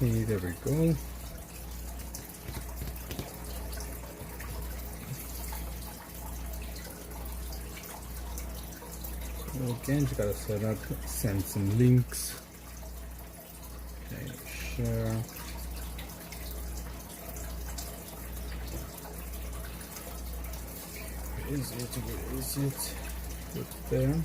Okay, there we go. Again, you gotta set up, send some links. Okay, share. Where is it? Where is it? Put it there.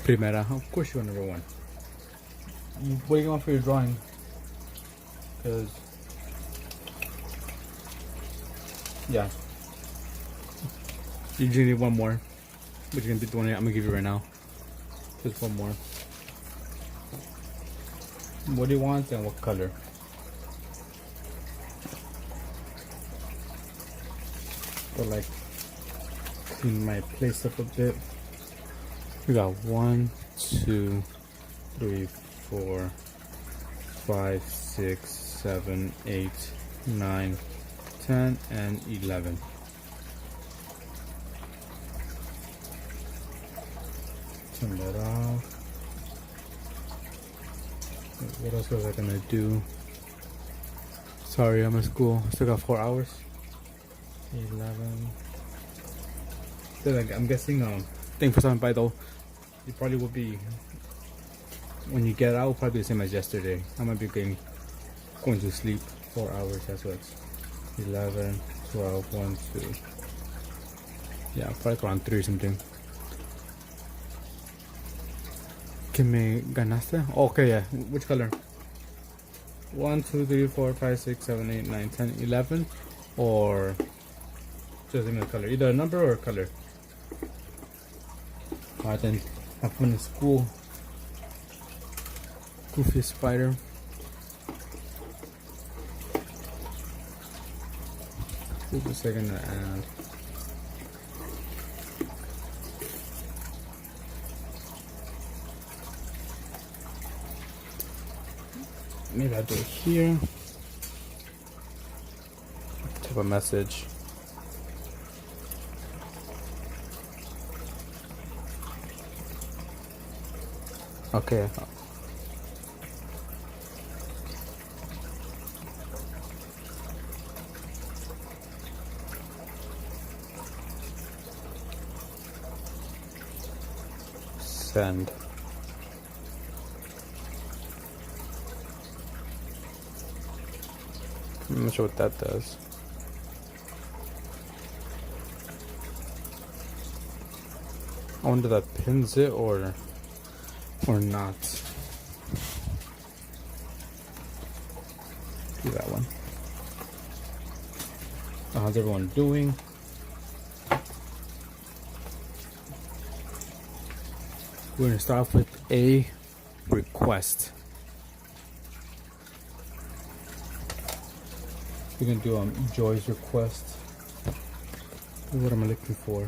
Primera, of course you want number one. What do you want for your drawing? Because, yeah. You just need one more. Which is gonna be the one I'm gonna give you right now. Just one more. What do you want and what color? So like clean my place up a bit. We got 1, 2, 3, 4, 5, 6, 7, 8, 9, 10, and 11. Turn that off. What else was I gonna do? Sorry, I'm at school. I still got 4 hours. 11. Then I'm guessing thing for something by though. It probably will be when you get out, probably the same as yesterday. I might be going to sleep 4 hours. That's what it's 11, 12, 1, 2. Yeah, probably around 3 something. ¿Que me ganaste? Oh, okay, yeah. Which color? 1, 2, 3, 4, 5, 6, 7, 8, 9, 10, 11, or just a color? Either a number or a color. Alright then, have fun in school. Goofy spider. What was I gonna add? Maybe I'll do it here. Type a message. Okay. Send. I'm not sure what that does. I wonder if that pins it or not. Do that one. How's everyone doing? We're gonna start off with a request. We're gonna do Joy's request. What am I looking for?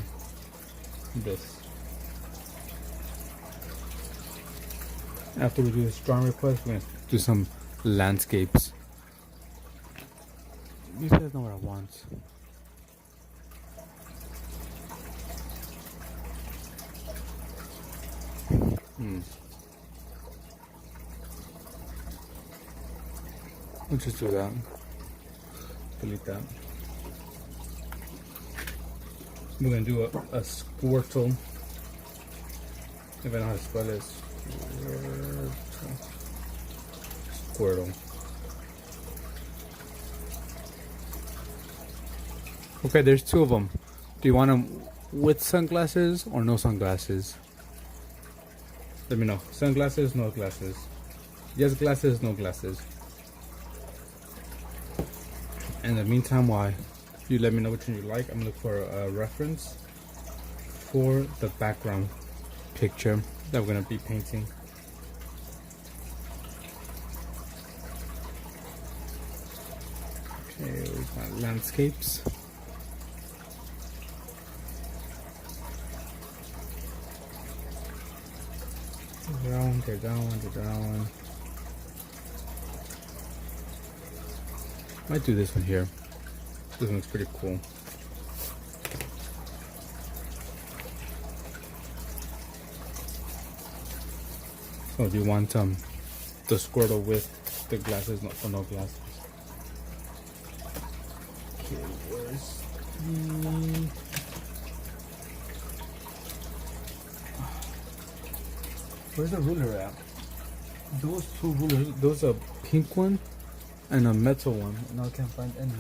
This. After we do the strong request, we're gonna do some landscapes. You guys know what I want. We'll just do that. Delete that. We're gonna do a Squirtle. If I know how to spell it. Squirtle. Okay, there's 2 of them. Do you want them with sunglasses or no sunglasses? Let me know. Sunglasses, no glasses. Yes glasses, no glasses. In the meantime, while you let me know which one you like, I'm gonna look for a reference for the background picture that we're gonna be painting. Okay, we've got landscapes. Take that one, take that one. Might do this one here. This one looks pretty cool. So do you want the Squirtle with the glasses? No, no glasses. Okay, where's the ruler at? Those two rulers, those a pink one and a metal one. No, I can't find any.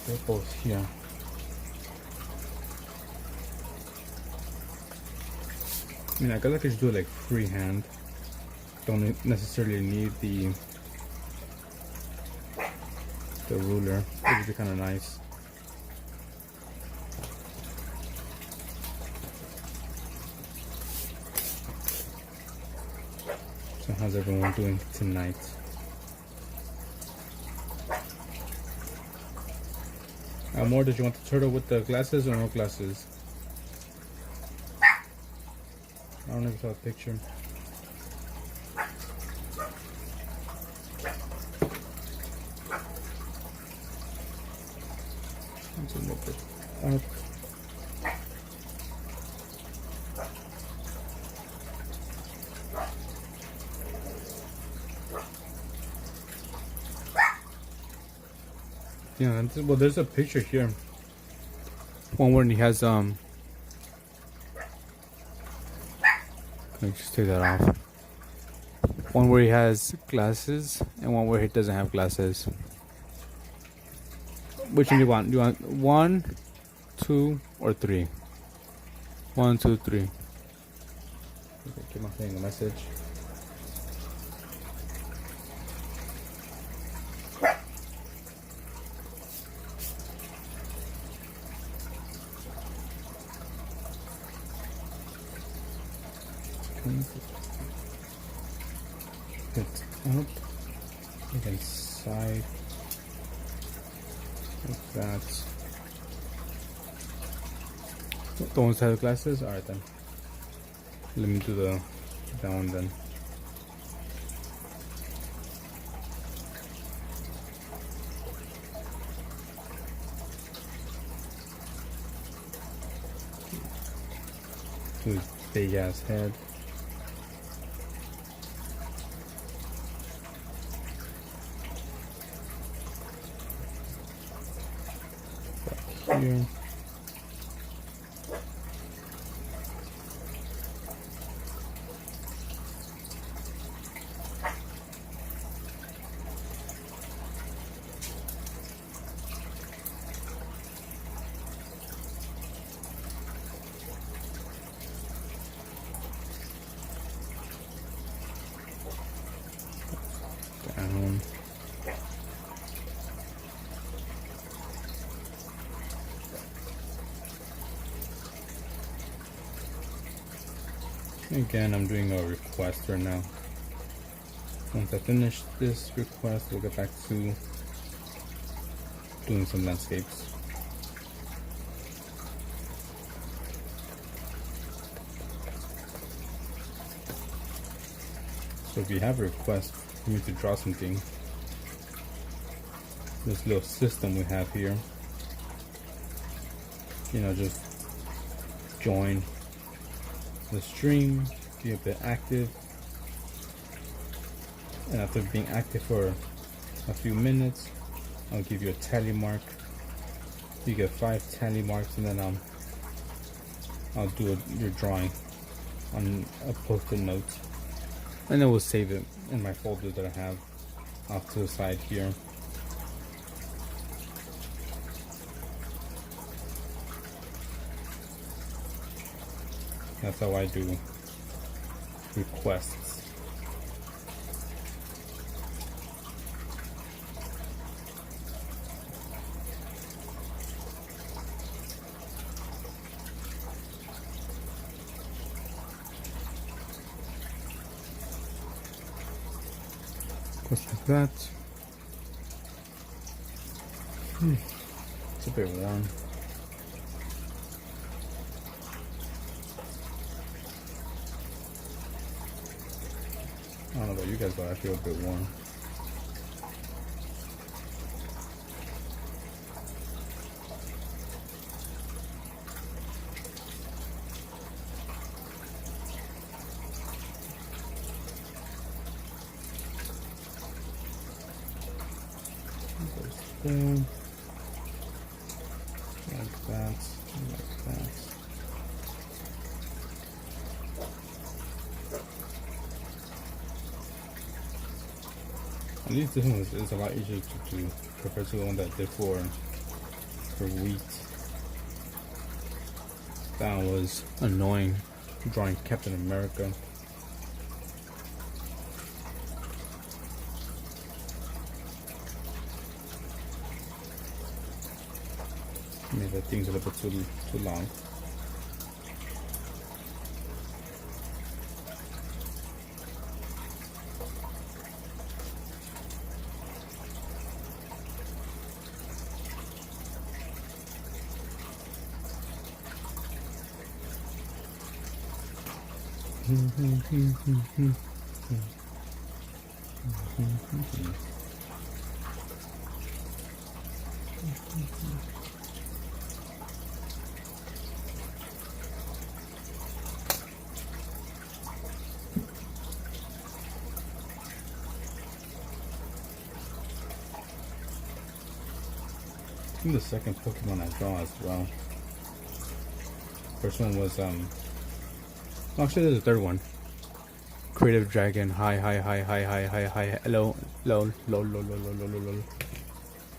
They're both here. I mean, I guess I could just do it like freehand. Don't necessarily need the ruler. It would be kind of nice. So how's everyone doing tonight? More, did you want the turtle with the glasses or no glasses? I don't know if you saw a picture. Let's move it up. Yeah, well, there's a picture here. One where he has let me just take that off. One where he has glasses and one where he doesn't have glasses. Which one do you want? Do you want 1, 2, or 3? 1, 2, 3. Okay, keep on playing the message. It's up, again side, like that. Don't want to have glasses? Alright then. Let me do that one then. His big ass head. Here. Down. Again, I'm doing a request right now. Once I finish this request, we'll get back to doing some landscapes. So if you have a request for me to draw something, this little system we have here, you know, just join the stream, be a bit active, and after being active for a few minutes, I'll give you a tally mark. You get 5 tally marks, and then I'll do your drawing on a post-it note, and then we'll save it in my folder that I have off to the side here. That's how I do requests. Just like that. It's a bit warm. I don't know about you guys, but I feel a bit warm. Spoon. Like that. Like that. At least this one is a lot easier to do compared to the one that I did for wheat. That one was annoying, drawing Captain America. Maybe that thing's a little bit too long. I think the second Pokemon I draw as well. First one was actually there's a third one. Creative Dragon. Hi. Hello. Lol.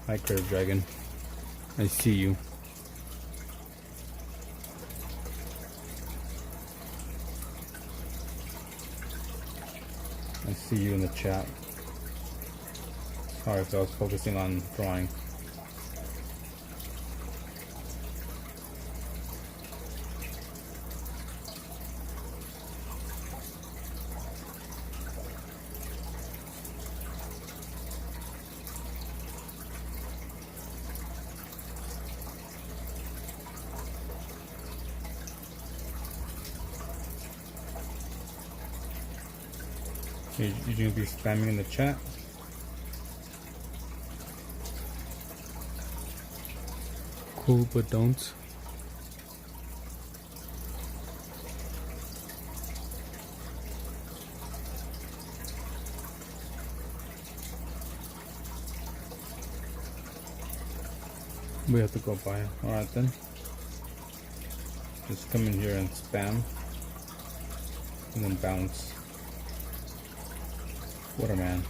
Hi, Creative Dragon. I see you. I see you in the chat. Sorry, so I was focusing on drawing. You're gonna be spamming in the chat. Cool, but don't. We have to go by. Alright then. Just come in here and spam. And then bounce. What a man.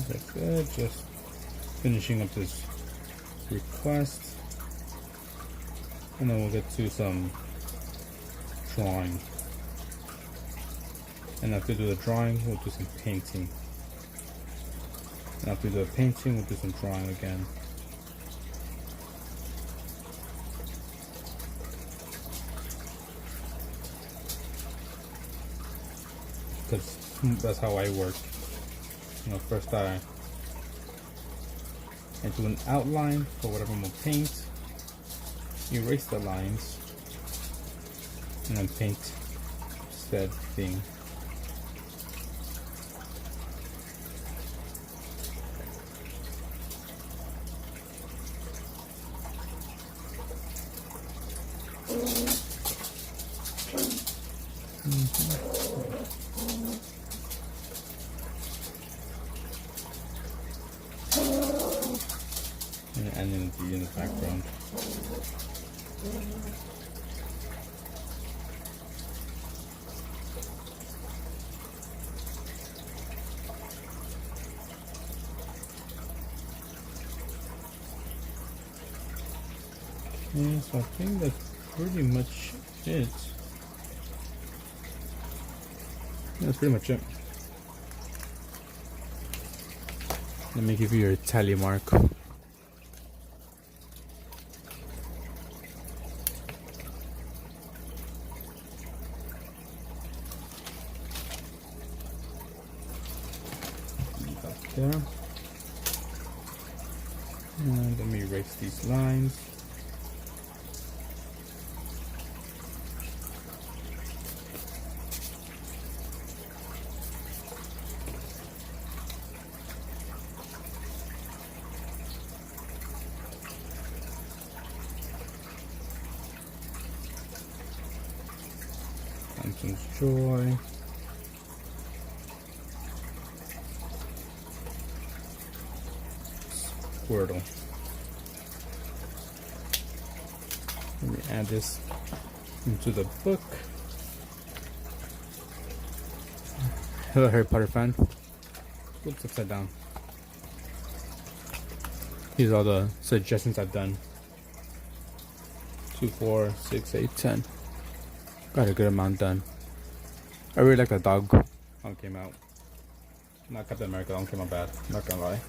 That's good. Just finishing up this request. And then we'll get to some drawing. And after we do the drawing, we'll do some painting. And after we do the painting, we'll do some drawing again. Because that's how I work. You know, first I do an outline for whatever I'm gonna paint, erase the lines, and then paint said thing. And then the in the background. Yeah, so I think that's pretty much it. That's pretty much it. Let me give you your tally mark. And let me erase these lines. Phantom's Joy. Squirtle. Let me add this into the book. Hello, Harry Potter fan. Oops, upside down. These are all the suggestions I've done. 2, 4, 6, 8, 10. Got a good amount done. I really like the dog how it came out. Not Captain America, don't came out bad. Not gonna lie.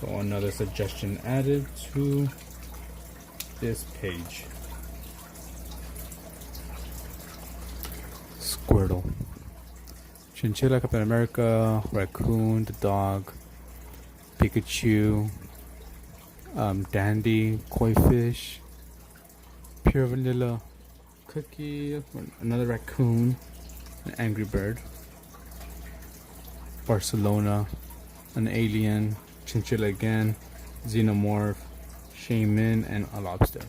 So another suggestion added to this page. Squirtle. Chinchilla, Captain America, Raccoon, the dog, Pikachu, Dandy, Koi Fish, Pure Vanilla, Cookie, another raccoon, an Angry Bird, Barcelona, an alien, Chinchilla again, Xenomorph, Shaman, and a lobster.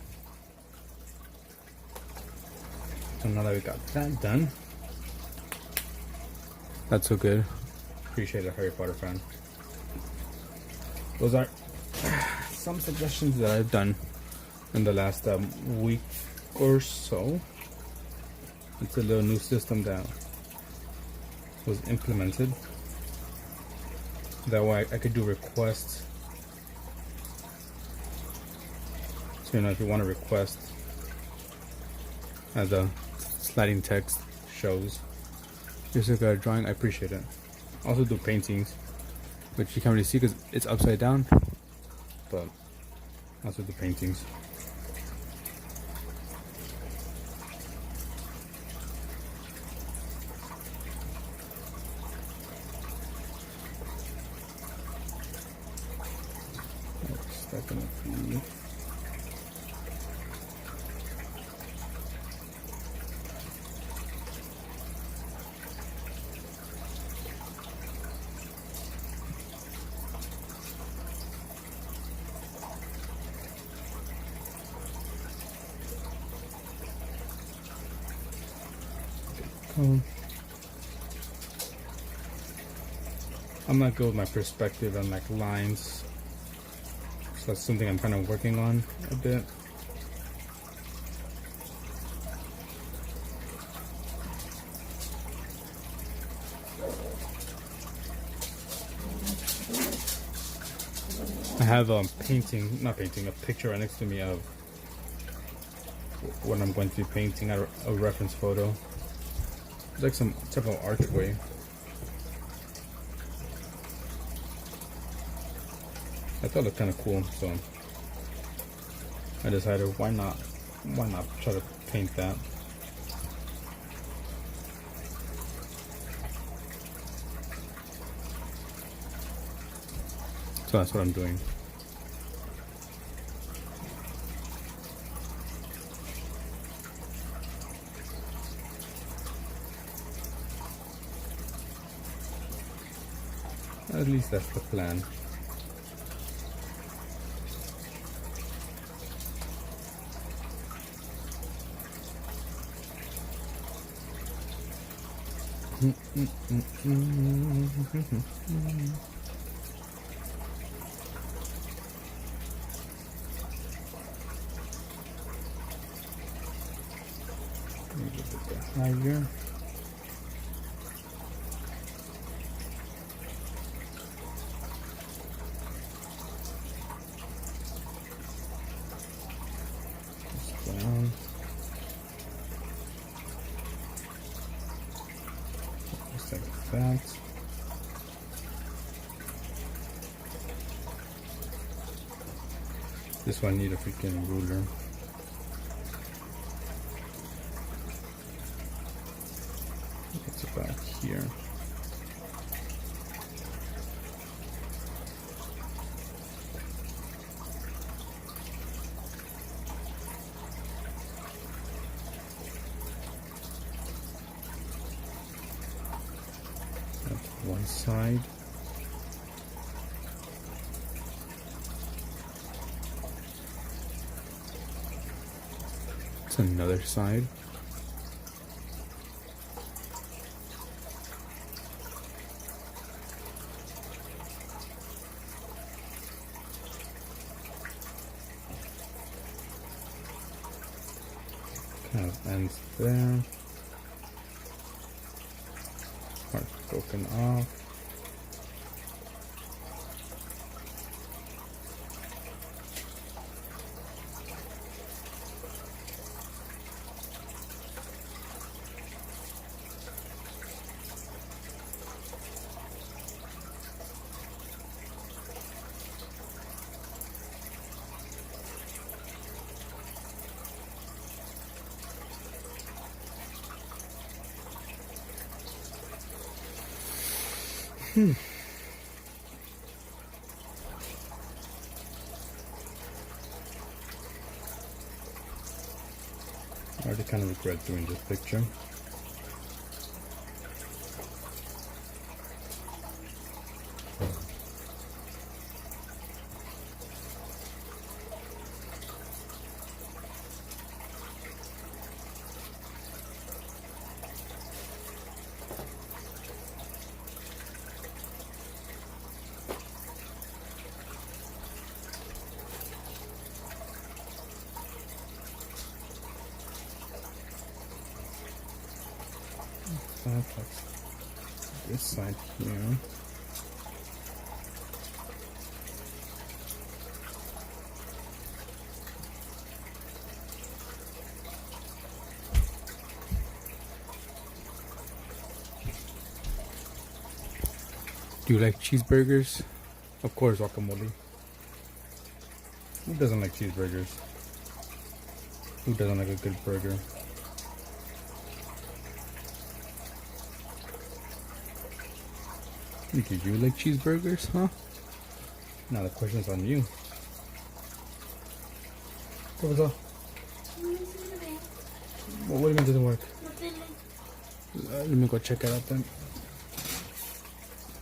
So now that we got that done, that's so good. Appreciate it, Harry Potter fan. Those are some suggestions that I've done in the last week or so. It's a little new system that was implemented. That way I could do requests. So if you want to request, as a sliding text shows, here's a good drawing. I appreciate it. Also do paintings, which you can't really see because it's upside down, but also do paintings. That's gonna be I'm not good with my perspective and like lines, so that's something I'm kind of working on a bit. I have a picture right next to me of what I'm going to be painting, a reference photo. It's like some type of archway. I thought it looked kind of cool, so I decided why not try to paint that. So that's what I'm doing. At least that's the plan. Higher. Down. Just like that. This one need a freaking ruler. It's about here. side. It's another side. Kind of ends there. Part broken off. I already kind of regret doing this picture. This side here. Do you like cheeseburgers? Of course, guacamole. Who doesn't like cheeseburgers? Who doesn't like a good burger? Do you like cheeseburgers, huh? Now the question's on you. What was that? What do you mean it didn't work? Let me go check it out then.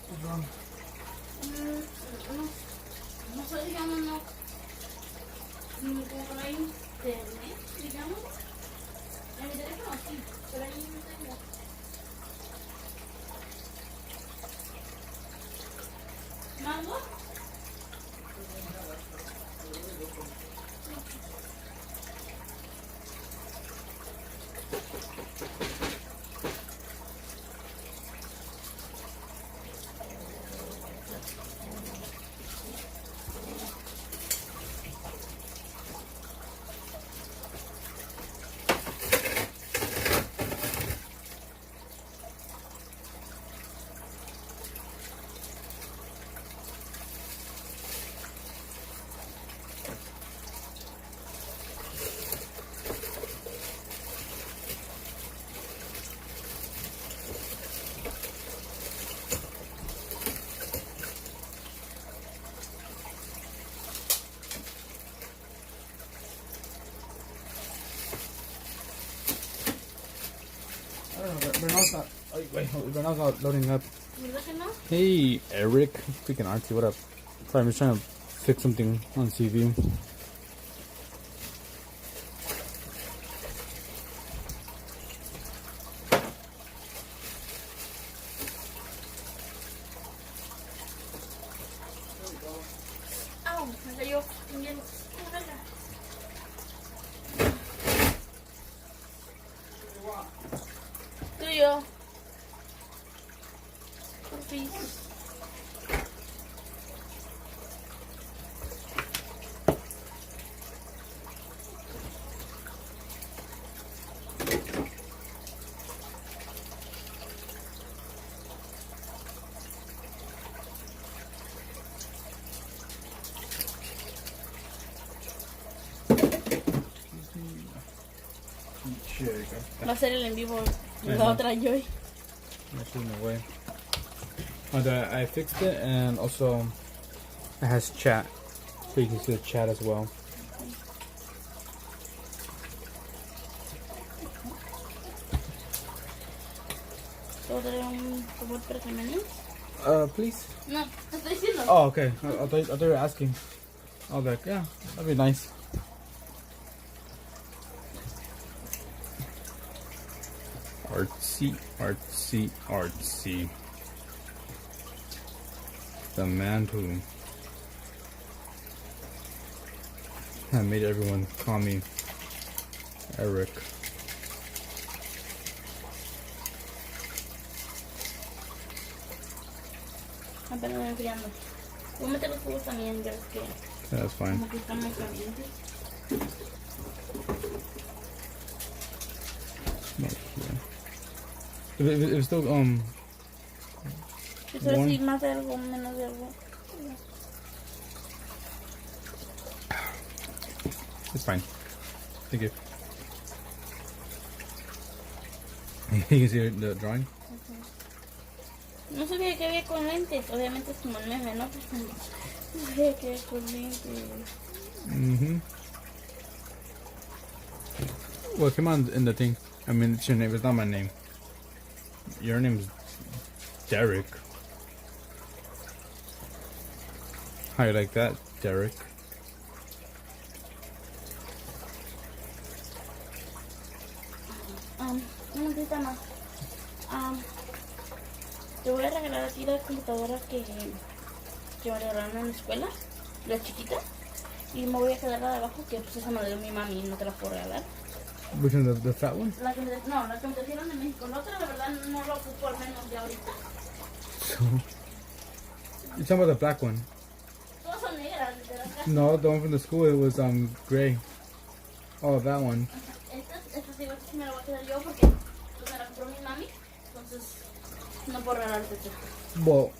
What's wrong? Bernard's not. Oh, wait, Bernard's not loading up. You looking now? Hey, Eric. Freaking Auntie, what up? Sorry, I'm just trying to fix something on CV. Ow, me cayó. Bien. Tuyo. Please. Va a ser el en vivo. La otra Joy. Actually, no way. I fixed it, and also it has chat, so you can see the chat as well. ¿Puedo darle un robot para que me anime? Please. No, te estoy diciendo. Oh, okay. I thought you were asking. I was like, yeah, that'd be nice. Artsy, artsy, artsy. The man who made everyone call me Eric. Apenas me enfriando. Voy a meter los jugos también, ya ves que Yeah, that's fine. como que están muy calientes. No, yeah. If it's still Eso es así, más de algo, menos de algo. it's fine. Thank you. You can see the drawing. No sabía que había con lentes. Obviamente es como el meme, ¿no? Pues, no sabía que había con lentes. Mm-hmm. Well, it came on in the thing. I mean, it's your name. It's not my name. Your name's Derek. How you like that, Derek? Una cosita más. Te voy a regalar a ti la computadora que me regalaron en la escuela, la chiquita. Y me voy a quedar la de abajo, que pues esa me la dio mi mami y no te la puedo regalar. Which one, the fat one? La que no, la que me trajeron de México. La otra, la verdad, no la ocupo al menos de ahorita. So, you're talking about the black one? Todas son negras, literal. No, the one from the school. It was gray. Oh, that one. Esta digo, esta sí me la voy a quedar yo porque pues, me la compró mi mami. Entonces, no puedo regalarte esta. Well,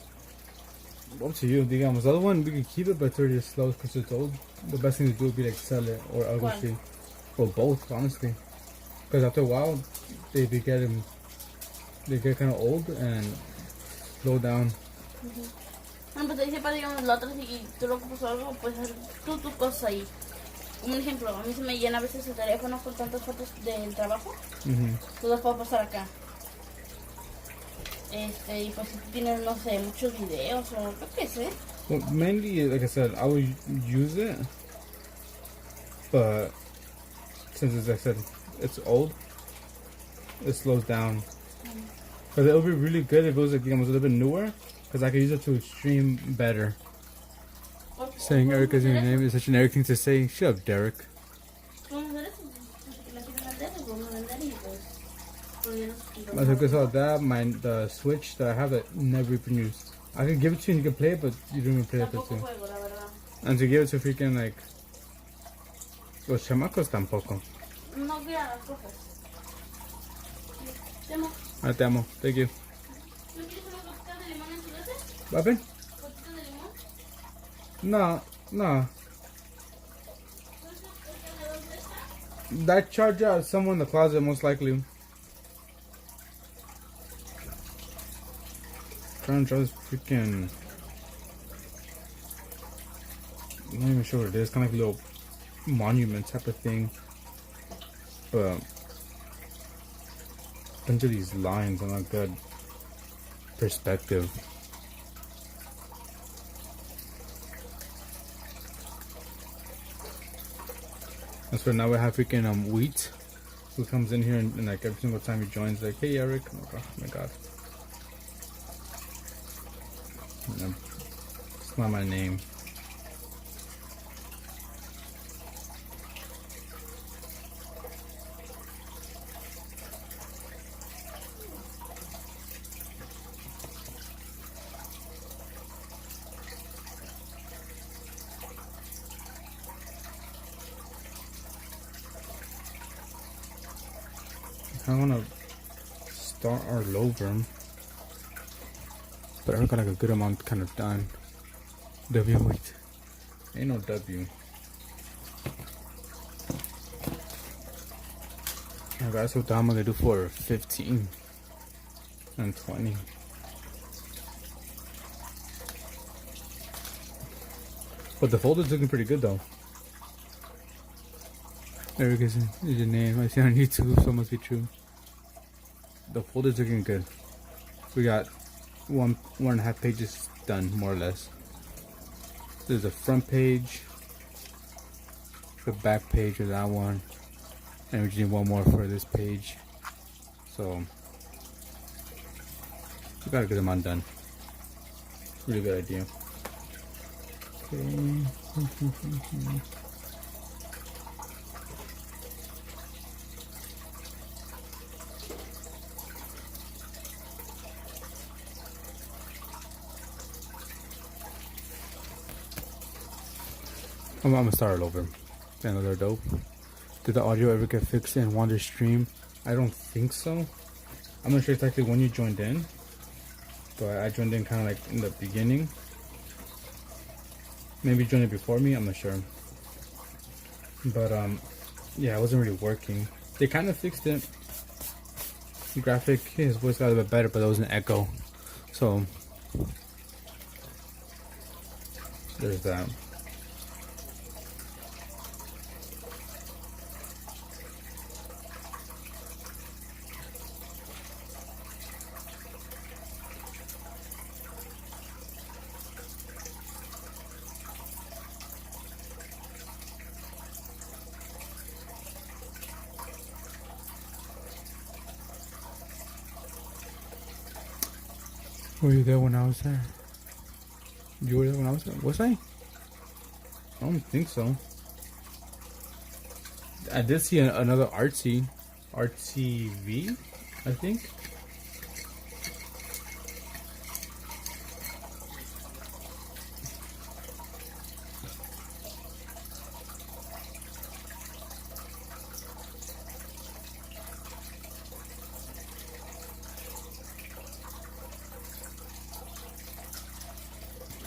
up to you. Digamos, the other one we could keep it, but it's already slow because it's old. The best thing to do would be like sell it, or I'll go ¿Cuál? see. Well, both, honestly. Because after a while, they get kind of old and slow down. Bueno, pues ahí sepa, digamos, la otra, si tú lo ocupas o algo, puedes hacer tú tus cosas ahí. Como un ejemplo, a mí se me llena a veces el teléfono con tantas fotos del trabajo. Mm-hmm. Tú las puedo pasar acá. Y pues si tú tienes, no sé, muchos videos o yo qué sé. Well, mainly, like I said, I would use it, but since it's, like I said, it's old, it slows down. Because it would be really good if it was like, digamos, a little bit newer, because I could use it to stream better. Saying Eric is your name is such an Eric thing to say. Shut up, Derek. Vamos a hacer eso. Si la quieren vender, pues vamos a vender y pues. I think I saw that, the Switch that I have that never even used. I could give it to you and you can play it, but you don't even play it Tampoco too. juego, la verdad. And to give it to freaking like los chamacos tampoco. No voy a las cosas. Temo, I te amo. Thank you. ¿no quieres unas gotitas de limón en tu leche? Bobby? ¿Gotitas de limón? No, no. ¿Entonces el cargador de esta? That charger is somewhere in the closet, most likely. Trying to draw this freaking. I'm not even sure what it is. Kind of like a little monument type of thing. But a bunch of these lines are not good perspective. And so now we have freaking Wheat, who comes in here and like every single time he joins, like, hey Eric, oh my god. It's not my name. I want to start our low burn, but I already got like a good amount kind of done. W, wait. Ain't no W. Alright, so what I'm gonna do for 15 and 20. But the folder's looking pretty good though. Eric is your name. I see on YouTube, so it must be true. The folder's looking good. We got one and a half pages done, more or less. There's a front page, the back page of that one, and we just need one more for this page. So we got a good amount done. Really good idea. Okay. I'm gonna start it over. Another dope. Did the audio ever get fixed in Wander Stream? I don't think so. I'm not sure exactly when you joined in, but I joined in kind of like in the beginning. Maybe you joined it before me, I'm not sure. But yeah, it wasn't really working. They kind of fixed it. Graphic, his voice got a bit better, but there was an echo. So there's that. Were you there when I was there? You were there when I was there? Was I? I don't think so. I did see another artsy V, I think.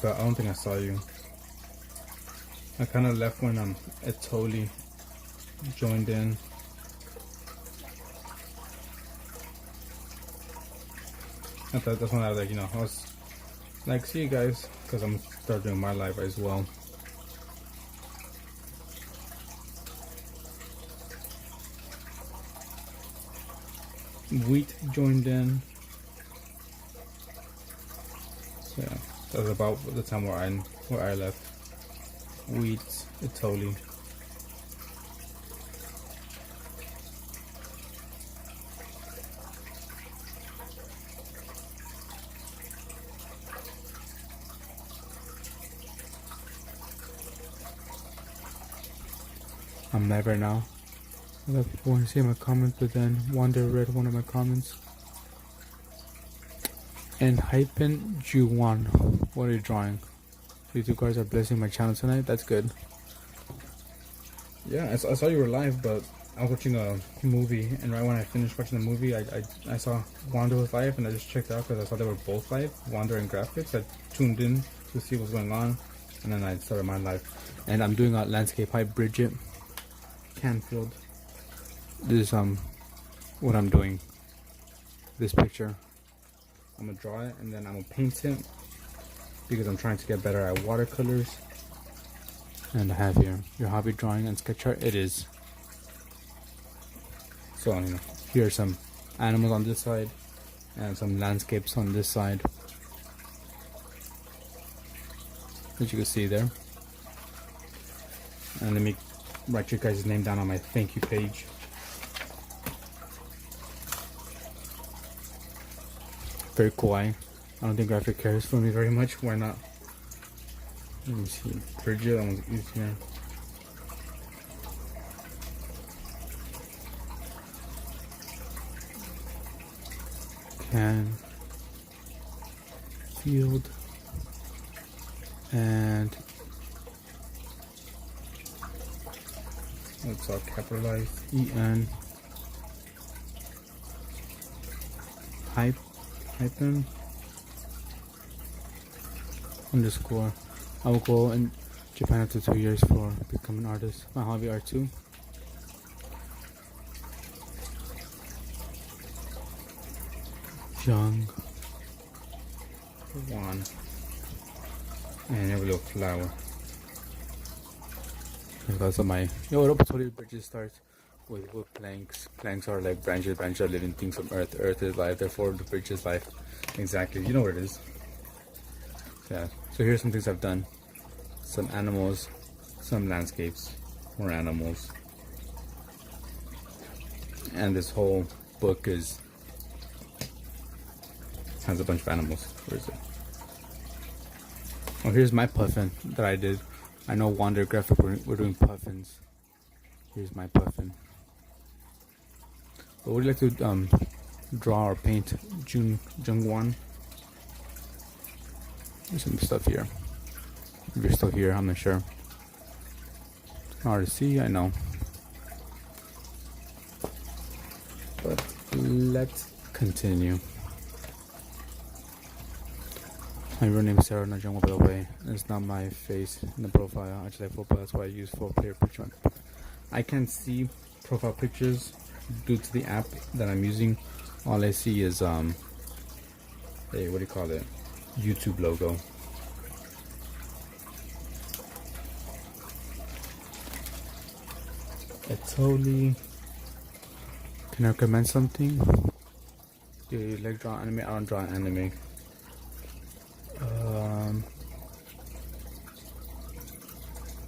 But I don't think I saw you. I kind of left when Etoli joined in. I thought that's when I was like, I was like, see you guys, because I'm starting doing my live as well. Wheat joined in. So yeah, that was about the time where I left. Wheat, Etoli. I'm live right now. A lot of people want to see my comments, but then Wanda read one of my comments. And Hypen Juwan, what are you drawing? You two guys are blessing my channel tonight. That's good. Yeah, I saw you were live, but I was watching a movie, and right when I finished watching the movie, I saw Wanda was live, and I just checked out because I saw they were both live, Wanda and Graphics. I tuned in to see what's going on, and then I started my live. And I'm doing a landscape by Bridget Canfield. This is what I'm doing. This picture, I'm gonna draw it, and then I'm gonna paint it because I'm trying to get better at watercolors. And I have here your hobby drawing and sketch art. It is. So here are some animals on this side and some landscapes on this side, as you can see there. And let me write your guys' name down on my thank you page. Very cool. I don't think Graphic cares for me very much. Why not? Let me see. Bridget, I'm gonna use here. Can field and it's all capitalized. EN hyphen underscore. I will go in Japan after 2 years for becoming an artist. My hobby art too. Young one and every little flower. That's my what up. Totally Bridget starts. with planks. Planks are like branches. Branches are living things from earth. Earth is life. Therefore, the bridge is life. Exactly. You know what it is. Yeah. So here's some things I've done. Some animals, some landscapes, more animals. And this whole book has a bunch of animals. Where is it? Oh, here's my puffin that I did. I know Wander Graphic, we're doing puffins. Here's my puffin. But would you like to draw or paint Jungwon? There's some stuff here. If you're still here, I'm not sure. It's hard to see, I know. But let's continue. My real name is Sarah Najongwa, by the way. It's not my face in the profile. I just like football, that's why I use 4-player picture. I can't see profile pictures due to the app that I'm using. All I see is what do you call it? YouTube logo. I totally can I recommend something? Do you like draw anime? I don't draw anime.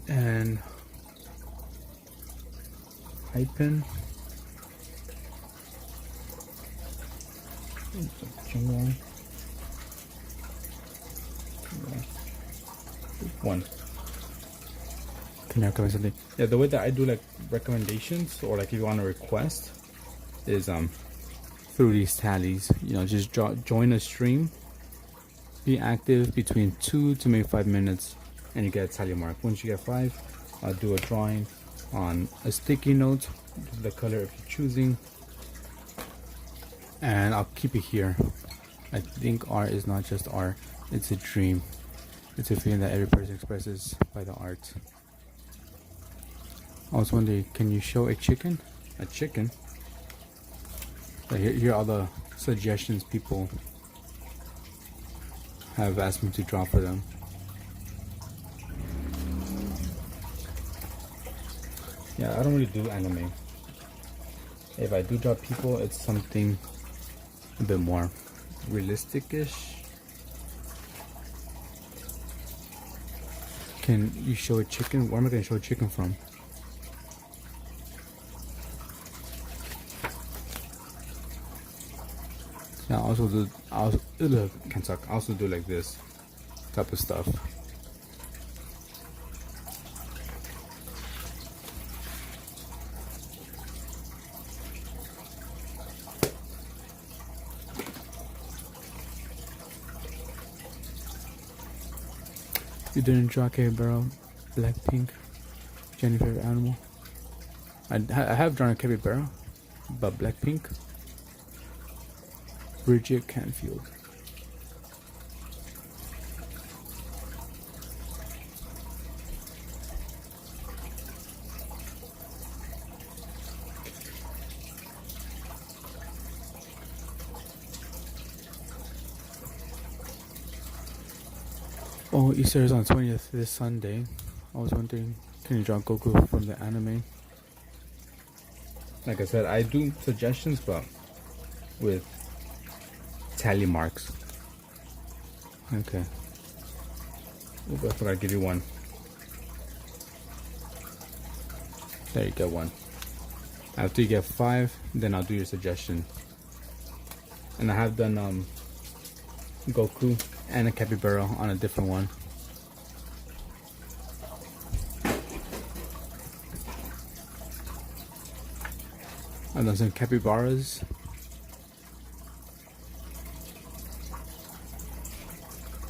And Hypen. One. Can I recommend something? Yeah, the way that I do like recommendations or like if you want to request is through these tallies. You know, just join a stream, be active between 2 to maybe 5 minutes, and you get a tally mark. Once you get 5, I'll do a drawing on a sticky note, the color if you're choosing, and I'll keep it here. I think art is not just art, it's a dream. It's a feeling that every person expresses by the art. I was wondering, can you show a chicken? A chicken? Here are all the suggestions people have asked me to draw for them. Yeah, I don't really do anime. If I do draw people, it's something a bit more realistic-ish. Can you show a chicken? Where am I going to show a chicken from? Yeah, I also do. Can't talk. I also do like this type of stuff. You didn't draw capybara, Blackpink, Jenny's favorite animal. I have drawn a capybara, but Blackpink, Bridget Canfield. Oh, Easter is on 20th this Sunday. I was wondering, can you draw Goku from the anime? Like I said, I do suggestions, but with tally marks. Okay. Oops, I forgot to give you one. There you go, one. After you get 5, then I'll do your suggestion. And I have done Goku and a capybara on a different one. I've done some capybaras.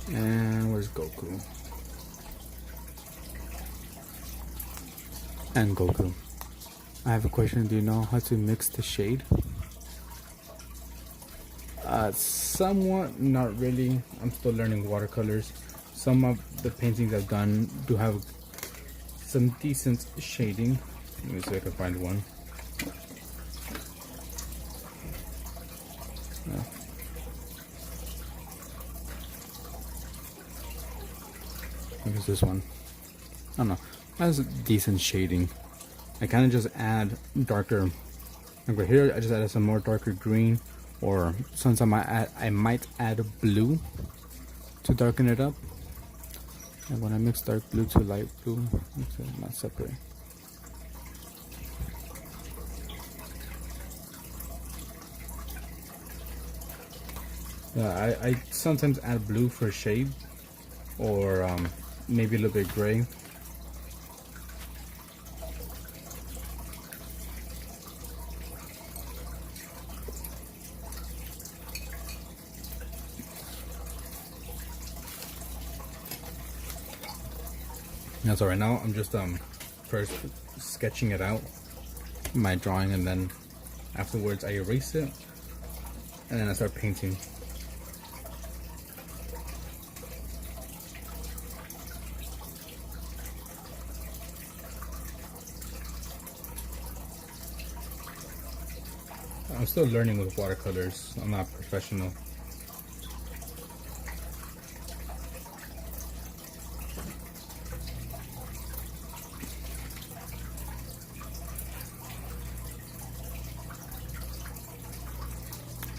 And where's Goku? And Goku. I have a question. Do you know how to mix the shade? Somewhat, not really. I'm still learning watercolors. Some of the paintings I've done do have some decent shading. Let me see if I can find one. No. I think it's this one. I don't know. It has decent shading. I kind of just add darker. Like right here, I just added some more darker green, or sometimes I might add blue to darken it up. And when I mix dark blue to light blue, it's not separate. Yeah, I sometimes add blue for shade, or maybe a little bit gray. Yeah, so right now I'm just first sketching it out, my drawing, and then afterwards I erase it, and then I start painting. I'm still learning with watercolors. I'm not professional.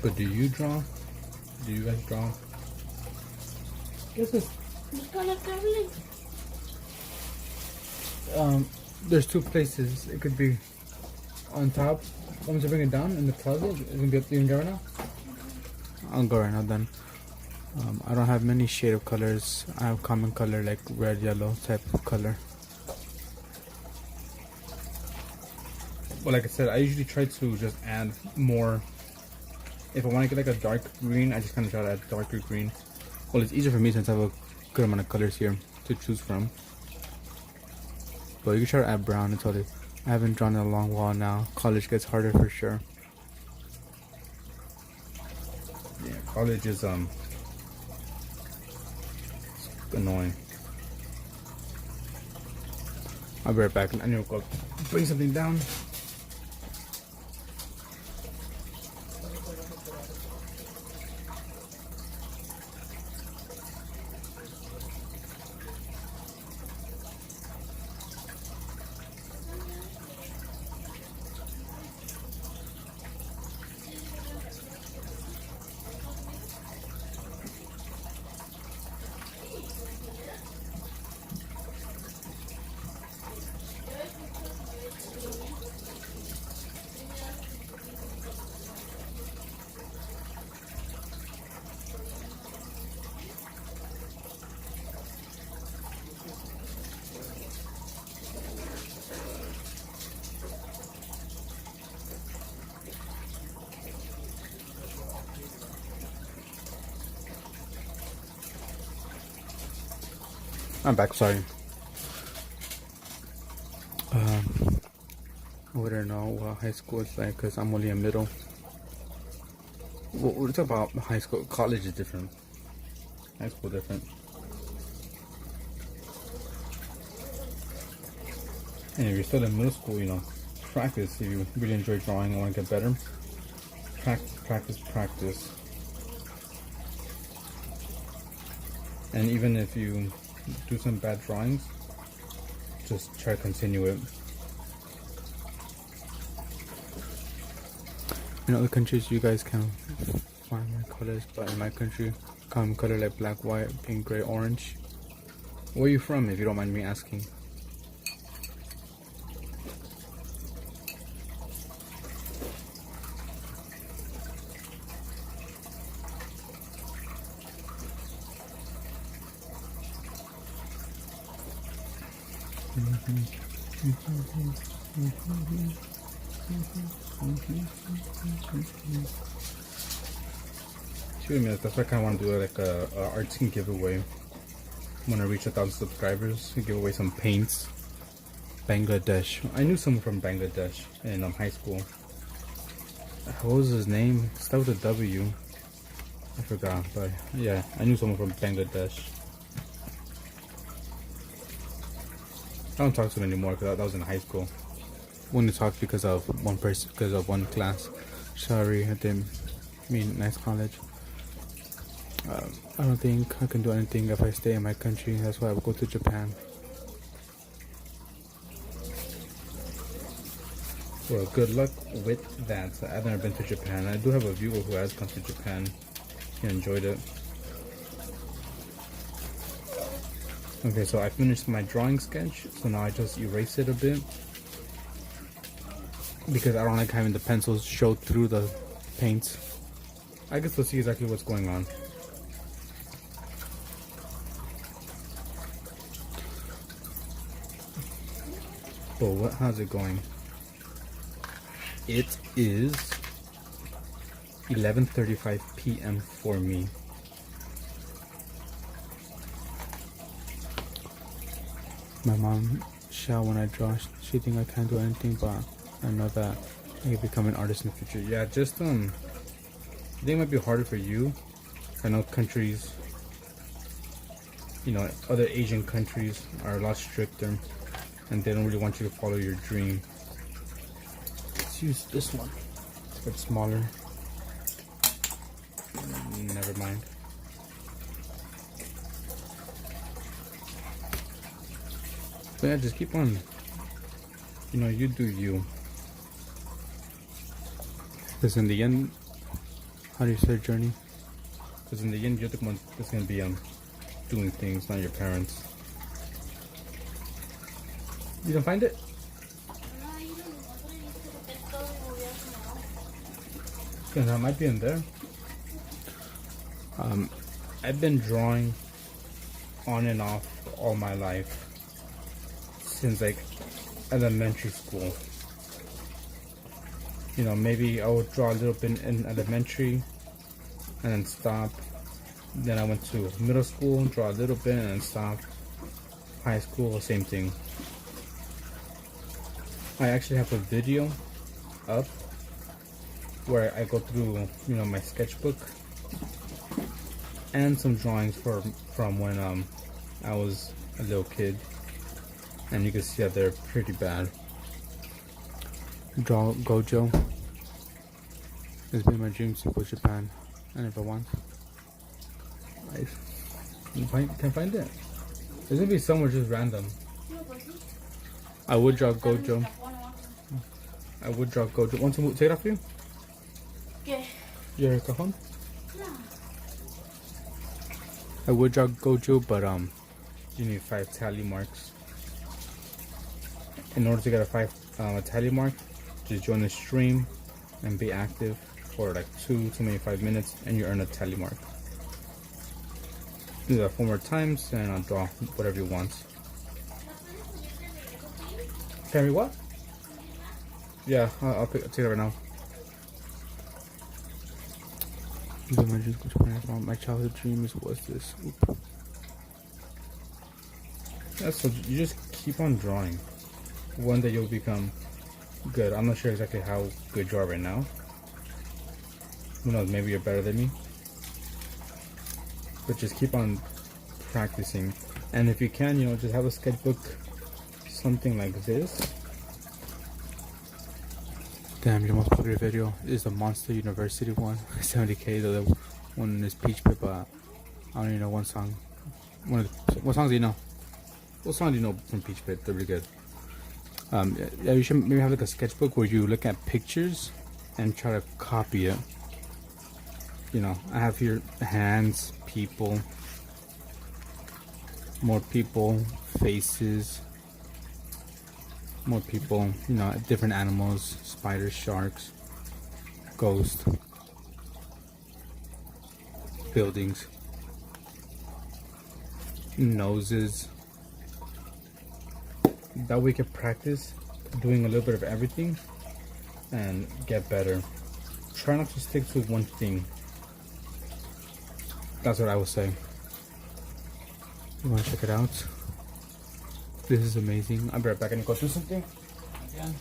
But do you draw? Do you guys draw? This is there's two places. It could be on top. Want me to bring it down in the closet? It's gonna be up. You can go right now? I'll go right now then. I don't have many shade of colors. I have common color like red, yellow type of color. But like I said, I usually try to just add more. If I want to get like a dark green, I just kind of try to add darker green. Well, it's easier for me since I have a good amount of colors here to choose from. But you can try to add brown. It's totally. I haven't drawn in a long while now. College gets harder for sure. Yeah, college is annoying. I'll be right back. I need to go bring something down. I'm back, sorry. I wouldn't know what high school is like because I'm only in middle. We're talking about high school. College is different. High school different. And if you're still in middle school, you know, practice. If you really enjoy drawing and want to get better, practice. And even if you do some bad drawings, just try to continue it. In other countries you guys can find more colors, but in my country, common color like black, white, pink, gray, orange. Where are you from, if you don't mind me asking? Excuse me, that's why I kind of want to do like a art scene giveaway. When I reach 1,000 subscribers, we give away some paints. Bangladesh. I knew someone from Bangladesh in high school. What was his name? It started with a W. I forgot, but yeah, I knew someone from Bangladesh. I don't talk to him anymore because that was in high school. I wanted to talk because of one person, because of one class. Sorry, I didn't mean nice college. I don't think I can do anything if I stay in my country. That's why I would go to Japan. Well, good luck with that. I've never been to Japan. I do have a viewer who has come to Japan. He enjoyed it. Okay, so I finished my drawing sketch, so now I just erase it a bit because I don't like having the pencils show through the paint. I can still see exactly what's going on. But how's it going? It is 11:35 p.m. for me. My mom shout when I draw. She think I can't do anything, but I know that I can become an artist in the future. Yeah, just I think it might be harder for you. I know countries, other Asian countries are a lot stricter, and they don't really want you to follow your dream. Let's use this one. It's a bit smaller. Never mind. But yeah, just keep on. You do you. Because in the end, how do you say journey? Because in the end, you're the one that's gonna be doing things, not your parents. You don't find it? Because I might be in there. I've been drawing on and off all my life since like elementary school. Maybe I would draw a little bit in elementary and then stop. Then I went to middle school, draw a little bit and then stop. High school, same thing. I actually have a video up where I go through, my sketchbook and some drawings from when I was a little kid, and you can see that they're pretty bad. Draw Gojo. It's been my dream to go to Japan. I never want. Can't find it. There's gonna be somewhere just random. I would draw Gojo. I would draw Gojo. Want to take it off you? Okay. Your cajon? No. I would draw Gojo, but you need 5 tally marks. In order to get a tally mark, just join the stream and be active for like 2 to maybe 5 minutes, and you earn a tally mark. Do that 4 more times, and I'll draw whatever you want. Carry what? Yeah, I'll take it right now. My childhood dreams was this. Oop. Yeah, so you just keep on drawing. One day you'll become good. I'm not sure exactly how good you are right now. Who knows, maybe you're better than me. But just keep on practicing. And if you can, just have a sketchbook, something like this. Damn, your most popular video is the Monster University one. 70k, the one is Peach Pit, but I don't even know one song. What songs do you know? What song do you know from Peach Pit? They're really good. Yeah, you should maybe have like a sketchbook where you look at pictures and try to copy it. I have here hands, people, more people, faces, more people, different animals, spiders, sharks, ghosts, buildings, noses. That way you can practice doing a little bit of everything and get better. Try not to stick to one thing. That's what I would say. You want to check it out? This is amazing. I'll be right back and go through something again.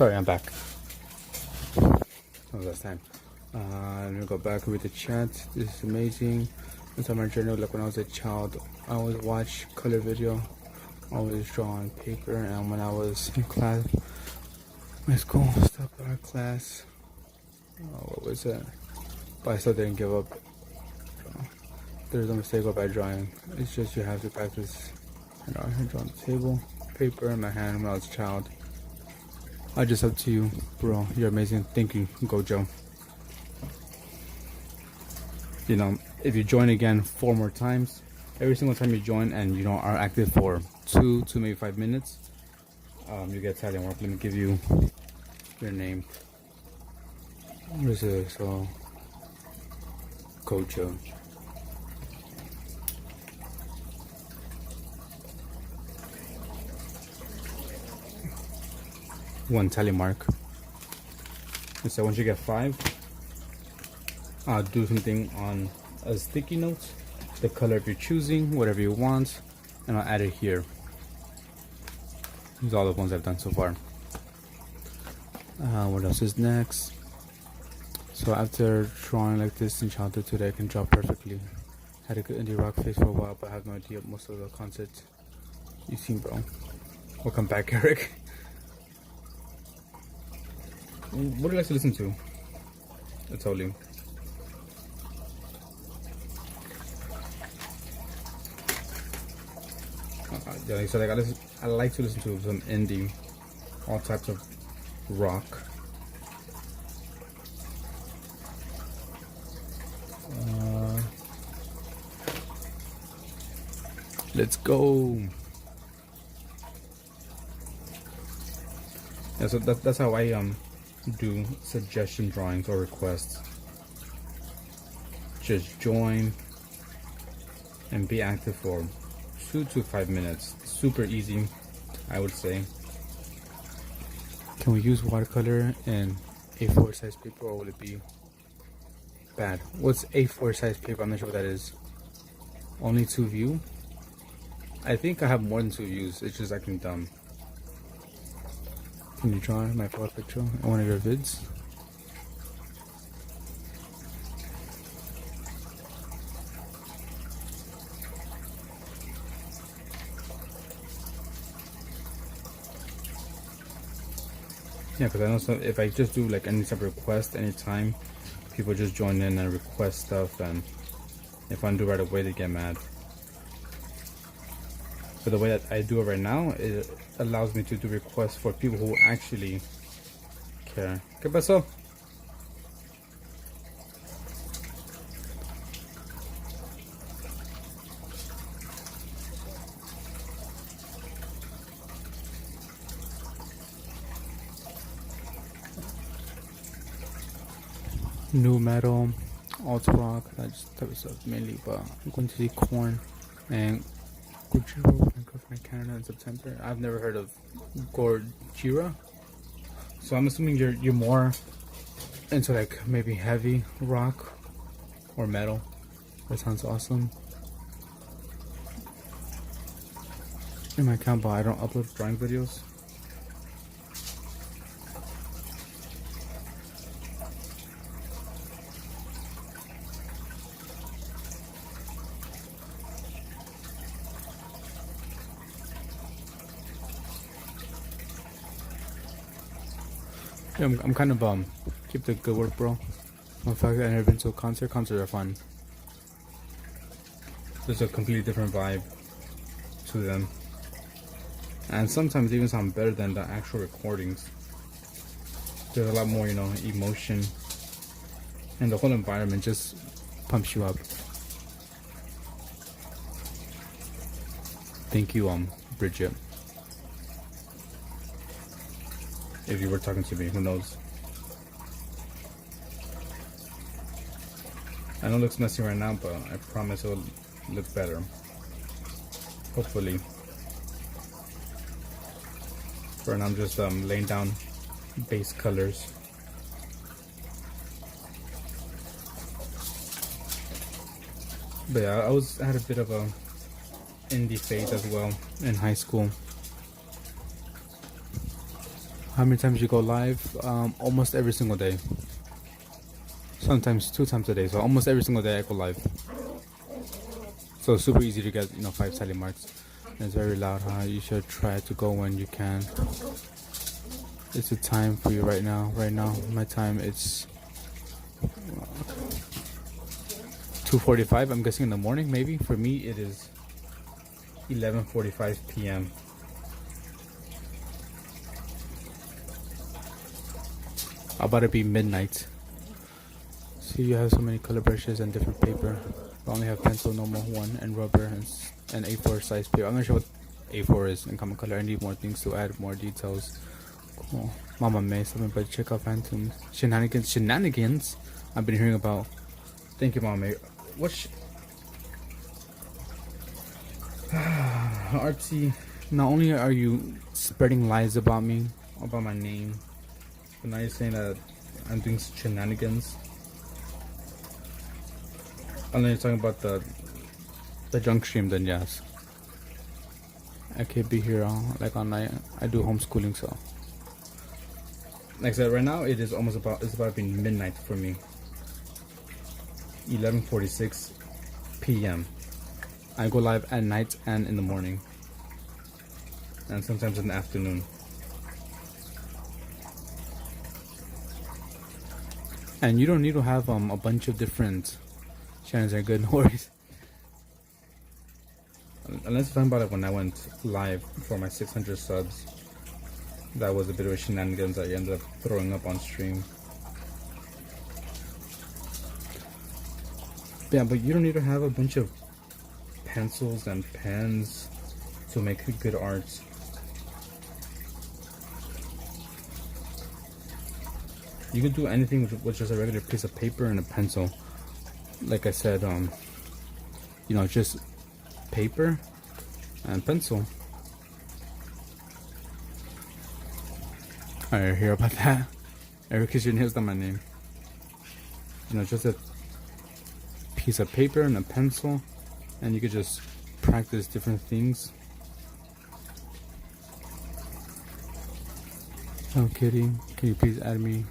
Sorry, I'm back. That was last time. Let me go back with the chat. This is amazing. Inside my journal, like when I was a child, I always watch color video, always draw on paper, and when I was in class, my school stopped our class. What was that? But I still didn't give up. There's no mistake about drawing. It's just you have to practice. And I draw on the table, paper in my hand when I was a child. I just up to you, bro. You're amazing. Thank you, Gojo. You know, if you join again 4 more times, every single time you join and you know are active for 2 to maybe 5 minutes, you get talent work. Let me give you your name. This is so Gojo. One tally mark. And so once you get 5, I'll do something on a sticky note, the color if you're choosing, whatever you want, and I'll add it here. These are all the ones I've done so far. What else is next? So after drawing like this in childhood today, I can draw perfectly. Had a good indie rock face for a while, but I have no idea most of the concepts you've seen, bro. Welcome back, Eric. What do you like to listen to? I told you. Yeah, so like I like to listen to some indie, all types of rock. Let's go. Yeah, so that's how I do suggestion drawings or requests. Just join and be active for 2 to 5 minutes. Super easy, I would say. Can we use watercolor in A4 size paper, or will it be bad? What's A4 size paper? I'm not sure what that is. Only 2 view? I think I have more than 2 views. It's just acting dumb. Can you draw my profile picture in one of your vids? Yeah, because I know some, if I just do like any type of request anytime, people just join in and request stuff, and if I don't do it right away, they get mad. But the way that I do it right now, it allows me to do requests for people who actually care. ¿Qué pasó? New metal, alt rock, that type of stuff mainly, but I'm going to see Korn and Gojira, my girlfriend in Canada in September. I've never heard of Gojira, so I'm assuming you're more into like maybe heavy rock or metal. That sounds awesome. In my account, but I don't upload drawing videos. Yeah, I'm kind of keep the good work, bro. In fact, I've never been to a concert. Concerts are fun. There's a completely different vibe to them, and sometimes even sound better than the actual recordings. There's a lot more, you know, emotion, and the whole environment just pumps you up. Thank you, Bridget. If you were talking to me, who knows? I know it looks messy right now, but I promise it will look better. Hopefully. For now, I'm just laying down base colors. But yeah, I had a bit of a indie phase as well in high school. How many times you go live? Almost every single day. Sometimes 2 times a day. So almost every single day I go live. So it's super easy to get 5 tally marks. And it's very loud, huh? You should try to go when you can. It's the time for you right now. Right now, my time it's 2:45. I'm guessing in the morning, maybe. For me, it is 11:45 p.m. About to be midnight. See, you have so many color brushes and different paper. I only have pencil, normal one, and rubber and A4 size paper. I'm gonna show what A4 is in common color. I need more things to add more details. Cool. Mama May, something but check out Phantoms. Shenanigans I've been hearing about. Thank you, Mama May. Artsy, not only are you spreading lies about me, about my name, but now you're saying that I'm doing shenanigans. Unless you're talking about the junk stream, then yes. I can't be here all night. I do homeschooling, so. Like I said, right now it's about being midnight for me. 11:46 p.m. I go live at night and in the morning, and sometimes in the afternoon. And you don't need to have a bunch of different channels that are good. No worries. Unless you're talking about it when I went live for my 600 subs. That was a bit of a shenanigans that I ended up throwing up on stream. Yeah, but you don't need to have a bunch of pencils and pens to make good art. You could do anything with just a regular piece of paper and a pencil. Like I said, just paper and pencil. I hear about that. Eric is your nails on my name. Just a piece of paper and a pencil, and you could just practice different things. Oh, Kitty, can you please add me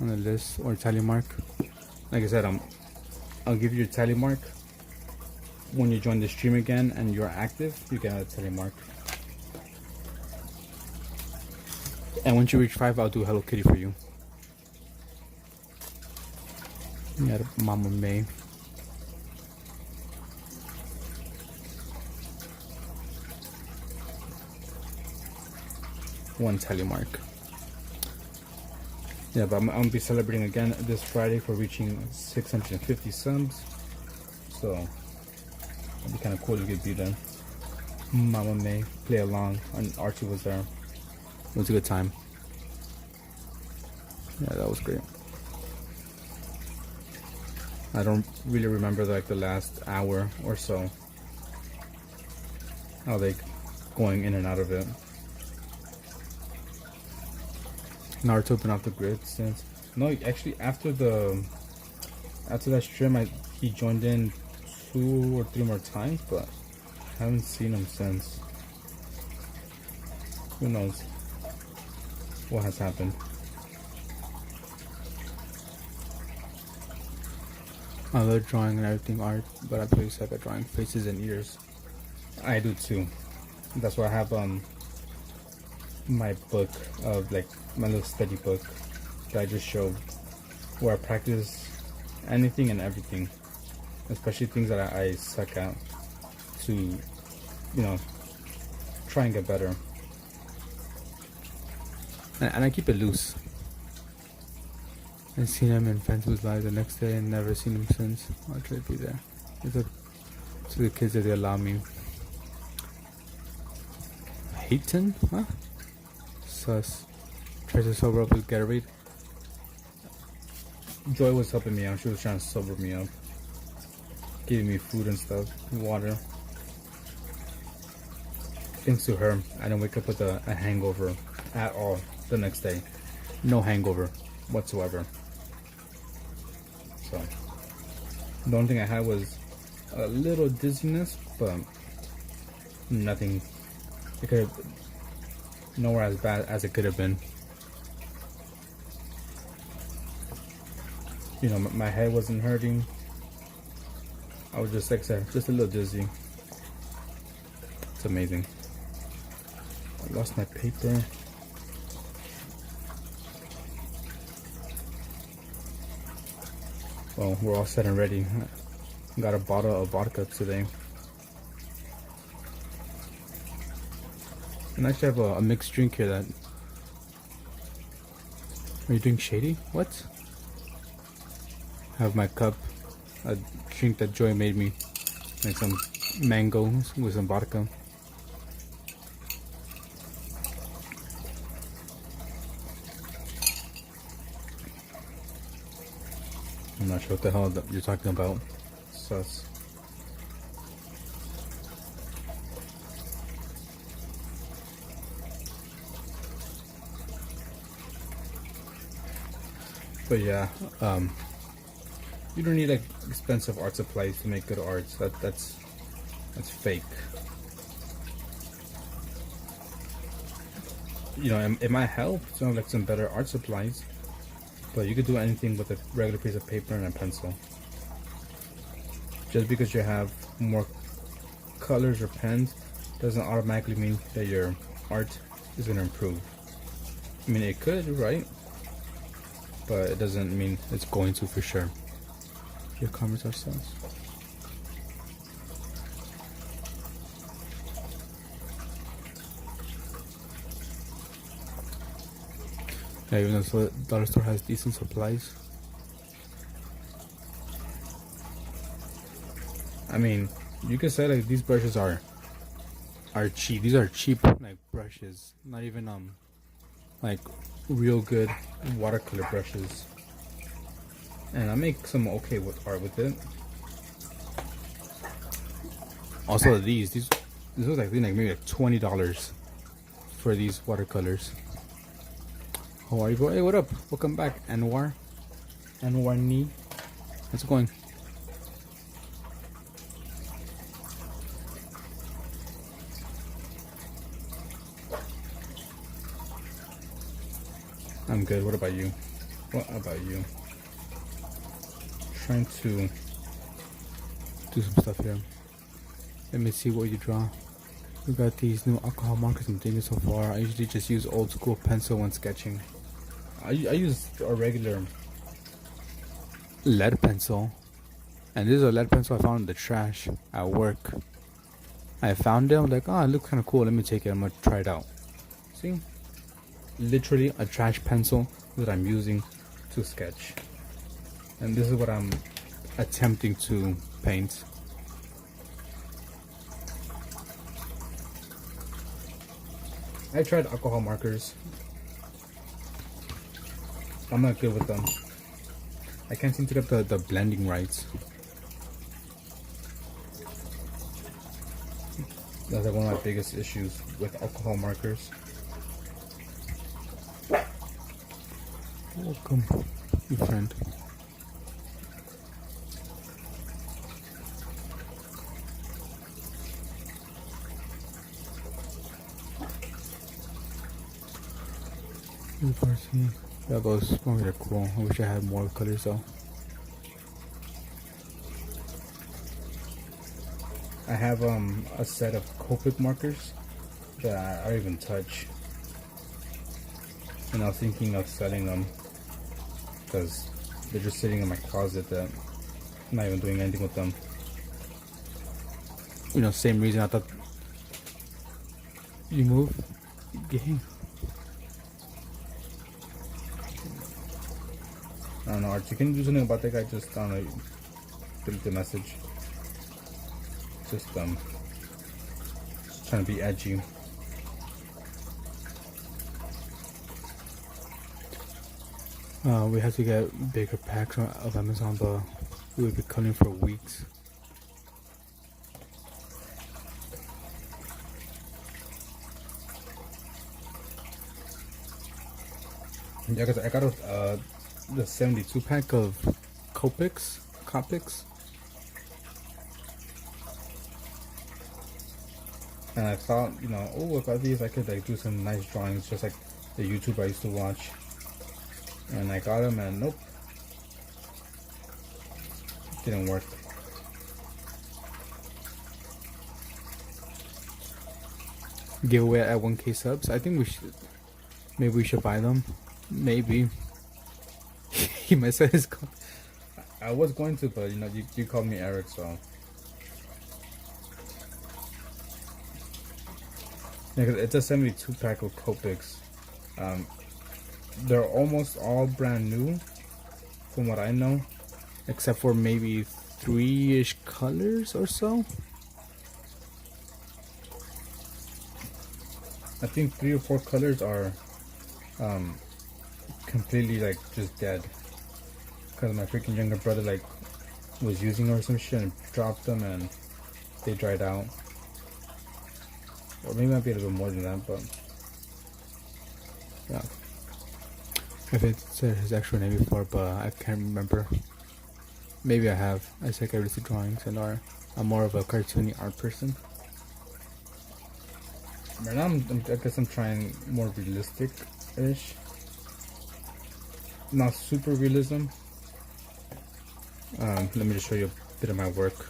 on the list or tally mark? Like I said, I'll give you a tally mark when you join the stream again and you're active. You can add a tally mark. And once you reach 5, I'll do Hello Kitty for you. Yeah, Mama May. One tally mark. Yeah, but I'm gonna be celebrating again this Friday for reaching 650 subs. So it'd be kind of cool to get beat in. Mama May, play along, and Archie was there. It was a good time. Yeah, that was great. I don't really remember the last hour or so. How they going in and out of it. Naruto been off the grid since. No, actually after that stream he joined in 2 or 3 more times, but I haven't seen him since. Who knows what has happened. I love drawing and everything art, but I play suck at drawing faces and ears. I do too. That's why I have my book of my little study book that I just showed, where I practice anything and everything, especially things that I suck at, to try and get better. And I keep it loose. I seen him in Phantoms Live the next day and never seen him since. I'll try to be there. It's up to the kids that they allow me. Hayton? Huh? Sus. Tries to sober up with Gatorade. Joy was helping me out. She was trying to sober me up. Giving me food and stuff. Water. Thanks to her, I didn't wake up with a hangover at all the next day. No hangover whatsoever. So the only thing I had was a little dizziness, but nothing. It could have nowhere as bad as it could have been. you know, my head wasn't hurting. I was just, like I said, just a little dizzy. It's amazing. I lost my paper. Well, we're all set and ready. Got a bottle of vodka today. And I actually have a mixed drink here that... Are you doing shady? What? I have my cup, a drink that Joy made me. Like some mangoes with some vodka. I'm not sure what the hell that you're talking about. Sus. But yeah, you don't need like expensive art supplies to make good art. That's fake. You know, it might help to have like some better art supplies, but you could do anything with a regular piece of paper and a pencil. Just because you have more colors or pens doesn't automatically mean that your art is gonna improve. I mean, it could, right? But it doesn't mean it's going to for sure. Your comments are sus. Yeah, even though the dollar store has decent supplies. I mean, you could say like these brushes are cheap. These are cheap like brushes. Not even like real good watercolor brushes. And I make some okay with art with it. Also these was like maybe like $20 for these watercolors. How are you, bro? Hey, what up? Welcome back, Anwar. Anwar Nee. How's it going? I'm good. What about you? What about you? Trying to do some stuff here. Let me see what you draw. We got these new alcohol markers I'm thinking so far. I usually just use old school pencil when sketching. I use a regular lead pencil. And this is a lead pencil I found in the trash at work. I found it. I'm like, oh, it looks kind of cool. Let me take it. I'm going to try it out. See? Literally a trash pencil that I'm using to sketch. And this is what I'm attempting to paint. I tried alcohol markers. I'm not good with them. I can't seem to get the blending right. That's like one of my biggest issues with alcohol markers. Welcome, you friend. Yeah, those ones are cool. I wish I had more colors though. I have a set of Copic markers that I don't even touch, and I was thinking of selling them because they're just sitting in my closet that I'm not even doing anything with them. You know, same reason I thought you move. Game. I don't know, Archie, can you do something about that guy? Just, I don't know, delete the message. Just trying to be edgy. We have to get bigger packs of Amazon, but we will be cutting for weeks. Yeah, because I got the 72 pack of Copics. And I thought, you know, oh, if I these, I could like do some nice drawings, just like the YouTuber I used to watch. And I got them, and nope. didn't work. Giveaway at 1K subs. I think maybe we should buy them. Maybe. He might say his call. I was going to, but you called me Eric, so. Yeah, it's a 72 pack of Copics. They're almost all brand new, from what I know, except for maybe 3-ish colors or so. I think 3 or 4 colors are completely like just dead, because my freaking younger brother like was using them or some shit and dropped them and they dried out. Or maybe it might be a little bit more than that, but yeah. If it said his actual name before, but I can't remember. Maybe I have. I suck at the drawings and I'm more of a cartoony art person. Right now, I guess I'm trying more realistic-ish. Not super realism. Let me just show you a bit of my work.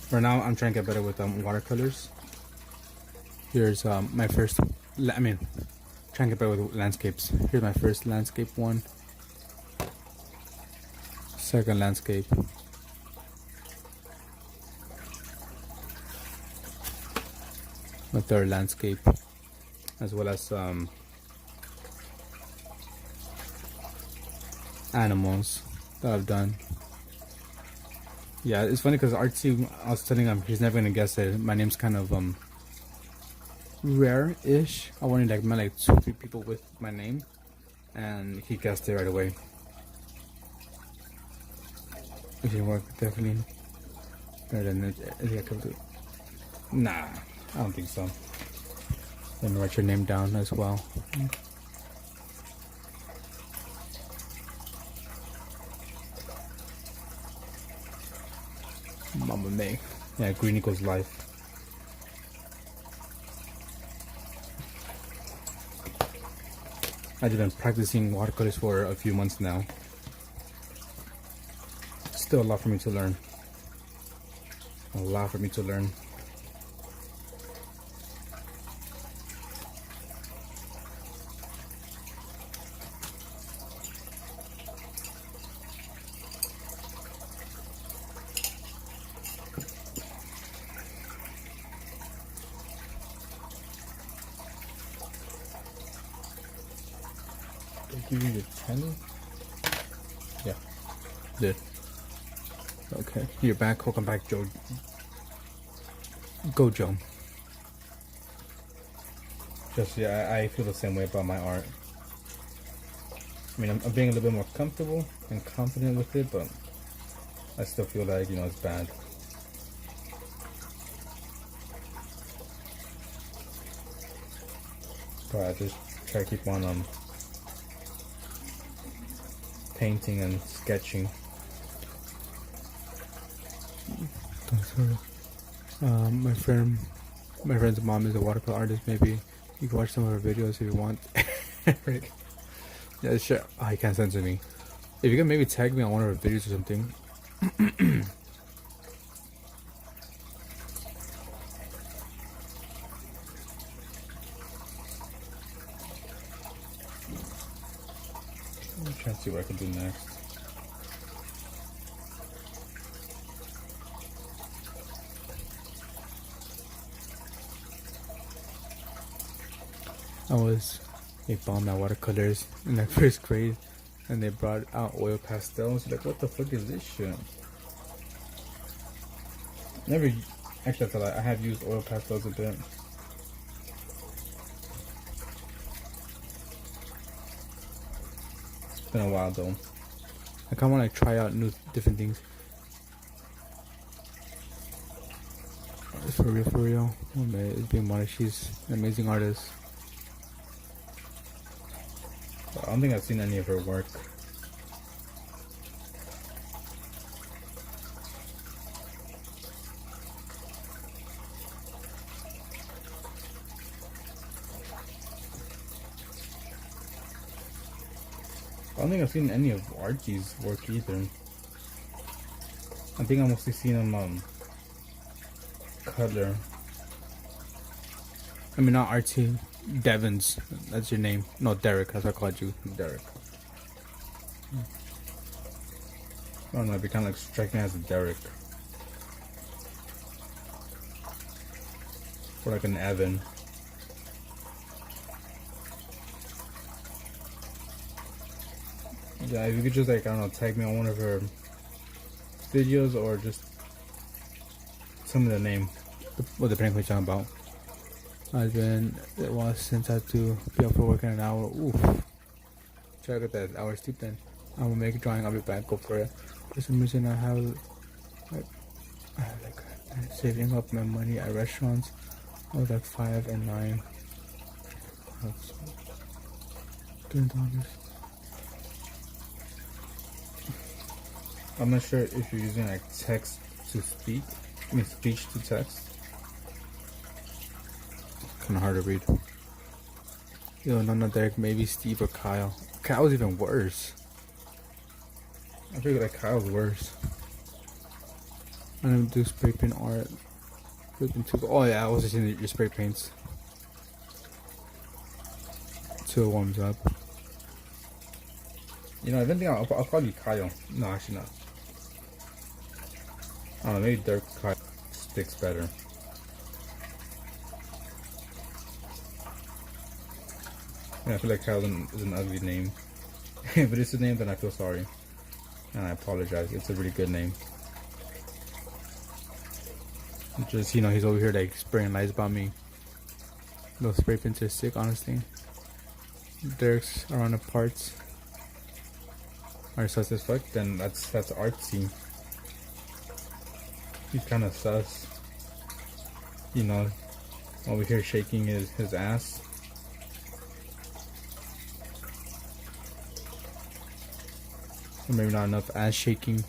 Right now, I'm trying to get better with watercolors. Here's my first. Trying to get better with landscapes. Here's my first landscape one. Second landscape. My third landscape, as well as animals that I've done. Yeah, it's funny because Artsy, I was telling him he's never gonna guess it. My name's kind of rare-ish. I wanted like 2-3 people with my name, and he guessed it right away. It didn't work definitely. Better than it. Nah. I don't think so. Let me write your name down as well. Mama May. Yeah, Green equals life. I've been practicing watercolors for a few months now. Still a lot for me to learn. A lot for me to learn. Give you the channel? Yeah, did. Okay, you're back. Welcome back, Joe. Go, Joe. Just yeah, I feel the same way about my art. I mean, I'm being a little bit more comfortable and confident with it, but I still feel like it's bad. But I just try to keep on painting and sketching. My friend's mom is a watercolor artist. Maybe you can watch some of her videos if you want. Yeah, sure. Oh, he can't send to me. If you can maybe tag me on one of her videos or something. I'm trying to see what I can do next. I was a bomb at watercolors in like first grade, and they brought out oil pastels. Like, what the fuck is this shit? Never, actually, I feel like I have used oil pastels a bit. It's been a while though. I kind of want to try out different things. For real. Oh man, it's being modest. She's an amazing artist. I don't think I've seen any of her work. I don't think I've seen any of Archie's work either. I think I mostly seen him color. I mean, not Archie. Devins. That's your name. No, Derek. That's what I called you. Derek. I don't know. It'd be kind of like striking as a Derek. Or like an Evan. Yeah, if you could just like, I don't know, tag me on one of her videos or just some of the name. What the prank we're talking about. It was since I had to be up for work in an hour. Oof. Try to get that hour sleep then. I will make a drawing, I'll be back, go for it. For some reason I have like saving up my money at restaurants. I was like 5 and 9. That's $10. I'm not sure if you're using like text to speak. I mean speech to text. Kinda hard to read. Yo, no, Derek, maybe Steve or Kyle. Kyle's even worse. I feel like Kyle's worse. I don't do spray paint art. Oh yeah, I was just in your spray paints. Till it warms up. You know, I don't think I'll call you Kyle. No, actually not. I don't know, maybe Derek Kyle sticks better. Yeah, I feel like Kyle is an ugly name. If it's a name, then I feel sorry. And I apologize. It's a really good name. Just, you know, he's over here like spraying lies about me. Those spray paints are sick, honestly. Derek's around the parts are sus as fuck, then that's artsy. He's kind of sus. You know, over here shaking his ass. Or maybe not enough ass shaking.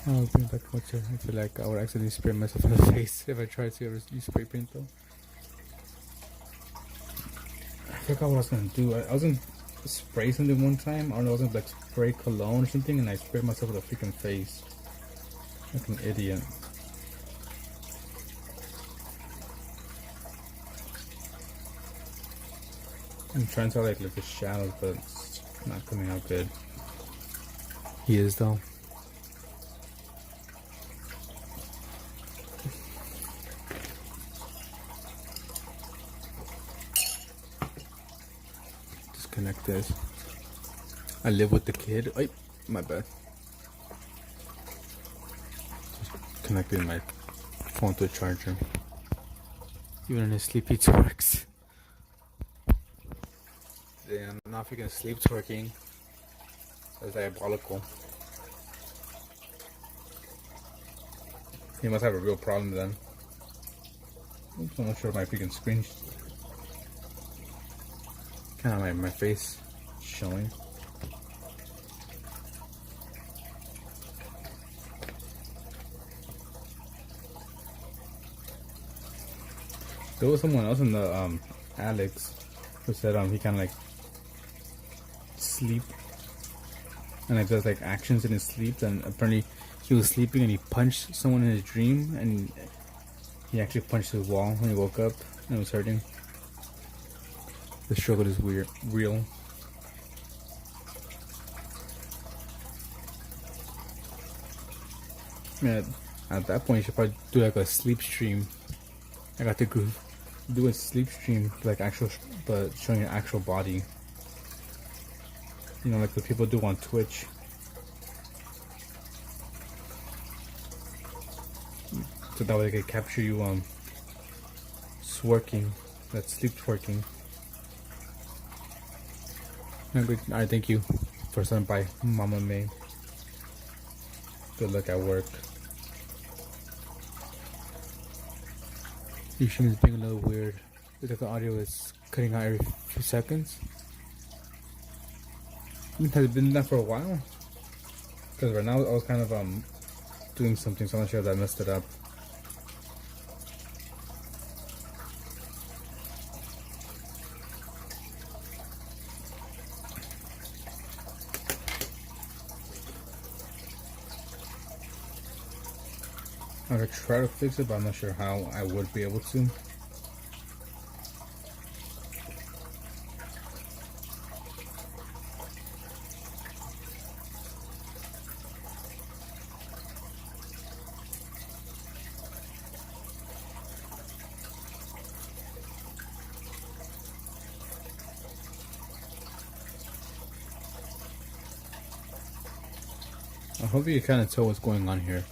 I'll bring back water. I feel like I would accidentally spray myself in the face if I tried to use spray paint though. I forgot what I was gonna do. I was gonna spray something one time. I don't know, I was gonna like spray cologne or something, and I sprayed myself with a freaking face. Like an idiot. I'm trying to like look at shadows, but it's not coming out good. He is though. Disconnect this. I live with the kid. Ay, my bad. Just connecting my phone to a charger. Even in his sleep, he twerks. Damn, not freaking sleep twerking. That's diabolical. He must have a real problem then. Oops, I'm not sure if my freaking screen. Kind of my face showing. There was someone else in the Alex who said he kind of like sleep and like does like actions in his sleep, and apparently he was sleeping and he punched someone in his dream, and he actually punched his wall when he woke up and it was hurting. The struggle is real. Yeah, at that point you should probably do like a sleep stream. I got to do a sleep stream, like actual, but showing your actual body. You know, like what people do on Twitch. So that way they can capture you twerking. That's sleep twerking. Alright, thank you for sending by Mama May. Good luck at work. Your stream is being a little weird. It's like the audio is cutting out every few seconds. Has it been that for a while? Because right now I was kind of doing something, so I'm not sure if I messed it up. I could try to fix it, but I'm not sure how I would be able to. I hope you kind of tell what's going on here.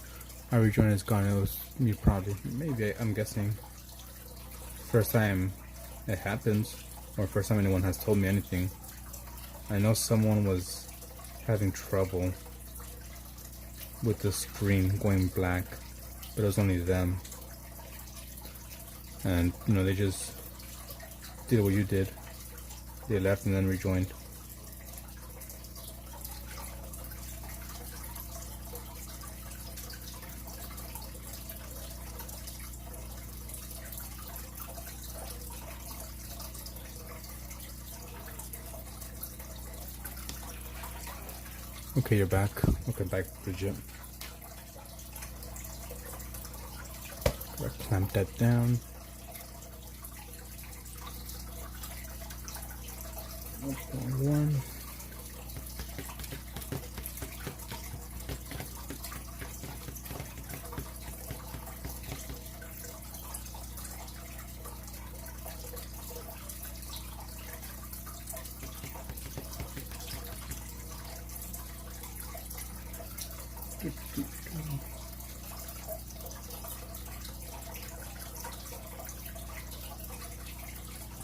I rejoined is gone. It was me probably. Maybe I'm guessing. First time it happens, or first time anyone has told me anything. I know someone was having trouble with the screen going black, but it was only them. And you know, they just did what you did. They left and then rejoined. Okay, you're back. Okay, back, Bridget. Clamp that down. One.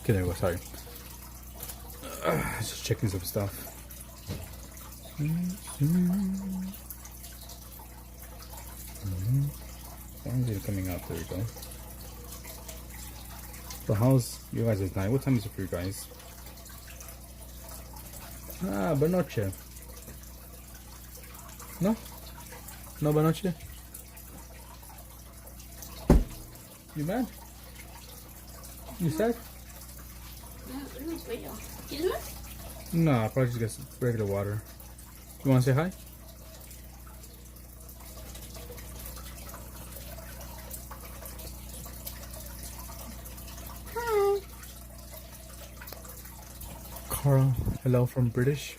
Okay, there we go. Sorry. Just checking some stuff. Why is it coming out? There we go. So how's you guys' night? What time is it for you guys? Ah, Banoche. No? No Banoche? You mad? You sad? ¿Quieres más? No, I'll probably just get some regular water. You want to say hi? Hi. Carl, hello from British.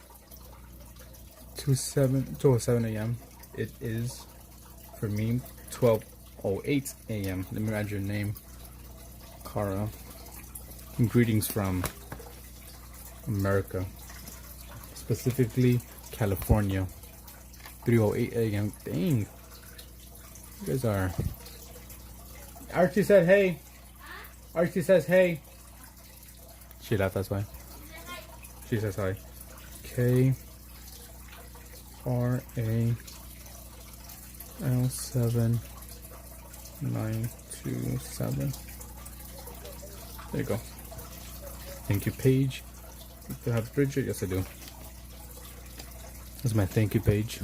2:07 a.m. It is, for me, 12:08 a.m. Let me add your name, Cara. Greetings from America, specifically California. 3:08 a.m. Dang, you guys are. Archie said hey. Archie says hey. She left, that's why. She says hi. KRAL7927. There you go. Thank you page. Do I have Bridget? Yes, I do. That's my thank you page.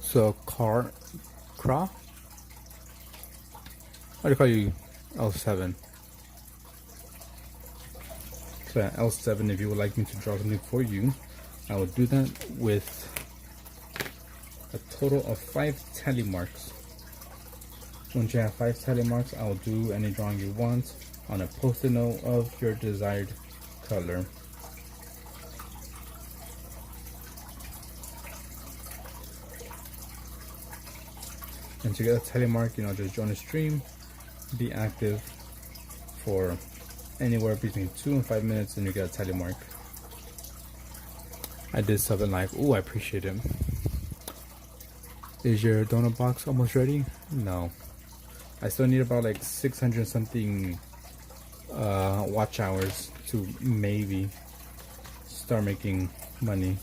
So, Cra? How do you call you? L7. So, L7, if you would like me to draw something for you, I will do that with a total of 5 tally marks. Once you have 5 tally marks, I will do any drawing you want on a post-it note of your desired color. And to get a tally mark, you know, just join the stream, be active for anywhere between 2 and 5 minutes, and you get a tally mark. I did something like, ooh, I appreciate it. Is your donut box almost ready? No. I still need about like 600 something watch hours to maybe start making money.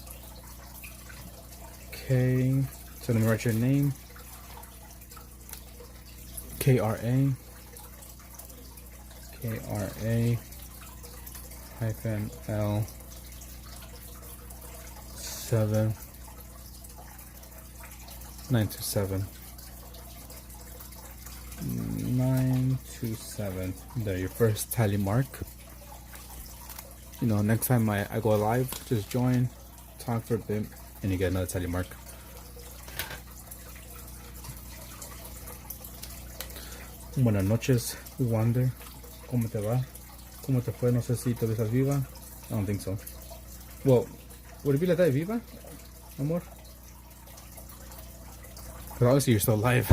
Okay, so let me write your name. KRA hyphen L 7927 927. There, your first tally mark. You know, next time I go live, just join, talk for a bit, and you get another tally mark. Buenas noches, Wander. ¿Cómo te va? ¿Cómo te fue? No sé si todavía estás viva. I don't think so. Well, would it be like that viva? Amor? Because obviously you're still alive.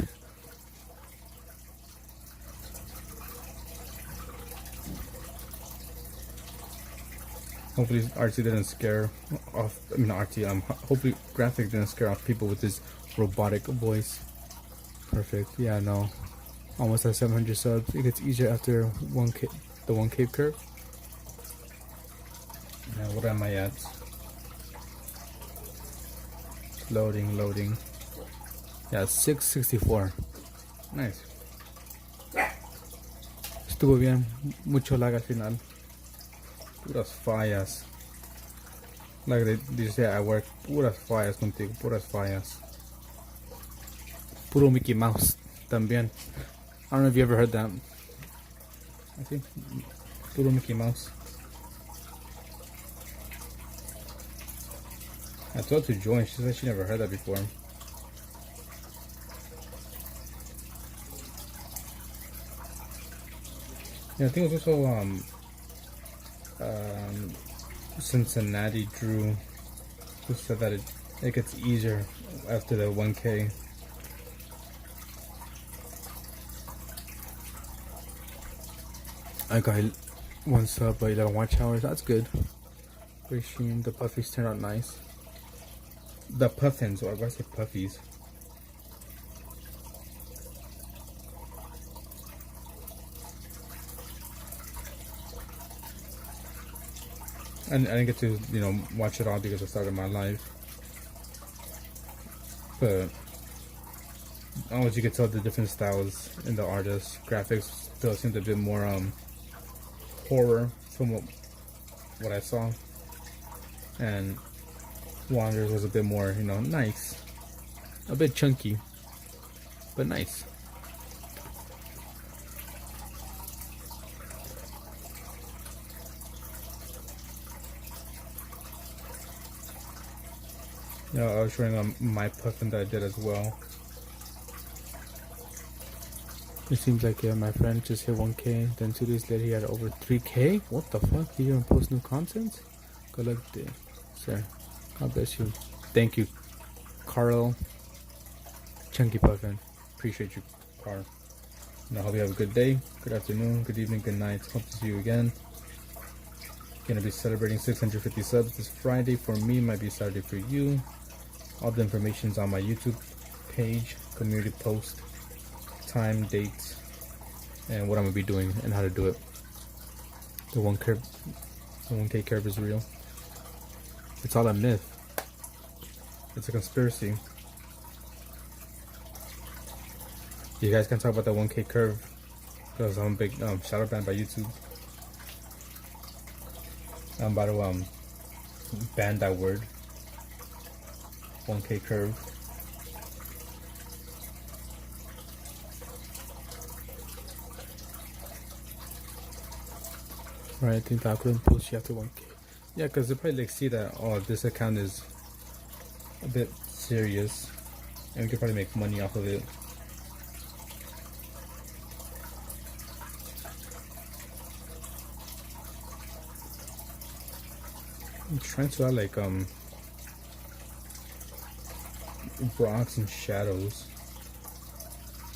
Hopefully RT didn't scare off, I mean RT, hopefully Graphic didn't scare off people with his robotic voice. Perfect, yeah, no. Almost at 700 subs. It gets easier after 1K, the 1K curve. Now what am I at? Loading. Yeah, 664. Nice. Estuvo bien. Mucho lag al final. Puras fallas. Like they say at work, puras fallas contigo, puras fallas. Puro Mickey Mouse también. I don't know if you ever heard that. I think puro Mickey Mouse. I told her to join. She said she never heard that before. Yeah, I think it was also Cincinnati Drew who said that it gets easier after the 1K. I got 1 sub by 11 watch hours. That's good. Wishing the puffies turned out nice. The puffins, or I say puffies. And I didn't get to, watch it all because I started my live. But as you can tell, the different styles in the artists, graphics still seemed a bit more horror from what I saw, and Wanderers was a bit more, nice, a bit chunky, but nice. I was showing my puffin that I did as well. It seems like my friend just hit 1K, then 2 days later he had over 3K? What the fuck? He didn't post new content? Good luck, sir. God bless you. Thank you, Carl. Chunky Puffin. Appreciate you, Carl. And I hope you have a good day, good afternoon, good evening, good night. Hope to see you again. Gonna be celebrating 650 subs this Friday. For me, might be Saturday for you. All the information's on my YouTube page, community post, time, dates, and what I'm gonna be doing and how to do it. The 1K curve is real. It's all a myth. It's a conspiracy. You guys can talk about the 1K curve because I'm a big shadow banned by YouTube. I'm about to ban that word. 1K curve. Right, I think that I couldn't post you after 1K. Yeah, because they probably like see that, oh, this account is a bit serious and we could probably make money off of it. I'm trying to add like rocks and shadows,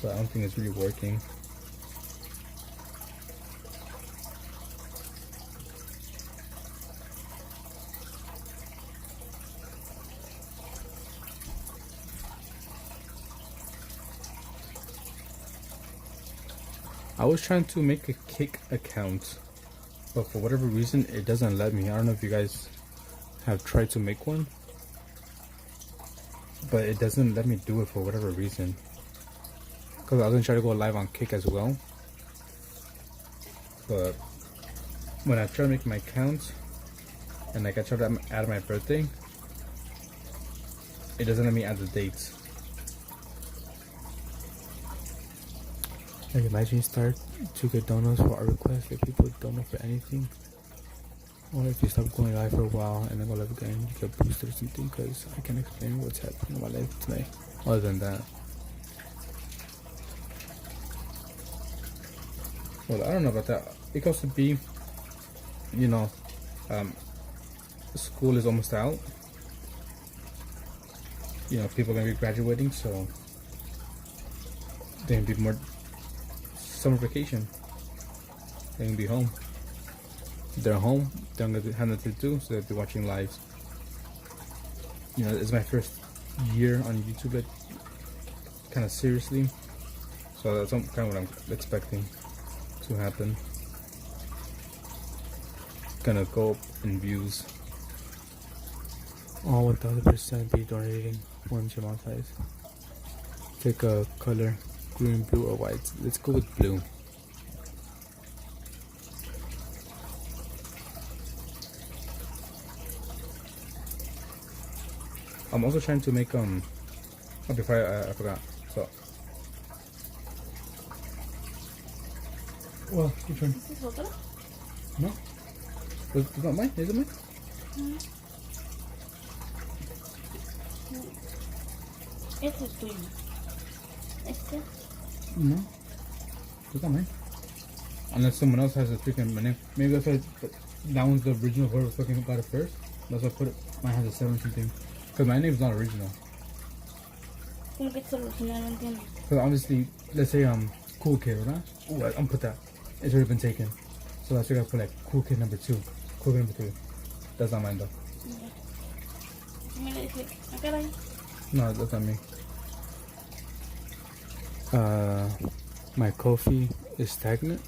but I don't think it's really working. I was trying to make a Kick account, but for whatever reason it doesn't let me. I don't know if you guys have tried to make one, but it doesn't let me do it for whatever reason. Because I was gonna try to go live on Kick as well, but when I try to make my account and like I try to add my birthday, it doesn't let me add the dates. Like imagine you start to get donuts for our requests, like people donate for anything. Or if you stop going live for a while and then go live again, you get boosted or something, because I can't explain what's happening in my life today. Other than that. Well, I don't know about that. Because to be, you know, school is almost out. You know, people are gonna be graduating, so they're gonna be more summer vacation. They're gonna be home. They're home. They're gonna have nothing to do, so they'll be watching lives. You know, it's my first year on YouTube, like, kind of seriously. So that's kind of what I'm expecting to happen. Gonna go up in views. All 1000% be donating once your monetize. Pick a color, green, blue, or white. Let's go with blue. I'm also trying to make oh, before I forgot. So, well, which one? ¿Esta es otra? No, it's not mine. Is it mine? Este es tuyo. Este. No, it's not mine. Unless someone else has a freaking my name. Maybe that's why that one's the original. Whoever fucking got it first. That's why I put it. Mine has a 17 thing. Because my name's not original. ¿Cómo que este es original? No entiendo. Because obviously, let's say Cool Kid, right? Ooh, I'm put that. It's already been taken. So that's why I gotta put like Cool Kid number 2, Cool Kid number 3. That's not mine though. Me le dije, ah, caray. No, that's not me. My coffee is stagnant.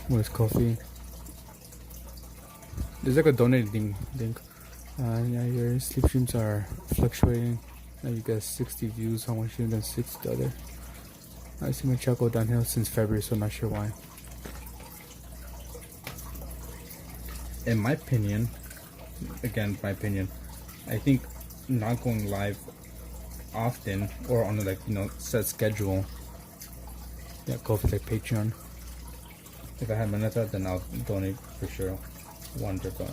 What is coffee? There's like a donating thing. Yeah, your sleep streams are fluctuating. Now you got 60 views on one stream, then 60 the other. I see my chat go downhill since February, so I'm not sure why. In my opinion, again, my opinion, I think not going live often or on a, like, you know, set schedule. Yeah, go for like Patreon. If I had money like that, then I'll donate for sure. Wonder, but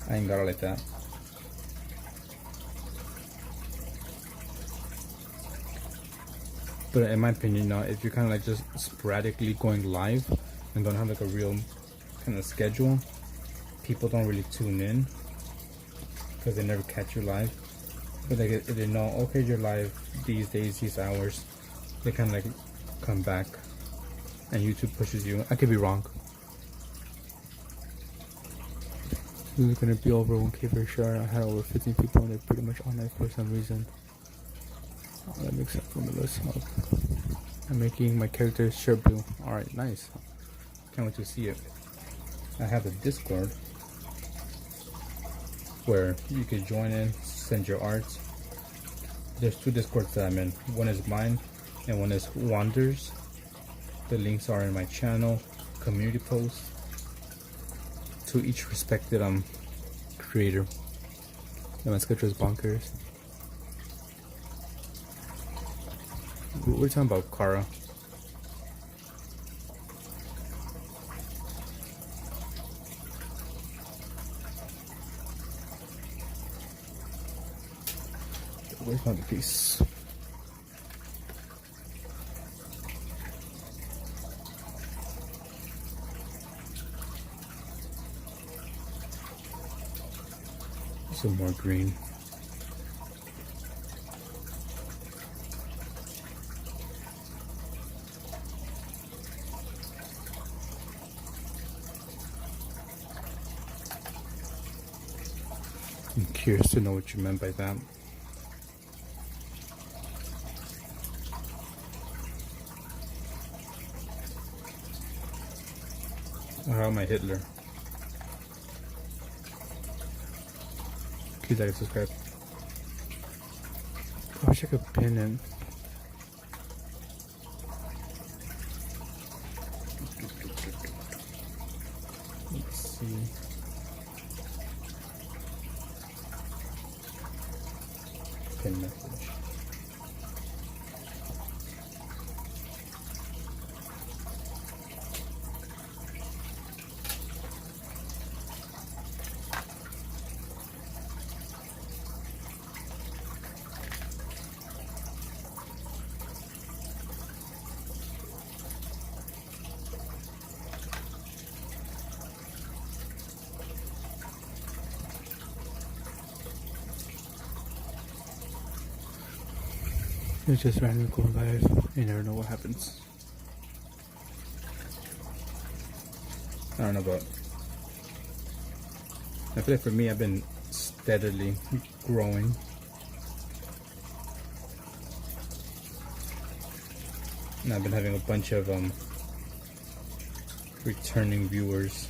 I ain't got it like that. But in my opinion, now, if you're kind of like just sporadically going live and don't have like a real kind of schedule, people don't really tune in because they never catch you live. But like if they know, okay, you're live these days, these hours, they kind of like come back, and YouTube pushes you. I could be wrong. This is gonna be over 1K for sure. I had over 15 people and they're pretty much on it for some reason. Oh, that makes sense. Let's help. I'm making my character shirt blue. Alright, nice. Can't wait to see it. I have a Discord where you can join in, send your art. There's 2 Discords that I'm in. One is mine and one is Wanders. The links are in my channel, community posts, to each respected creator. And my schedule is bonkers. We're talking about Kara. Where's my piece? Some more green. I'm curious to know what you meant by that. How am I Hitler? Please like and subscribe. I wish I could pin it. Let's see. Pin message. It's just randomly go live. You never know what happens. I don't know, but I feel like for me, I've been steadily growing. And I've been having a bunch of returning viewers.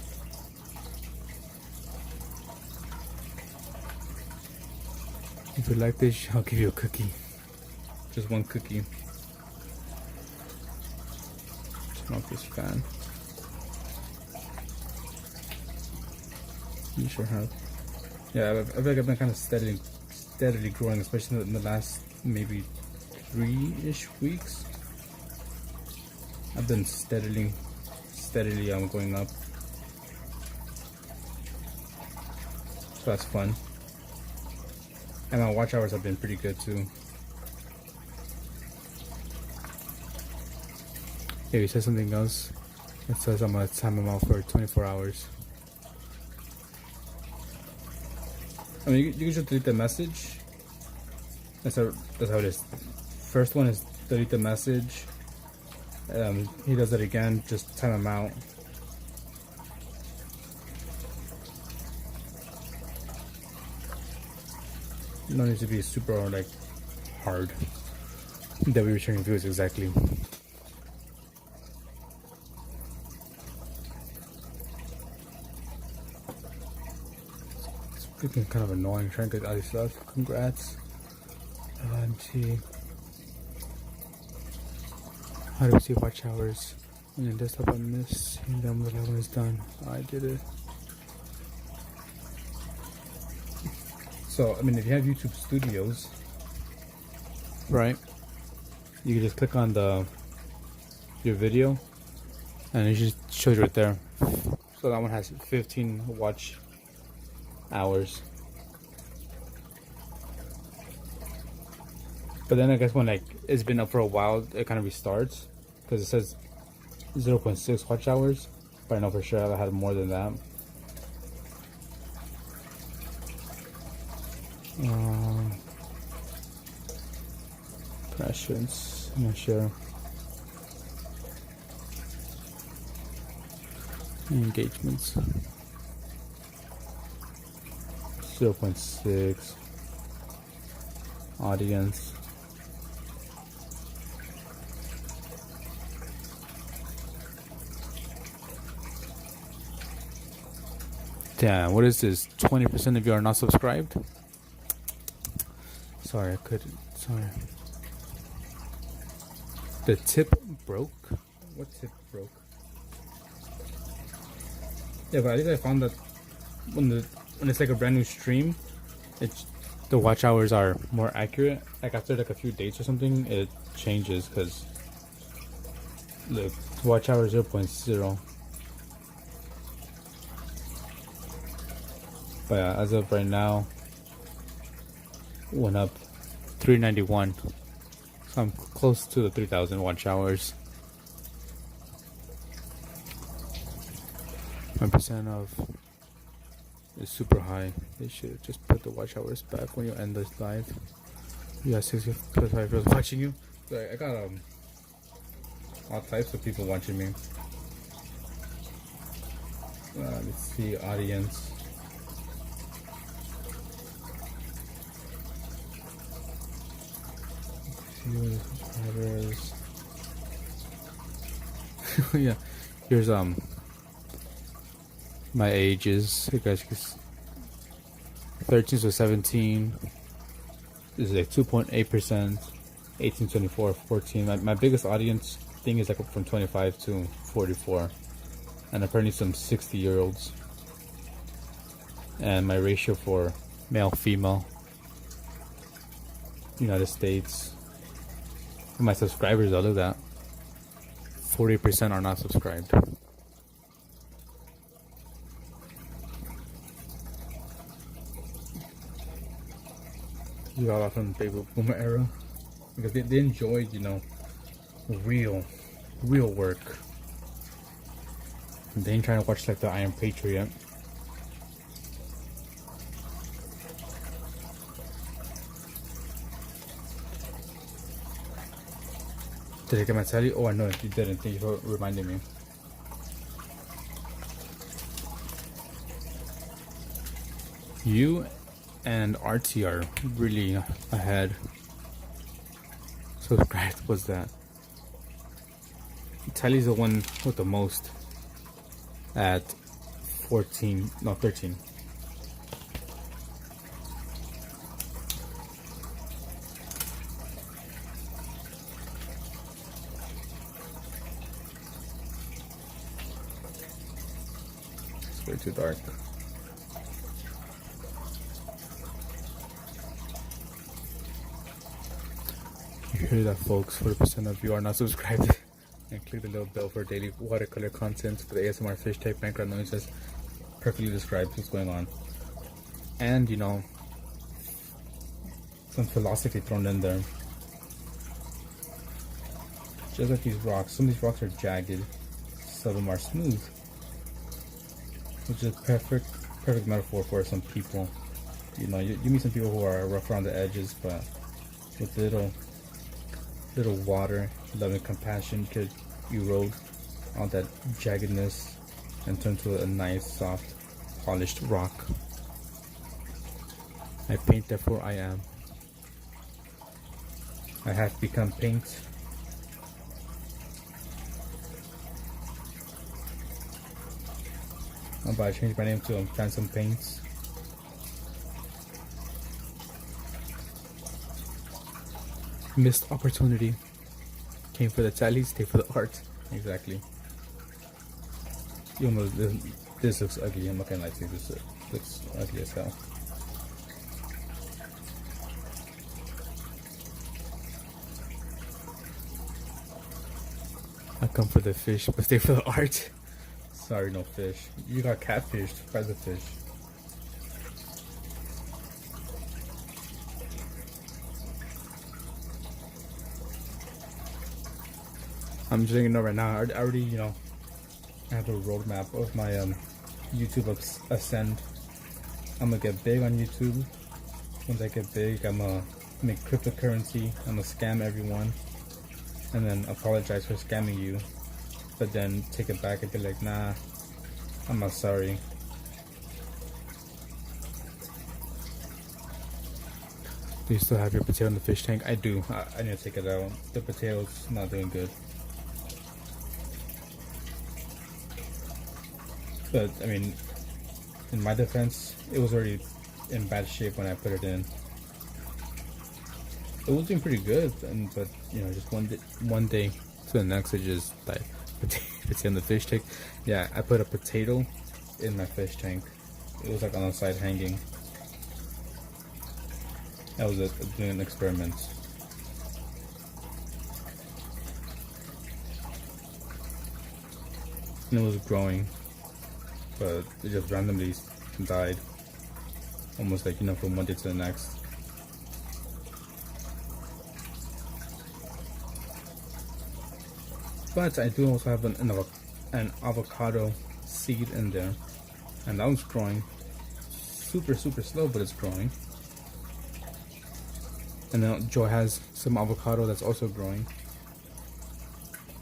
If you like this, I'll give you a cookie. Just one cookie. Turn off this fan. You sure have. Yeah, I feel like I've been kind of steadily growing, especially in the last maybe 3-ish weeks. I've been steadily going up. So that's fun. And my watch hours have been pretty good too. Yeah, you said something else. It says I'm gonna time them out for 24 hours. I mean, you can just delete the message. That's how it is. First one is delete the message. He does it again, just time him out. No need to be super like hard. That we returning views exactly. It's getting kind of annoying trying to get all this stuff. Congrats. LMT. How do we see watch hours? And then desktop on this, and then when the one is done. I did it. So, I mean, if you have YouTube Studios, right, you can just click on your video, and it just shows you right there. So that one has 15 watch hours. But then I guess when like it's been up for a while, it kind of restarts because it says 0.6 watch hours. But I know for sure I had more than that. Impressions, I'm not sure. Engagements, 0.6. Audience, damn, what is this? 20% of you are not subscribed? Sorry, I couldn't. Sorry. The tip broke? What tip broke? Yeah, but at least I found that when it's like a brand new stream, the watch hours are more accurate. Like after like a few dates or something, it changes because look, watch hour 0.0. But yeah, as of right now, went up 391. So I'm close to the 3,000 watch hours. 1% of is super high. They should just put the watch hours back when you end this live. You got 65 viewers watching you. So I got all types of people watching me. Let's see, audience. Few subscribers. Yeah, here's my ages. You guys can 13 to 17 is like 2.8%. 18 to 24, 14. My biggest audience thing is like from 25 to 44, and apparently some 60-year-olds. And my ratio for male female, United States. And my subscribers, look at that. 40% are not subscribed. You got off from the baby boomer era because they enjoyed, you know, real work. And they ain't trying to watch like the Iron Patriot. Did I get my tally? Oh, I know you didn't. Thank you for reminding me. You and RT are really ahead. Subscribed was that. Tally's the one with the most at 14, no 13. It's way too dark. You hear that, folks? 40% of you are not subscribed. And click the little bell for daily watercolor content for the ASMR fish type background noises. Perfectly describes what's going on. And, you know, some philosophy thrown in there. Just like these rocks. Some of these rocks are jagged. Some of them are smooth. Which is perfect metaphor for some people. You know, you meet some people who are rough around the edges, but with little water, love and compassion could erode all that jaggedness and turn to a nice, soft, polished rock. I paint, therefore I am. I have become paint. I'm about to change my name to Phantom Paints. Missed opportunity. Came for the tally, stay for the art. Exactly. You almost, this looks ugly. I'm not gonna lie to you. This looks ugly as hell. I come for the fish, but stay for the art. Sorry, no fish. You got catfished by the fish. I'm just letting you know right now. I already, you know, I have a roadmap of my YouTube ascend. I'm gonna get big on YouTube. Once I get big, I'm gonna make cryptocurrency. I'm gonna scam everyone, and then apologize for scamming you, but then take it back and be like, nah, I'm not sorry. Do you still have your potato in the fish tank? I do. I need to take it out. The potato's not doing good. But, I mean, in my defense, it was already in bad shape when I put it in. It was doing pretty good, but, you know, just one day to the next, it just died. Potato in the fish tank. Yeah, I put a potato in my fish tank. It was like on the side hanging. I was doing an experiment. And it was growing. But it just randomly died. Almost like, you know, from one day to the next. But I do also have an avocado seed in there. And that one's growing. Super slow, but it's growing. And then Joe has some avocado that's also growing.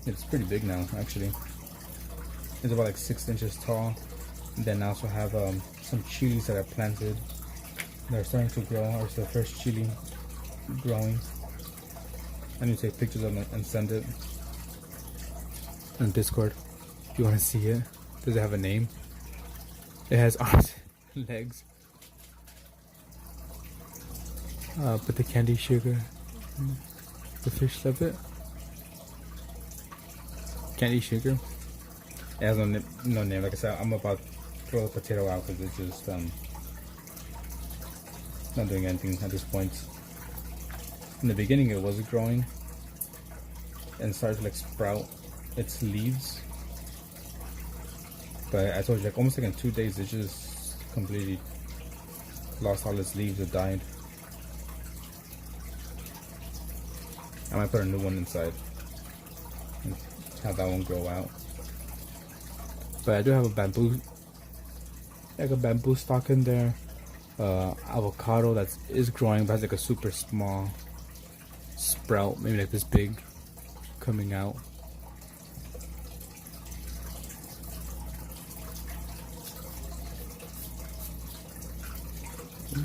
It's pretty big now, actually. It's about like 6 inches tall. And then I also have some chilies that I planted. They're starting to grow. Or it's the first chili growing. I need to take pictures of it and send it on Discord. If you want to see it. Does it have a name? It has arms and legs. But the candy sugar. The fish love it. Candy sugar. It has no name. Like I said, I'm about to throw the potato out because it's just not doing anything at this point. In the beginning, it was growing and started to like sprout its leaves. But I told you, like almost like in 2 days, it just completely lost all its leaves. It died. I might put a new one inside and have that one grow out. But I do have a bamboo stalk in there. Avocado that is growing, but has like a super small sprout, maybe like this big. coming out.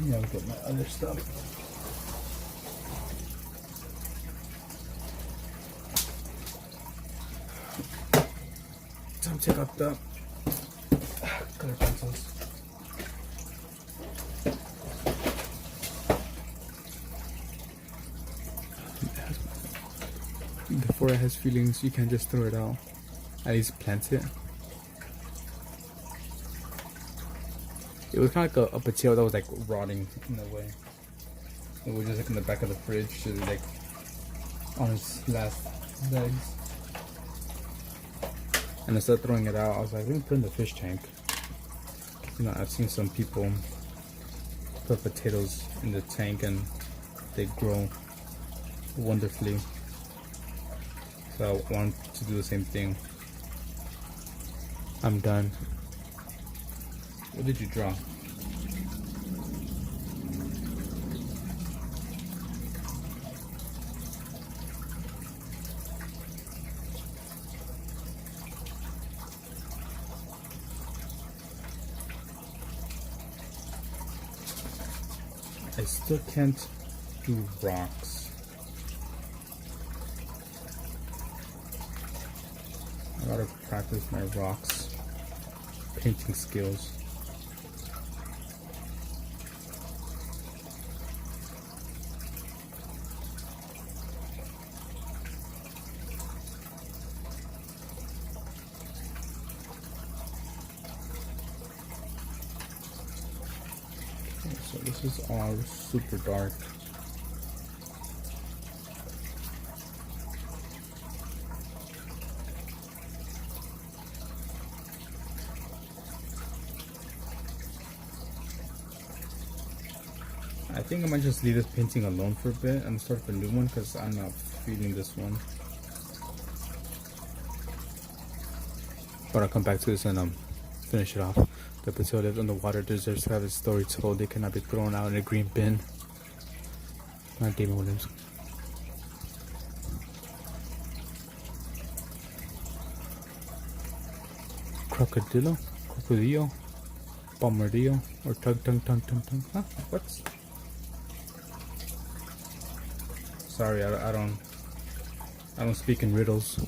Yeah, I'll get my other stuff. Time to take out the color pencils. Before it has feelings, you can't just throw it out. At least plant it. It was kind of like a potato that was like rotting in a way. It was just like in the back of the fridge, just like on its last legs. And instead of throwing it out, I was like, let me put it in the fish tank. You know, I've seen some people put potatoes in the tank and they grow wonderfully. So I want to do the same thing. I'm done. What did you draw? I still can't do rocks. I gotta practice my rocks painting skills. So this is all super dark. I think I might just leave this painting alone for a bit and start a new one because I'm not feeling this one. But I'll come back to this and finish it off. The potato lives underwater, deserves to have its story told. They cannot be thrown out in a green bin. Not Damon Williams. Crocodilo, Bombardillo, or tung. Huh? What? Sorry, I don't speak in riddles.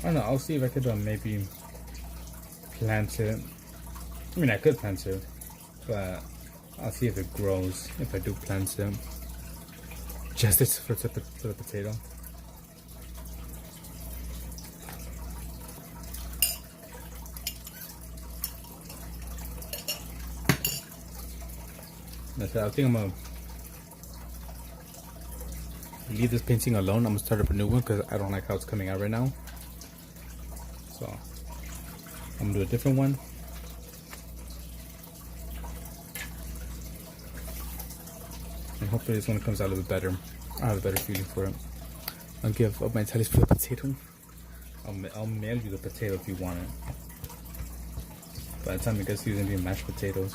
I don't know, I'll see if I could maybe plant it. I mean, I could plant it, but I'll see if it grows if I do plant it. Just this for the potato. That's it. I think I'm gonna leave this painting alone. I'm gonna start up a new one because I don't like how it's coming out right now. So I'm gonna do a different one. And hopefully this one comes out a little bit better. I have a better feeling for it. I'll give up my tallies for the potato. I'll mail you the potato if you want it. By the time it gets to you, it's gonna be mashed potatoes.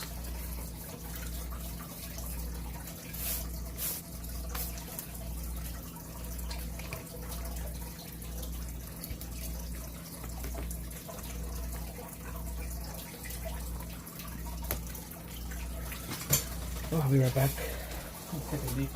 Oh, I'll be right back. I'll take a leak.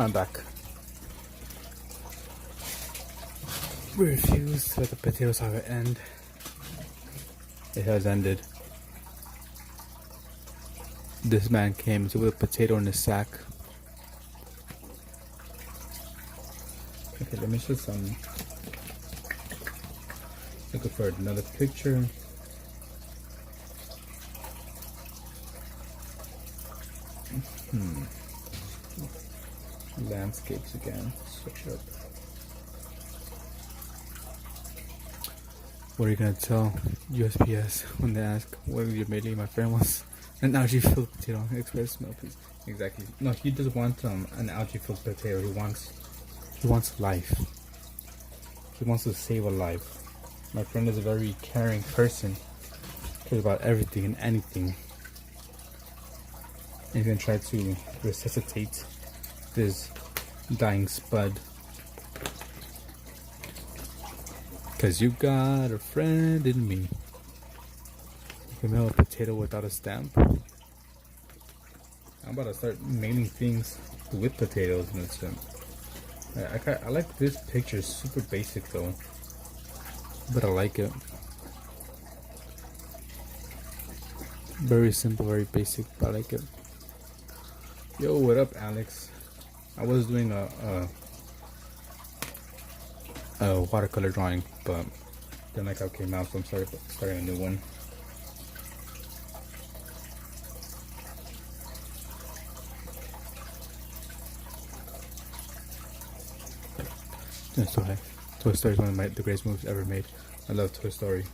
I'm back. We refuse to let the potatoes have an end. It has ended. This man came with a potato in his sack. Okay, let me show some. Looking for another picture. Landscapes again. Switch up. What are you gonna tell USPS when they ask what your mainly my friend wants an algae filled potato express milk, please? Exactly. No, he doesn't want an algae filled potato. He wants life. He wants to save a life. My friend is a very caring person. Cares about everything and anything. And he's gonna try to resuscitate this dying spud. Cause you got a friend in me. You can mail a potato without a stamp. I'm about to start mailing things with potatoes and it's I like this picture. It's super basic though, but I like it. Very simple, very basic, but I like it. Yo, what up, Alex? I was doing a watercolor drawing, but didn't like how it came out, so I'm starting a new one. Yeah, so Toy Story is one of the greatest movies ever made. I love Toy Story.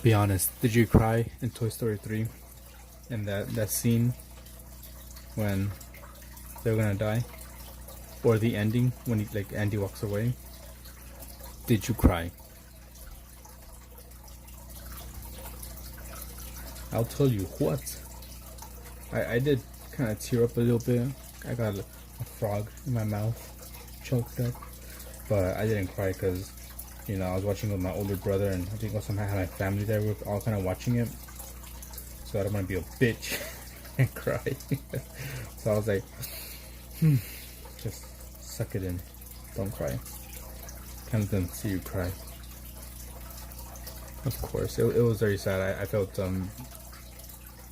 Be honest, did you cry in Toy Story 3? In that scene when they're gonna die? Or the ending when Andy walks away? Did you cry? I'll tell you what. I did kind of tear up a little bit. I got a frog in my mouth, choked up, but I didn't cry because, you know, I was watching with my older brother, and I think also I had my family there. We were all kind of watching it, so I don't want to be a bitch and cry. So I was like, just suck it in, don't cry. Kind of didn't see you cry. Of course, it was very sad. I felt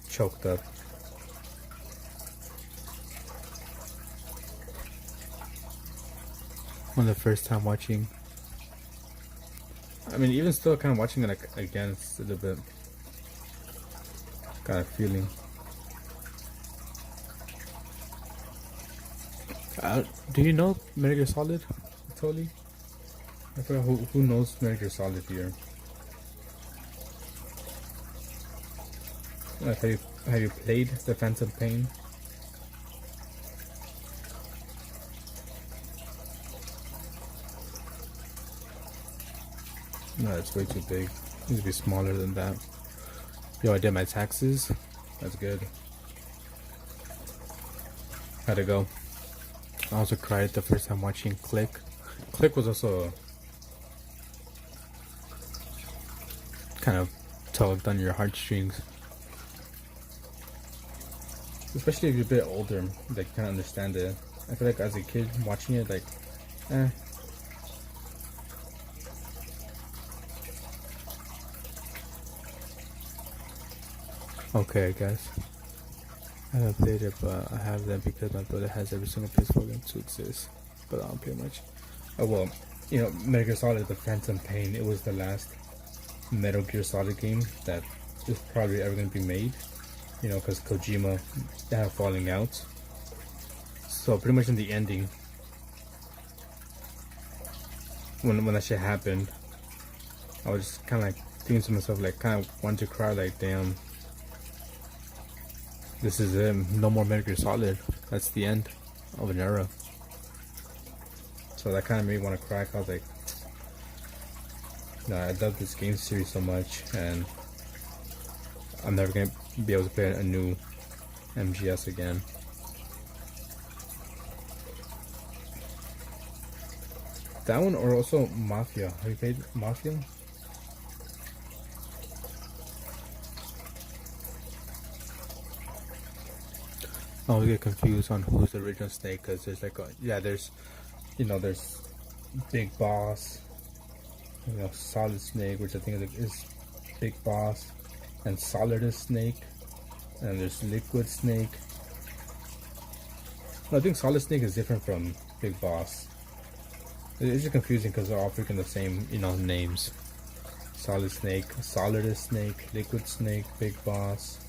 choked up. On the first time watching, I mean, even still kind of watching it again, it's a little bit kind of feeling. Do you know Metal Gear Solid? Totally. I forgot who knows Metal Gear Solid here. Like, have you played The Phantom Pain? No, it's way too big. It needs to be smaller than that. Yo, I did my taxes. That's good. How'd it go? I also cried the first time watching Click. Click was also kind of tugged on your heartstrings. Especially if you're a bit older, like, you kind of understand it. I feel like as a kid watching it, like, Okay, guys. I haven't played it, but I have them because my brother has every single PS4 game to exist. But I don't play much. Oh well, you know, Metal Gear Solid: The Phantom Pain. It was the last Metal Gear Solid game that is probably ever going to be made. You know, because Kojima, they have falling out. So pretty much in the ending, when that shit happened, I was just kind of like thinking to myself, like, kind of wanted to cry, like, damn. This is it. No more Metal Gear Solid. That's the end of an era. So that kind of made me want to cry. I was like, no, I love this game series so much, and I'm never gonna be able to play a new MGS again. That one, or also Mafia. Have you played Mafia? I always get confused on who's the original Snake because there's like there's there's Big Boss, Solid Snake, which I think is Big Boss, and Solidus Snake, and there's Liquid Snake. No, I think Solid Snake is different from Big Boss. It's just confusing because they're all freaking the same, names. Solid Snake, Solidus Snake, Liquid Snake, Big Boss.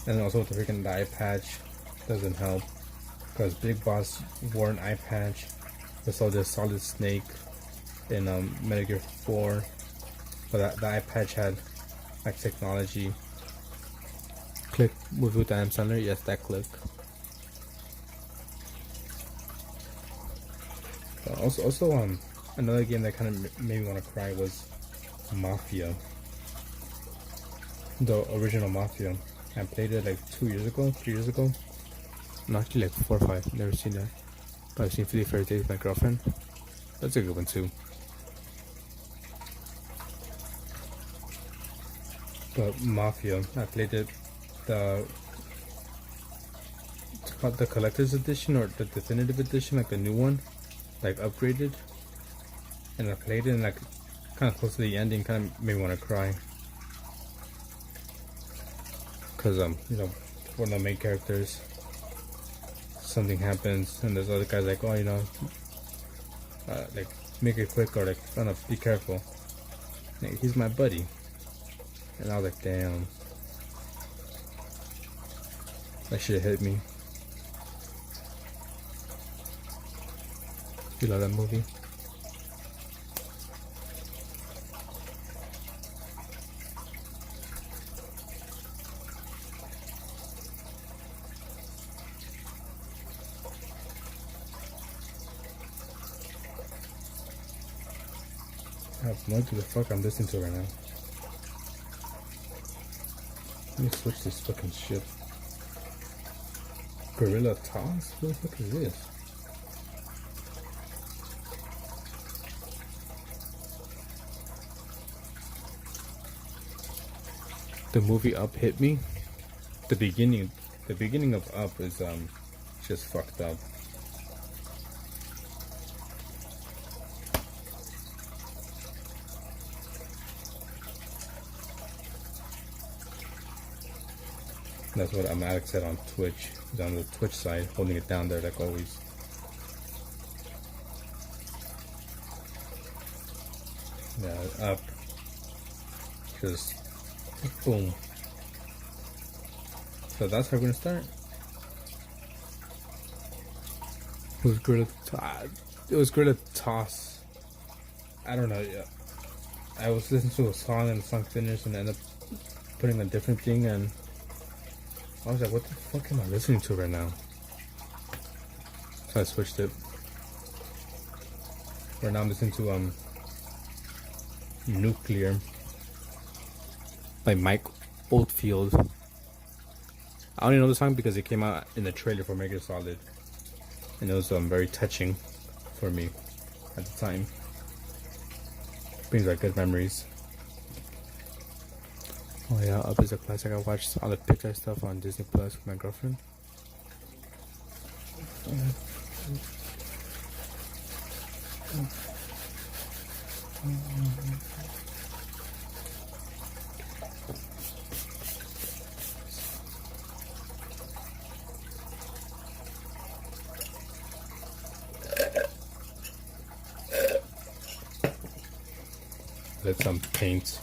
And also with the freaking eye patch doesn't help because Big Boss wore an eye patch, but so does Solid Snake in Metal Gear 4. But the eye patch had like technology. Click movie with Adam Sandler. Yes, that click. Also, another game that kind of made me want to cry was Mafia. The original Mafia. I played it like 3 years ago. Not actually like 4 or 5. Never seen that. But I've seen 50 First Dates with my girlfriend. That's a good one too. But Mafia, I played it the collector's edition or the definitive edition, like the new one, like upgraded. And I played it and like kind of close to the ending, kind of made me want to cry. Cause one of the main characters, something happens and there's other guys like, oh, like make it quick or like, oh no, be careful. Like, he's my buddy. And I was like, damn, that shit hit me. You love that movie? I have no idea what the fuck I'm listening to right now. Let me switch this fucking shit. Gorilla Toss? What the fuck is this? The movie Up hit me. The beginning of Up is just fucked up. That's what Alex said on Twitch. He's on the Twitch side, holding it down there like always. Yeah, Up. Just boom. So that's how we're gonna start. It was good to toss. I don't know. Yeah. I was listening to a song and the song finished and ended up putting a different thing and I was like, what the fuck am I listening to right now? So I switched it. Right now I'm listening to Nuclear by Mike Oldfield. I only know the song because it came out in the trailer for Metal Gear Solid. And it was very touching for me at the time. Brings back good memories. Oh yeah, Up is a classic. I watched all the Pixar stuff on Disney Plus with my girlfriend. Let some paint.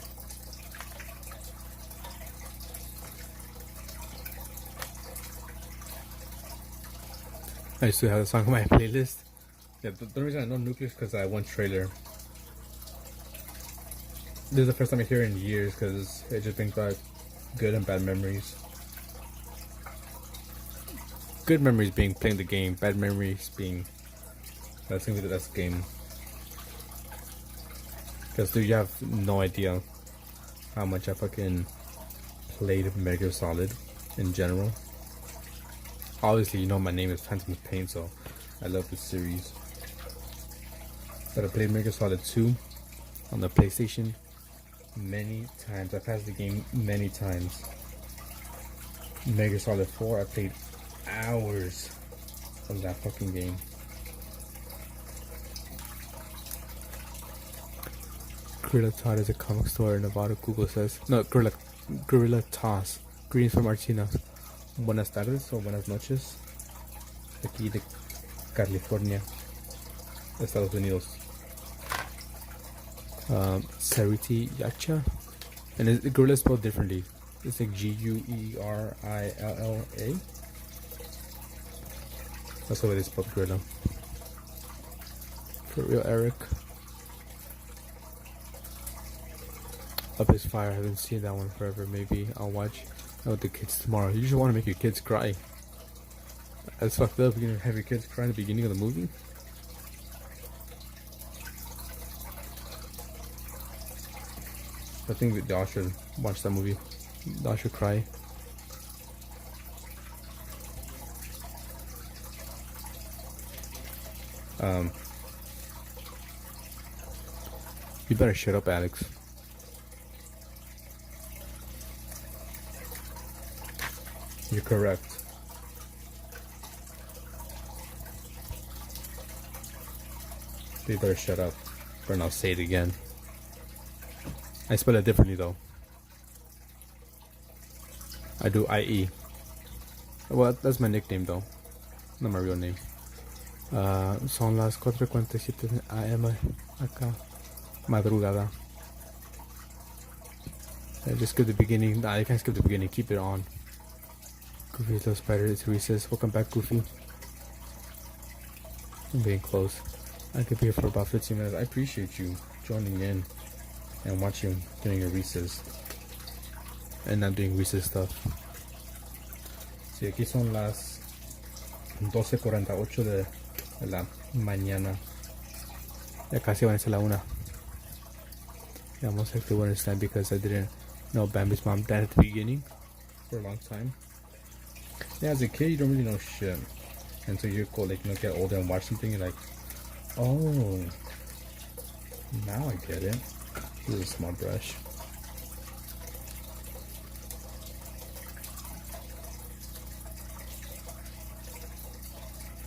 I used to have a song on my playlist. Yeah, the reason I know Nuclear is because I won trailer. This is the first time I hear it in years because it just brings back good and bad memories. Good memories being playing the game, bad memories being that's gonna be the best game. Because dude, you have no idea how much I fucking played Metal Gear Solid in general. Obviously, my name is Phantom Pain, so I love this series. But I played Metal Gear Solid 2 on the PlayStation, many times. I passed the game many times. Metal Gear Solid 4, I played hours of that fucking game. Gorilla Todd is a comic store in Nevada, Google says. No, Gorilla Toss. Greetings from Argentina. Buenas tardes o buenas noches. Aquí de California, Estados Unidos. Sariti Yacha. And Gorilla is spelled differently. It's like Guerilla. That's the way they spelled Gorilla. For real, Eric. Up is Fire. I haven't seen that one forever. Maybe I'll watch that with the kids tomorrow. You just want to make your kids cry. That's fucked up. You're gonna have your kids cry in the beginning of the movie. I think that y'all should watch that movie. Y'all should cry. You better shut up, Alex. You're correct. You better shut up, or I'll say it again. I spell it differently though. I do IE. Well, that's my nickname though, not my real name. Son las 4:47 AM acá, madrugada. Just skip the beginning. Nah, you can't skip the beginning. Keep it on. Goofy Little Spider, it's Recess. Welcome back, Goofy. I'm getting close. I could be here for about 15 minutes. I appreciate you joining in and watching during your recess. And not doing recess stuff. Sí, aquí son las 12:48 de la mañana. Ya casi van a ser la 1. Yeah, most likely won't understand because I didn't know Bambi's mom died at the beginning for a long time. Yeah, as a kid, you don't really know shit until you go, like, get older and watch something. You're like, oh, now I get it. This is a small brush.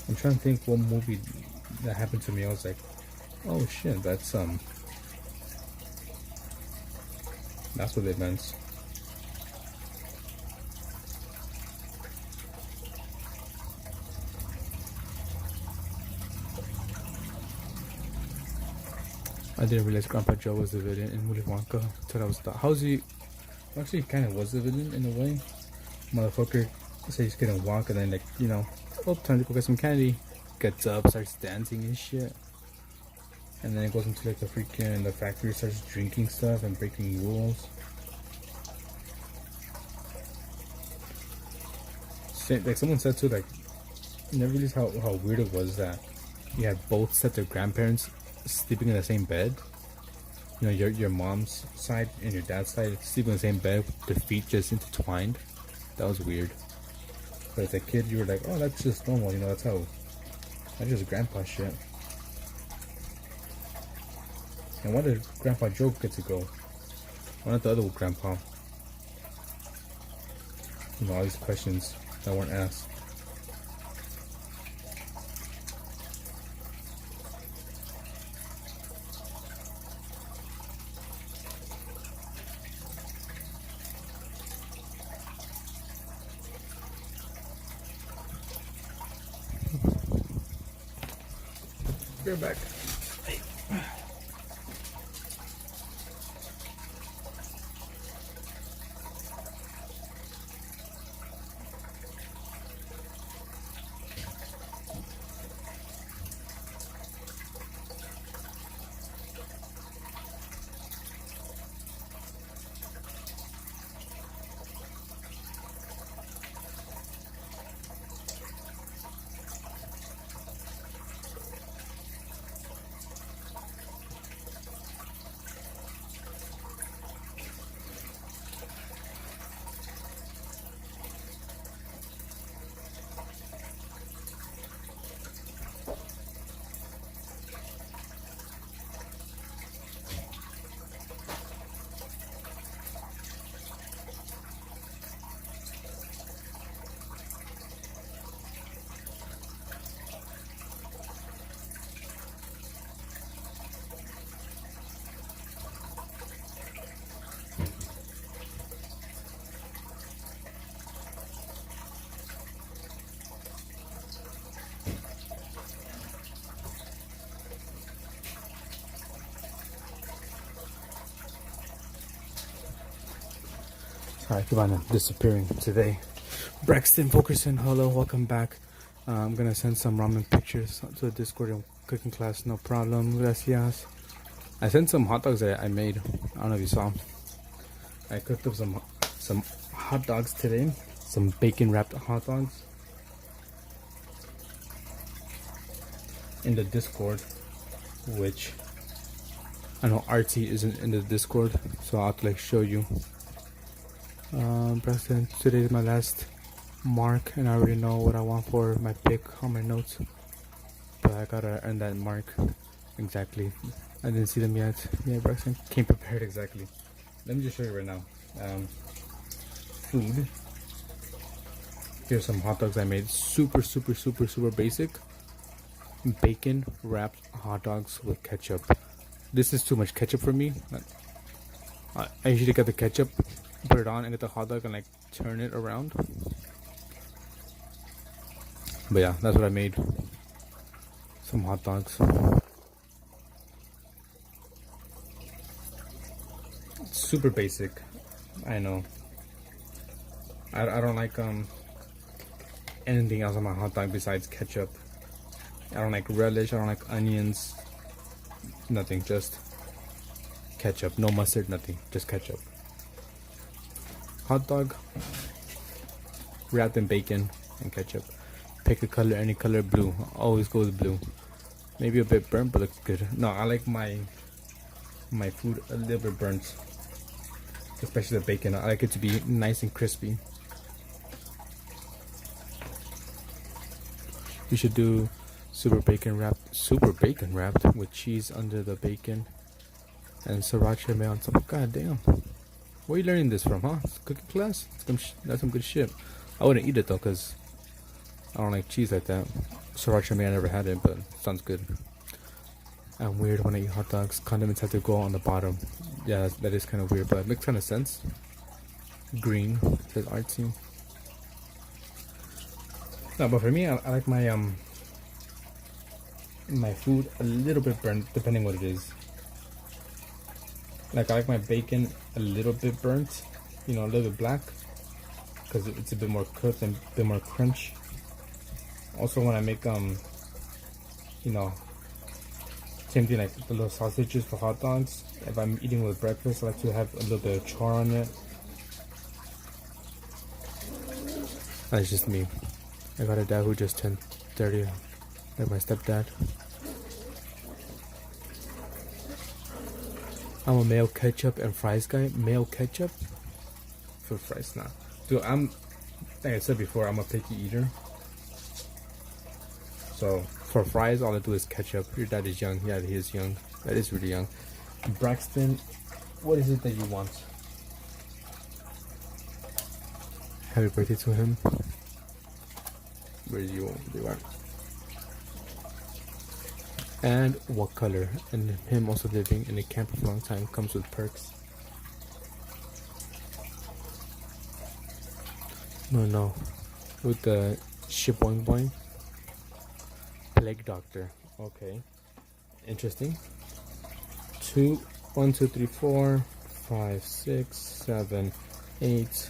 I'm trying to think what movie that happened to me. I was like, oh shit, that's what it meant. I didn't realize Grandpa Joe was the villain in Willy Wonka until I was thought. How's he? Actually, he kind of was the villain in a way. Motherfucker says he's getting Wonka, and then, like, you know, oh, time to go get some candy. Gets up, starts dancing and shit. And then it goes into, like, the factory, starts drinking stuff and breaking rules. Like someone said too, like, you never realized how weird it was that you had both sets of grandparents sleeping in the same bed. You know, your mom's side and your dad's side sleeping in the same bed with their feet just intertwined. That was weird. But as a kid, you were like, oh, that's just normal. You know, that's just grandpa shit. And why did Grandpa Joe get to go? Why not the other grandpa? You know, all these questions that weren't asked. You're back. Alright, keep on disappearing today. Braxton Fulkerson, hello, welcome back. I'm gonna send some ramen pictures to the Discord and cooking class, no problem. Gracias. I sent some hot dogs that I made. I don't know if you saw. I cooked up some hot dogs today. Some bacon wrapped hot dogs. In the Discord, which I know Artsy isn't in the Discord, so I'll have to like show you. Preston, today is my last mark, and I already know what I want for my pick on my notes, but I gotta earn that mark exactly. I didn't see them yet. Yeah, Preston came prepared exactly. Let me just show you right now. Food. Here's some hot dogs I made. Super basic. Bacon wrapped hot dogs with ketchup. This is too much ketchup for me. I usually get the ketchup, put it on, and get the hot dog and like turn it around. But yeah, that's what I made. Some hot dogs. Super basic. I know. I don't like anything else on my hot dog besides ketchup. I don't like relish, I don't like onions, nothing, just ketchup, no mustard, nothing, just ketchup. Hot dog wrapped in bacon and ketchup. Pick a color, any color, blue. Always go with blue. Maybe a bit burnt, but looks good. No, I like my food a little bit burnt, especially the bacon. I like it to be nice and crispy. You should do super bacon wrapped with cheese under the bacon and sriracha mayo on top. God damn, where are you learning this from, huh? It's cooking class. That's some good shit. I wouldn't eat it though, cause I don't like cheese like that. Sriracha mayo, I never had it, but it sounds good. I'm weird when I eat hot dogs. Condiments have to go on the bottom. Yeah, that is kind of weird, but it makes kind of sense. Green says artsy. No, but for me, I like my food a little bit burnt, depending what it is. Like I like my bacon a little bit burnt, you know, a little bit black, because it's a bit more cooked and a bit more crunch. Also, when I make you know, same thing like the little sausages for hot dogs. If I'm eating with breakfast, I like to have a little bit of char on it. That's just me. I got a dad who just turned 30, like my stepdad. I'm a mayo ketchup and fries guy. Mayo ketchup for fries, nah. Dude, like I said before, I'm a picky eater. So for fries, all I do is ketchup. Your dad is young. Yeah, he is young. That is really young. Braxton, what is it that you want? Happy birthday to him. Where you are. And what color? And him also living in a camper for a long time comes with perks. No. With the ship boing boing. Plague doctor. Okay. Interesting. 1, 2, 3, 4, 5, 6, 7, 8,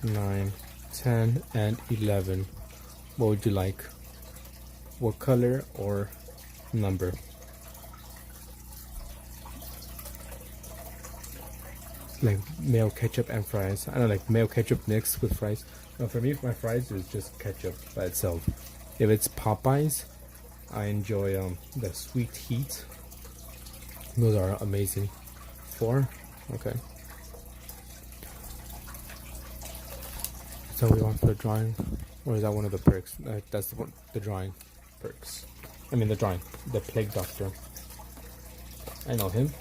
9, 10, and 11. What would you like? What color or number? Like mayo ketchup and fries. I don't like mayo ketchup mixed with fries. No, for me, my fries is just ketchup by itself. If it's Popeyes, I enjoy the sweet heat. Those are amazing. 4, okay. So we want for the drawing, or is that one of the perks? That's the drawing perks. I mean the drawing, the plague doctor. I know him.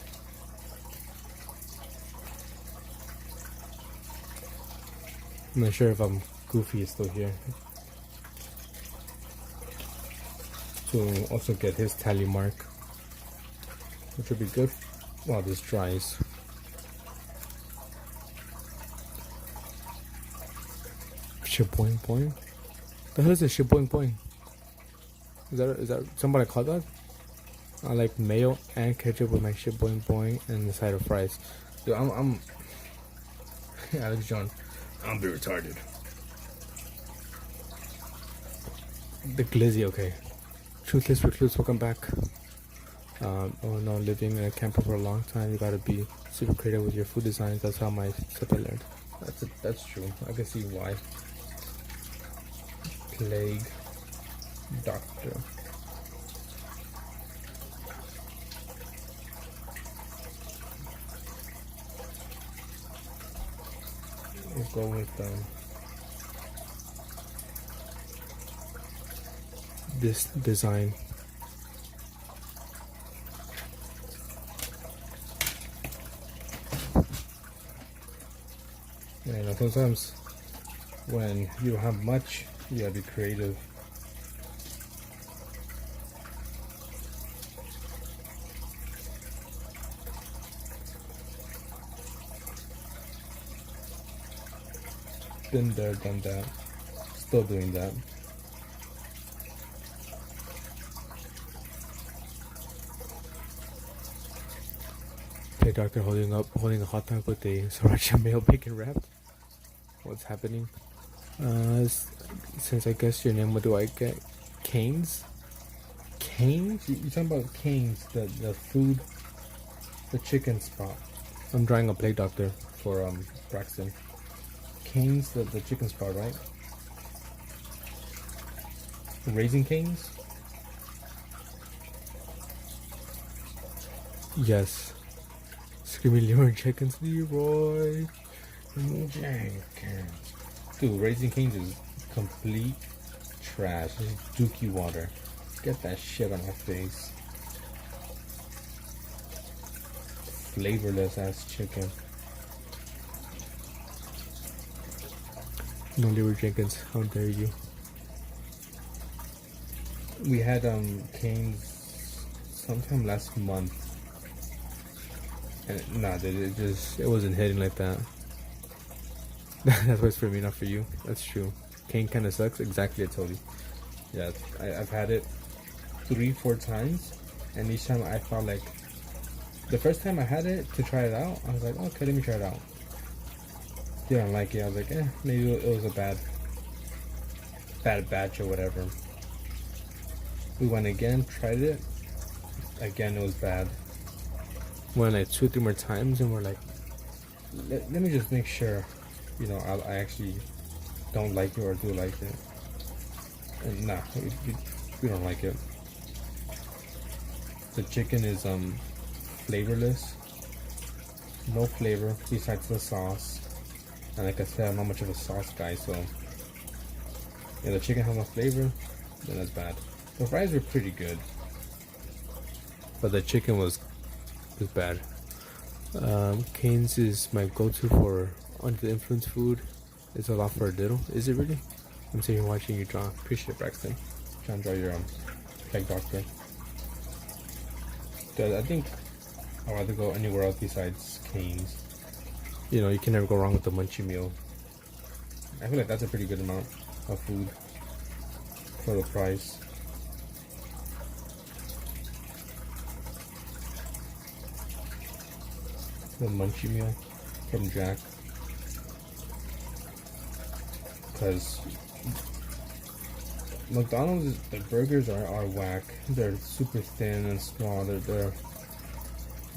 I'm not sure if Goofy is still here. To also get his tally mark, which would be good while this dries. Shaboing boing. The hell is a shaboing boing? Is that somebody called that? I like mayo and ketchup with my shaboing boing and the side of fries. Dude, I'm Alex John. I'm be retarded. The glizzy, okay. Truthless recluse, welcome back. Oh no, living in a camper for a long time, you gotta be super creative with your food designs. That's how my sister learned. That's true. I can see why. Plague Doctor. We'll go with this design. Yeah, you know, sometimes when you don't have much, you gotta be creative. Been there, done that. Still doing that. Plague Doctor holding a hot dog with a sriracha mayo bacon wrap. What's happening? Since I guess your name, what do I get? Canes? Canes? You talking about Canes, the food, the chicken spot. I'm drawing a Plague Doctor for Braxton. Canes, the chicken spot, right? Raising Canes? Yes. Screaming Leroy Jenkins, Leroy Jenkins. Dude, Raising Canes is complete trash. It's dookie water. Get that shit on my face. Flavorless ass chicken. No, Leroy Jenkins, how dare you? We had Canes sometime last month. And nah, it wasn't hitting like that. That's why it's for me, not for you. That's true. Cane kind of sucks. Exactly, I told you. Yeah, I've had it 3-4 times, and each time I felt like the first time I had it to try it out, I was like, okay, let me try it out. Didn't like it. I was like, maybe it was a bad batch or whatever. We went again, tried it. Again, it was bad. Went like 2-3 more times, and we're like, let me just make sure, you know, I actually don't like it or do like it. And nah, we don't like it. The chicken is flavorless, no flavor besides the sauce. And like I said, I'm not much of a sauce guy, so yeah, the chicken has no flavor, then that's bad. The fries were pretty good, but the chicken was bad. Cane's is my go-to for under the influence food. It's a lot for a little. Is it really? I'm sitting here watching you draw. Appreciate it, Braxton. Trying to draw your Plague Doctor. I think I'd rather go anywhere else besides Cane's. You know, you can never go wrong with the munchie meal. I feel like that's a pretty good amount of food for the price. The munchie meal from Jack, because McDonald's, the burgers are whack. They're super thin and small. They're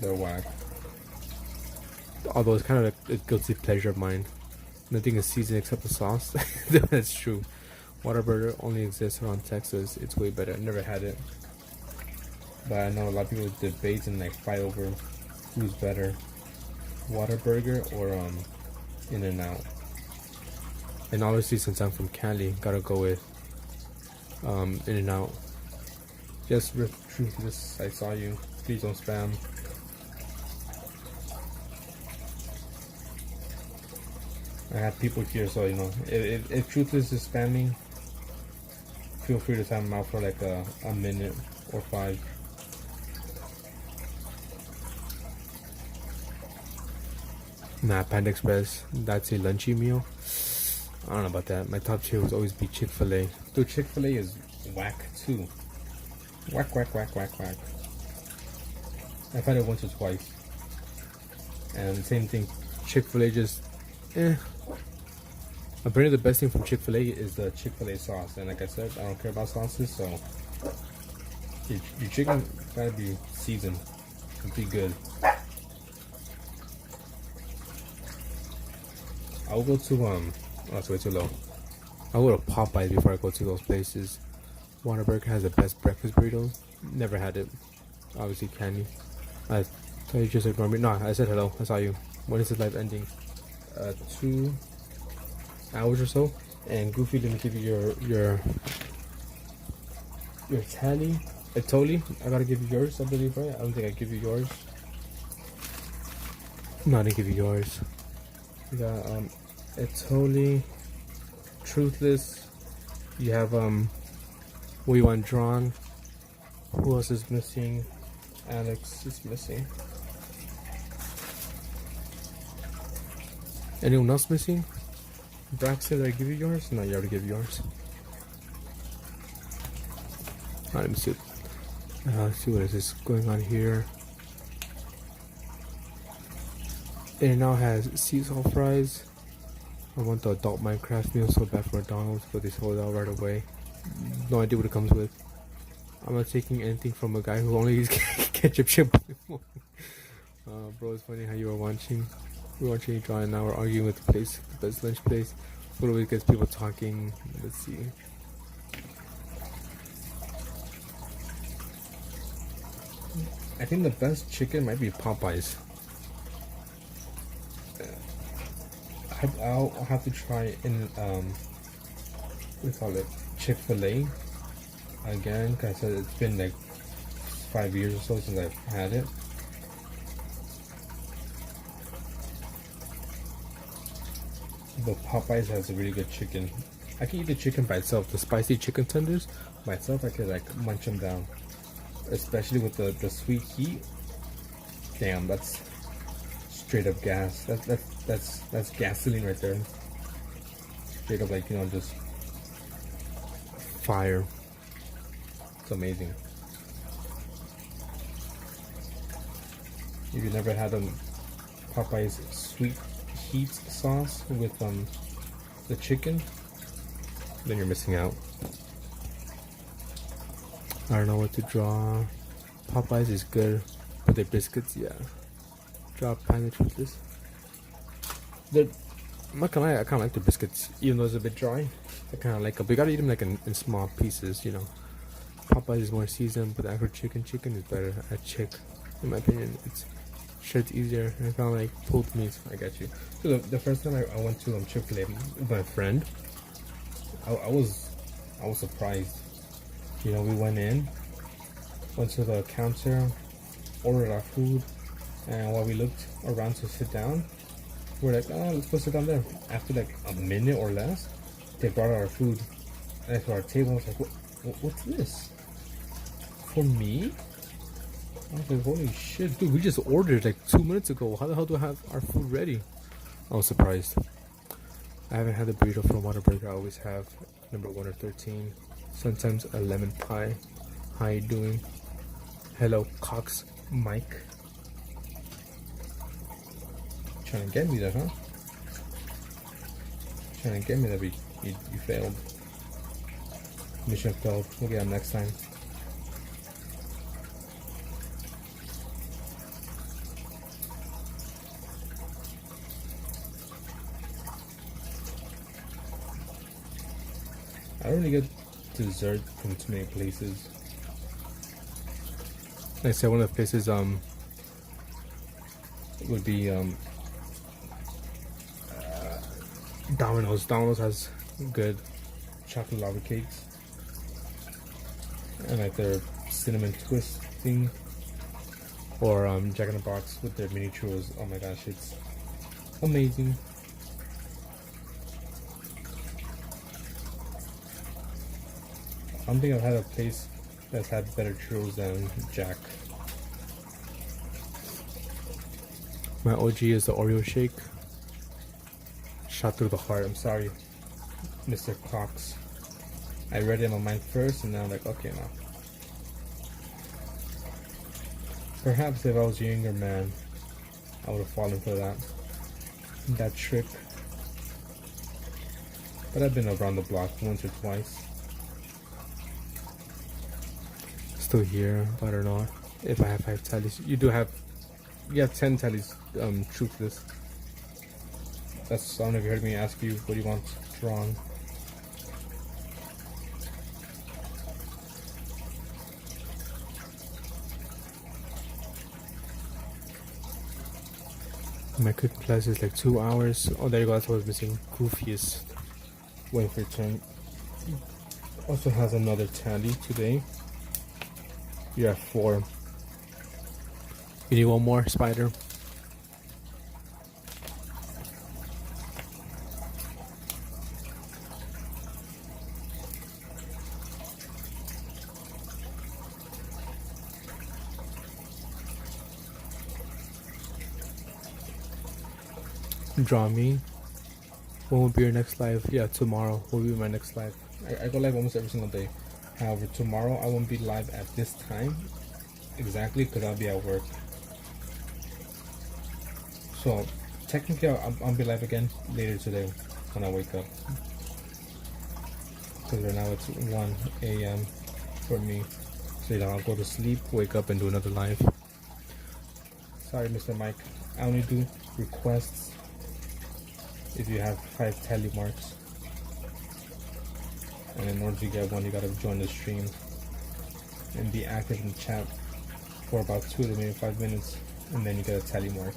whack. Although it's kind of like a guilty pleasure of mine. Nothing is seasoned except the sauce. That's true. Whataburger only exists around Texas. It's way better. I never had it, but I know a lot of people debate and like fight over who's better, Whataburger or In-N-Out. And obviously, since I'm from Cali, gotta go with In-N-Out. Just Truthless, I saw you. Please don't spam. I have people here, so you know, if Truthless is spamming, feel free to time him out for like a minute or 5. Nah, Panda Express, that's a lunchy meal. I don't know about that. My top tier would always be Chick-fil-A. Dude, Chick-fil-A is whack too. Whack. I've had it once or twice. And same thing, Chick-fil-A just, Apparently, the best thing from Chick-fil-A is the Chick-fil-A sauce. And like I said, I don't care about sauces, so your chicken gotta be seasoned and be good. I'll go to oh, that's way too low. I'll go to Popeyes before I go to those places. Whataburger has the best breakfast burritos. Never had it. Obviously, Candy. I thought you just ignored me. No, I said hello. I saw you. When is this live ending? 2 hours or so. And Goofy, let me give you your tally. Totally. I gotta give you yours, I believe, right? I don't think I give you yours. No, I didn't give you yours. You got Etoli, Truthless. You have We Want Drawn. Who else is missing? Alex is missing. Anyone else missing? Braxton, did I give you yours? No, you already gave yours. Alright, let me see. Let's see what is this going on here. It now has sea salt fries. I want the adult Minecraft meal so bad for McDonald's, but they sold it out right away. No idea what it comes with. I'm not taking anything from a guy who only eats ketchup chip. Bro, it's funny how you were watching. We're watching you draw and now we're arguing with the place, the best lunch place. What always gets people talking. Let's see. I think the best chicken might be Popeyes. I'll have to try in what do you call it, Chick-fil-A again, because it's been like 5 years or so since I've had it. But Popeyes has a really good chicken. I can eat the chicken by itself. The spicy chicken tenders by itself, I could like munch them down, especially with the sweet heat. Damn, that's straight up gas. That's gasoline right there. Straight up, like, you know, just fire. It's amazing. If you've never had Popeye's sweet heat sauce with the chicken, then you're missing out. I don't know what to draw. Popeyes is good, but their biscuits, yeah. Draw Panic with this. I'm not gonna lie, I kinda like the biscuits, even though it's a bit dry. I kinda like them, but you gotta eat them like in small pieces, you know. Popeyes is more seasoned, but the actual chicken is better at Chick, in my opinion. It's easier, and it's kinda like pulled meat. I got you. So the first time I went to Chick-fil-A with my friend, I was surprised. You know, we went to the counter, ordered our food, and while we looked around to sit down, we're like, oh, let's go sit down there. After like a minute or less, they brought our food to our table. I was like, what's this? For me? I was like, holy shit, dude, we just ordered like 2 minutes ago. How the hell do I have our food ready? I was surprised. I haven't had the burrito from Whataburger. I always have number 1 or 13. Sometimes a lemon pie. How you doing? Hello, Cox Mike. Trying to get me there, huh? Trying to get me there, but you failed. Mission failed. We'll get him next time. I don't really get dessert from too many places. Like I said, one of the places would be Domino's. Domino's has good chocolate lava cakes, and like their cinnamon twist thing, or Jack in the Box with their mini churros. Oh my gosh, it's amazing. I don't think I've had a place that's had better churros than Jack. My OG is the Oreo shake. Shot through the heart. I'm sorry, Mr. Cox. I read it in my mind first, and now I'm like, okay, now. Perhaps if I was a younger man, I would have fallen for that trick. but I've been around the block once or twice. Still here, but I don't know if I have 5 tallies. You have 10 tallies. True to this. That's, I don't know if you heard me ask you what do you want drawn. My cooking class is like 2 hours. Oh, there you go. That's what I was missing. Goofy is waiting for your turn. Also has another tally today. You have 4. You need one more, Spider. Draw me. When will be your next live? Yeah, tomorrow will be my next live. I go live almost every single day. However, tomorrow I won't be live at this time exactly because I'll be at work. So technically I'll be live again later today when I wake up. Because right now it's 1 a.m. for me. So I'll go to sleep, wake up and do another live. Sorry, Mr. Mike. I only do requests if you have 5 tally marks. And in order to get one, you gotta join the stream and be active in the chat for about 2 to maybe 5 minutes, and then you get a tally mark.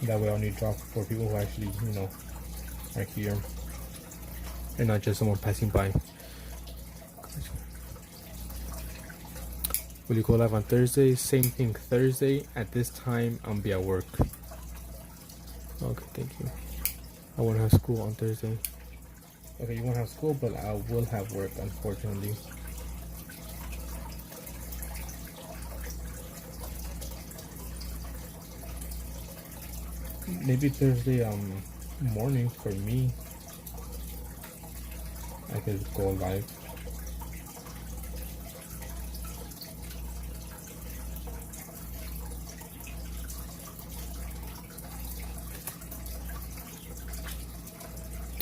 That way I only drop for people who actually, are here and not just someone passing by. Will you go live on Thursday? Same thing, Thursday at this time I'll be at work. Okay, thank you. I won't have school on Thursday. Okay, you won't have school, but I will have work, unfortunately. Maybe Thursday morning for me. I could go live.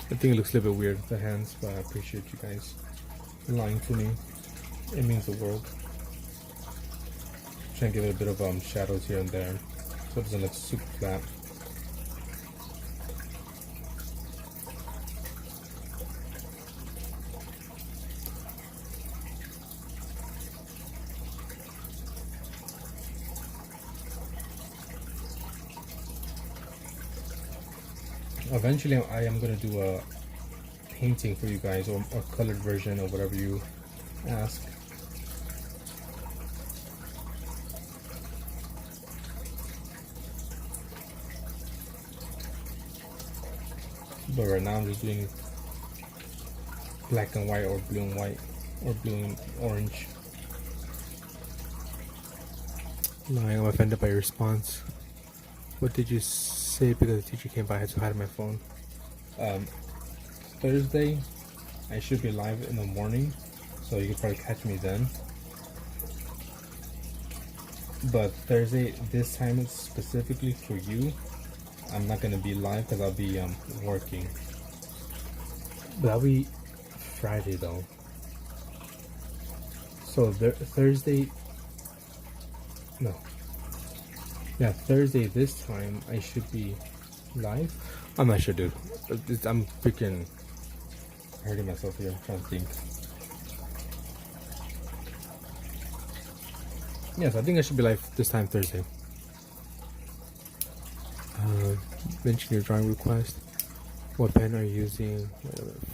I think it looks a little bit weird with the hands, but I appreciate you guys lying to me. It means the world. Trying to give it a bit of shadows here and there so it doesn't look super flat. Eventually I am going to do a painting for you guys, or a colored version, or whatever you ask. But right now I'm just doing black and white, or blue and white, or blue and orange. No, I'm offended by your response. What did you say? Because the teacher came by, I had to hide my phone. Thursday, I should be live in the morning, so you could probably catch me then. But Thursday, this time is specifically for you. I'm not gonna be live because I'll be working. But that'll be Friday though. So Thursday, no. Yeah, Thursday this time I should be live. I'm not sure, dude. I'm freaking hurting myself here. I'm trying to think. Yes, I think I should be live this time Thursday. Mention your drawing request. What pen are you using?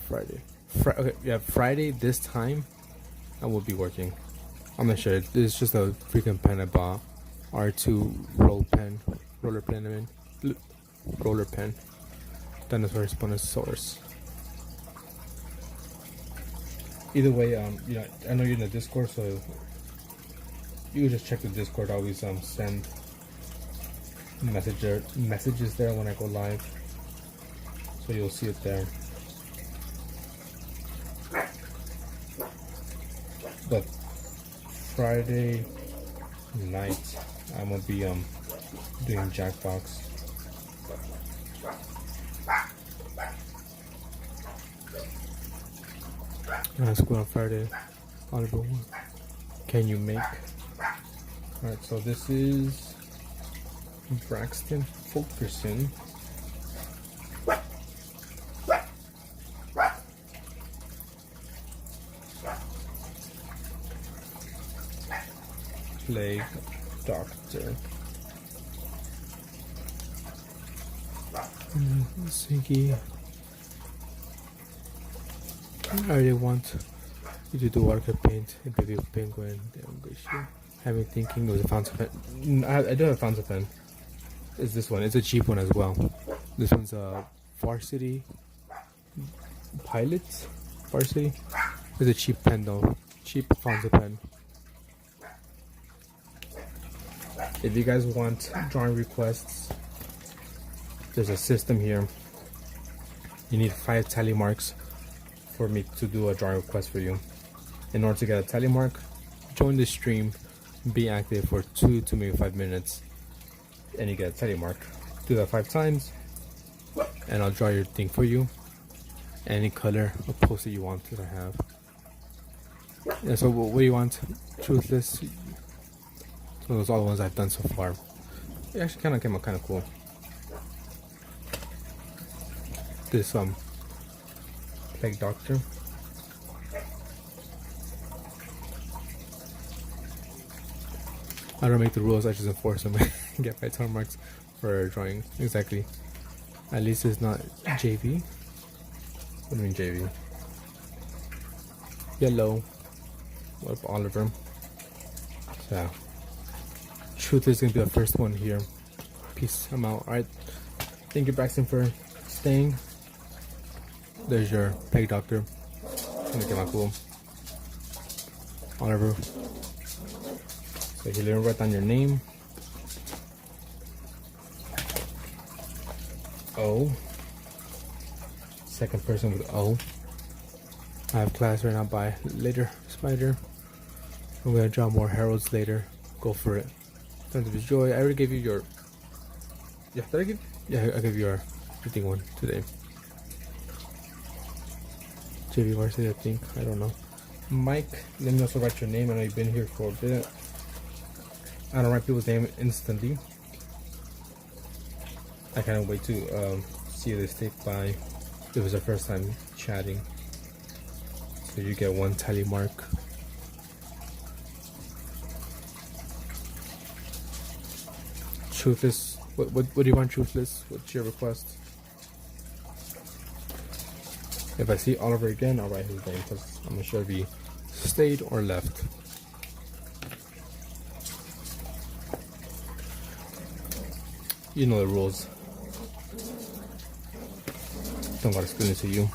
Friday. Okay, yeah, Friday this time I will be working. I'm not sure. It's just a freaking pen I bought. R2 roller pen. Roller pen. Dinosaur Spinosaurus. Either way, I know you're in the Discord, so you can just check the Discord. I always send messages there when I go live, so you'll see it there. But Friday night I'm gonna be doing Jackbox. School on Friday. Oliver, can you make? Alright, so this is Braxton Fulkerson. Plague Doctor. Ziggy. I really want you to do water paint a baby penguin. Have me thinking it was a fountain pen. I do have a fountain pen. It's this one. It's a cheap one as well. This one's a Varsity Pilots. Varsity. It's a cheap pen though. Cheap fountain pen. If you guys want drawing requests, there's a system here. You need 5 tally marks for me to do a drawing request for you. In order to get a tally mark, join the stream, be active for 2 to maybe 5 minutes, and you get a tally mark. Do that 5 times, and I'll draw your thing for you. Any color or poster you want to have. Yeah, so what do you want? Truthless. So those are all the ones I've done so far. It actually kind of came out kind of cool. This Plague Doctor. I don't make the rules, I just enforce them. Get 5 total marks for drawing. Exactly. At least it's not JV. What do you mean JV? Yellow. What about Oliver? So, Truth is gonna be the first one here. Peace. I'm out. Alright. Thank you, Braxton, for staying. There's your Plague Doctor. Gonna get my cool. Oliver. So you didn't write down your name. O. Second person with O. I have class right now. Bye. Later, Spider. I'm gonna draw more heralds later. Go for it. Time to enjoy. I already gave you your. Yeah, did I give? Yeah, I gave you your thing one today. JV Varsity, I think. I don't know. Mike, let me also write your name. I know you've been here for a bit. I don't write people's name instantly. I can't wait to see you this stick by. It was our first time chatting. So you get 1 tally mark. Truthless. What do you want, Truthless? What's your request? If I see Oliver again, I'll write his name because I'm not sure if he stayed or left. You know the rules. Don't gotta explain it to you.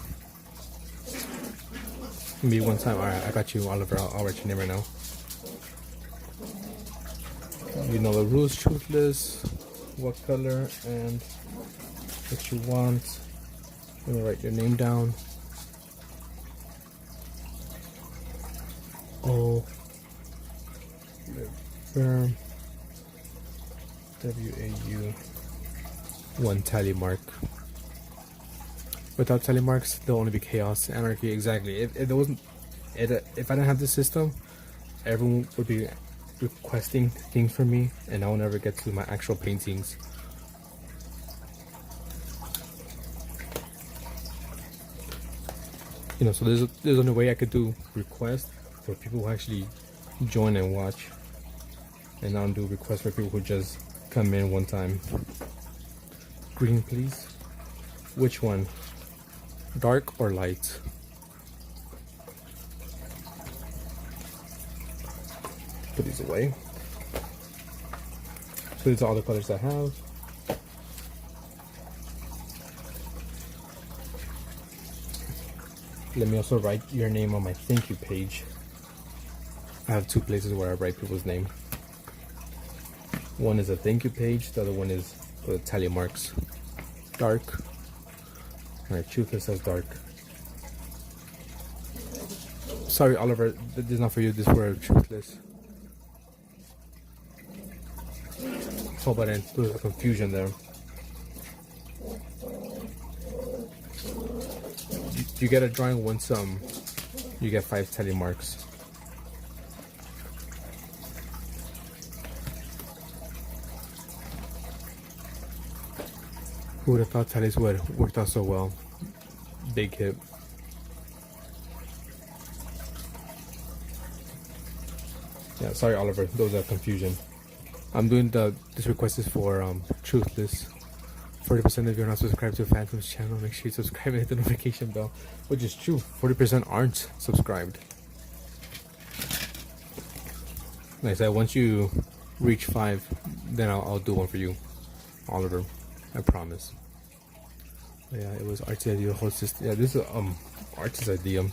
Me one time. Alright, I got you, Oliver. I'll write your name right now. You know the rules, Truthless. What color and what you want. Let me write your name down. O. Firm. WAU. 1 tally mark. Without tally marks, there'll only be chaos, anarchy. Exactly. If there wasn't, if I didn't have this system, everyone would be requesting things from me, and I will never get to my actual paintings. You know, so there's only way I could do requests for people who actually join and watch, and not do requests for people who just come in one time. Green, please. Which one? Dark or light? Put these away. So these are all the colors I have. Let me also write your name on my thank you page. I have 2 places where I write people's name. One is a thank you page, the other one is the tally marks. Dark. Alright, Truthless says dark. Sorry, Oliver, this is not for you, this is for Truthless. Oh, but then there's a confusion there. You get a drawing once you get 5 tally marks. Who would have thought tallies would worked out so well? Big hit. Yeah, sorry Oliver, those are confusion. I'm doing this request is for Truthless. 40% of you are not subscribed to Phantom's channel. Make sure you subscribe and hit the notification bell. Which is true, 40% aren't subscribed. Like I said, once you reach 5, then I'll do one for you, Oliver. I promise. But yeah, it was Artie's idea. Yeah, this is Artie's idea.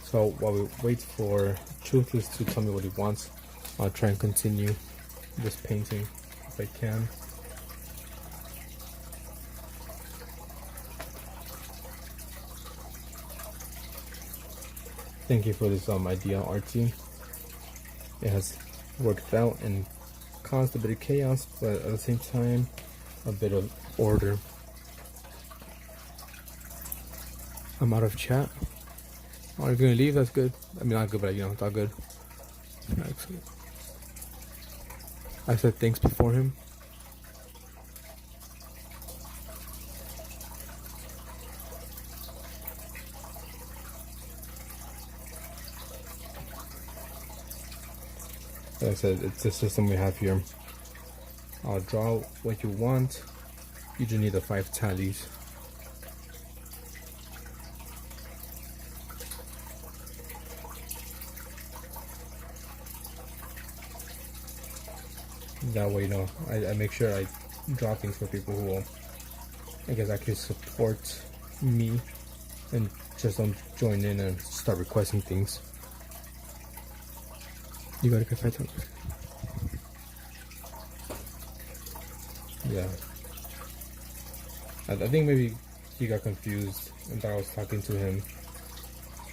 So while we wait for Truthless to tell me what he wants, I'll try and continue this painting if I can. Thank you for this idea, Artie. It has worked out and caused a bit of chaos, but at the same time, a bit of order. I'm out of chat. Oh, you're gonna leave? That's good. I mean, not good, but you know, it's all good. Excellent. I said thanks before him. Like I said, it's the system we have here. I'll draw what you want. You just need the 5 tallies. That way, you know, I make sure I draw things for people who will, I guess, actually support me and just don't join in and start requesting things. You gotta get 5 tallies. Yeah. I think maybe he got confused and thought I was talking to him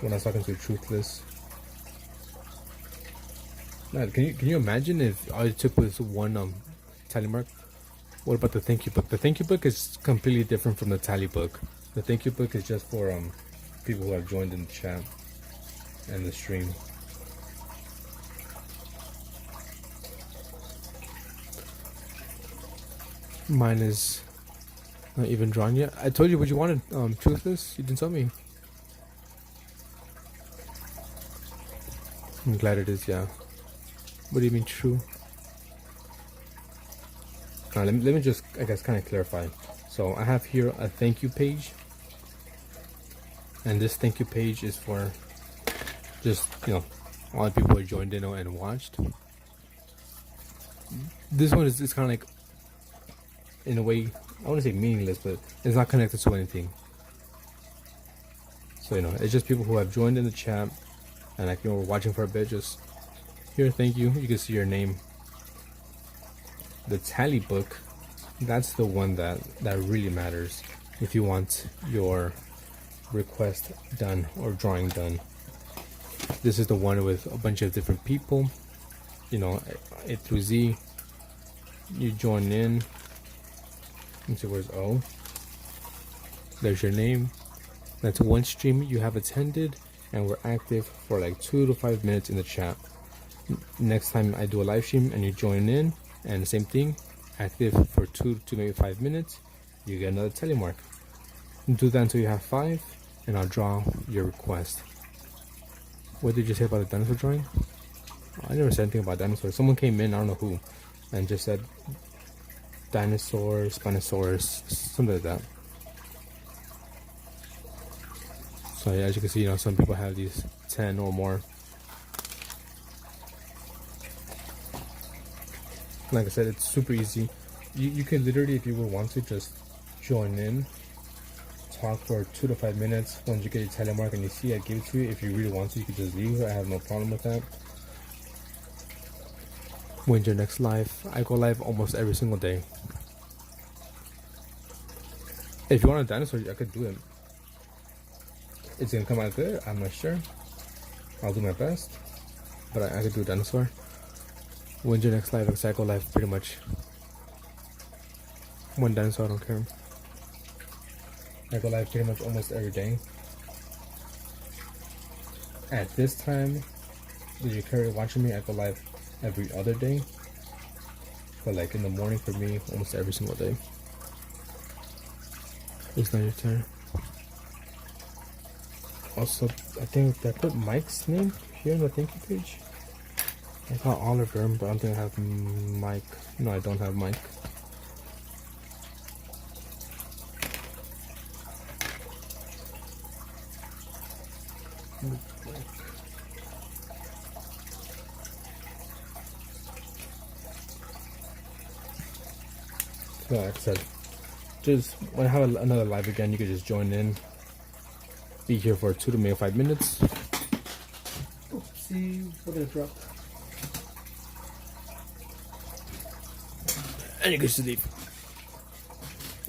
when I was talking to Truthless. Man, can you imagine if all it took was one tally mark? What about the thank you book? The thank you book is completely different from the tally book. The thank you book is just for people who have joined in the chat and the stream. Mine is not even drawn yet. I told you what you wanted, Truthless. You didn't tell me. I'm glad it is, yeah. What do you mean true? Let me just, I guess, kind of clarify. So I have here a thank you page. And this thank you page is for just, you know, all the people who joined in and watched. This one is kind of like, in a way, I want to say meaningless, but it's not connected to anything. So, you know, it's just people who have joined in the chat and, like, you know, we're watching for a bit. Just here, thank you. You can see your name. The tally book, that's the one that really matters if you want your request done or drawing done. This is the one with a bunch of different people, you know, A through Z. You join in. Let's see, where's O? There's your name. That's one stream you have attended, and we're active for like 2 to 5 minutes in the chat. Next time I do a live stream and you join in, and the same thing, active for 2 to maybe 5 minutes, you get another tally mark. Do that until you have 5, and I'll draw your request. What did you say about the dinosaur drawing? I never said anything about dinosaurs. Someone came in, I don't know who, and just said dinosaur, Spinosaurus, something like that. So yeah, as you can see, you know, some people have these 10 or more. Like I said, it's super easy. You can literally, if you would want to, just join in, talk for 2 to 5 minutes. Once you get your tally mark and you see I give it to you, if you really want to, you can just leave. I have no problem with that. When's your next live? I go live almost every single day. If you want a dinosaur, I could do it. It's gonna come out good, I'm not sure. I'll do my best, but I could do a dinosaur. When's your next live? Because I go live pretty much one done, so I don't care. I go live pretty much almost every day. At this time, did you carry watching me? I go live every other day. But like in the morning for me, almost every single day. It's not your turn. Also, I think I put Mike's name here on the thank you page. I got Oliver, but I don't think I have Mike. No, I don't have Mike. So like I said, just when I have another live again, you can just join in. Be here for 2 to maybe 5 minutes. Oopsie, what did I drop? And you can sleep.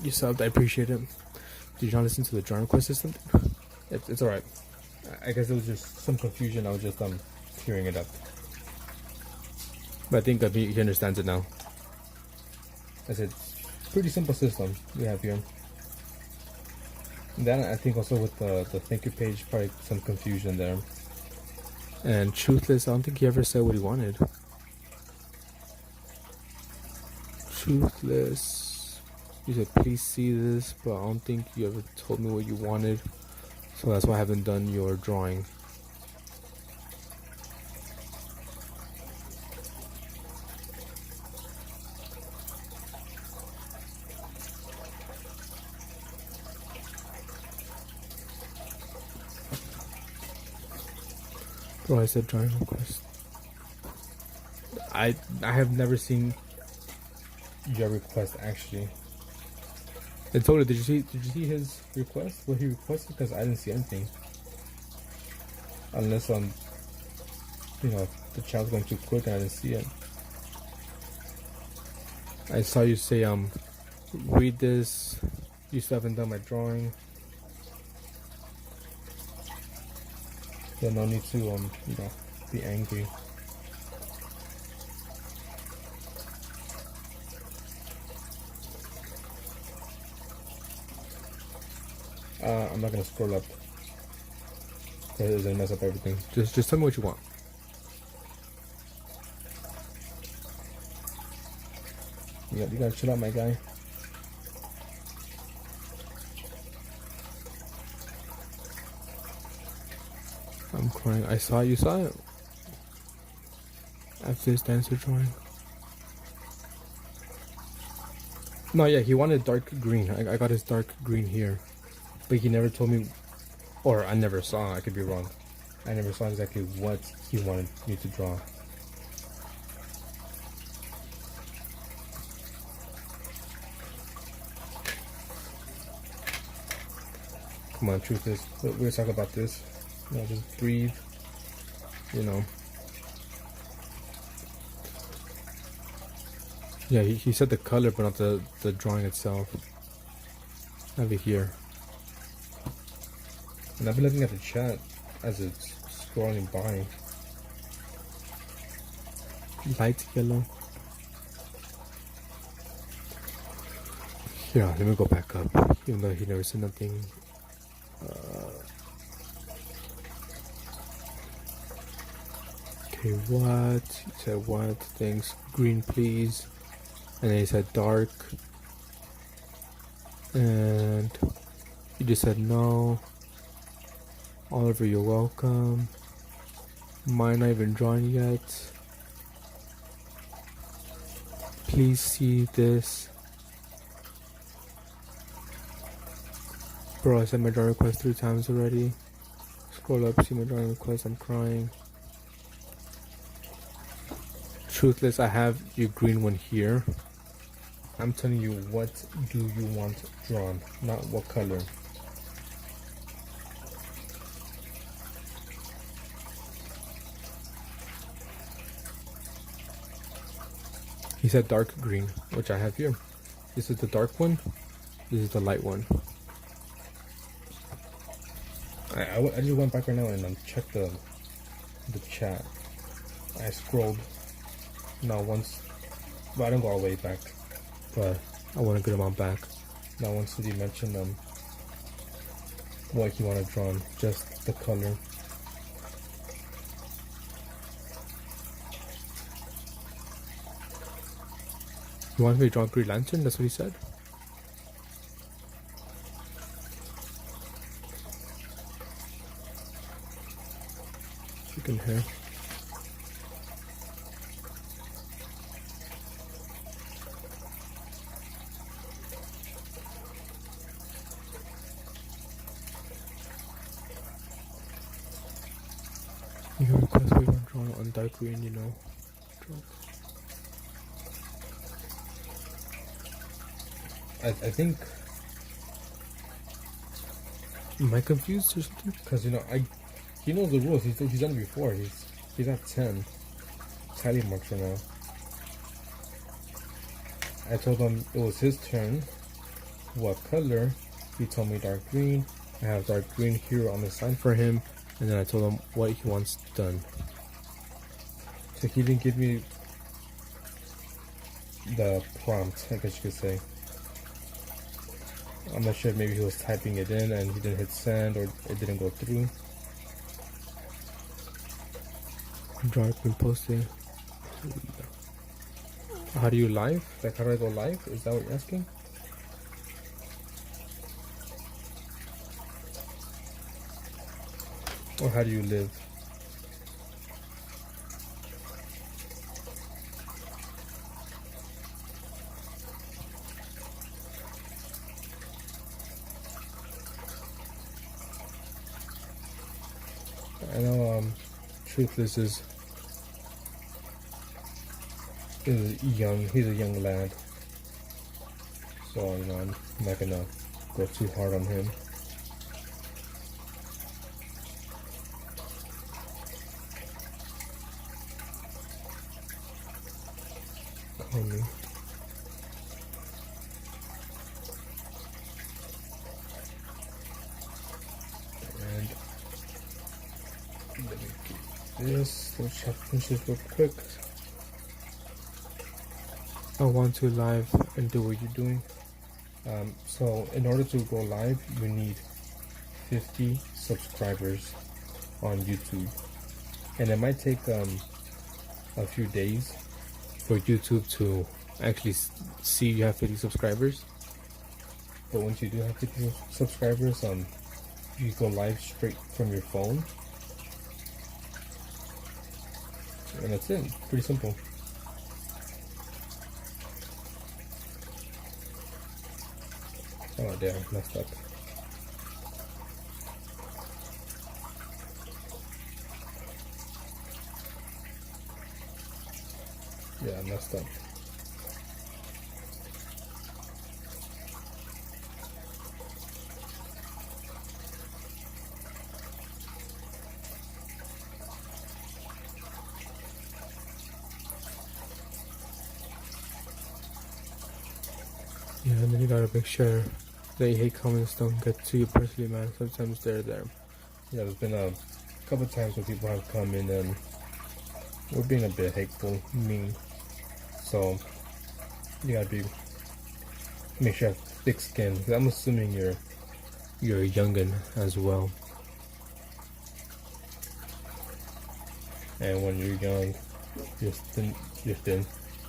You subbed, I appreciate it. Did you not listen to the drawing request or something? It's alright. I guess it was just some confusion. I was just clearing it up. But I think he understands it now. I said, pretty simple system we have here. And then I think also with the thank you page, probably some confusion there. And Truthless, I don't think he ever said what he wanted. Truthless, you said please see this, but I don't think you ever told me what you wanted. So that's why I haven't done your drawing. Bro, I said drawing request. I have never seen your request actually. And Toda, did you see his request? What he requested? Because I didn't see anything. Unless you know, the child's going too quick and I didn't see it. I saw you say read this. You still haven't done my drawing. Yeah, no need to you know, be angry. I'm not gonna scroll up. It's gonna mess up everything. Just tell me what you want. Yeah, you gotta chill out, my guy. I'm crying. I saw it. You saw it. After this dancer drawing. No, yeah, he wanted dark green. I got his dark green here. But he never told me, or I never saw, I could be wrong. I never saw exactly what he wanted me to draw. Come on, truth is, we'll talk about this. You know, just breathe, you know. Yeah, he said the color, but not the drawing itself. Have it here. And I've been looking at the chat as it's scrolling by. Light yellow. Yeah, let me go back up. Even though he never said nothing. Okay, what? He said what? Thanks. Green, please. And then he said dark. And he just said no. Oliver, you're welcome. Mine not even drawn yet. Please see this. Bro, I sent my drawing request 3 times already. Scroll up, see my drawing request, I'm crying. Truthless, I have your green one here. I'm telling you, what do you want drawn, not what color. He said dark green, which I have here. This is the dark one. This is the light one. I just went back right now and checked the chat. I scrolled. Now once, but I don't go all the way back, but I want a good amount back. Now once did he mention what he wanted drawn, just the color. You want me to draw Green Lantern? That's what he said. Chicken hair. Your request we want drawn on dark green, you know. I think. Am I confused or something? Because he knows the rules. He's done it before. He's at 10 tally marks right now. I told him it was his turn. What color? He told me dark green. I have dark green here on the sign for him, and then I told him what he wants done. So he didn't give me the prompt, I guess you could say. I'm not sure if maybe he was typing it in and he didn't hit send or it didn't go through. Dark green posting. How do you live? Like how do I go live? Is that what you're asking? Or how do you live? I know Truthless is young, he's a young lad. So I'm not gonna go too hard on him. Call me. And let me get this. Let's try to finish this real quick. I want to live and do what you're doing. So in order to go live, you need 50 subscribers on YouTube, and it might take a few days for YouTube to actually see you have 50 subscribers. But once you do have 50 subscribers, you go live straight from your phone, and that's it. Pretty simple. Oh damn, messed up. Yeah, I messed up. Yeah, and then you gotta make sure that hate comments don't get to you personally, man. Sometimes they're there. Yeah, there's been a couple times where people have come in and we're being a bit hateful, mean. So you gotta make sure you have thick skin. Cause I'm assuming you're a youngin as well. And when you're young, you're thin.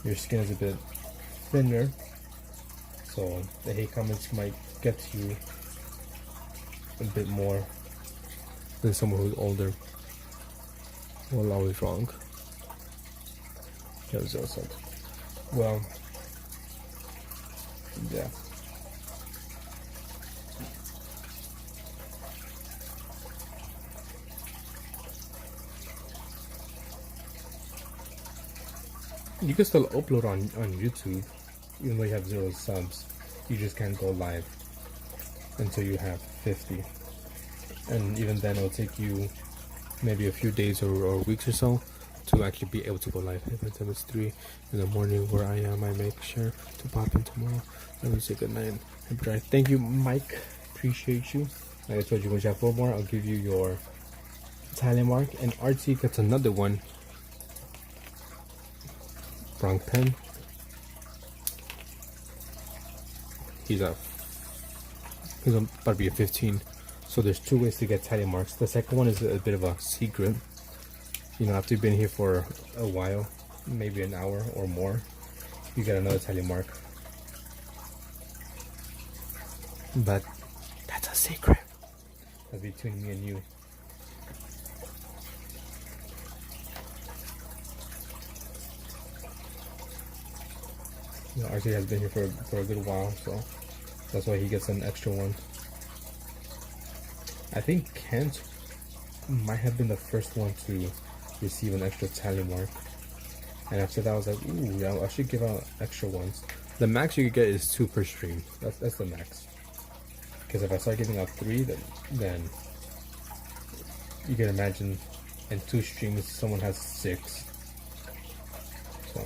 Your skin is a bit thinner. So the hate comments might get to you a bit more than someone who's older. Well, always wrong. That was awesome. Well, yeah. You can still upload on YouTube, even though you have 0 subs. You just can't go live until you have 50. And even then, it'll take you maybe a few days or weeks or so to actually be able to go live. By the time it's 3 in the morning where I am, I make sure to pop in tomorrow. Let me say good night and try. Thank you, Mike. Appreciate you. Like I told you, when you have 4 more, I'll give you your tally mark. And RT gets another one. Bronx Pen. He's about to be a 15. So there's two ways to get tally marks. The second one is a bit of a secret. You know, after you've been here for a while, maybe an hour or more, you get another tally mark. But that's a secret. That's between me and you. You know, RC has been here for a good while, so that's why he gets an extra one. I think Kent might have been the first one to receive an extra tally mark. And after that I was like, ooh, yeah, I should give out extra ones. The max you could get is 2 per stream. That's the max. Because if I start giving out 3, then you can imagine in 2 streams someone has 6. So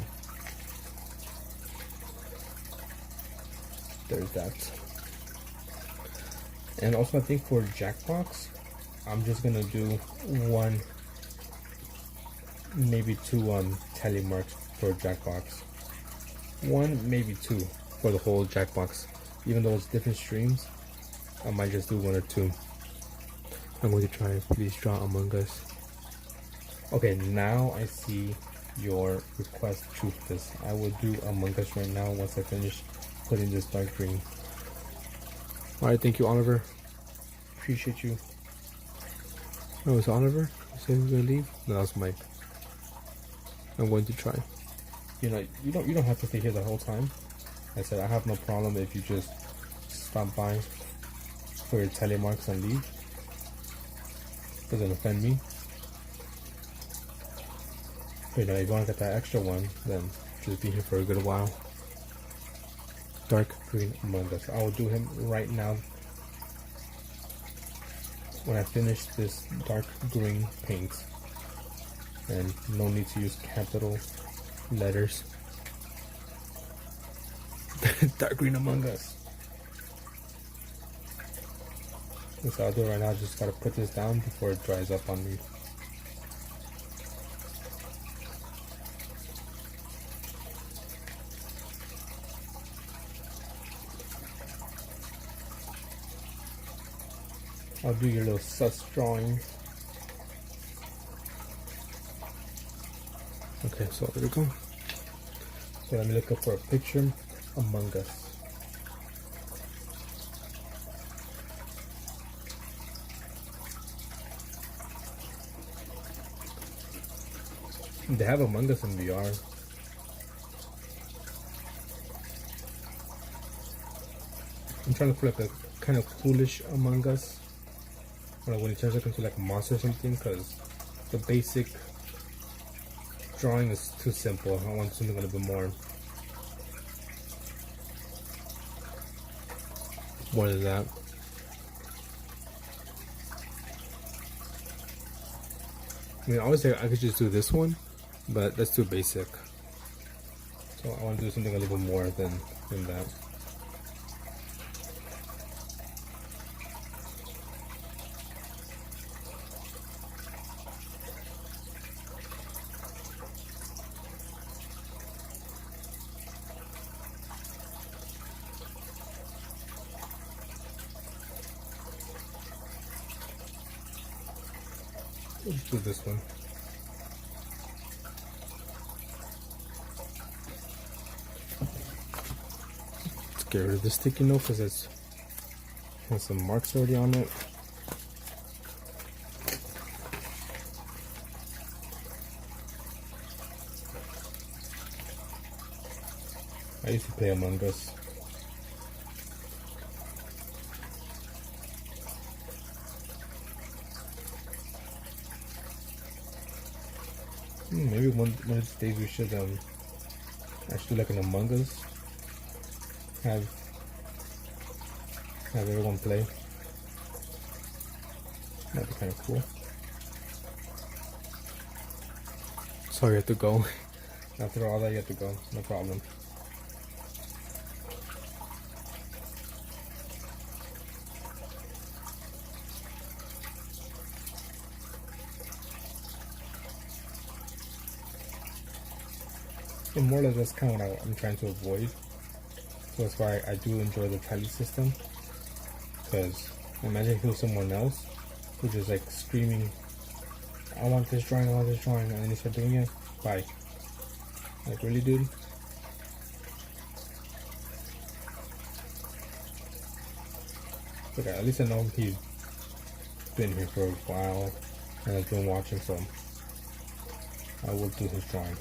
there's that. And also I think for Jackbox, I'm just gonna do 1, maybe 2 tally marks for Jackbox. 1, maybe 2 for the whole Jackbox. Even though it's different streams, I might just do 1 or 2. I'm going to try Please Draw Among Us. Okay, now I see your request, Truthfulness. I will do Among Us right now once I finish putting this dark green. Alright, thank you, Oliver. Appreciate you. Oh, it's Oliver? You said he was gonna leave? No, that was Mike. I'm going to try. You know, you don't have to stay here the whole time. I said I have no problem if you just stop by for your telemarks and leave. Doesn't offend me. But, you know, if you want to get that extra one, then just be here for a good while. Dark Green Among Us. I will do him right now when I finish this dark green paint. And no need to use capital letters. Dark Green Among Us. So I'll do it right now. I just gotta put this down before it dries up on me. I'll do your little sus drawing. Okay, so there we go. So let me look up for a picture Among Us. They have Among Us in VR. I'm trying to put like a kind of coolish Among Us. When it turns up into like a monster or something, because the basic drawing is too simple. I want something a little bit more than that. I mean, obviously I could just do this one, but that's too basic. So I want to do something a little bit more than that. Let's do this one. Let's get rid of the sticky note because it has some marks already on it. I used to play Among Us. Maybe one of these days we should actually do like an Among Us. Have everyone play. That'd be kind of cool. Sorry, you have to go. After all that, you have to go. No problem. And more or less, that's kind of what I'm trying to avoid. So that's why I do enjoy the tally system. Because imagine if it was someone else who's just like screaming, I want this drawing, I want this drawing, and then they start doing it. Bye. Like, really, dude? But at least I know he's been here for a while and has been watching, so I will do his drawing.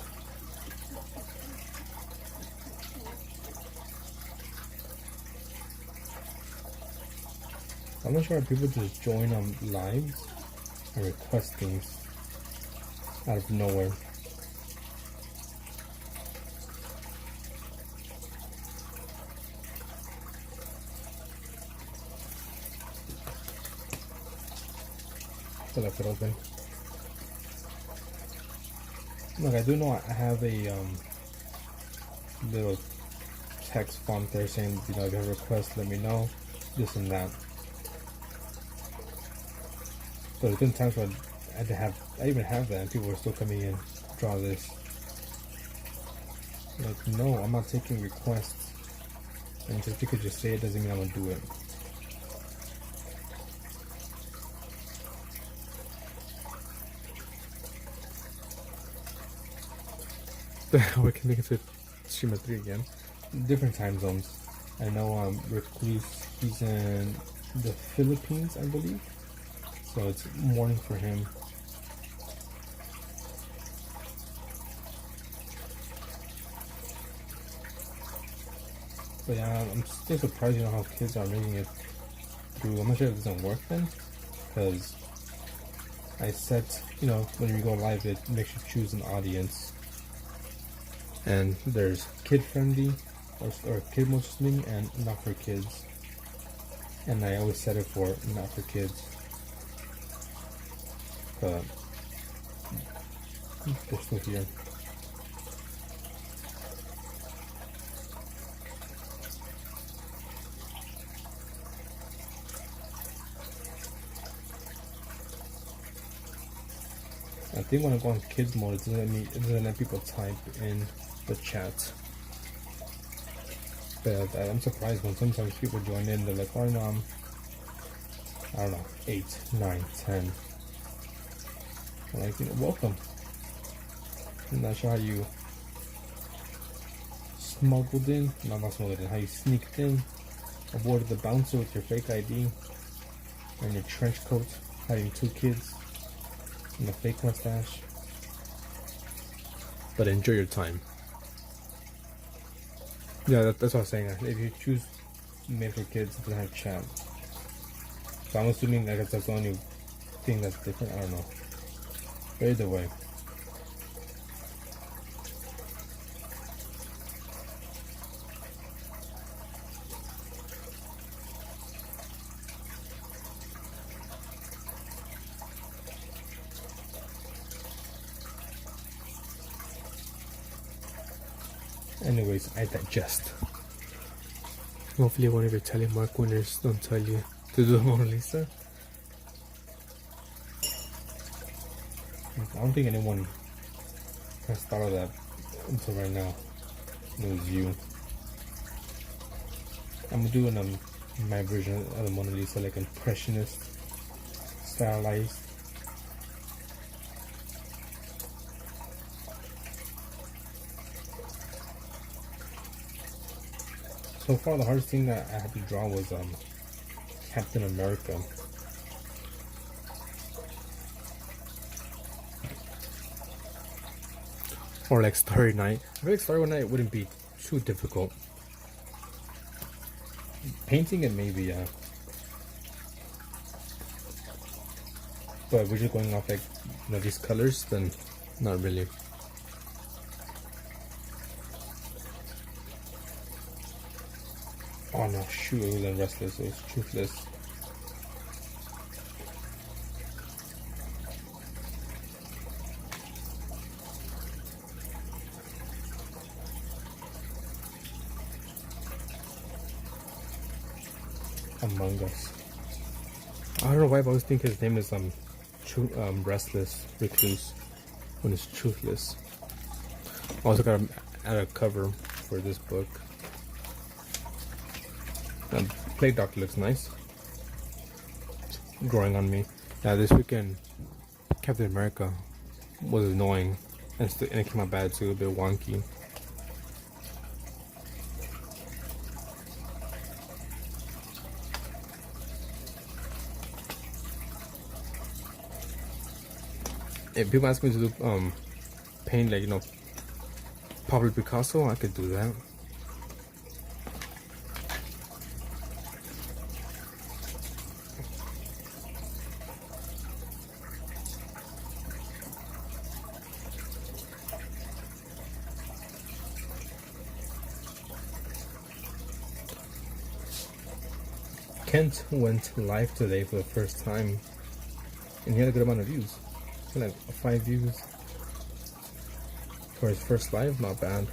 I'm not sure why people just join on lives and request things out of nowhere. So left it open. Look, I do know I have a little text font there saying, you know, if you have a request, let me know, this and that. But there's been times where I even have that and people are still coming in, draw this. Like, no, I'm not taking requests. And just because you say it doesn't mean I'm gonna do it. We can make it to stream at 3 again. Different time zones. I know Recluse, he's in the Philippines, I believe. So it's morning for him. But yeah, I'm still surprised, you know, how kids are making it through. I'm not sure if it doesn't work then, because I set, you know, when you go live, it makes you choose an audience. And there's kid friendly or kid mostly and not for kids. And I always set it for not for kids. But they're still here. I think when I go on kids mode, it doesn't let people type in the chat. But I'm surprised when sometimes people join in, they're like, oh no, I don't know, 8, 9, 10. I'm like, you know, welcome. I'm not sure how you smuggled in, not smuggled in, how you sneaked in, avoided the bouncer with your fake ID and your trench coat, hiding 2 kids and a fake mustache. But enjoy your time. Yeah, that's what I was saying. If you choose made for kids, it doesn't have chat. So I'm assuming I guess that's the only thing that's different. I don't know. But either way. Anyways, I digest. Hopefully one of your telemark winners don't tell you to do the Mona Lisa. I don't think anyone has thought of that until right now. It was you. I'm doing my version of the Mona Lisa, like impressionist, stylized. So far, the hardest thing that I had to draw was Captain America. Or like Starry Night. I feel like Starry Night wouldn't be too difficult. Painting it maybe, yeah. But if we're just going off like, you know, these colors, then not really. Oh no, shoot, it wasn't Restless, it was Truthless. Among Us. I don't know why, but I always think his name is Restless Recluse when it's Truthless. Also gotta add a cover for this book. And Plague Doctor looks nice. It's growing on me. Yeah, this weekend Captain America was annoying, and it came out bad too, a bit wonky. If people ask me to do paint, like, you know, Pablo Picasso, I could do that. Kent went live today for the first time, and he had a good amount of views. Like 5 views for his first live, not bad.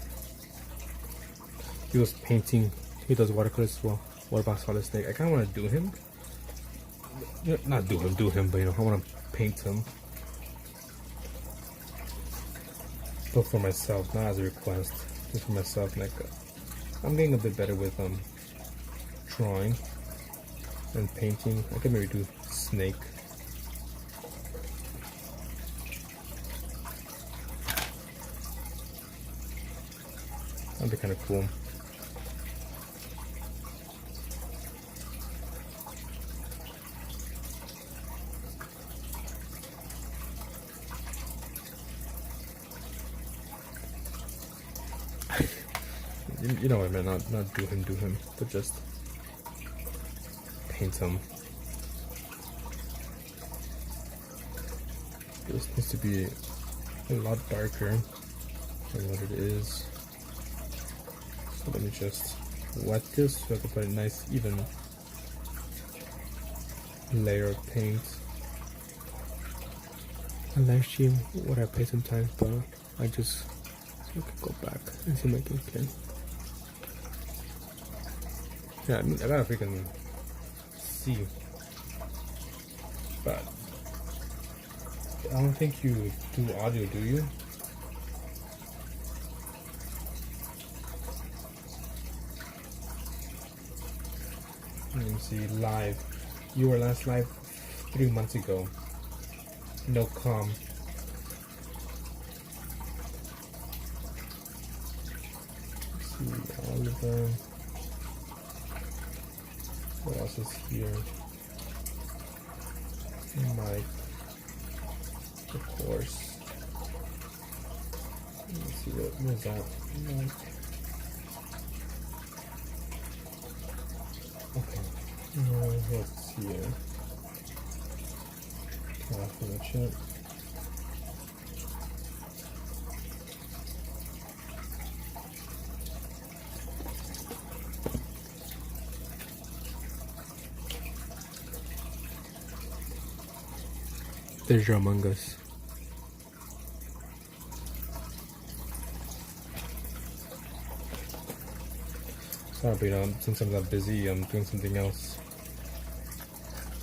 He was painting. He does watercolors as well. What about Solid Snake? I kind of want to do him. Not do him, but you know, I want to paint him. But for myself, not as a request, just for myself. Like, I'm getting a bit better with drawing and painting. I could maybe do Snake. That'd be kind of cool. You know what I meant, not do him, but just paint him. This needs to be a lot darker than what it is. So let me just wet this so I can put a nice even layer of paint. I live stream what I pay sometimes, but I just can go back and see my gameplay. Yeah, I mean, I gotta freaking see, but I don't think you do audio, do you? Let me see, live. You were last live 3 months ago. No com. Let's see, Oliver. What else is here? Mike. Of course. Let me see, what is that? Mike. Okay. What's here? Off in the chat. There's your Among Us. Sorry, but you know, sometimes I'm busy, I'm doing something else.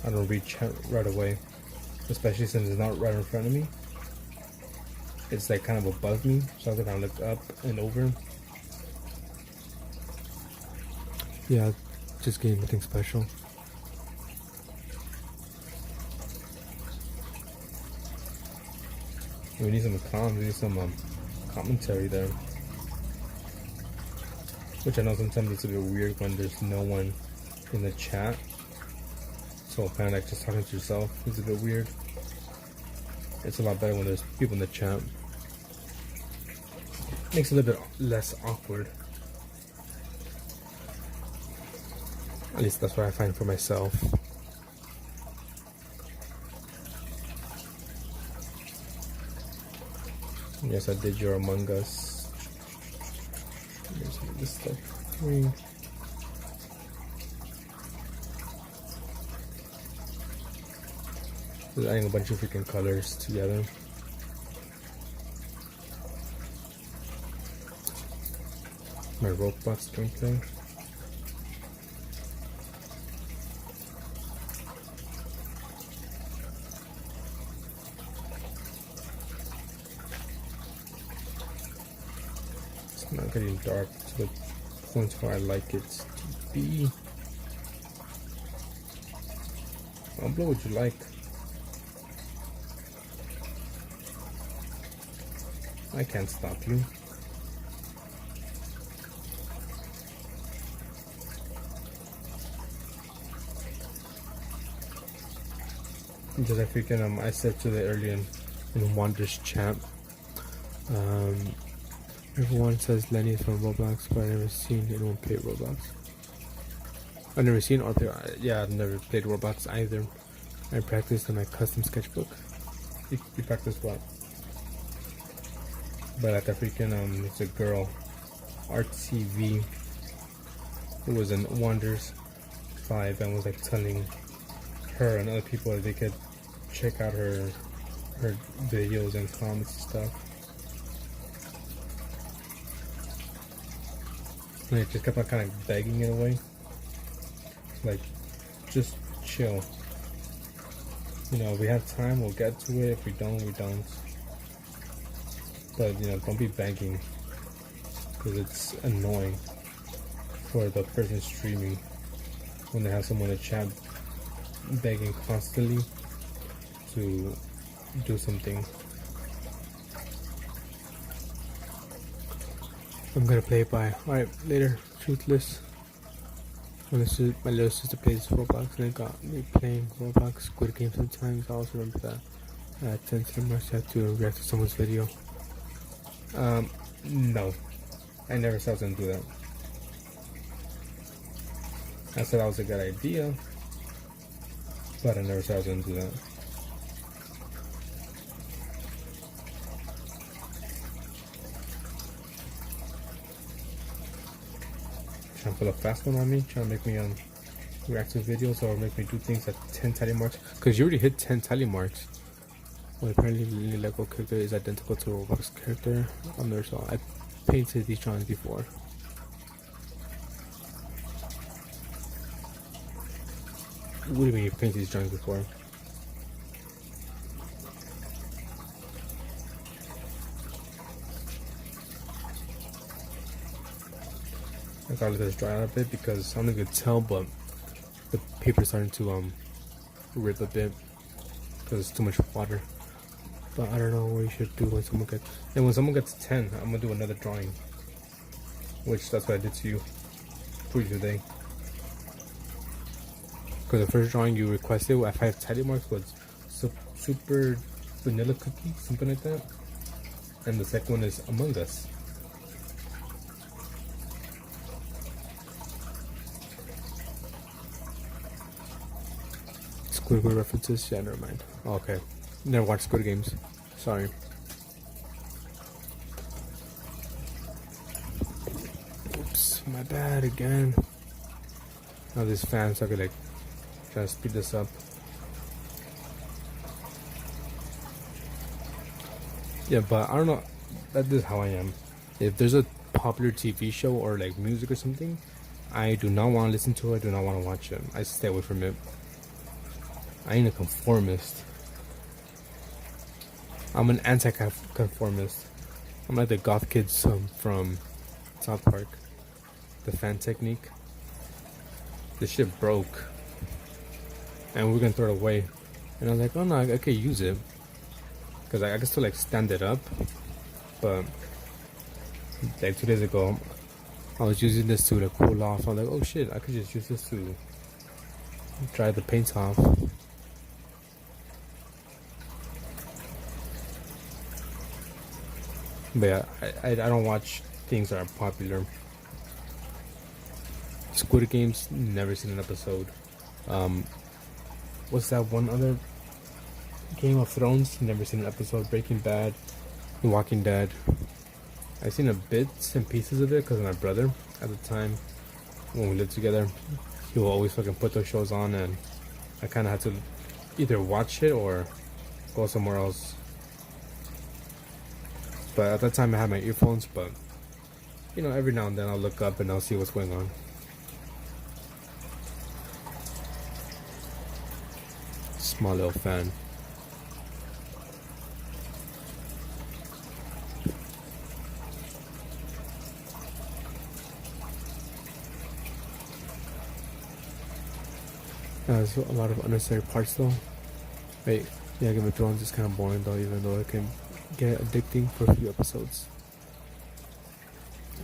I don't read chat right away, especially since it's not right in front of me. It's like kind of above me, so I have to kind of look up and over. Yeah, just getting anything special. We need some comms, we need some commentary there. Which I know sometimes it's a bit weird when there's no one in the chat. So kind of like just talking to yourself is a bit weird. It's a lot better when there's people in the chat. Makes it a little bit less awkward. At least that's what I find for myself. Yes, I did your Among Us. Here's some of this stuff. Just adding a bunch of freaking colors together. My Roblox gameplay. not getting dark to the point where I like it to be. What blue would you like? I can't stop you. Just like freaking I said to the earlier in Wander's chat. Everyone says Lenny is from Roblox, but I've never seen anyone play Roblox. I've never seen or play. Yeah, I've never played Roblox either. I practiced in my custom sketchbook. You practice what? But at the freaking it's a girl, RTV, who was in Wonders 5 and was like telling her and other people that they could check out her videos and comments and stuff. And I just kept on kind of begging it away. Like, just chill. You know, if we have time, we'll get to it. If we don't, we don't. But, you know, don't be begging. Because it's annoying for the person streaming when they have someone to chat begging constantly to do something. I'm gonna play it by. Alright, later. Truthless. My little sister plays Roblox and I got me playing Roblox Squid Game sometimes. I also remember that at 10 cinemas I have to react to someone's video. No. I never said I was gonna do that. I said that was a good idea, but I never said I was gonna do that. Trying to pull a fast one on me, trying to make me react to videos or make me do things at 10 tally marks. Because you already hit 10 tally marks. Well, apparently the Lego character is identical to a Roblox character on there, so I painted these drawings before. What do you mean you painted these drawings before? I gotta let this dry out a bit because I don't know if you can tell, but the paper's starting to rip a bit because it's too much water. But I don't know what you should do when someone gets. And when someone gets 10, I'm gonna do another drawing, which that's what I did to you for you today. Because the first drawing you requested at 5 tally marks was super vanilla cookie, something like that, and the second one is Among Us. Squid Game references? Yeah, never mind. Oh, okay. Never watched Squid Games. Sorry. Oops, my bad again. Now this fan, so I could like try to speed this up. Yeah, but I don't know. That is how I am. If there's a popular TV show or like music or something, I do not want to listen to it. I do not want to watch it. I stay away from it. I ain't a conformist. I'm an anti-conformist. I'm like the goth kids from South Park. The fan technique. This shit broke. And we're gonna throw it away. And I was like, oh no, I could use it. Because I can still like stand it up. But like 2 days ago, I was using this to like cool off. I was like, oh shit, I could just use this to dry the paint off. But yeah, I don't watch things that are popular. Squid Games, never seen an episode. What's that one other? Game of Thrones, never seen an episode. Breaking Bad, Walking Dead. I've seen a bits and pieces of it because of my brother at the time when we lived together. He will always fucking put those shows on, and I kind of had to either watch it or go somewhere else. But at that time I had my earphones, but you know, every now and then I'll look up and I'll see what's going on. Small little fan. Has a lot of unnecessary parts though. Wait, yeah, Game of Thrones is kind of boring though, even though it can get addicting for a few episodes.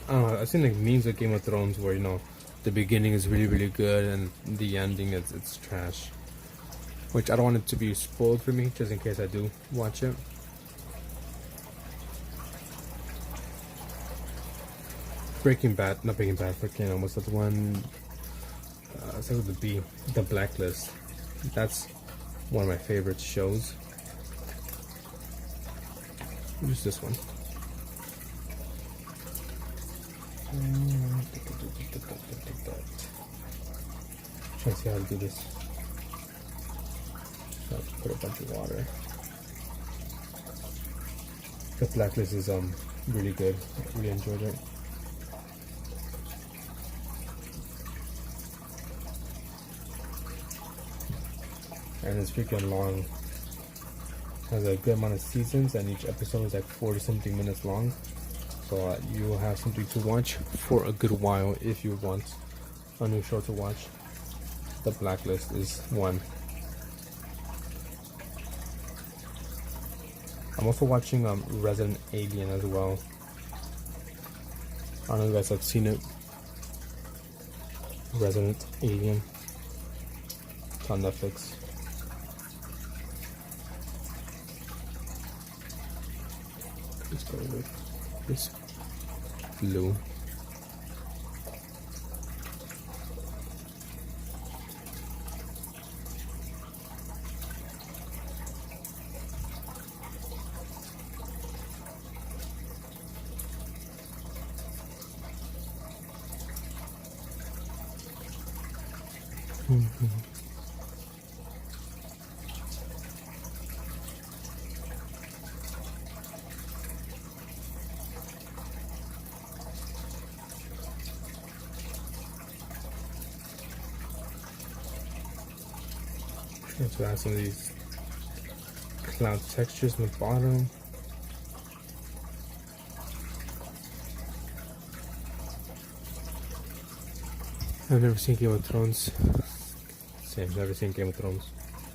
I don't know, I've seen like memes of Game of Thrones where, you know, the beginning is really, really good and the ending is it's trash. Which I don't want it to be spoiled for me, just in case I do watch it. Not Breaking Bad, freaking, what's that one? It's like with the B, The Blacklist. That's one of my favorite shows. What is this one? Trying to see how to do this. So put a bunch of water. The Blacklist is really good. I really enjoyed it. And it's freaking long. Has a good amount of seasons, and each episode is like 40 something minutes long. So you will have something to watch for a good while if you want a new show to watch. The Blacklist is one. I'm also watching Resident Alien as well. I don't know if you guys have seen it. Resident Alien. It's on Netflix. Let's go with this blue. Let's add some of these cloud textures in the bottom. I've never seen Game of Thrones. Same, never seen Game of Thrones.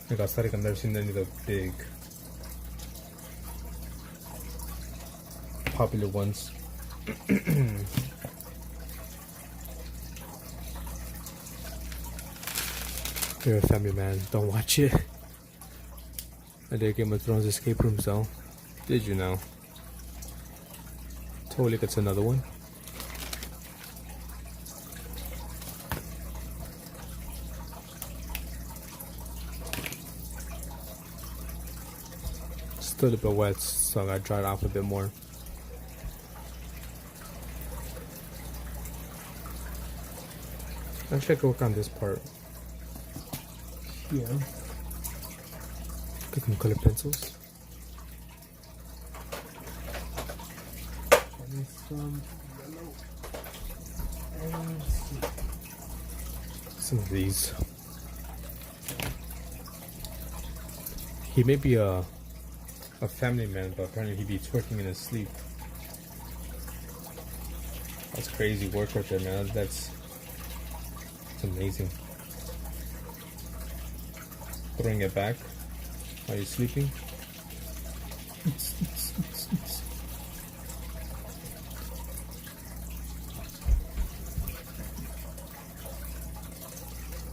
Like I was I've never seen any of the big popular ones. You're a family man, don't watch it. I did Game of Thrones escape room, so did you know? Totally gets another one. Still a bit wet, so I gotta dry it off a bit more. Actually, I could work on this part. Yeah. Get some colored pencils. And some yellow. And some of these. He may be a family man, but apparently he be twerking in his sleep. That's crazy work right there, man. That's amazing. Throwing it back while you're sleeping.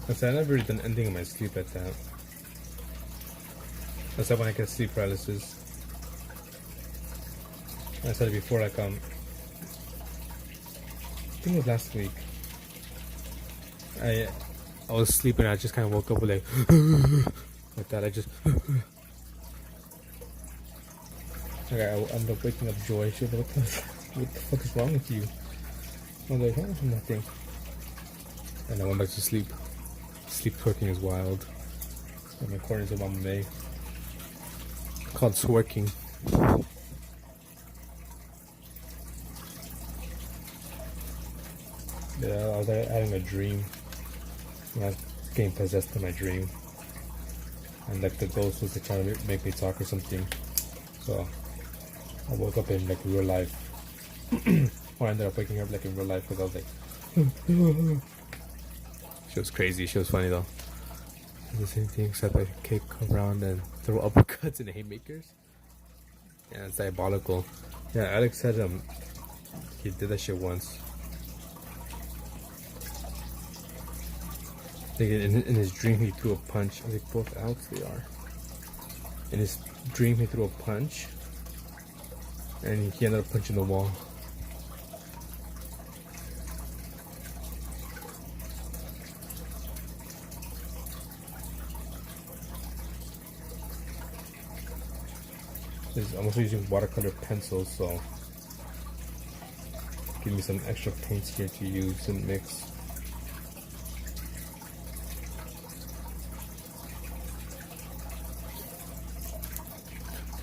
I said I've never really done anything in my sleep like that. That's when I get sleep paralysis. I said it before, like I think it was last week. I was sleeping and I just kind of woke up with like that. I just like I ended up waking up Joy. She was like, what the fuck is wrong with you? I was like, oh, nothing. And I went back to sleep. Sleep twerking is wild. I'm according to Mama May. Called twerking. Yeah, I was having a dream. I was getting possessed in my dream. And like the ghost was trying to make me talk or something. So I woke up in like real life. Or I ended up waking up like in real life because I was like she was crazy, she was funny though. It's the same thing except I kick around and throw uppercuts and haymakers. Yeah, it's diabolical. Yeah, Alex said he did that shit once. I think in his dream he threw a punch. I think both Alex they are. In his dream he threw a punch, and he ended up punching the wall. I'm also using watercolor pencils, so give me some extra paints here to use and mix.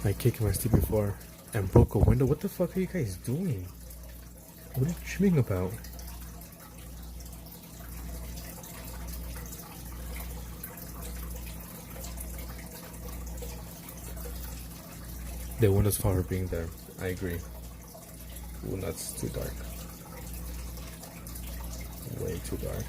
I kicked my sleep before and broke a window. What the fuck are you guys doing? What are you dreaming about? The window's far for being there. I agree. Ooh, that's too dark. Way too dark.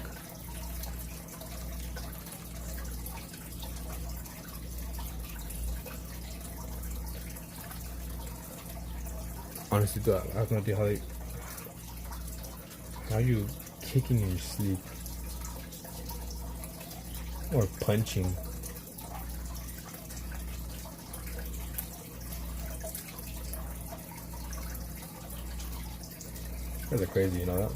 Honestly, dude, I have no idea how you kicking in your sleep or punching. You guys are crazy, you know that?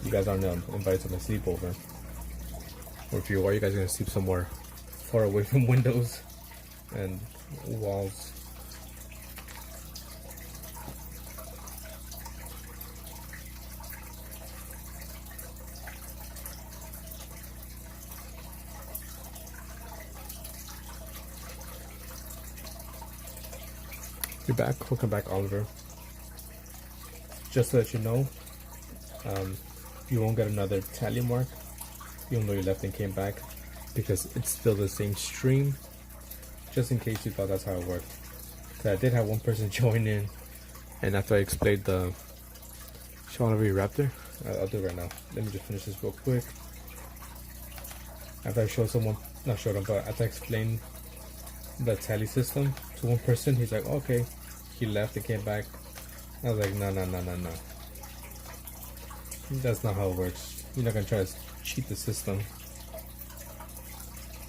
You guys aren't invited to my sleepover. Or if you are, you guys are gonna sleep somewhere far away from windows and walls. You're back. Welcome back, Oliver. Just to let you know, you won't get another tally mark even though you left and came back, because it's still the same stream, just in case you thought that's how it worked. So I did have one person join in, and after I explained the Sean Avery Raptor, I'll do it right now. Let me just finish this real quick. After I showed someone, not showed them, but after I explained the tally system to one person, he's like, okay. He left and came back. I was like, no. That's not how it works. You're not gonna try to cheat the system.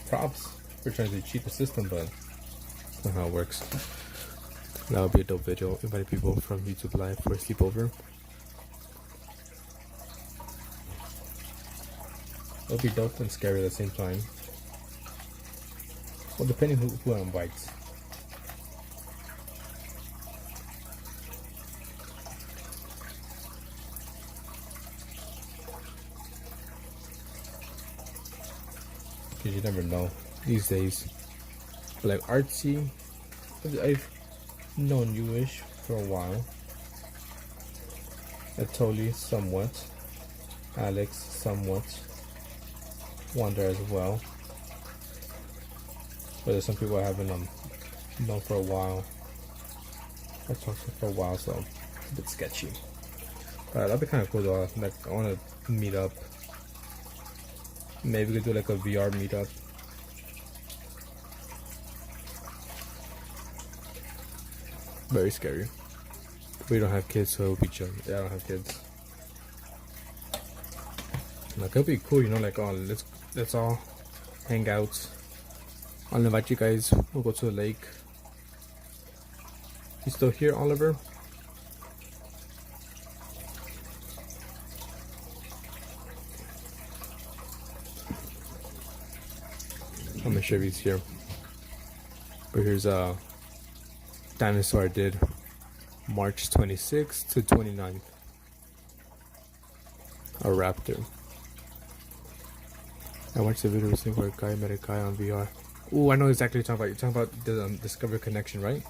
Props for trying to cheat the system, but that's not how it works. That would be a dope video. Invite people from YouTube Live for a sleepover. It would be dope and scary at the same time. Well, depending who I invite. Because you never know these days. But like Artsy, I've known you-ish for a while. Atoli somewhat. Alex somewhat. Wonder as well. But there's some people I haven't known for a while. I've talked to for a while, so it's a bit sketchy. That'd be kind of cool though. Like, I want to meet up. Maybe we could do like a VR meetup. Very scary. We don't have kids, so it'll be chill. Yeah, I don't have kids. Like, it'll be cool, you know, like, oh, let's all hang out. I'll invite you guys. We'll go to the lake. You still here, Oliver? I'm not sure if he's here. But here's a dinosaur I did March 26th to 29th. A raptor. I watched the video recently where a guy met a guy on VR. Oh, I know exactly what you're talking about. You're talking about the Discover Connection, right?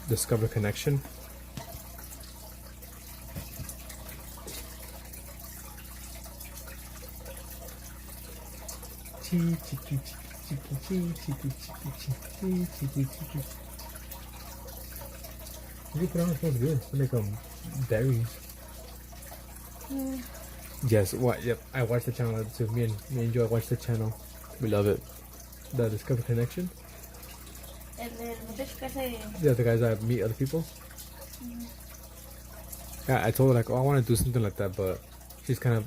Discover Connection. You put on it, smells good. It's like berries. Yes, what? Yep, I watched the channel too. Me and Joy watched the channel. We love it. The Discover Connection. El del muchacho que hace. Yeah, the guys that meet other people. Yeah, I told her like, oh, I want to do something like that, but she's kind of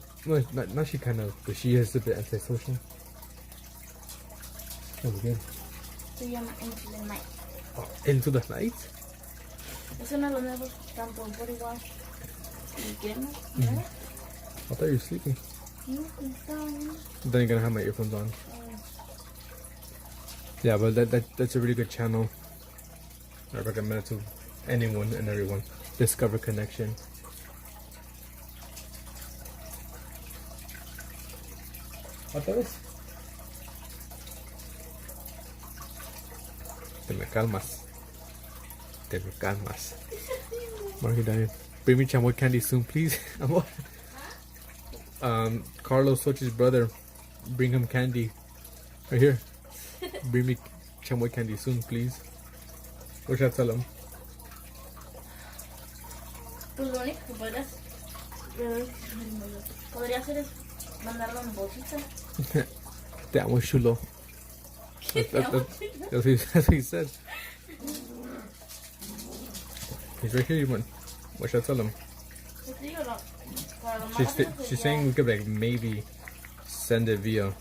not she kind of, but she is a bit antisocial. That was good. Se llama Into the Night. Oh, Into the Night. Es uno de los nuevos, tanto por igual. Y queremos, Mhm. ¿verdad? I thought you were sleeping. No, está bien. Then you're gonna have my earphones on. Yeah, but that's a really good channel. I recommend it to anyone and everyone. Discover Connection. ¿Otra vez? Te me calmas. Te me calmas. Marky Daniel. Bring me chamoy candy soon, please. Carlos Sochi's brother. Bring him candy. Right here. Bring me chamoy candy soon, please. What should I tell him? Pues lo único que podría hacer es mandarlo en bolsita. Te amo, chulo. That's what he said. He's right here, man. What should I tell him? Pues digo, para lo más She's, rápido she's sería- saying we could like maybe send it via,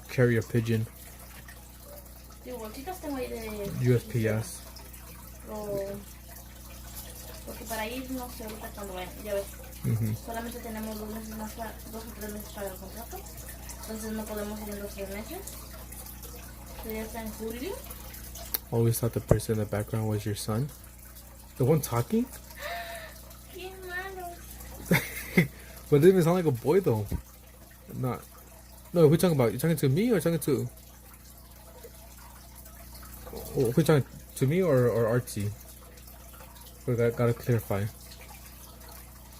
carrier pigeon, Digo, bolsitas tengo ahí de... USPS. Porque para ir no sé ahorita cuando vayan, ya ves. Mhm. Solamente tenemos 2 meses más, 2 o 3 meses para el contrato. Entonces no podemos ir en los 3 meses. Sería hasta en julio. Always thought the person in the background was your son. The one talking? Qué malo. But it didn't even sound like a boy though. Not. No, who you talking about? You talking to me or talking to? Who you talking to me or Artsy? We gotta clarify.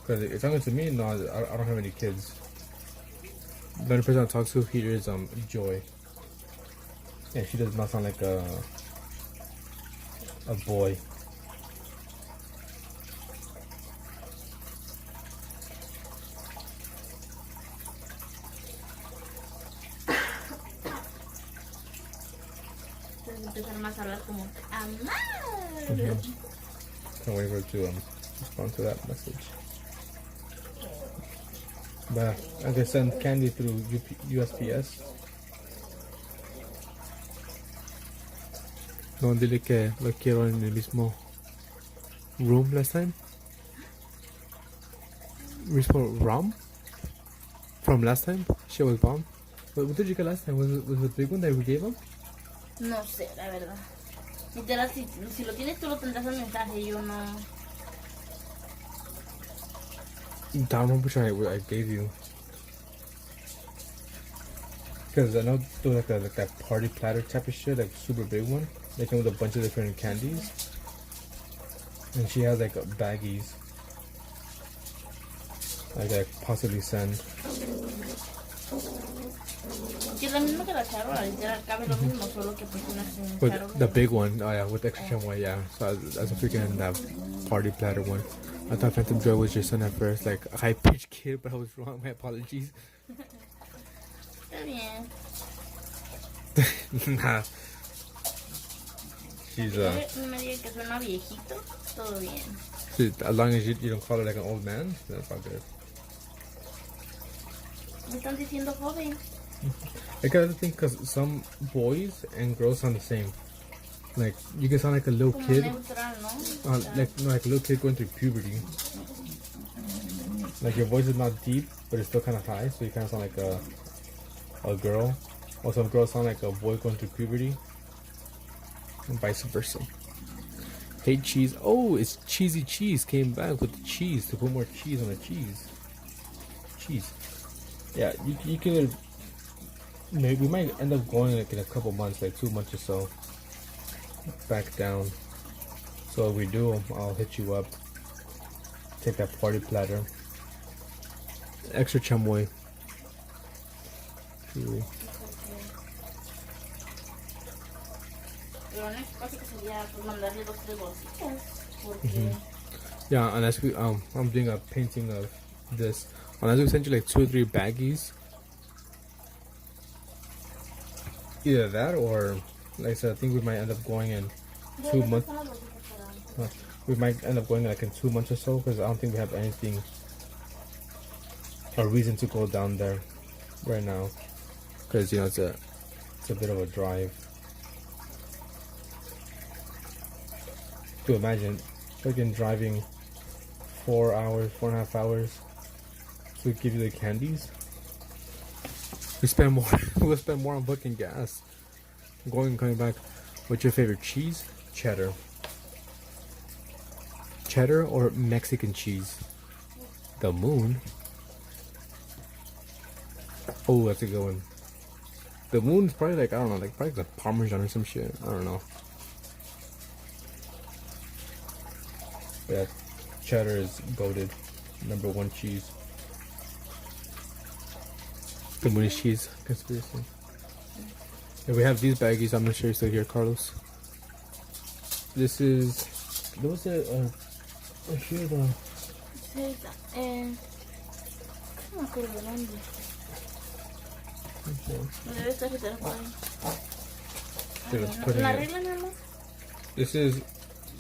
Because if you're talking to me, no, I don't have any kids. The only person I talk to here is Joy. Yeah, she does not sound like a boy. Entonces empezar más a hablar como amar. Can't wait for her to respond to that message. But I can send candy through USPS. No, dile que lo quiero en el mismo room last time. Respo rum from last time. Shit was bomb. What did you get last time? Was it the big one that we gave him? No sé, la verdad. Literal, si lo tienes tú lo tendrás en mensaje. Yo no. I don't remember which I gave you. Because I know there was like that party platter type of shit, like super big one. They came with a bunch of different candies. And she has like baggies. Like I possibly send. Que es la misma que la charola, literal, cabe lo mismo, solo que pues una sin But charola. the big one, oh yeah, with extra chamoy, yeah. So I was freaking that party platter one. I thought Phantom Joy was your son at first, like a high pitched kid, but I was wrong. My apologies. Está bien. Nah. She's No me digan que suena viejito, todo bien. as long as you don't call her like an old man, that's all good. Me están diciendo joven. I gotta think because some boys and girls sound the same. Like you can sound like a little Como kid, neutral, ¿no? like a little kid going through puberty. Like your voice is not deep, but it's still kind of high, so you kind of sound like a girl. Or some girls sound like a boy going through puberty, and vice versa. Hey cheese! Oh, it's Cheesy Cheese came back with the cheese to put more cheese on the cheese. Cheese. Yeah, you could. Maybe we might end up going like in a couple months, like 2 months or so. Back down. So if we do, I'll hit you up. Take that party platter. Extra chamoy. Truly. Lo único que sería pues mandarle 2 o 3 bolsitas. Porque Yeah, and that's I'm doing a painting of this. Unless we send you like 2 or 3 baggies. Either that or, like I said, I think we might end up going in 2 months. We might end up going like in 2 months or so, because I don't think we have anything, a reason to go down there right now. Because, you know, it's a bit of a drive. To imagine, freaking driving 4 hours, 4.5 hours to give you the candies. We spend more. We'll spend more on fucking gas. Going and coming back. What's your favorite cheese? Cheddar. Cheddar or Mexican cheese? The moon. Oh, that's a good one. The moon's probably like, I don't know, like probably like Parmesan or some shit. I don't know. Yeah, cheddar is goated. #1 cheese. The moon is cheese. Conspiracy. Yeah, we have these baggies. I'm not sure you're still here, Carlos. This is. What was it? Here the. No me acuerdo de dónde. Debe estar retirado por ahí. Dude, let's put it ¿La in. regla, mi amor? This is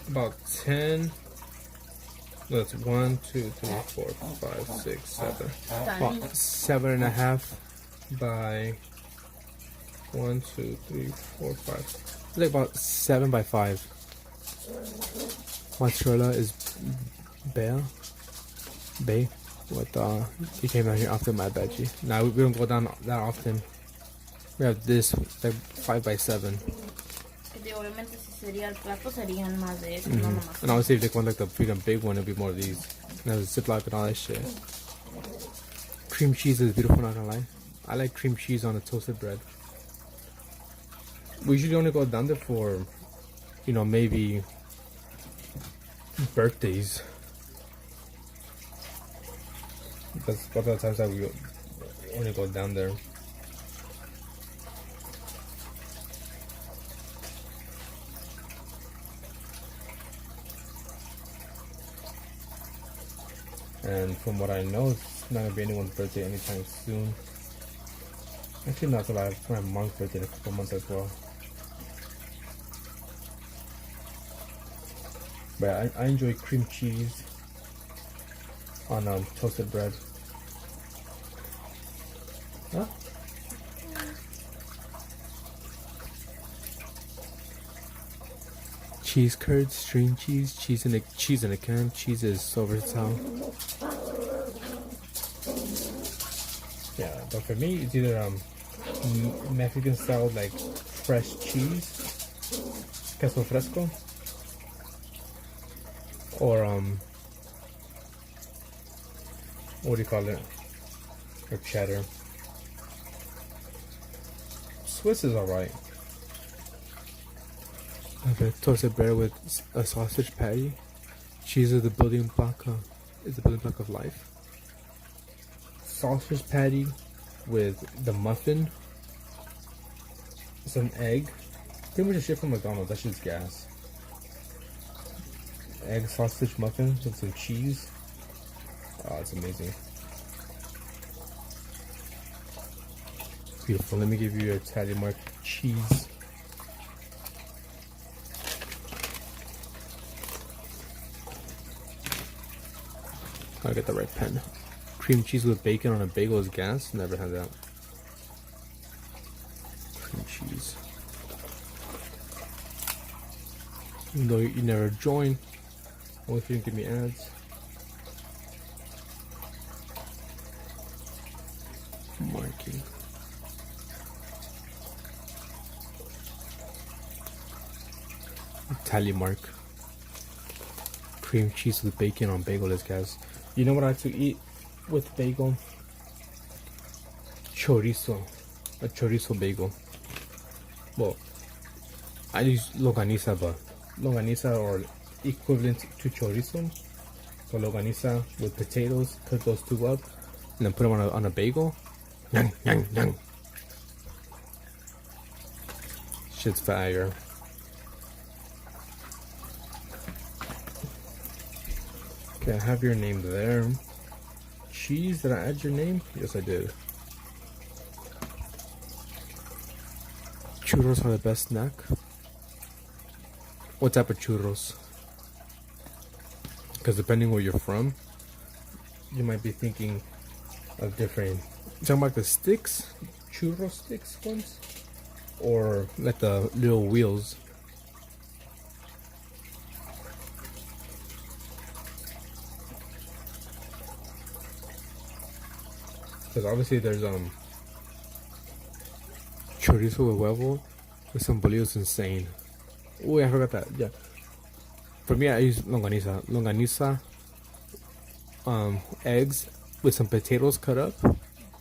about 10. No, it's 1, 2, 3, 4, 5, 6, 7. About 7.5 by 1, 2, 3, 4, 5. It's like about 7 by 5. Mozzarella is Bay. What you came out here often, my bad, G. Nah, we don't go down that often. We have this like 5 by 7. Obviamente si sería el plato serían más de eso, no nomás. And obviously if they want like the freaking big one, it'll be more of these. And there's a Ziploc and all that shit. Cream cheese is beautiful, not gonna lie. I like cream cheese on a toasted bread. We usually only go down there for, you know, maybe birthdays. That's a couple of times that we only go down there. And from what I know, it's not gonna be anyone's birthday anytime soon. Actually, not a lot. It's my mom's birthday in a couple months as well. But I enjoy cream cheese on toasted bread. Huh? Cheese curds, string cheese, cheese in a can. Cheese is so versatile. Yeah, but for me, it's either Mexican style like fresh cheese, queso fresco, or what do you call it? Or cheddar. Swiss is alright. Okay, toasted bread with a sausage patty. Cheese is the building block. Is the building block of life. Sausage patty with the muffin. Some egg. Pretty much a shit from McDonald's. That shit's gas. Egg sausage muffin with some cheese. Oh, it's amazing. Beautiful. Let me give you a tally mark cheese. Gotta get the right pen. Cream cheese with bacon on a bagel is gas. Never had that. Cream cheese. Even though you never join, only if you didn't give me ads. Marking. Tally mark. Cream cheese with bacon on bagel is gas. You know what I like to eat with bagel? Chorizo. A chorizo bagel. Well, I use longaniza, but longaniza or equivalent to chorizo. So longaniza with potatoes, cook those two up, and then put them on a bagel. Yang, yang, yang. Shit's fire. Okay, I have your name there. cheese? Did I add your name? Yes, I did. Churros are the best snack. What type of churros? Because depending where you're from, you might be thinking of different. You talking about the sticks, churro sticks ones, or like the little wheels? Because obviously there's chorizo with huevo with some bolillos, insane. Oh, I forgot that. Yeah. For me, I use longaniza. Longaniza, eggs with some potatoes cut up.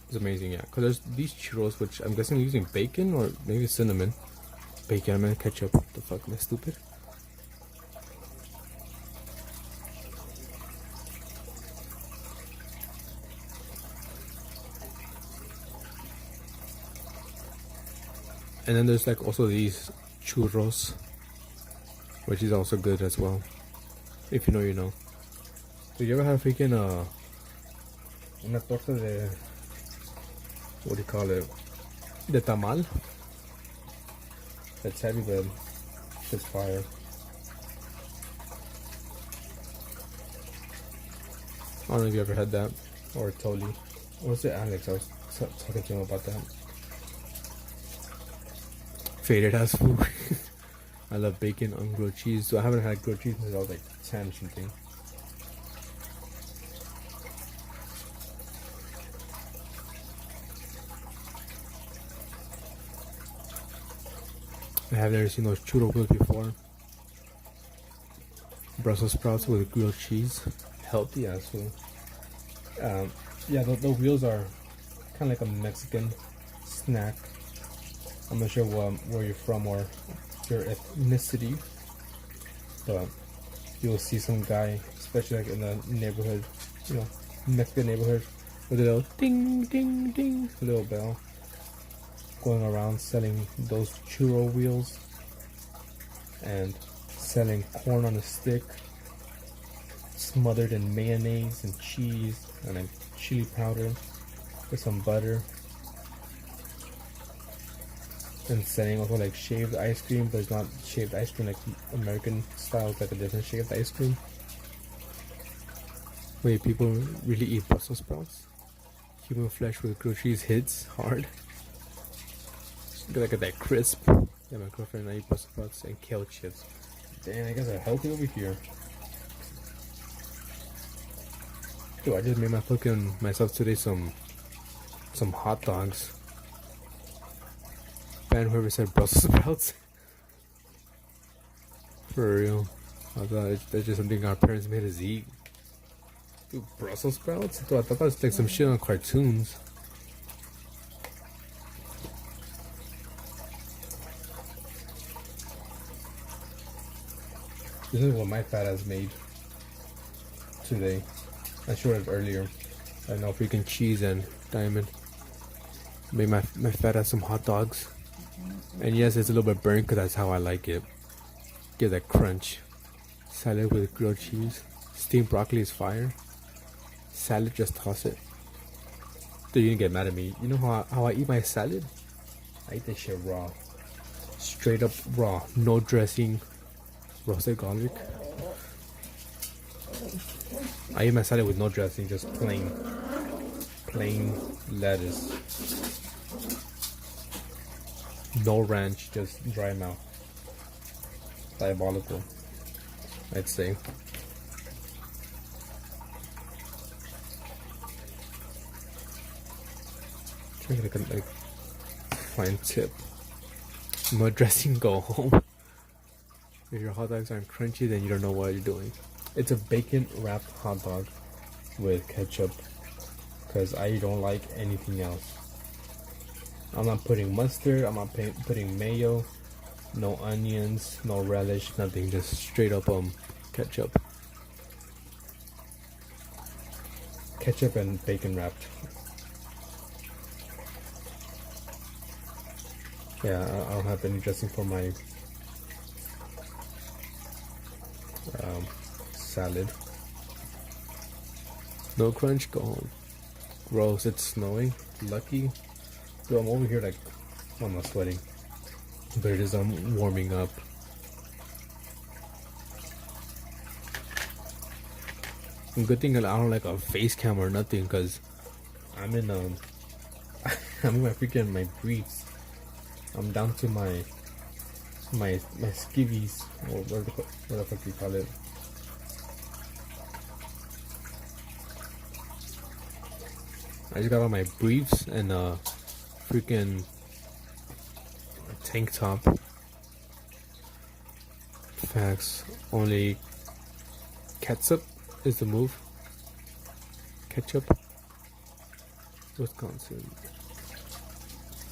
It's amazing, yeah. Because there's these churros, which I'm guessing using bacon or maybe cinnamon. Bacon, I'm gonna ketchup. What the fuck, am I stupid? And then there's like also these churros, which is also good as well. If you know, you know. Did you ever have freaking una torta de, what do you call it? De tamal? That's heavy, but it's fire. I don't know if you ever had that, or Toli. What was it, Alex? I was talking to him about that. Faded ass food. I love bacon on grilled cheese. So I haven't had grilled cheese since I was like 10 or something. I have never seen those churro wheels before. Brussels sprouts with grilled cheese. Healthy ass food. Yeah, the wheels are kind of like a Mexican snack. I'm not sure where you're from or your ethnicity, but you'll see some guy, especially like in the neighborhood, you know, Mexican neighborhood, with a little ding ding ding little bell, going around selling those churro wheels and selling corn on a stick, smothered in mayonnaise and cheese and then chili powder with some butter. And selling also like shaved ice cream, but it's not shaved ice cream like American style. It's like a different shaved ice cream. Wait, people really eat Brussels sprouts? Human flesh with grilled cheese hits hard. Look at that crisp. Yeah, my girlfriend and I eat Brussels sprouts and kale chips. Damn, I guys are healthy over here. Dude, I just made myself today some hot dogs. Ban whoever said Brussels sprouts. For real. I thought that's just something our parents made us eat. Dude, Brussels sprouts? Dude, I thought that was like some shit on cartoons. This is what my fat ass made today. I showed it earlier. I know, freaking cheese and diamond. Made my fat ass some hot dogs. And yes, it's a little bit burnt because that's how I like it. Give that crunch. Salad with grilled cheese. Steamed broccoli is fire. Salad, just toss it. Dude, you didn't get mad at me. You know how I eat my salad? I eat this shit raw. Straight up raw. No dressing. Roasted garlic. I eat my salad with no dressing, just plain lettuce. No ranch, just dry mouth. Diabolical, I'd say. Trying to get a fine tip. No dressing, go home. If your hot dogs aren't crunchy, then you don't know what you're doing. It's a bacon wrapped hot dog with ketchup, because I don't like anything else. I'm not putting mustard, I'm not putting mayo, no onions, no relish, nothing, just straight up ketchup. Ketchup and bacon wrapped. Yeah, I don't have any dressing for my salad. No crunch, go home. Gross, it's snowing. Lucky. Yo, I'm over here like, I'm not sweating. But it is, I'm warming up. Good thing that I don't like a face cam or nothing, cause I'm in I'm in my freaking my briefs. I'm down to my skivvies, or what the fuck you call it. I just got on my briefs and freaking tank top. Facts. Only ketchup is the move. Ketchup. Wisconsin.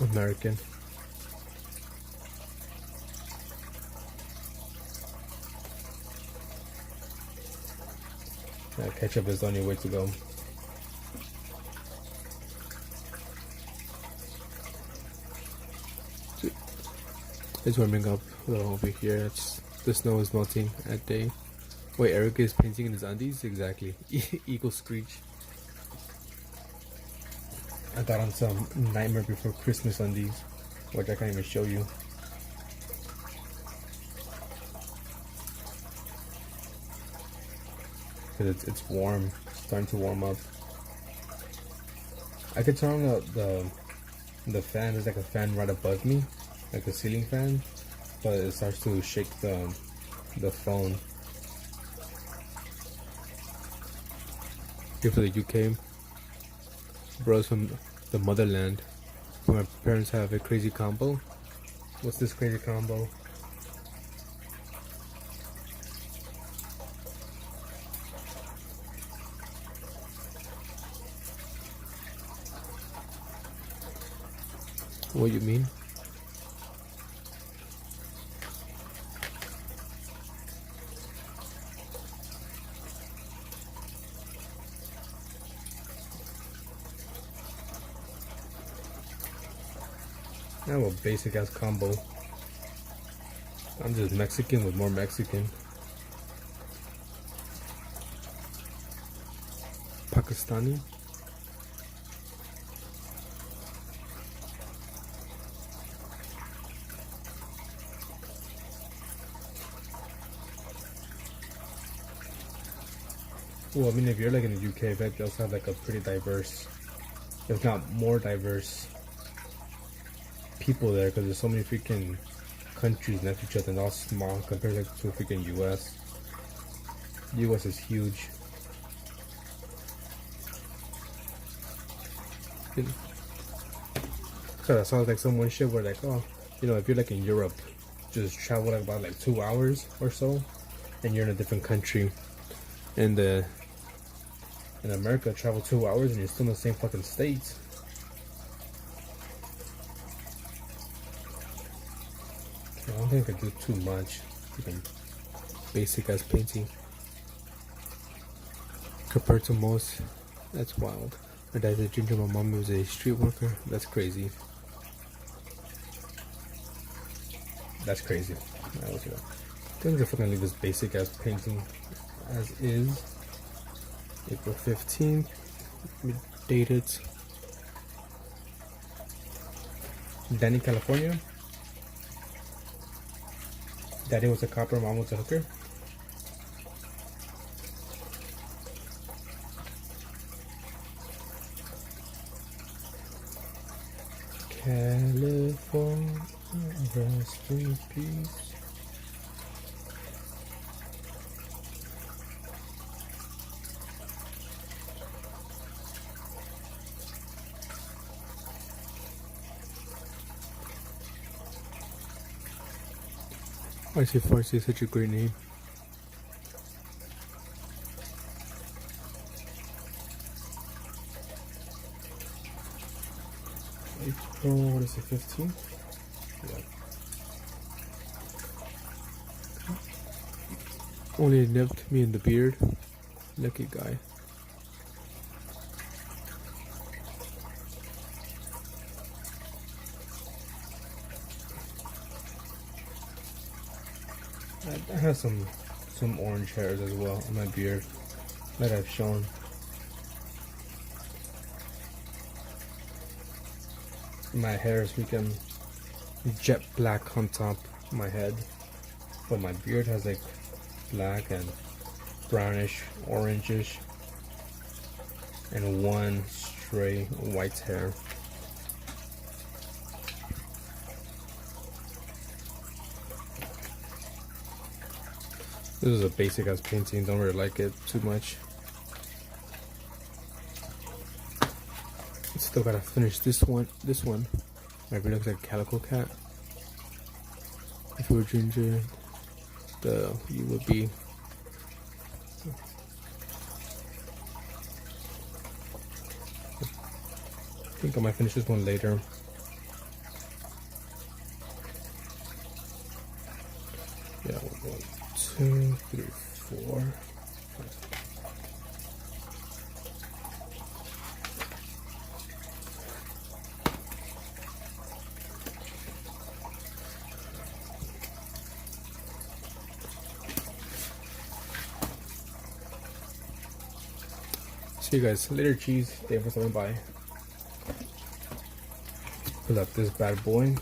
American. Yeah, ketchup is the only way to go. It's warming up a little over here. The snow is melting at day. Wait, Eric is painting in his undies? Exactly. Eagle Screech. I got on some Nightmare Before Christmas undies, which I can't even show you. Because it's warm. It's starting to warm up. I could turn on the fan. There's like a fan right above me, like a ceiling fan, but it starts to shake the phone. Here for the UK, bros from the motherland. My parents have a crazy combo. What's this crazy combo? What you mean? I have a basic ass combo. I'm just Mexican with more Mexican. Pakistani. Well, I mean, if you're like in the UK, I bet they also have like a pretty diverse, if not more diverse, people there, because there's so many freaking countries next to each other and all small compared to freaking US. US is huge. So I saw like some one shit where like, oh, you know, if you're like in Europe, just travel like about like 2 hours or so, and you're in a different country. And in America, travel 2 hours and you're still in the same fucking states. I don't think I could do too much. Freaking basic ass painting compared to most. That's wild. My dad's a ginger. My mom was a street worker. That's crazy. That's crazy. I was gonna. I think I'm just gonna leave this basic ass painting as is. April 15th. Dated. Danny, California. Daddy was a copper, mom was a hooker. California, rest in peace. I see Farsi is such a great name. April, what is it, 15th? Yeah. Only nipped me in the beard. Lucky guy. I have some orange hairs as well on my beard that I've shown. my hair is freaking jet black on top of my head, but my beard has like black and brownish, orangish, and one stray white hair. This is a basic ass painting, don't really like it too much. Still gotta finish this one. Might be looks like Calico Cat. If you were Ginger, you would be. I think I might finish this one later. Yeah, 1, 2, 3, 4. See you guys later, cheese. Thank you for stopping by. Pull up this bad boy.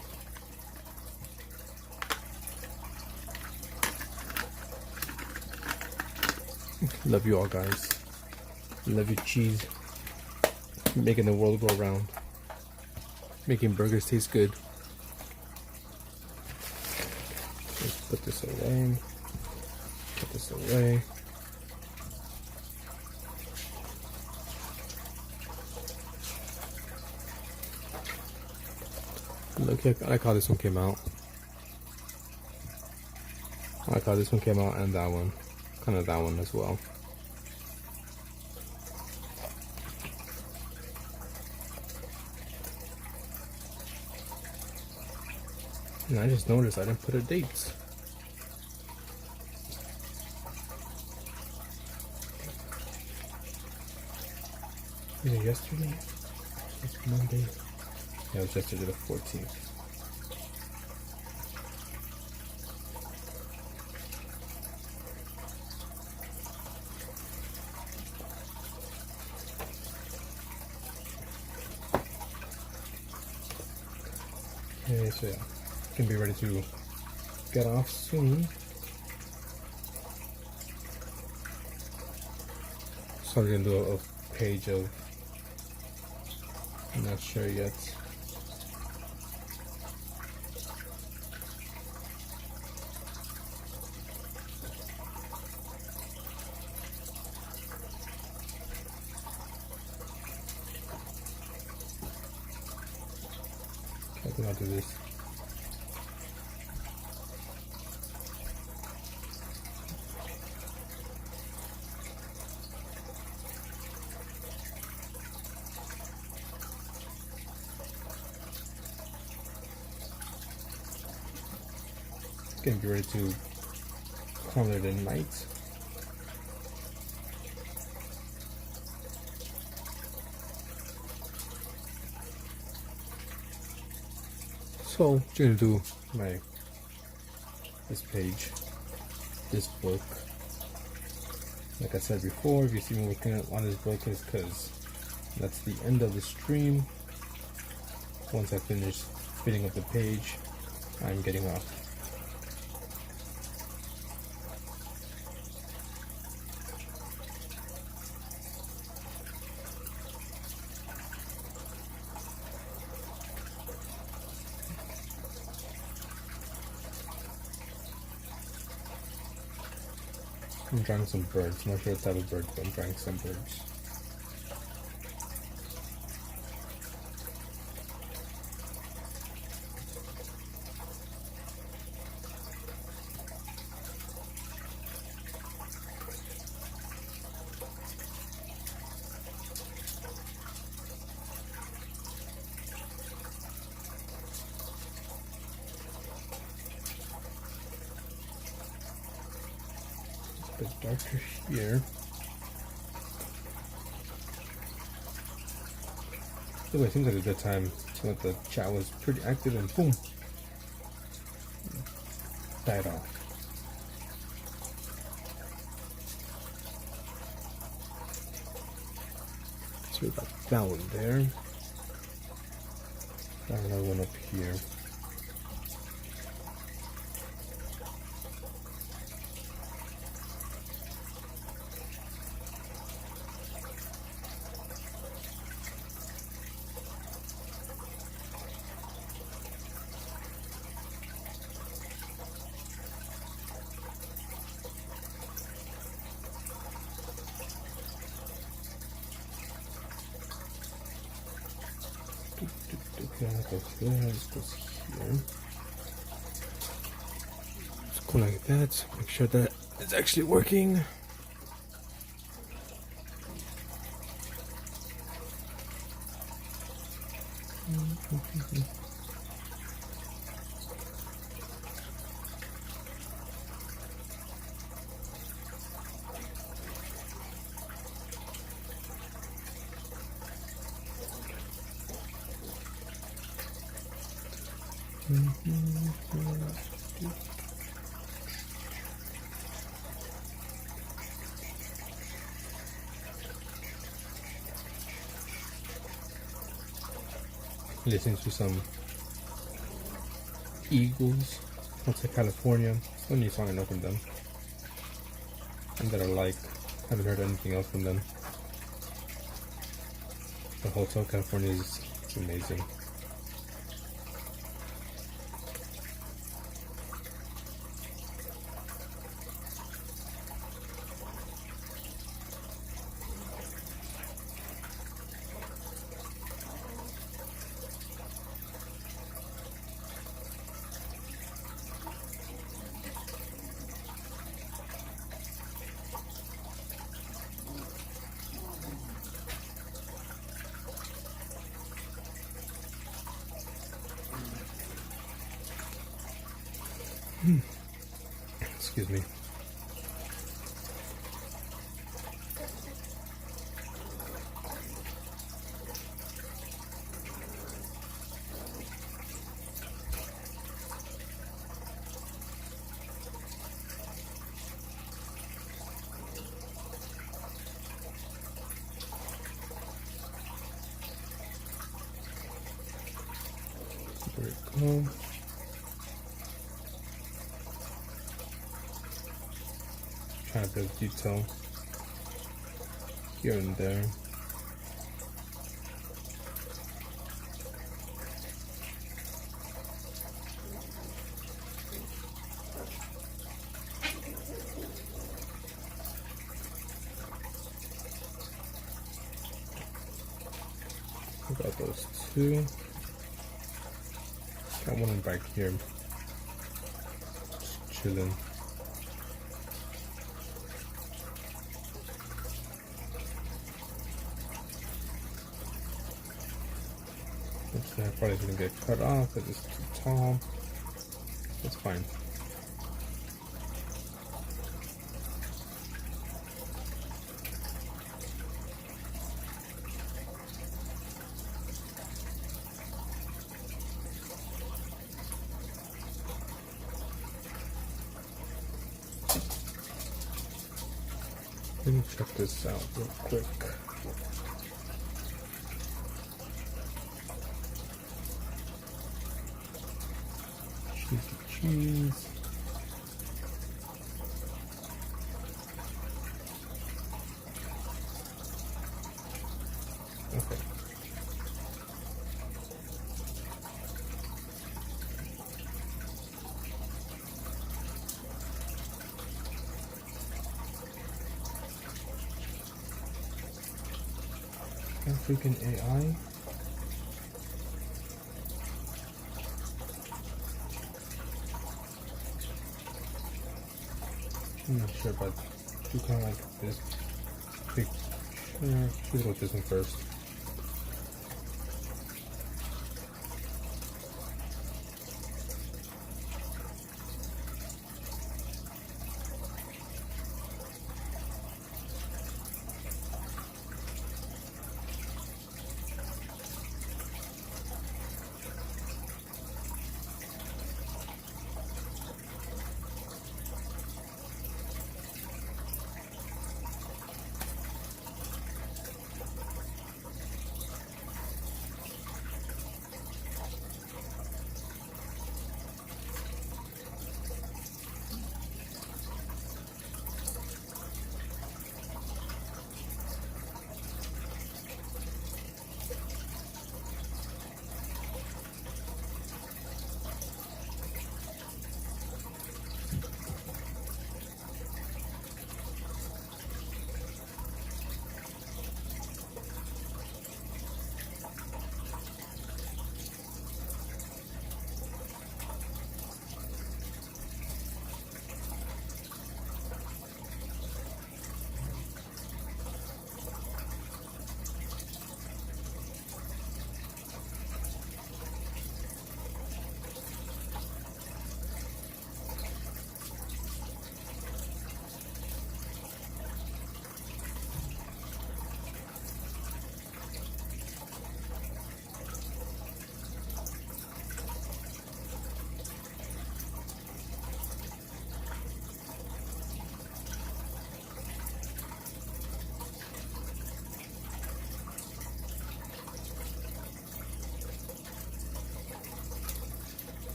Love you all, guys. Love you, cheese. Making the world go around. Making burgers taste good. Let's put this away. Put this away. Look, I like how this one came out. I like how this one came out and that one. Kind of that one as well. And I just noticed I didn't put a date. Was it yesterday? It's Monday. Yeah, it was yesterday the 14th. Okay, so yeah, can be ready to get off soon. So I'm gonna do a page of, I'm not sure yet. I think I'll do this. Getting ready to call it a night. So, I'm gonna do this page, this book. Like I said before, if you see me working on this book, is because that's the end of the stream. Once I finish filling up the page, I'm getting off. I'm drawing some birds. I'm not sure what type of birds, but I'm drawing some birds. A bit darker here. So it seems like a good time. So the chat was pretty active and boom, died off. So we got that one there. Got another one up here. Okay, that goes there, this goes here. It's cool like that. Make sure that it's actually working. Listening to some Eagles. Hotel California. It's the only song I know from them. And that I like. Haven't heard anything else from them. The Hotel California is amazing. Excuse me. There we go. Trying to build detail here and there. Got those two. Got one back here. Just chilling. That probably gonna get cut off because it's too tall. That's fine. Let me check this out real quick. Cheese. Okay. Freaking AI. I'm not sure, but you kind of like this picture. Let's go with this one first.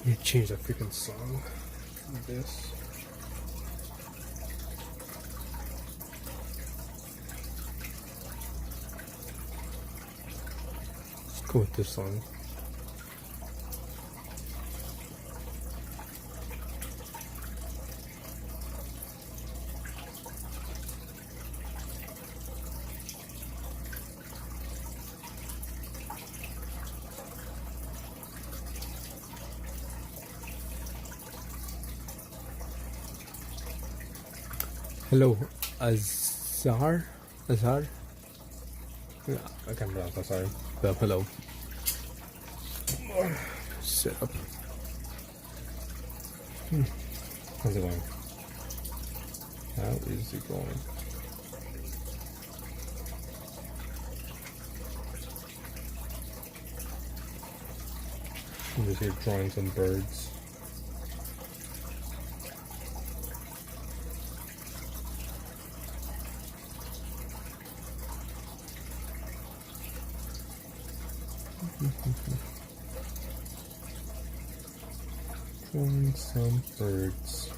Let me change that freaking song. This. Let's go with this song. Hello, Azhar? Azhar? Yeah, I can't pronounce that, sorry. Hello. Sit up. How's it going? How is it going? I'm just here drawing some birds. Drawing some birds.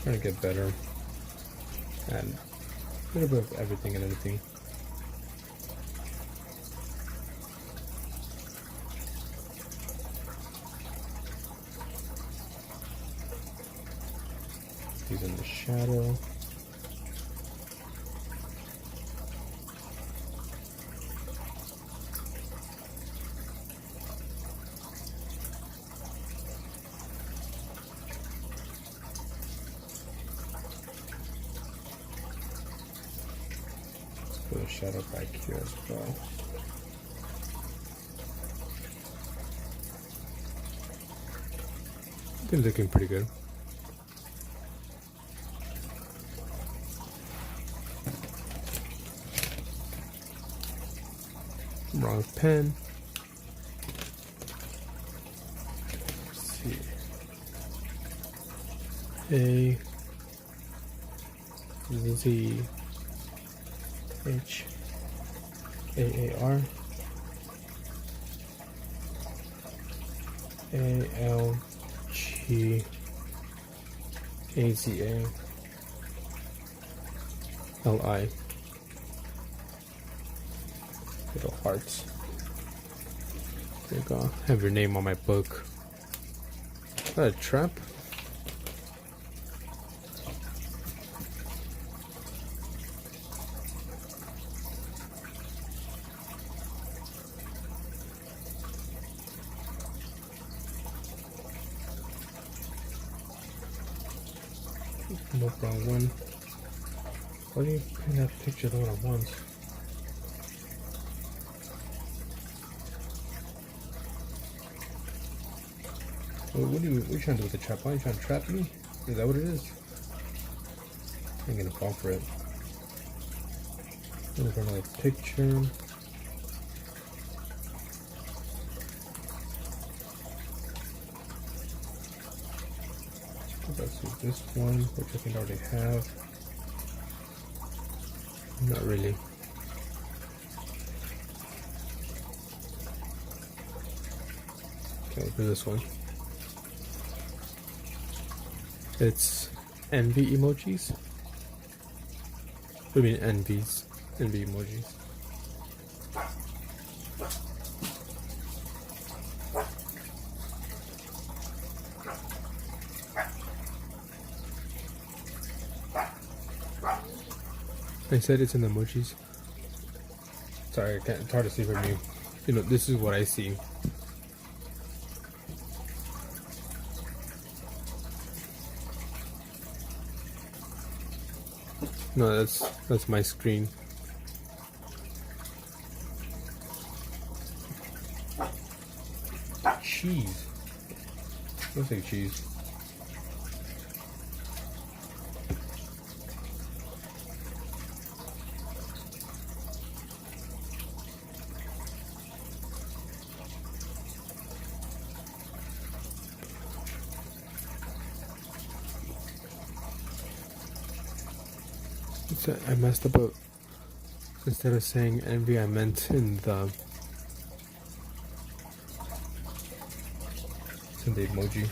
Trying to get better. And a little bit of everything and anything. These in the shadow. Put a shadow back here as well. They're looking pretty good. Wrong pen. Let's see. A Z H A R A L G A Z A L I. Little hearts. There you go. Have your name on my book. Is that a trap? No problem. One. Why do you pin that picture all at once? What are you trying to do with the trap? Why are you trying to trap me? Is that what it is? I'm gonna fall for it. Look for another picture. Let's do this one, which I think I already have. Not really. Okay, for this one. It's envy emojis. I mean envies. Envy emojis. I said it's in the emojis. Sorry, it's hard to see from you. You know, this is what I see. No, that's my screen. Cheese. Looks like cheese. I messed up. Instead of saying envy, I meant in the and the emoji.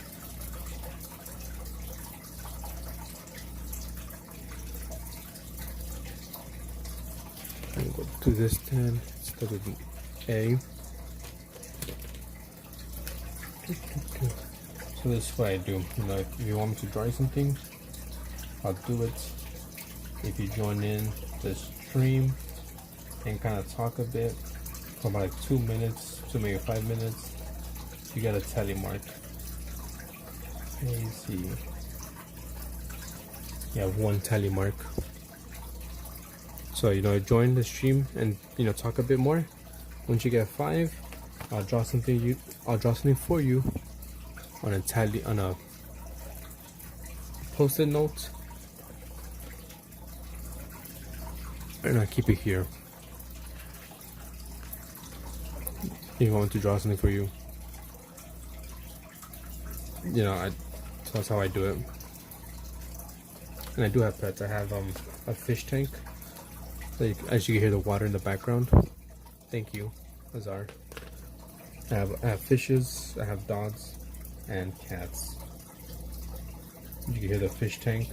I'm going to do this then. Start with an A. So this is what I do. You know, if you want me to draw something, I'll do it. If you join in the stream and kind of talk a bit for about like 2 minutes to maybe 5 minutes, you got a tally mark. Let me see. You have 1 tally mark. So you know, join the stream and you know talk a bit more. Once you get 5, I'll draw something. I'll draw something for you on a post-it note, and I'll keep it here. If I want to draw something for you, you know, so that's how I do it. And I do have pets. I have a fish tank. As you can hear the water in the background. Thank you, Azar. I have fishes. I have dogs and cats. You can hear the fish tank.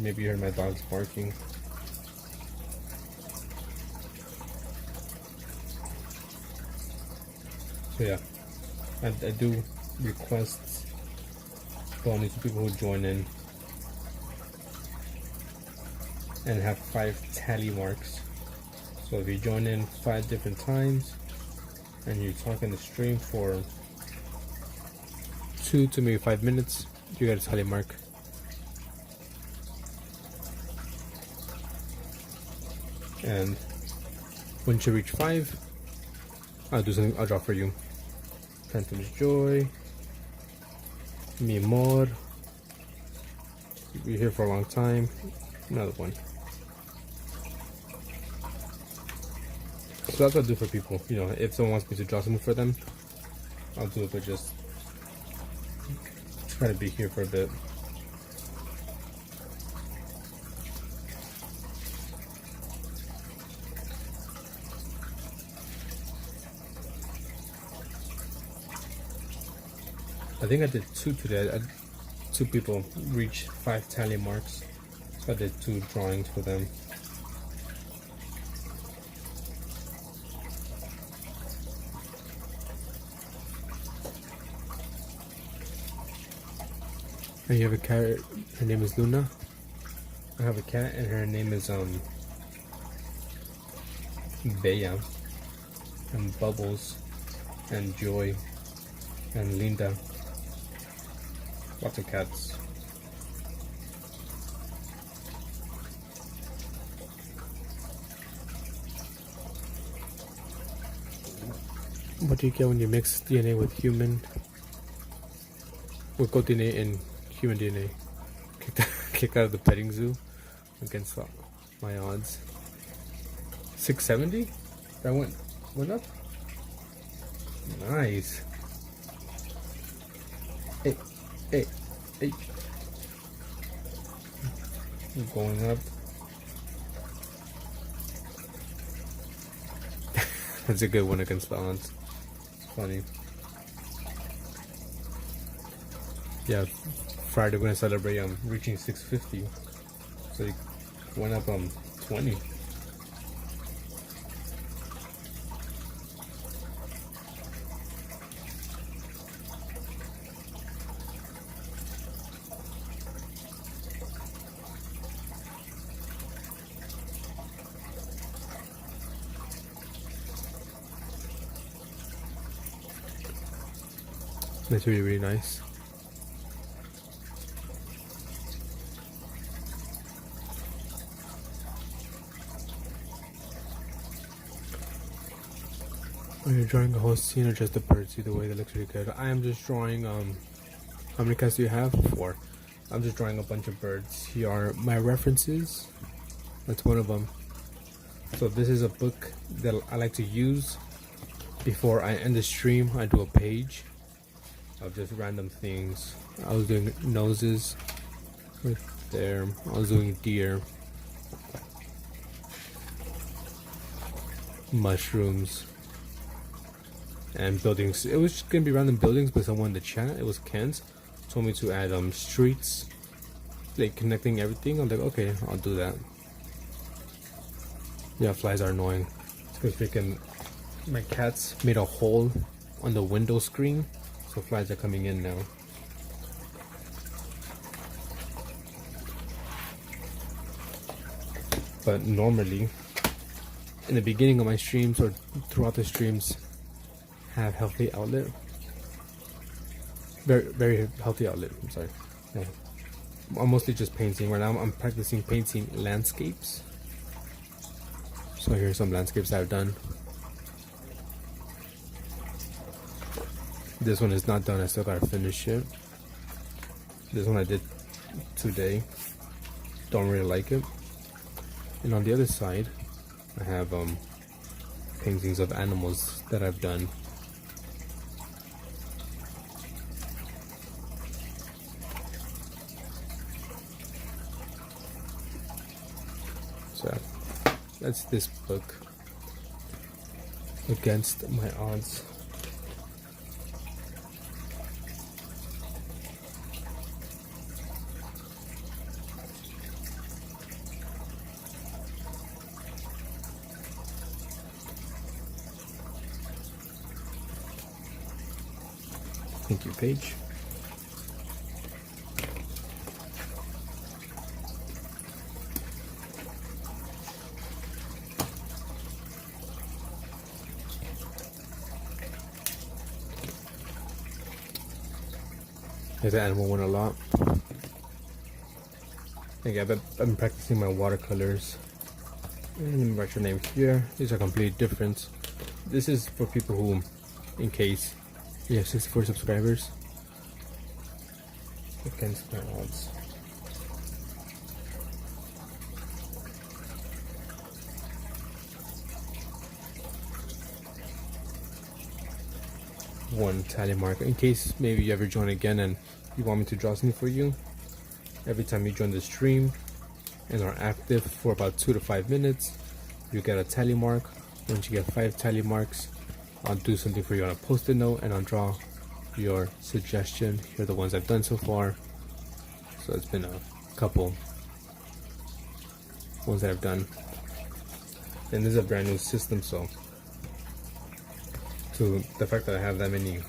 Maybe you heard my dogs barking. So yeah, I do requests for only 2 people who join in and have 5 tally marks. So if you join in 5 different times and you talk in the stream for 2 to maybe 5 minutes, you got a tally mark. And once you reach 5, I'll do something. I'll draw for you. Phantom's Joy, Mi Amor. You're here for a long time. Another one. So that's what I do for people. You know, if someone wants me to draw something for them, I'll do it, but just try to be here for a bit. I think I did 2 today. 2 people reached 5 tally marks, so I did 2 drawings for them. And you have a cat. Her name is Luna. I have a cat, and her name is Bella, and Bubbles, and Joy, and Linda. Lots of cats. What do you get when you mix DNA with human? With goat DNA and human DNA. Kicked out of the petting zoo against my odds. 670? That went up? Nice. Hey. Going up. That's a good one against the odds. It's funny. Yeah, Friday we're gonna celebrate reaching 650. So it went up 20. That's really, really nice. Are you drawing a whole scene or just the birds? Either way, that looks really good. I am just drawing, how many cats do you have? 4. I'm just drawing a bunch of birds. Here are my references. That's one of them. So this is a book that I like to use before I end the stream. I do a page of just random things. I was doing noses right there. I was doing deer, mushrooms, and buildings. It was just gonna be random buildings, but someone in the chat, it was Kent, told me to add streets, like connecting everything. I'm like, okay, I'll do that. Yeah, flies are annoying. It's because freaking my cats made a hole on the window screen, so flies are coming in now. But normally, in the beginning of my streams or throughout the streams, have healthy outlet. Very healthy outlet. I'm sorry. Yeah. I'm mostly just painting right now. I'm practicing painting landscapes. So here's some landscapes I've done. This one is not done. I still gotta finish it. This one I did today. Don't really like it. And on the other side, I have paintings of animals that I've done. So that's this book, Against My Odds. Thank you, Paige. The animal one a lot. Okay, I've been practicing my watercolors. And let me write your name here. These are completely different. This is for people who, in case you have 64 subscribers. Against My Odds. One tally mark. In case maybe you ever join again and you want me to draw something for you, every time you join the stream and are active for about 2 to 5 minutes, you get a tally mark. Once you get 5 tally marks, I'll do something for you on a post-it note and I'll draw your suggestion. Here are the ones I've done so far. So it's been a couple ones that I've done. And this is a brand new system, so to the fact that I have that many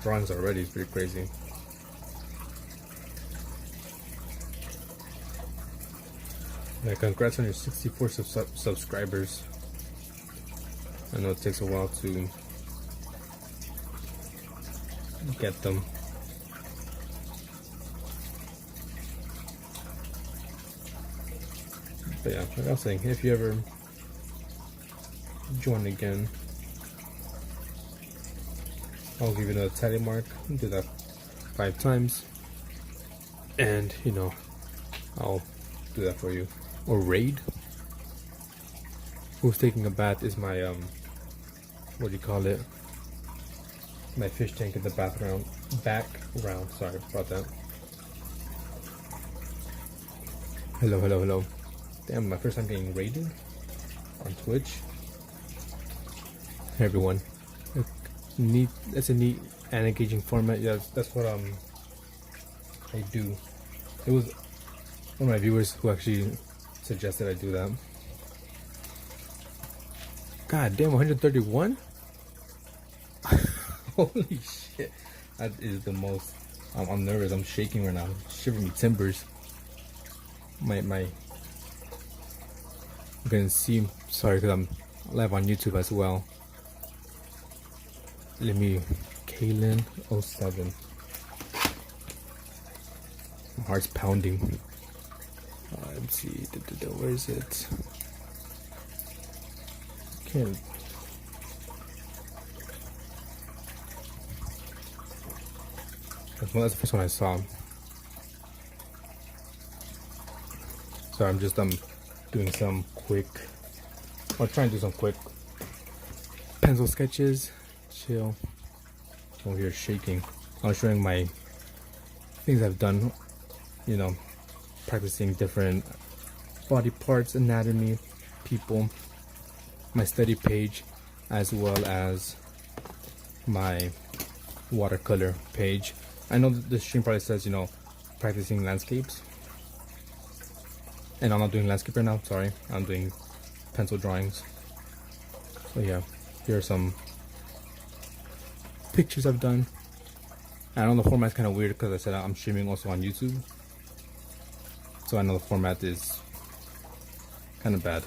drawings already is pretty crazy. Yeah, congrats on your 64 subscribers. I know it takes a while to get them. But yeah, like I was saying, if you ever join again, I'll give you another tally mark. Do that 5 times, and you know, I'll do that for you. Or raid. Who's taking a bath is my what do you call it? My fish tank in the background. Sorry about that. Hello. Damn, my first time getting raided on Twitch. Hey everyone. That's a neat and engaging format. Yeah, that's what I do. It was one of my viewers who actually suggested I do that. God damn, 131? Holy shit. That is the most. I'm nervous. I'm shaking right now. Shivering me timbers. My you can see, sorry, because I'm live on YouTube as well. Let me, Kaylin 07. My heart's pounding. Let's see, where is it? Can't. That's the first one I saw. So I'm just doing some quick. I'll try and do some quick pencil sketches. Chill. Over here shaking. I was showing my things I've done. You know, practicing different body parts, anatomy, people. My study page, as well as my watercolor page. I know that the stream probably says, you know, practicing landscapes, and I'm not doing landscape right now, sorry. I'm doing pencil drawings. So yeah, here are some pictures I've done. I know the format's kind of weird because I said I'm streaming also on YouTube, so I know the format is kind of bad.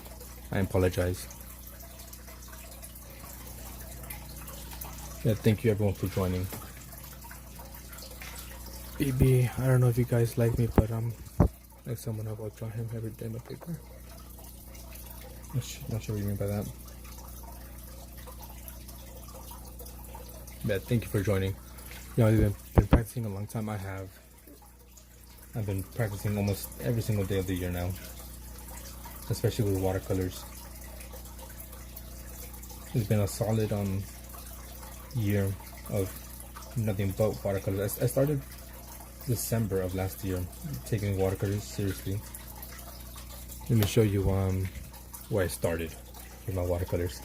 I apologize. Yeah, thank you everyone for joining. BB, I don't know if you guys like me, but I'm like someone I will draw him every day in my paper. Not sure what you mean by that. Yeah, thank you for joining. You know, I've been practicing a long time. I've been practicing almost every single day of the year now, especially with watercolors. It's been a solid year of nothing but watercolors. I started December of last year taking watercolors seriously. Let me show you where I started with my watercolors.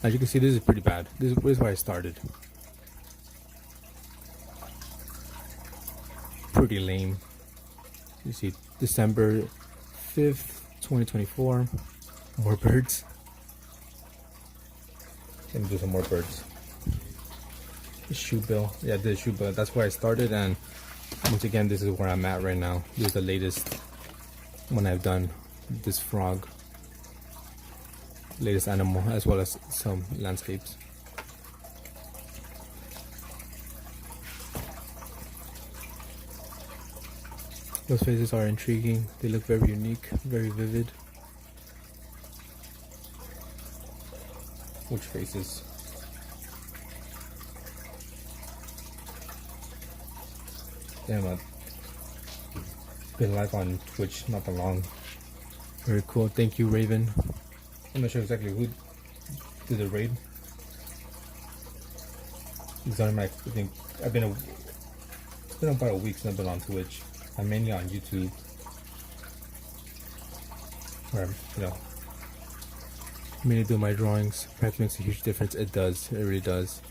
As you can see, this is pretty bad. This is where I started. Pretty lame. You see, December 5th, 2024. More birds. Let me do some more birds. The shoe bill. Yeah, the shoe bill. That's where I started, and once again, this is where I'm at right now. This is the latest one I've done. This frog. Latest animal, as well as some landscapes. Those faces are intriguing. They look very unique, very vivid. Which faces? Damn, I've been live on Twitch not that long. Very cool. Thank you, Raven. I'm not sure exactly who did the raid. It's on my, I think it's been about a week since I've been on Twitch. I'm mainly on YouTube, where you know, mainly do my drawings. Practice makes a huge difference. It does. It really does.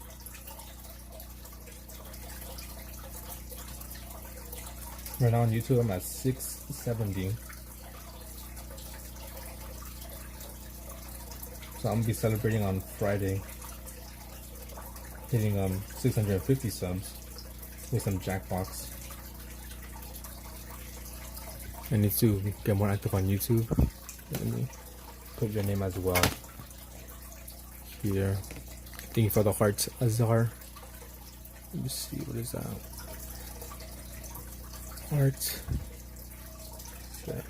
Right now on YouTube, I'm at 670. So I'm gonna be celebrating on Friday, hitting 650 subs with some Jackbox. I need to get more active on YouTube. Let me put your name as well here. Thank you for the hearts, Azar. Let me see, what is that? Heart. Okay.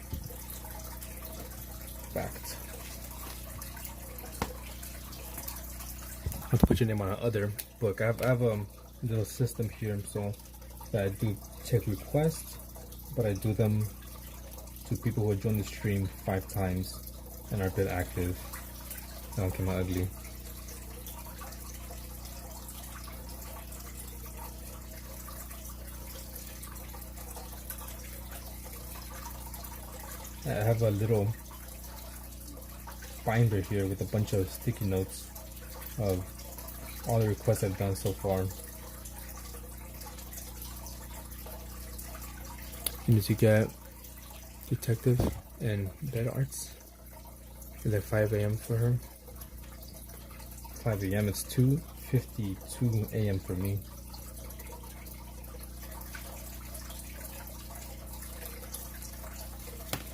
Fact. I have to put your name on another book. I have a little system here, so that I do take requests, but I do them to people who join the stream 5 times and are a bit active. That one came out ugly. I have a little binder here with a bunch of sticky notes of all the requests I've done so far. You need to get Detective and Bed Arts. It's like 5 a.m. for her. 5 a.m. It's 2:52 a.m. for me.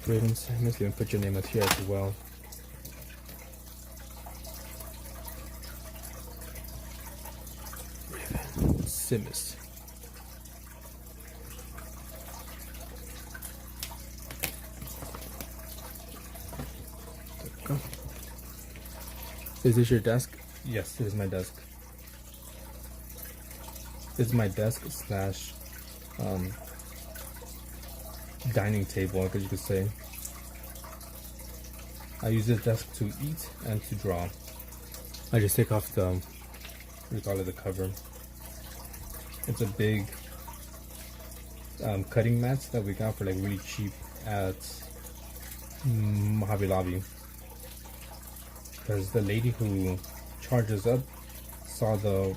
Raven Simmons, let me put your name up here as well. Raven Simmons. Is this your desk? Yes, it is my desk. This is my desk slash dining table, I guess you could say. I use this desk to eat and to draw. I just take off the, what do you call it, the cover. It's a big cutting mats that we got for like really cheap at Hobby Lobby. Because the lady who charges up saw the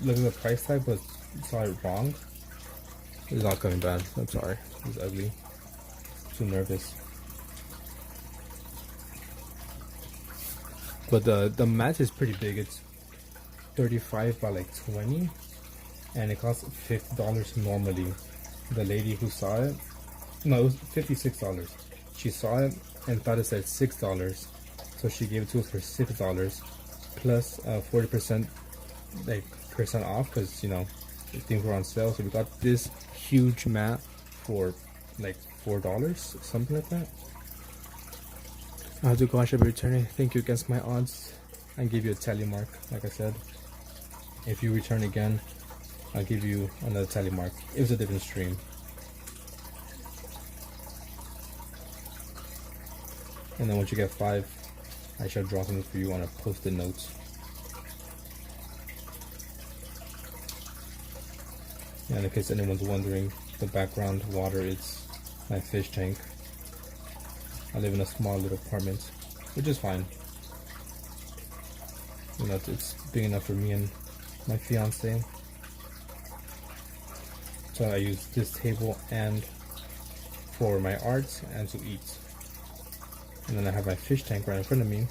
look at the price tag but saw it wrong. It's not coming bad. I'm sorry. It's ugly. Too nervous. But the mat is pretty big. It's 35 by like 20, and it costs $50 normally. The lady who saw it, no, it was $56. She saw it and thought it said $6, so she gave it to us for $6 plus 40% like percent off, because you know things were on sale. So we got this huge mat for like $4, something like that. How's it going? I should be returning. Thank you against my odds. I give you a tally mark, like I said. If you return again, I'll give you another tally mark. It was a different stream. And then once you get 5, I shall draw something for you on a post-it note. And in case anyone's wondering, the background water is my fish tank. I live in a small little apartment, which is fine. You know, it's big enough for me and my fiance. So I use this table and for my art and to eat. And then I have my fish tank right in front of me.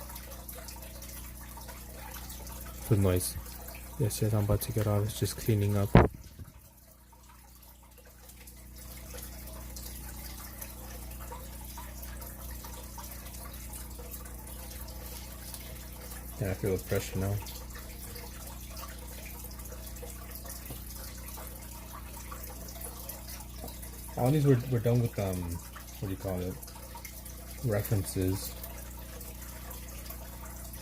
Good noise. Yes, I'm about to get off. It's just cleaning up. Yeah, I feel the pressure now. All these we're done with what do you call it? References.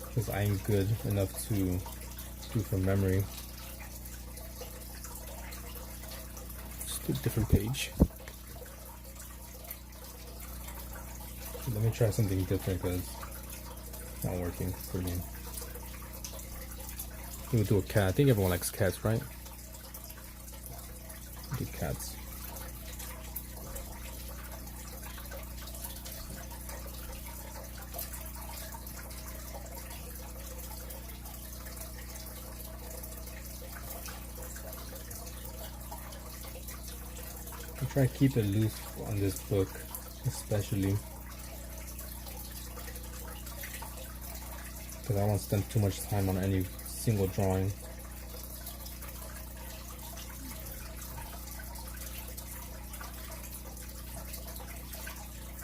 Because I'm good enough to do from memory. Just a different page. Let me try something different because it's not working for me. We'll do a cat. I think everyone likes cats, right? Do cats. I try to keep it loose on this book, especially because I don't want to spend too much time on any single drawing.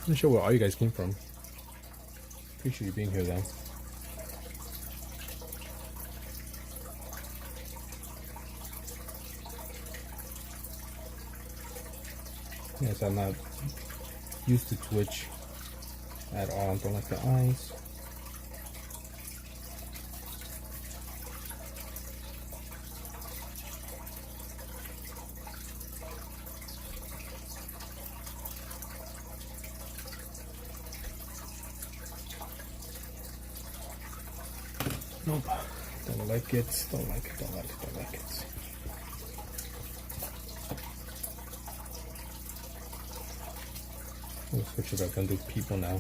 I'm not sure where all you guys came from. Appreciate you being here though. Yes, I'm not used to Twitch at all. I don't like the eyes. Nope. Don't like it. Don't like it. Don't like it. Don't like it. We'll switch it up and do people now.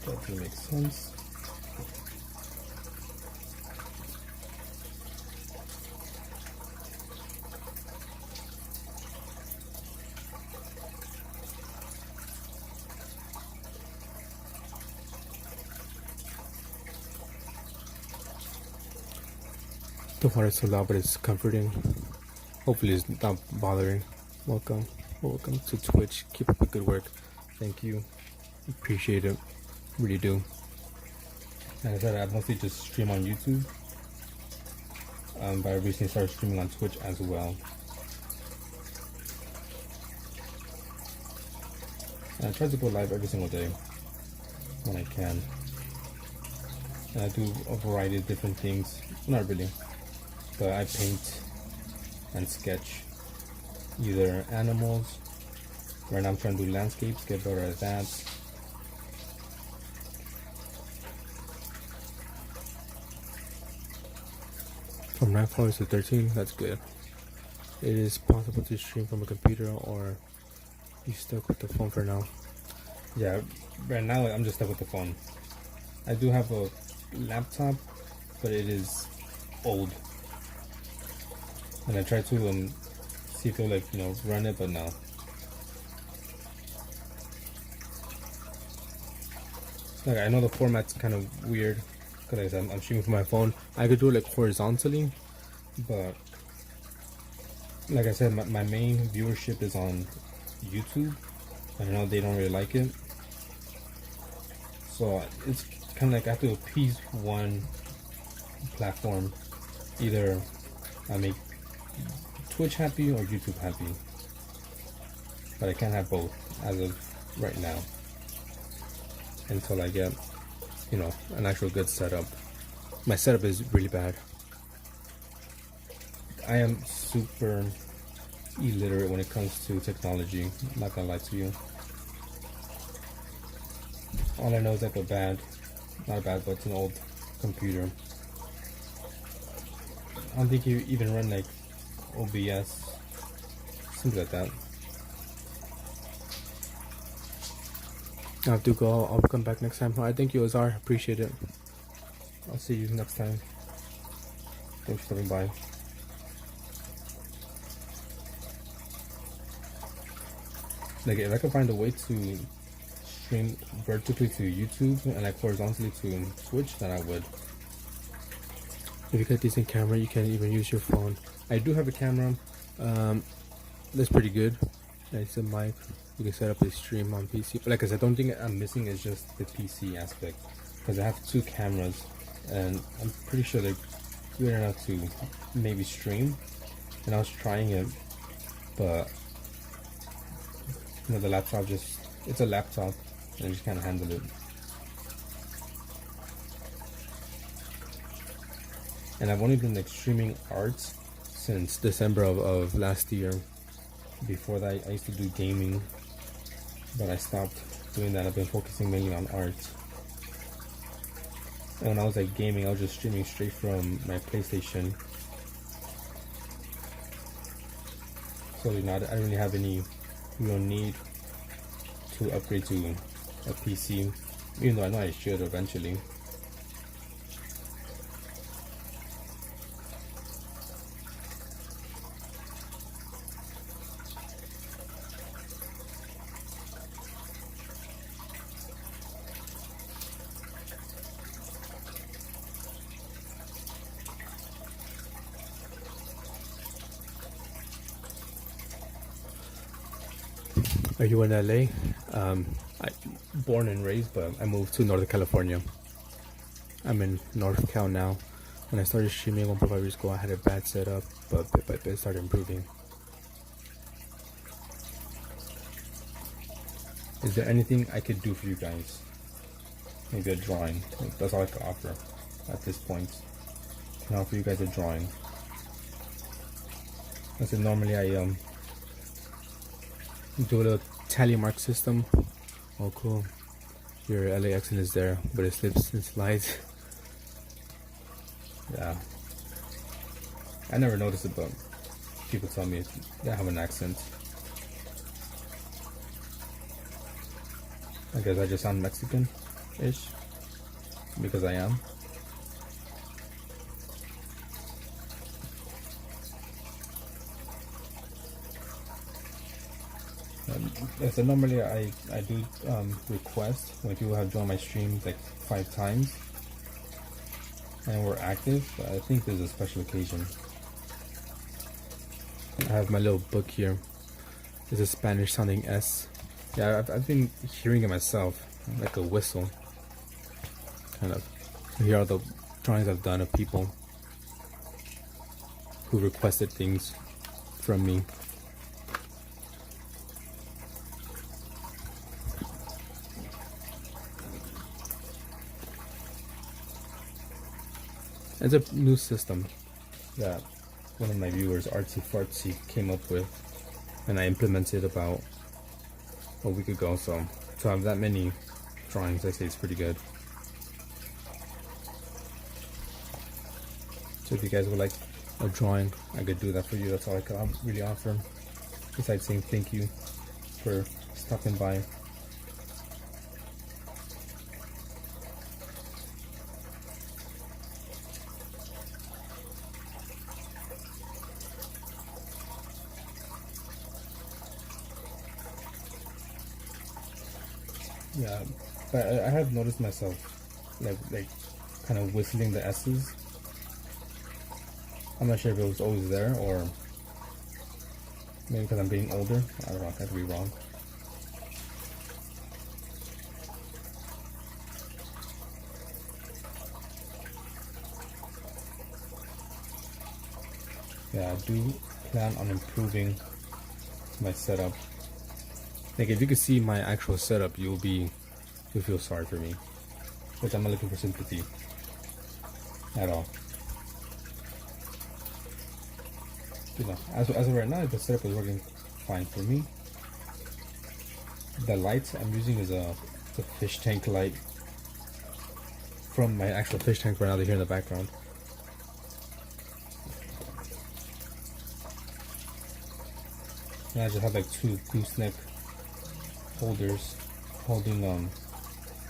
That doesn't make sense. The water's so loud, but it's comforting. Hopefully it's not bothering. Welcome to Twitch. Keep up the good work. Thank you. Appreciate it. Really do. Like I said, I mostly just stream on YouTube. But I recently started streaming on Twitch as well. And I try to go live every single day when I can. And I do a variety of different things. Not really, but I paint and sketch either animals. Right now I'm trying to do landscapes, get better at that. From 9 followers to 13, that's good. It is possible to stream from a computer, or you stuck with the phone for now? Yeah, right now I'm just stuck with the phone. I do have a laptop, but it is old. And I tried to see if it'll run it, but no. Like, I know the format's kind of weird because I'm streaming from my phone. I could do it like horizontally, but like I said, my main viewership is on YouTube. I know they don't really like it, so it's kind of like I have to appease one platform. Either I make Twitch happy or YouTube happy, but I can't have both as of right now until I get an actual good setup. My setup is really bad. I am super illiterate when it comes to technology. I'm not gonna lie to you. All I know is like not a bad, but it's an old computer. I don't think you even run like OBS, something like that. I have to go. I'll come back next time. I thank you, Azar. Appreciate it. I'll see you next time. Thanks for stopping by. Like, if I could find a way to stream vertically to YouTube and like horizontally to Twitch, then I would. If you got a decent camera, you can even use your phone. I do have a camera. That's pretty good. It's a mic. You can set up a stream on PC. But like I said, the only thing I'm missing is just the PC aspect, because I have 2 cameras, and I'm pretty sure they're good enough to maybe stream. And I was trying it, but the laptop it's a laptop, and I just can't handle it. And I've only been like streaming arts since December of last year. Before that, I used to do gaming, but I stopped doing that. I've been focusing mainly on art. And when I was like gaming, I was just streaming straight from my PlayStation. So I didn't really have any real need to upgrade to a PC, even though I know I should eventually. Are you in LA? I born and raised, but I moved to Northern California. I'm in North Cal now. When I started streaming 1.5 years ago, I had a bad setup, but bit by bit started improving. Is there anything I could do for you guys? Maybe a drawing. That's all I could offer at this point. I can offer you guys a drawing. I said normally I do a little tally mark system. Oh cool, your LA accent is there, but it slips and slides. Yeah, I never noticed it, but people tell me I have an accent. I guess I just sound Mexican-ish, because I am. So normally I do request when people have joined my streams like 5 times and we're active, but I think there's a special occasion. I have my little book here. It's a Spanish sounding S. Yeah, I've been hearing it myself, like a whistle. Kind of. Here are the drawings I've done of people who requested things from me. It's a new system that one of my viewers, Artsy Fartsy, came up with, and I implemented about a week ago. So to have that many drawings, I say it's pretty good. So if you guys would like a drawing, I could do that for you. That's all I could really offer, besides saying thank you for stopping by. Yeah, but I have noticed myself like kind of whistling the S's. I'm not sure if it was always there or maybe because I'm getting older. I don't know, I could be wrong. Yeah, I do plan on improving my setup. Like if you could see my actual setup, you'll feel sorry for me. Which I'm not looking for sympathy at all. You know, as of right now, the setup is working fine for me. The lights I'm using is the fish tank light from my actual fish tank right now. They're here in the background. And I just have like two gooseneck holders holding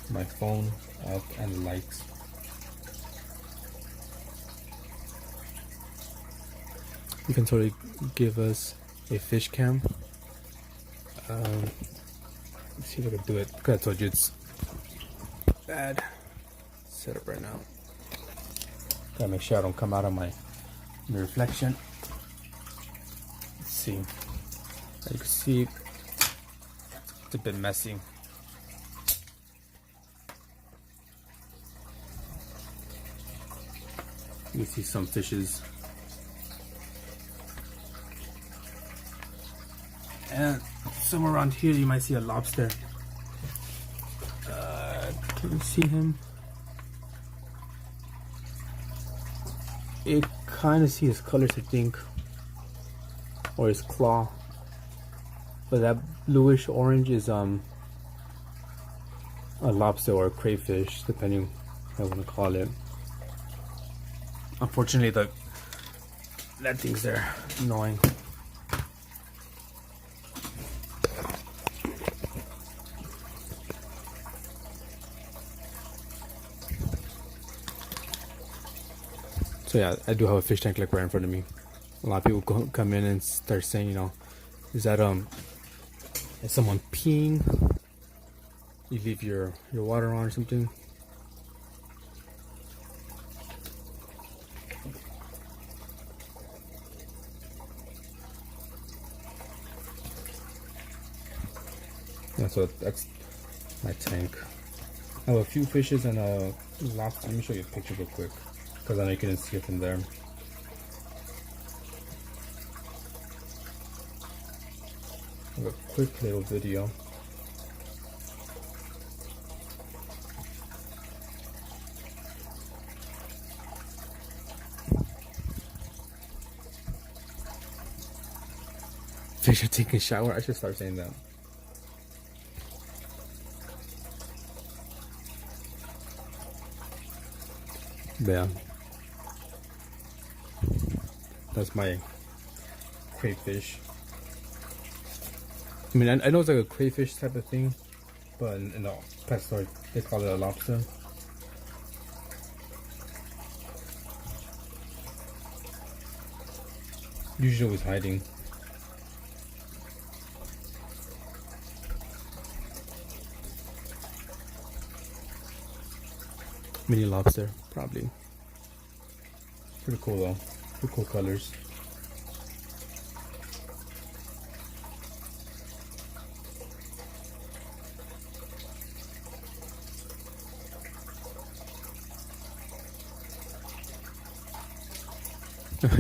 my phone up and the lights. You can totally give us a fish cam. Let's see if I can do it. Because I told you it's bad setup right now. Gotta make sure I don't come out of my reflection. Let's see. As you can see, it's a bit messy. You can see some fishes. And somewhere around here you might see a lobster. Can you see him? You kind of see his colors, I think. Or his claw. But that bluish orange is a lobster or a crayfish, depending how you want to call it. Unfortunately, that thing's there, annoying. So yeah, I do have a fish tank like right in front of me. A lot of people come in and start saying, you know, is that is someone peeing? You leave your water on or something? Yeah, so that's my tank. I have a few fishes and a lobster. Let me show you a picture real quick, because I know you couldn't see it from there. I have a quick little video. Fish are taking a shower. I should start saying that. But yeah, that's my crayfish. I mean, I know it's like a crayfish type of thing, but in the pet store they call it a lobster. Usually always hiding. Mini lobster, probably. Pretty cool though. Pretty cool colors.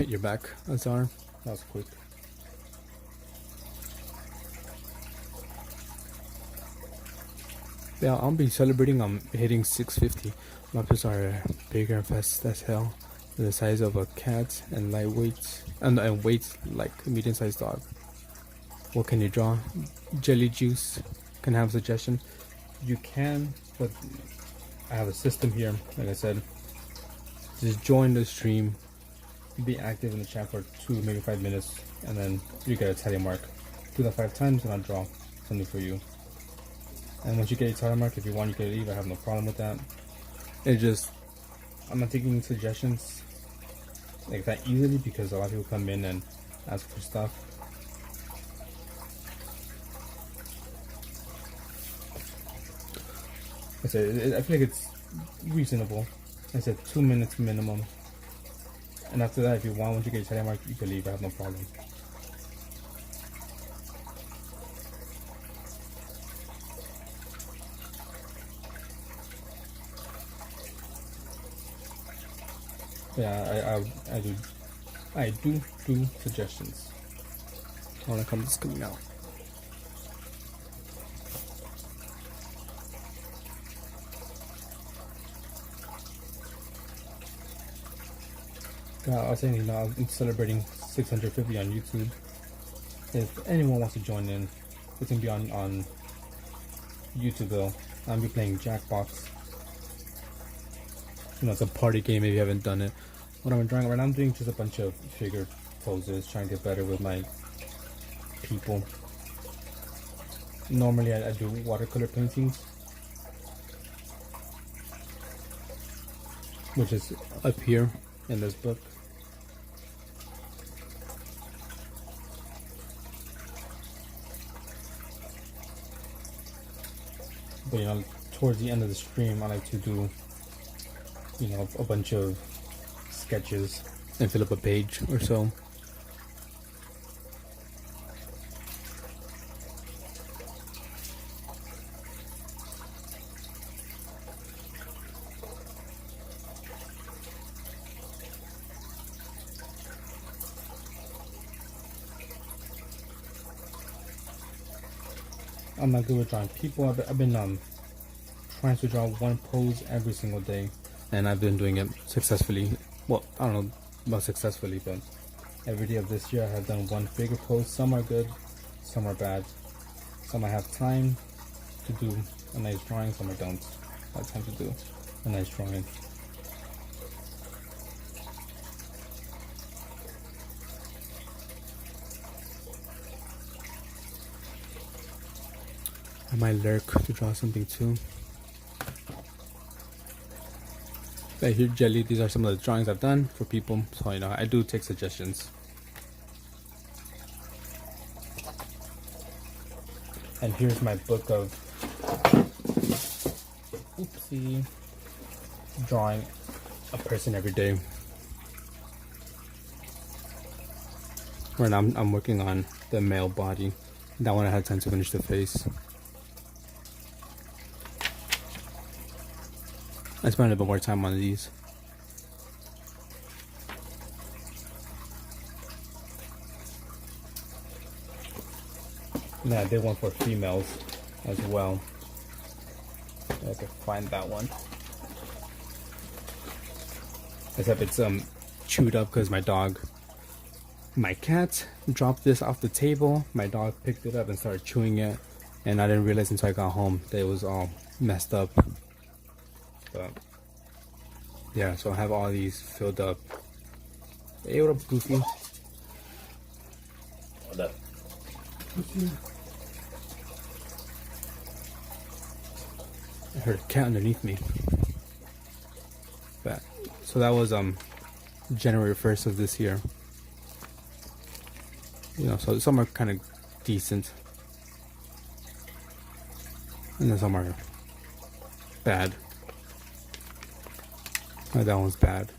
You're back, Azar. That was quick. Yeah, I'll be celebrating hitting 650. Lapis are bigger and fast as hell. the size of a cat and lightweight and weight like a medium-sized dog. What can you draw? Jelly juice. Can I have a suggestion? You can, but I have a system here. Like I said, just join the stream, be active in the chat for 2, maybe 5 minutes, and then you get a tally mark. Do that 5 times, and I'll draw something for you. And once you get a tally mark, if you want, you can leave. I have no problem with that. It's just, I'm not taking suggestions like that easily because a lot of people come in and ask for stuff. I said, I feel like it's reasonable. I said 2 minutes minimum. And after that, if you want, once you get your tally mark, you can leave. I have no problem. Yeah, I do suggestions. I want to come this coming out. I was saying, I'm celebrating 650 on YouTube. If anyone wants to join in, it's gonna be on YouTube though. I'll be playing Jackbox. It's a party game if you haven't done it. What I'm drawing right now, I'm doing just a bunch of figure poses, trying to get better with my people. Normally I do watercolor paintings, which is up here in this book. But towards the end of the stream, I like to do a bunch of sketches and fill up a page or so. I'm not good with drawing people. I've been trying to draw one pose every single day, and I've been doing it successfully. Well, I don't know about successfully, but every day of this year I have done one figure pose. Some are good, some are bad. Some I have time to do a nice drawing, some I don't have time to do a nice drawing. I might lurk to draw something too. Right here, Jelly, these are some of the drawings I've done for people, so I do take suggestions. And here's my book of drawing a person every day. Right now I'm working on the male body. That one I had time to finish the face. I spent a bit more time on these. Yeah, I did one for females as well. I can find that one. Except it's chewed up because my cat dropped this off the table. My dog picked it up and started chewing it, and I didn't realize until I got home that it was all messed up. But yeah, so I have all these filled up. Hey, what up, Goofy? What up? Goofy. I heard a cat underneath me. But so that was January 1st of this year. So some are kind of decent, and then some are bad. That one's bad.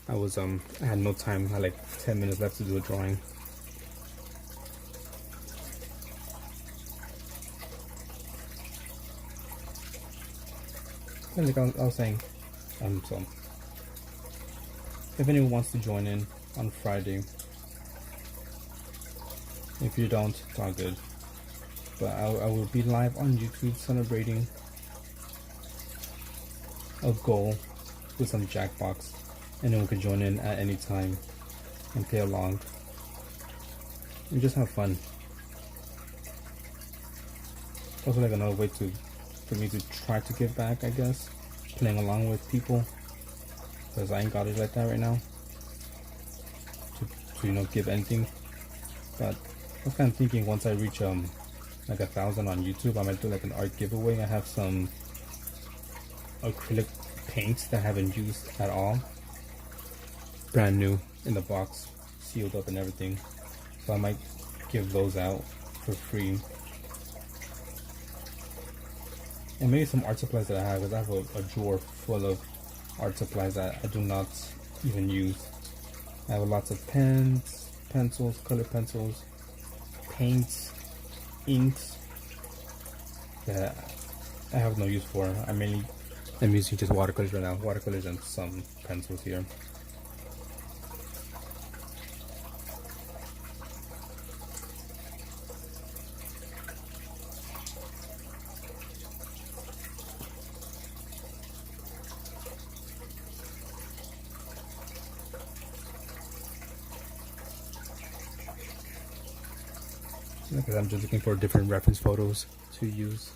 I had no time. I had like 10 minutes left to do a drawing. And like I was saying, so if anyone wants to join in on Friday, if you don't, it's all good. But I will be live on YouTube celebrating a goal with some Jackbox. anyone could join in at any time and play along and just have fun. Also, like another way for me to try to give back, I guess, playing along with people, because I ain't got it like that right now to give anything. But I was kind of thinking once I reach like 1,000 on YouTube, I might do like an art giveaway. I have some acrylic paints that I haven't used at all, brand new in the box, sealed up and everything, so I might give those out for free. And maybe some art supplies that I have, because I have a drawer full of art supplies that I do not even use. I have lots of pens, pencils, color pencils, paints, inks that I have no use for. I'm using just watercolors right now, watercolors and some pencils here. Because I'm just looking for different reference photos to use.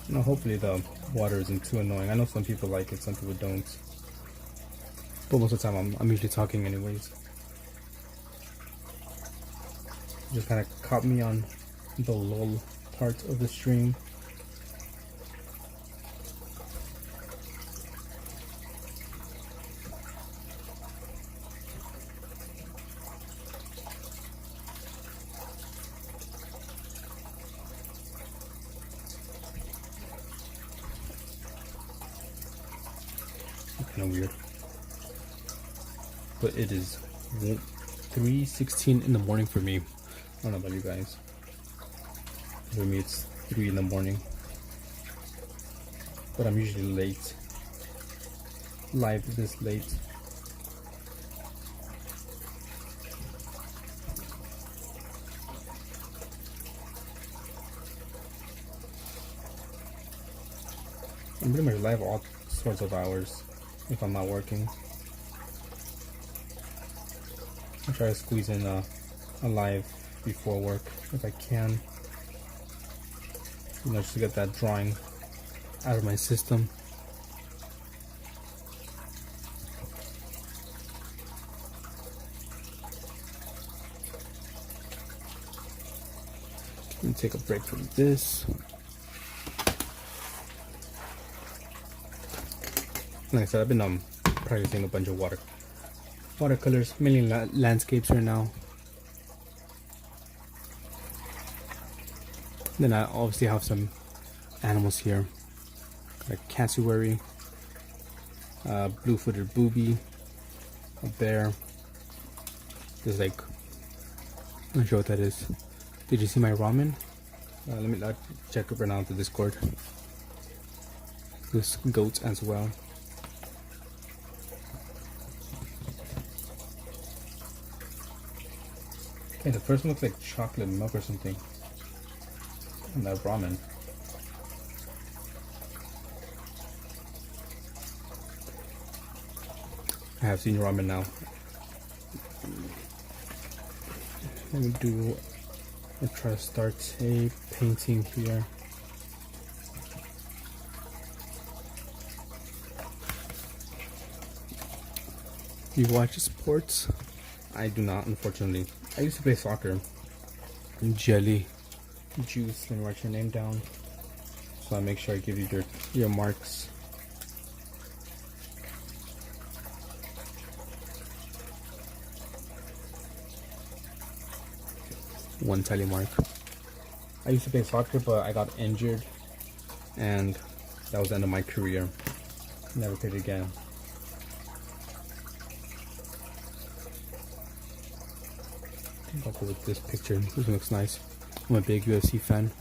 Now hopefully the water isn't too annoying. I know some people like it, some people don't. But most of the time I'm usually talking anyways. Just kind of caught me on the lull part of the stream. Kind of weird, but it is 3:16 in the morning for me. I don't know about you guys. For me it's 3 in the morning, but I'm usually late, live this late. I'm pretty much live all sorts of hours if I'm not working. I try to squeeze in a live before work if I can, just to get that drawing out of my system. Let me take a break from this. Like I said, I've been practicing a bunch of watercolors, mainly landscapes right now. Then I obviously have some animals here, like cassowary, blue-footed booby, a bear. There's like, I'm not sure what that is. Did you see my ramen? Let me check it right now on the Discord. There's goats as well. Okay, the first one looks like chocolate milk or something. And that ramen. I have seen ramen now. Let me try to start a painting here. You watch sports? I do not, unfortunately. I used to play soccer. Jelly Juice. Let me write your name down so I make sure I give you your marks. One tally mark. I used to play soccer, but I got injured, and that was the end of my career. Never played again. I'll go with this picture. This one looks nice. I'm a big UFC fan.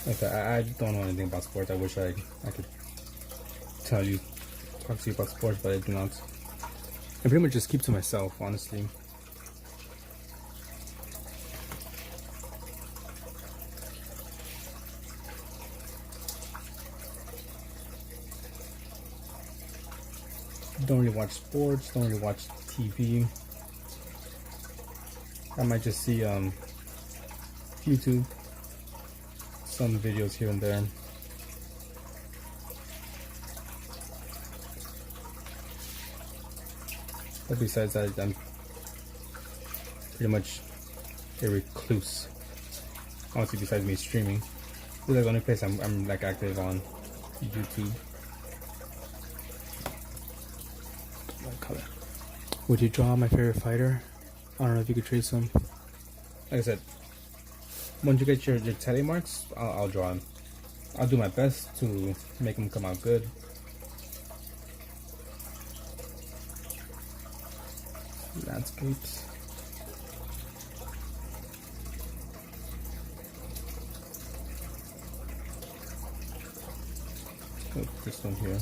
Okay, I don't know anything about sports. I wish I could talk to you about sports, but I do not. I pretty much just keep to myself, honestly. Don't really watch sports, don't really watch TV. I might just see YouTube, some videos here and there. But besides that, I'm pretty much a recluse. Honestly, besides me streaming, this is like the only place I'm like active on YouTube. What color? Would you draw my favorite fighter? I don't know if you could trace some. Like I said, once you get your tally marks, I'll draw them. I'll do my best to make them come out good. Landscapes. This one here.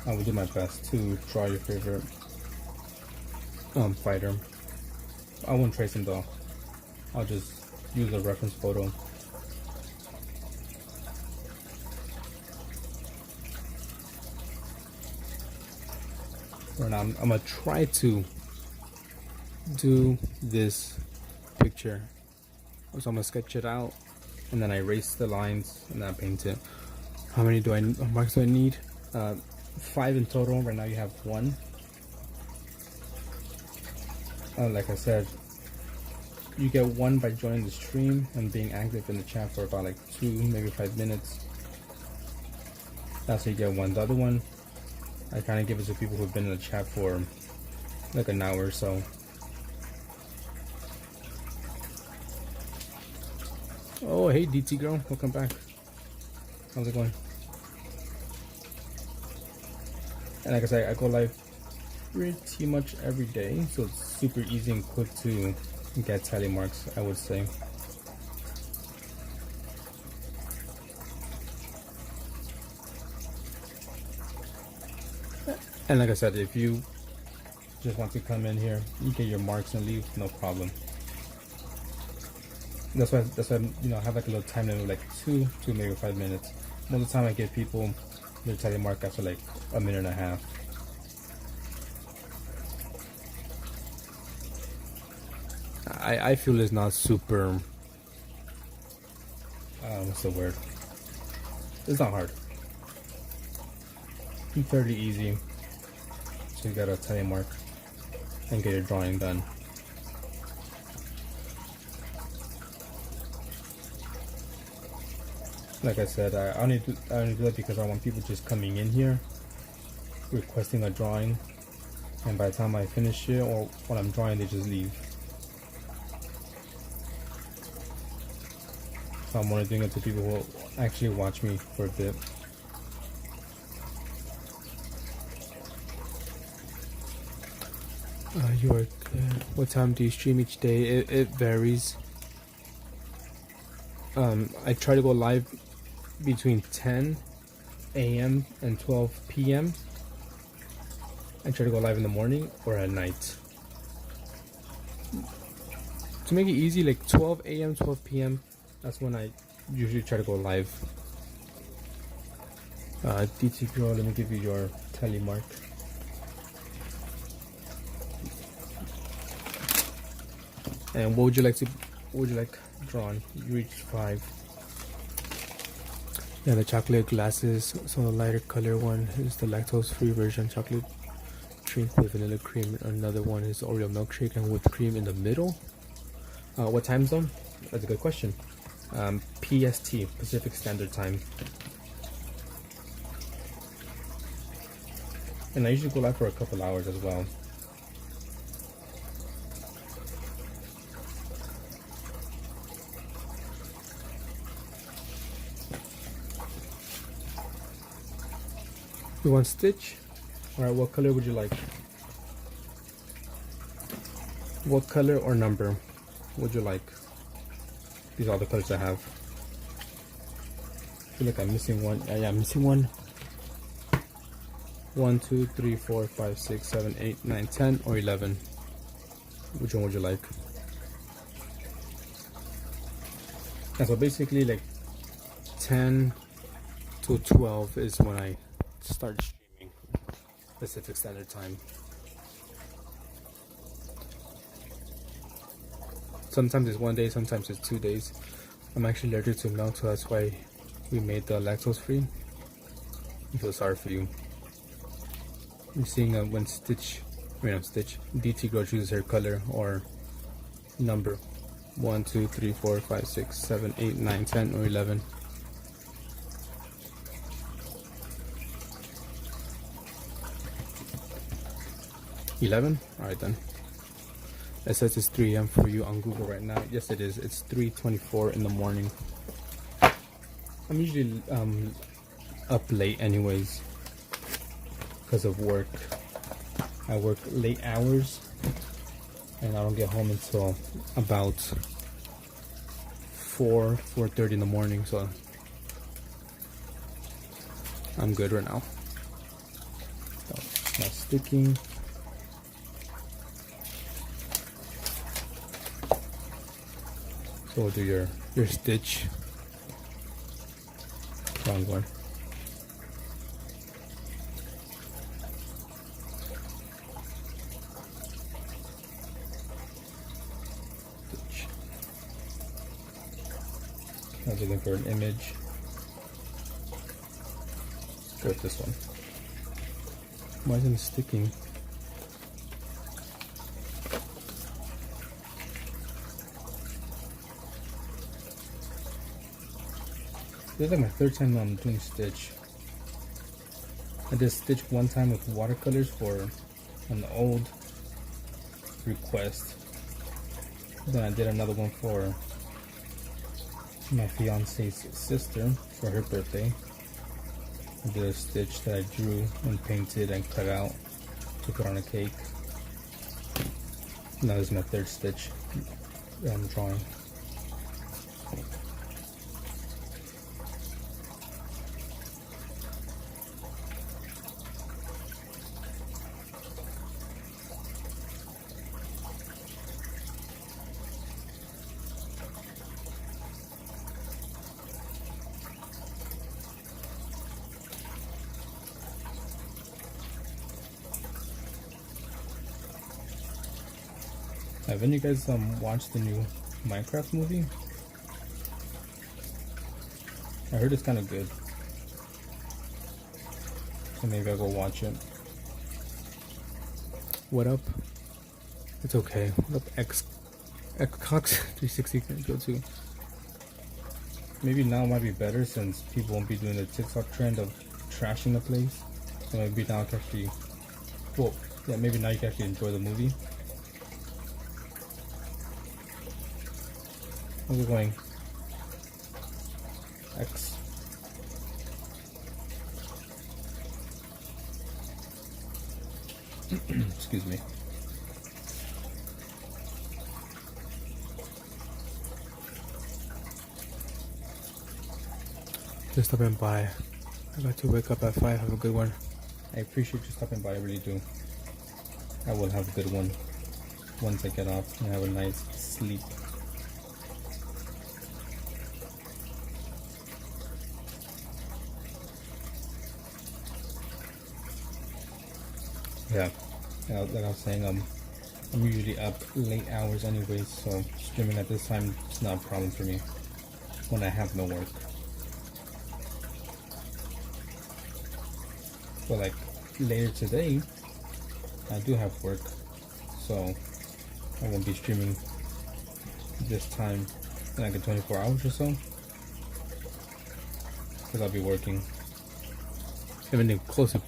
I will do my best to draw your favorite fighter. I won't trace him though. I'll just use a reference photo. Right now, I'm gonna try to do this picture. So I'm gonna sketch it out, and then I erase the lines, and then I paint it. How many marks do I need? 5 in total. Right now you have 1. Like I said, you get 1 by joining the stream and being active in the chat for about like 2, maybe 5 minutes. That's how you get 1. The other one, I kind of give it to people who've been in the chat for like an hour or so. Oh, hey DT girl, welcome back. How's it going? And like I said, I go live pretty much every day, so it's super easy and quick to get tally marks, I would say. And like I said, if you just want to come in here, you get your marks and leave, no problem. That's why I have like a little time limit, like 2 to maybe 5 minutes. Most of the time I give people their tally mark after like a minute and a half. I feel it's not super, what's the word? It's not hard. It's fairly easy. So you got a tally mark and get your drawing done. Like I said, I only do that because I want people just coming in here, requesting a drawing, and by the time I finish it or when I'm drawing, they just leave. So I'm only doing it to people who actually watch me for a bit. York, what time do you stream each day? It varies. I try to go live between 10 a.m. and 12 p.m. I try to go live in the morning or at night. To make it easy, like 12 a.m., 12 p.m., that's when I usually try to go live. DT girl, let me give you your tally mark. And what would you like drawn? You reached 5. Yeah, the chocolate glasses. So the lighter color one is the lactose-free version chocolate drink with vanilla cream. Another one is Oreo milkshake and whipped cream in the middle. What time zone? That's a good question. PST, Pacific Standard Time. And I usually go live for a couple hours as well. You want stitch? Alright, what color would you like? What color or number would you like? These are the colors I have. I feel like I'm missing one. Yeah, I'm missing one. 1, 2, 3, 4, 5, 6, 7, 8, 9, 10, or 11. Which one would you like? And so basically, like 10 to 12 is when I start streaming Pacific Standard Time. Sometimes it's 1 day, sometimes it's 2 days. I'm actually allergic to milk, so that's why we made the lactose free. I feel sorry for you. You're seeing when DT Girl chooses her color or number. 1, 2, 3, 4, 5, 6, 7, 8, 9, 10, or 11. Alright then. It says it's 3 a.m. for you on Google right now. Yes, it is. It's 3:24 in the morning. I'm usually up late anyways because of work. I work late hours and I don't get home until about 4:30 in the morning, so I'm good right now. So, not sticking. So we'll do your stitch. Wrong one. Stitch. I was looking for an image. Go with this one. Why isn't it sticking? This is like my third time I'm doing stitch. I did stitch one time with watercolors for an old request. Then I did another one for my fiance's sister for her birthday. I did a stitch that I drew and painted and cut out to put on a cake. Now this is my third stitch that I'm drawing. Have any of you guys watched the new Minecraft movie? I heard it's kind of good, so maybe I'll go watch it. What up? It's okay. What up, Xcox 360 go to? Maybe now might be better since people won't be doing the TikTok trend of trashing the place. So maybe now I can actually, well, yeah, maybe now you can actually enjoy the movie. How's it going? X. Excuse me. Just stopping by. I got to wake up at 5. Have a good one. I appreciate you stopping by. I really do. I will have a good one once I get off and have a nice sleep. Yeah, like I was saying, I'm usually up late hours anyways, so streaming at this time is not a problem for me when I have no work. But like later today, I do have work, so I won't be streaming this time in like 24 hours or so, because I'll be working. Everything close to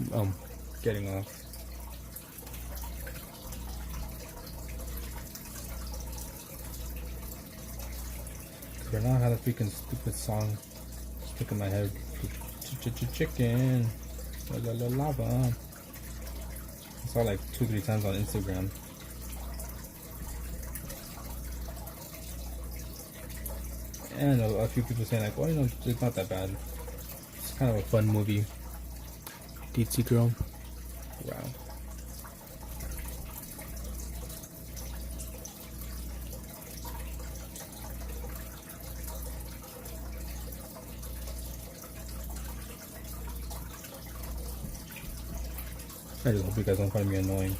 getting off. Right now I had a freaking stupid song stuck in my head. Chicken. Lava. I saw like 2-3 times on Instagram. And a few people saying like, well, you know, it's not that bad. It's kind of a fun movie. Deetsy Girl. Wow. I just hope you guys don't find me annoying.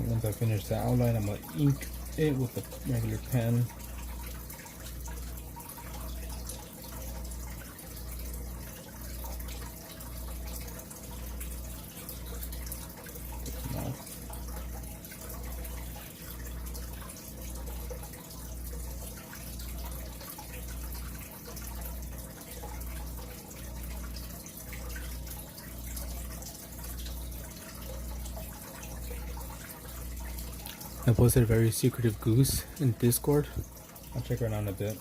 Once I finish the outline, I'm gonna ink it with a regular pen. I posted a very secretive goose in Discord. I'll check her out in a bit.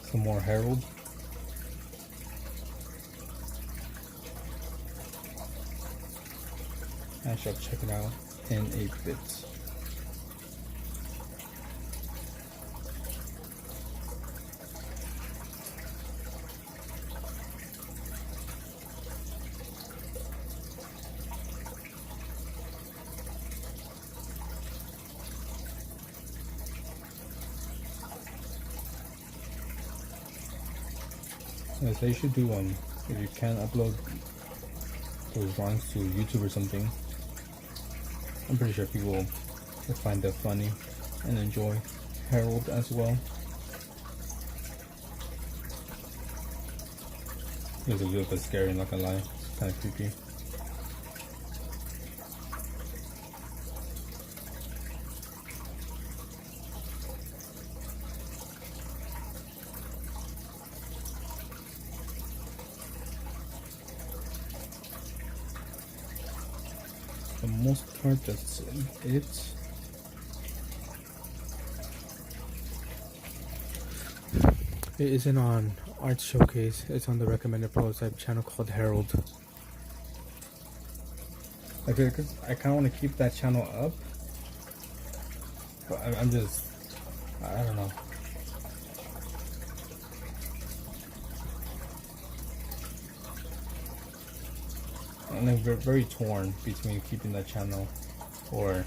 Some more Harold. I shall check it out in a bit. Yeah, so you should do if you can upload those drawings to YouTube or something. I'm pretty sure people will find that funny and enjoy Harold as well. It was a little bit scary, not gonna lie. It's kind of creepy. For the most part, that's it. It isn't on Art Showcase. It's on the recommended prototype channel called Harold. I kind of want to keep that channel up, but I'm just, I don't know. I'm like very torn between keeping that channel or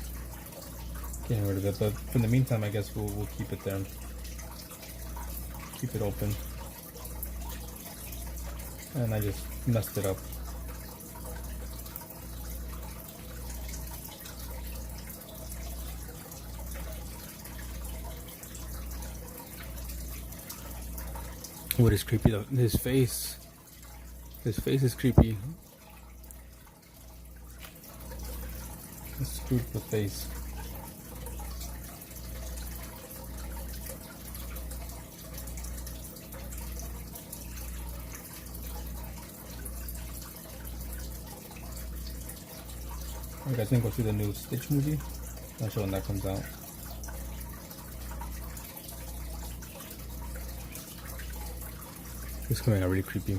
getting rid of it. But for the meantime, I guess we'll keep it there. Keep it open. And I just messed it up. What is creepy though? His face. His face is creepy. Let's screw the face. You guys think go see the new Stitch movie? Not sure when that comes out. It's coming out really creepy.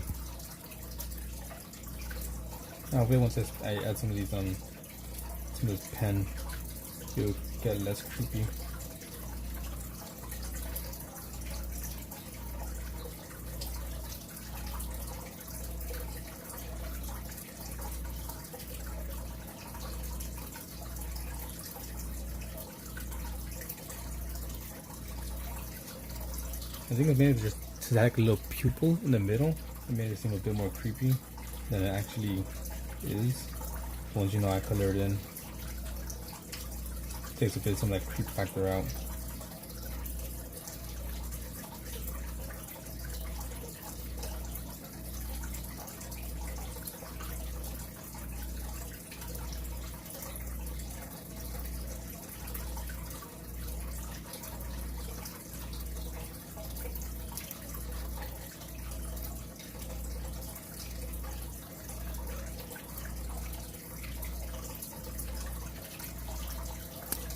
Hopefully once I add some of these some of this pen, it'll get less creepy. I think I made it just like a little pupil in the middle. It made it seem a bit more creepy than it actually is. Once you know I color it in, takes a bit some like creep factor out.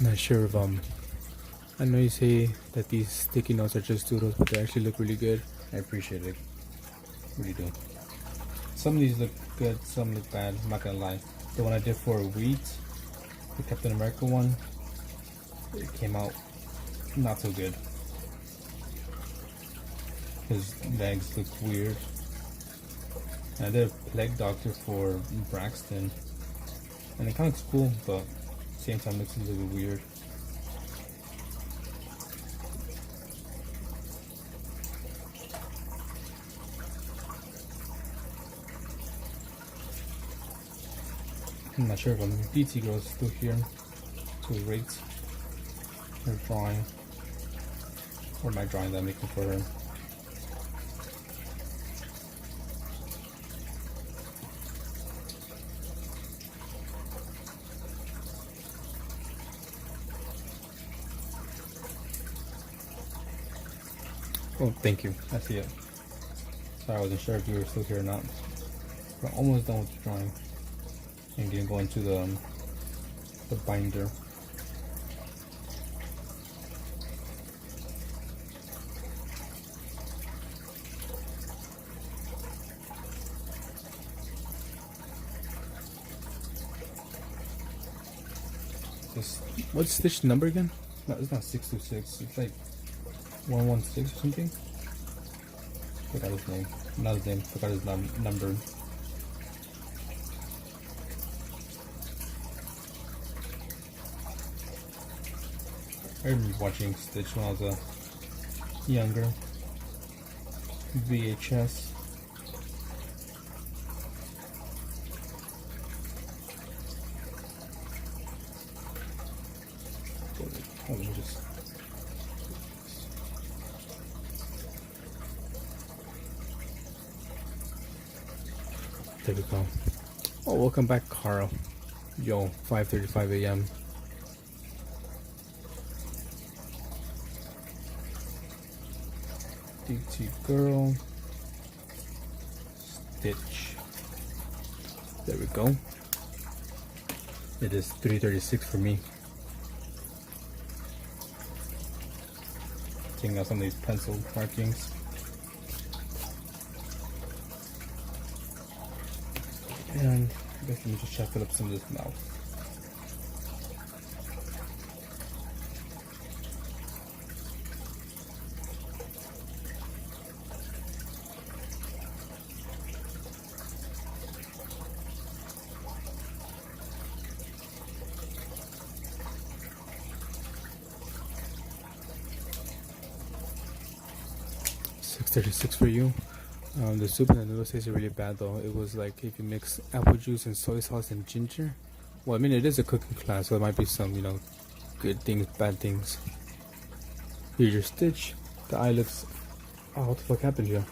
Not sure if I know you say that these sticky notes are just doodles, but they actually look really good. I appreciate it. Really do. Some of these look good, some look bad. I'm not gonna lie. The one I did for wheat, the Captain America one, it came out not so good. His legs look weird. And I did a Plague Doctor for Braxton, and it kind of looks cool, but at the same time looks a little bit weird. I'm not sure if BT Girl is still here to rate her drawing, or my drawing that I'm making for her. Oh, thank you. I see it. Sorry, I wasn't sure if you were still here or not. We're almost done with the drawing. And gonna go into the binder. What's stitch number again? No, it's not 626. It's like 116 or something. Forgot his name. Not his name. Forgot his number. I remember watching Stitch when I was younger. VHS. Let me just. There we go. Oh, welcome back, Carl. Yo, 5:35 a.m. DT Girl. Stitch. There we go. It is 3:36 for me. Taking out some of these pencil markings. And I guess let me just try to fill up some of this mouth. $6.36 for you. The soup and the noodles tasted really bad though. It was like if you mix apple juice and soy sauce and ginger. Well, I mean it is a cooking class, so there might be some, you know, good things, bad things. Here's your Stitch. The eye looks. Oh, what the fuck happened here?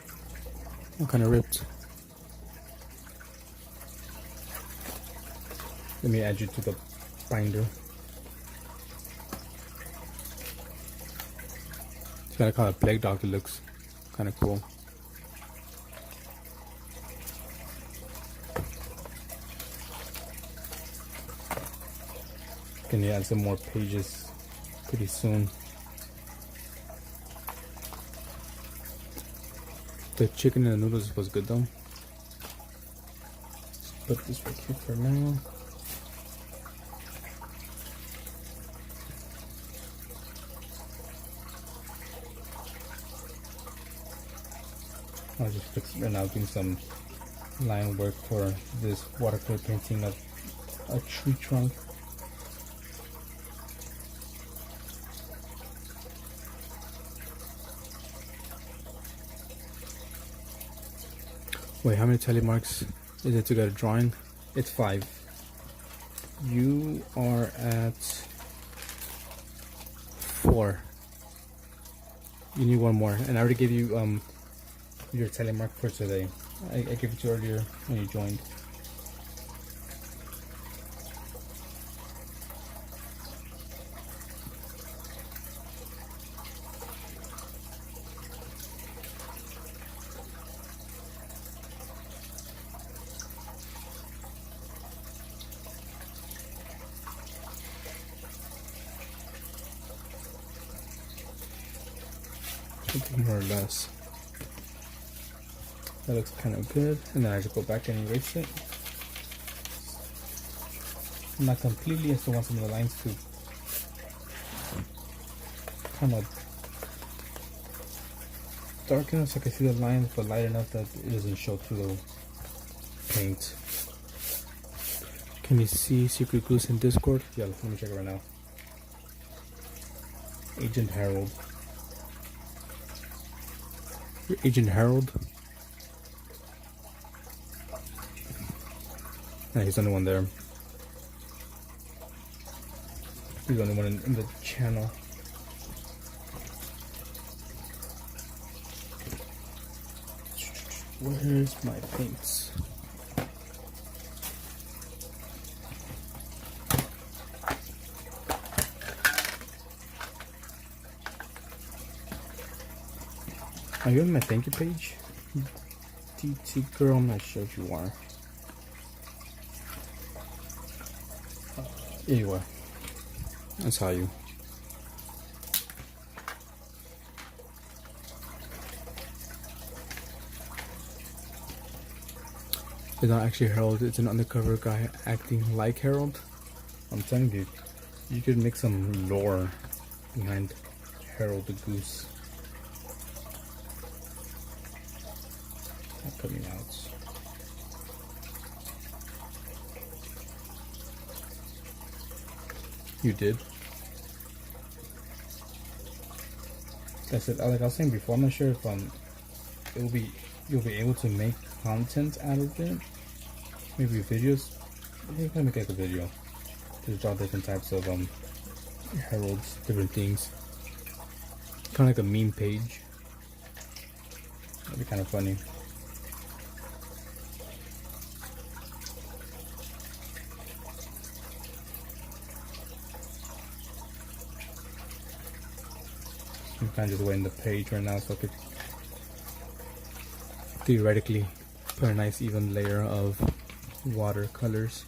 I'm kind of ripped. Let me add you to the binder. It's kind of called a Plague Doctor. Looks kind of cool. Gonna add some more pages pretty soon. The chicken and the noodles was good though. Put this right here for now. I'll just fix right now, doing some line work for this watercolor painting of a tree trunk. Wait, how many tally marks is it to get a drawing? It's 5. You are at 4. You need one more, and I already gave you your tally mark for today. I gave it to you earlier when you joined. I think more or less. That looks kind of good. And then I just go back and erase it. Not completely, I still want some of the lines to kind of dark enough so I can see the lines, but light enough that it doesn't show through the paint. Can you see Secret Goose in Discord? Yeah, let me check it right now. Agent Harold. You're Agent Harold? Yeah, he's the only one there. He's the only one in the channel. Where's my paints? Are you on my thank you page? TT girl, I'm not sure if you are. Yeah, you are. I saw you. It's not actually Harold, it's an undercover guy acting like Harold. I'm telling you, you could make some lore behind Harold the Goose. Not coming out. You did. That's it. Like I was saying before, I'm not sure if you'll be able to make content out of it. Maybe videos. You can make like a video. Just draw different types of heralds, different things. Kind of like a meme page. That'd be kind of funny. I'm kind of just waiting the page right now so I could theoretically put a nice even layer of watercolors.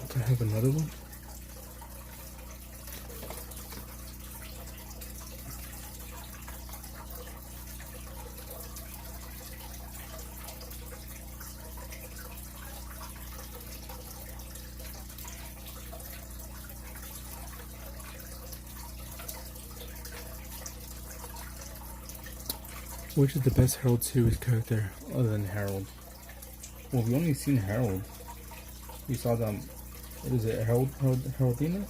Do I have another one? Which is the best Harold series character other than Harold? Well, we only seen Harold. We saw them. What is it? Haroldina?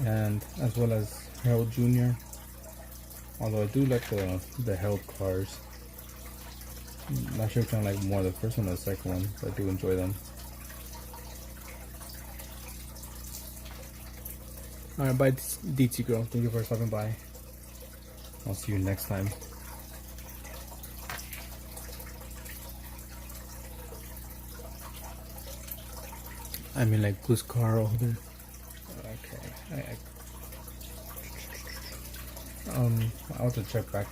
And as well as Harold Jr. Although I do like the Harold cars. I'm not sure if I like more the first one or the second one, but I do enjoy them. Alright, bye DT girl. Thank you for stopping by. I'll see you next time. I mean like Blue's car over there. Okay. I'll have to check back.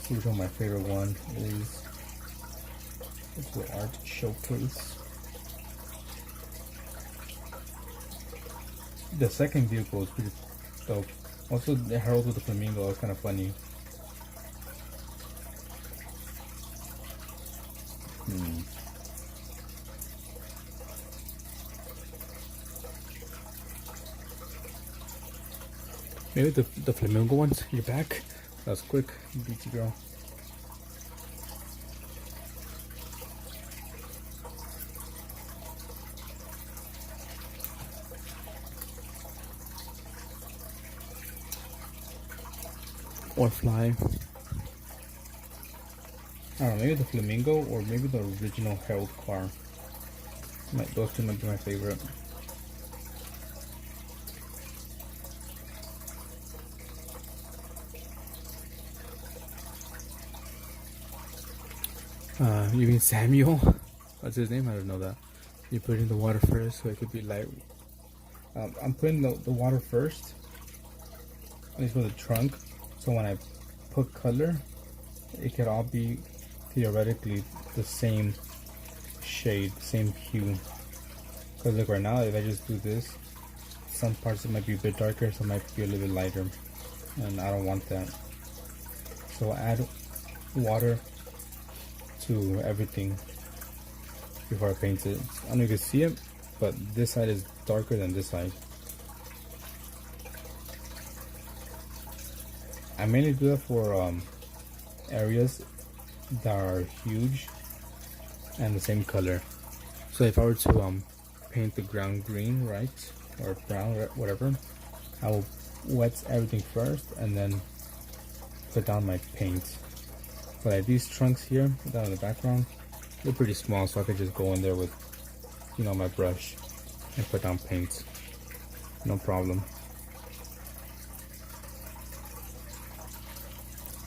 See which one my favorite one is. It's the art showcase. The second vehicle is pretty dope. Also, the Harold with the flamingo is kind of funny. Maybe the flamingo ones. You're back. That was quick, BT girl. Or fly. I don't know, maybe the flamingo or maybe the original Harold car. Those two might be my favorite. You mean Samuel? That's his name? I don't know that. You put it in the water first so it could be light. I'm putting the water first at least for the trunk. So when I put color, it could all be theoretically the same shade, same hue. Because look, right now, if I just do this, some parts it might be a bit darker, some might be a little bit lighter, and I don't want that. So add water to everything before I paint it. I don't know if you can see it, but this side is darker than this side. I mainly do that for areas that are huge and the same color. So if I were to paint the ground green, right, or brown, or whatever, I will wet everything first and then put down my paint. But like these trunks here down in the background, they're pretty small, so I could just go in there with, you know, my brush and put down paint, no problem.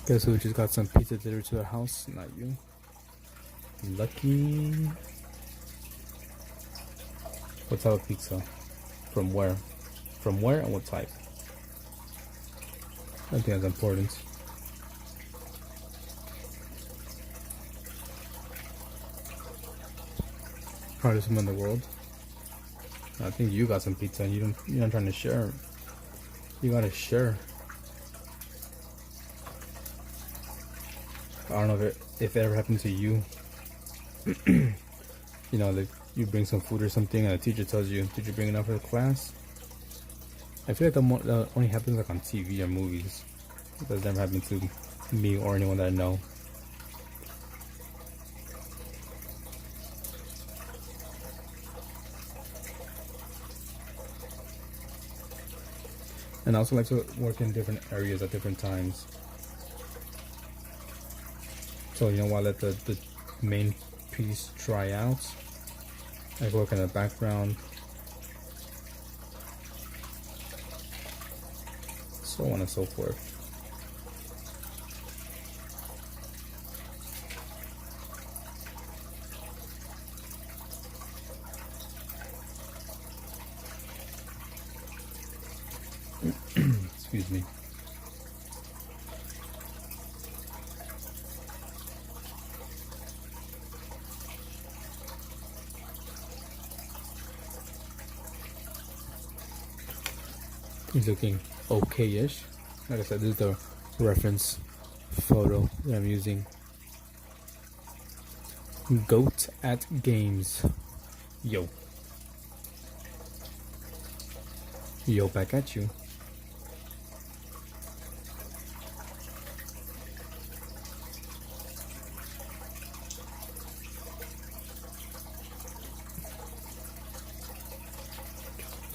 Guess who just got some pizza delivered to their house? Not you. Lucky. What type of pizza? From where? From where and what type? I think that's important. Hardest one in the world. I think you got some pizza and you're not trying to share. You gotta share. I don't know if it ever happened to you. You know, like you bring some food or something and the teacher tells you, did you bring enough for the class? I feel like that only happens like on TV or movies. That's never happened to me or anyone that I know. And I also like to work in different areas at different times. So, you know, while I let the main piece dry out, I work in the background, so on and so forth. Excuse me. He's looking okay-ish. Like I said, this is the reference photo that I'm using. Goat at games. Yo. Yo, back at you.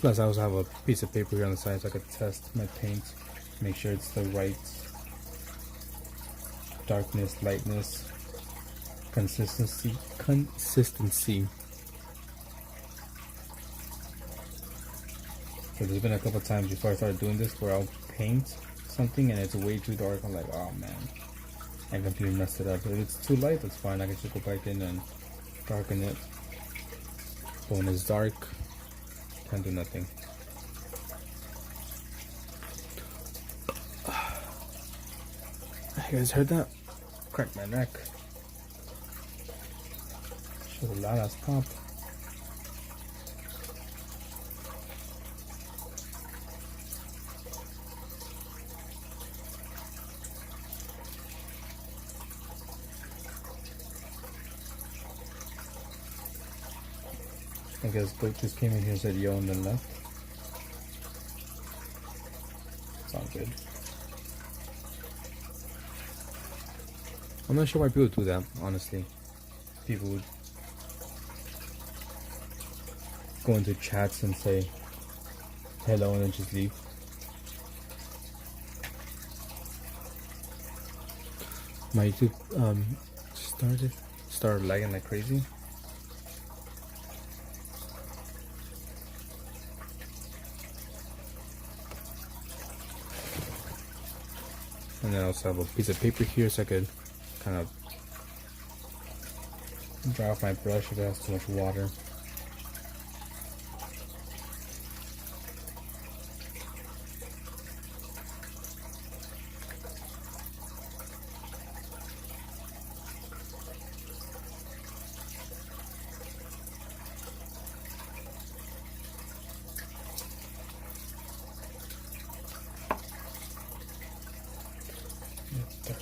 Plus, I also have a piece of paper here on the side so I could test my paint, make sure it's the right darkness, lightness, consistency. So there's been a couple times before I started doing this where I'll paint something and it's way too dark. I'm like, oh man, I completely messed it up. If it's too light, that's fine. I can just go back in and darken it. But when it's dark, can't do nothing. You guys heard that? Cracked my neck. Should have let us pop. I guess Goat just came in here and said yo and then left. Sounds good. I'm not sure why people do that, honestly. People would go into chats and say hello and then just leave. My YouTube started lagging like crazy. And then I also have a piece of paper here so I could kind of dry off my brush if it has too much water.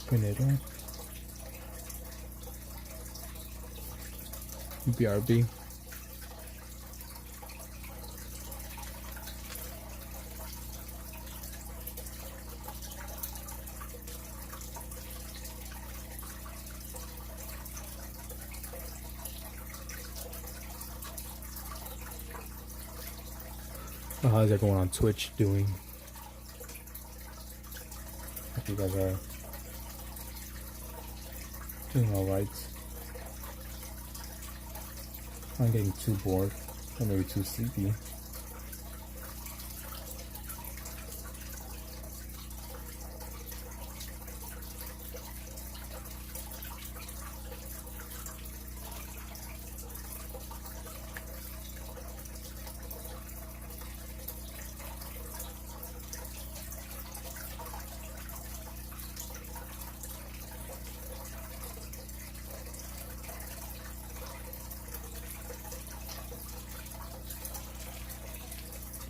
Tornado. BRB. How's everyone on Twitch doing? Hope you guys are doing alright. I'm getting too bored or maybe too sleepy.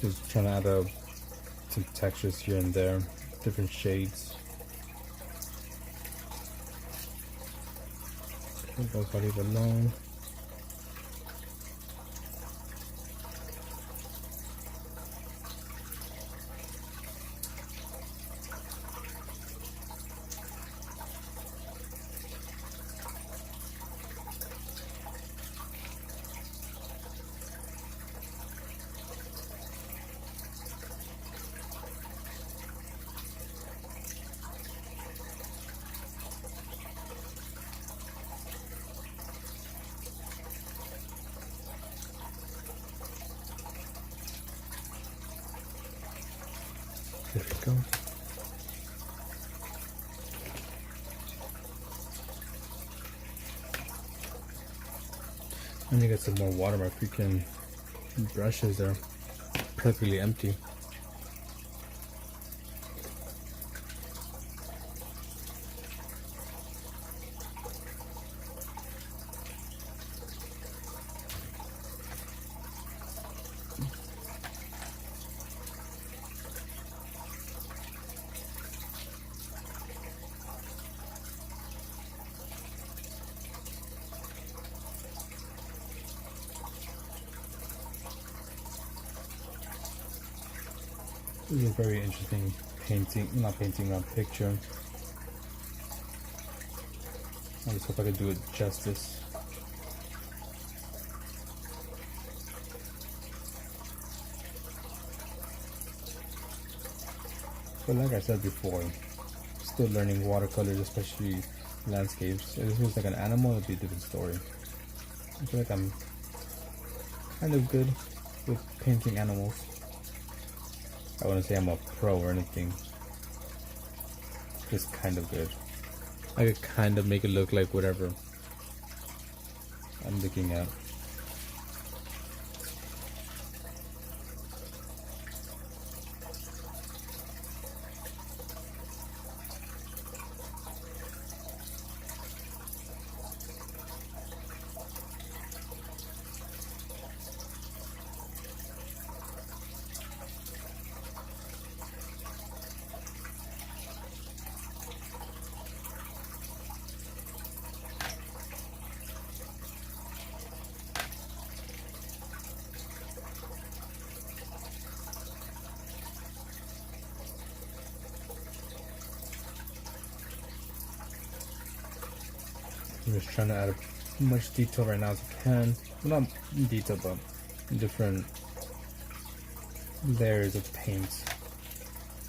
Just trying to add up some textures here and there, different shades. I'll leave it alone. There we go. I need to get some more water. My freaking brushes are practically empty. This is a very interesting picture. I just hope I can do it justice. But like I said before, still learning watercolors, especially landscapes. If this was like an animal, it'd be a different story. I feel like I'm kind of good with painting animals. I wouldn't say I'm a pro or anything. Just kind of good. I could kind of make it look like whatever I'm looking at. I'm just trying to add as much detail right now as I can. Well, not detail, but different layers of paint.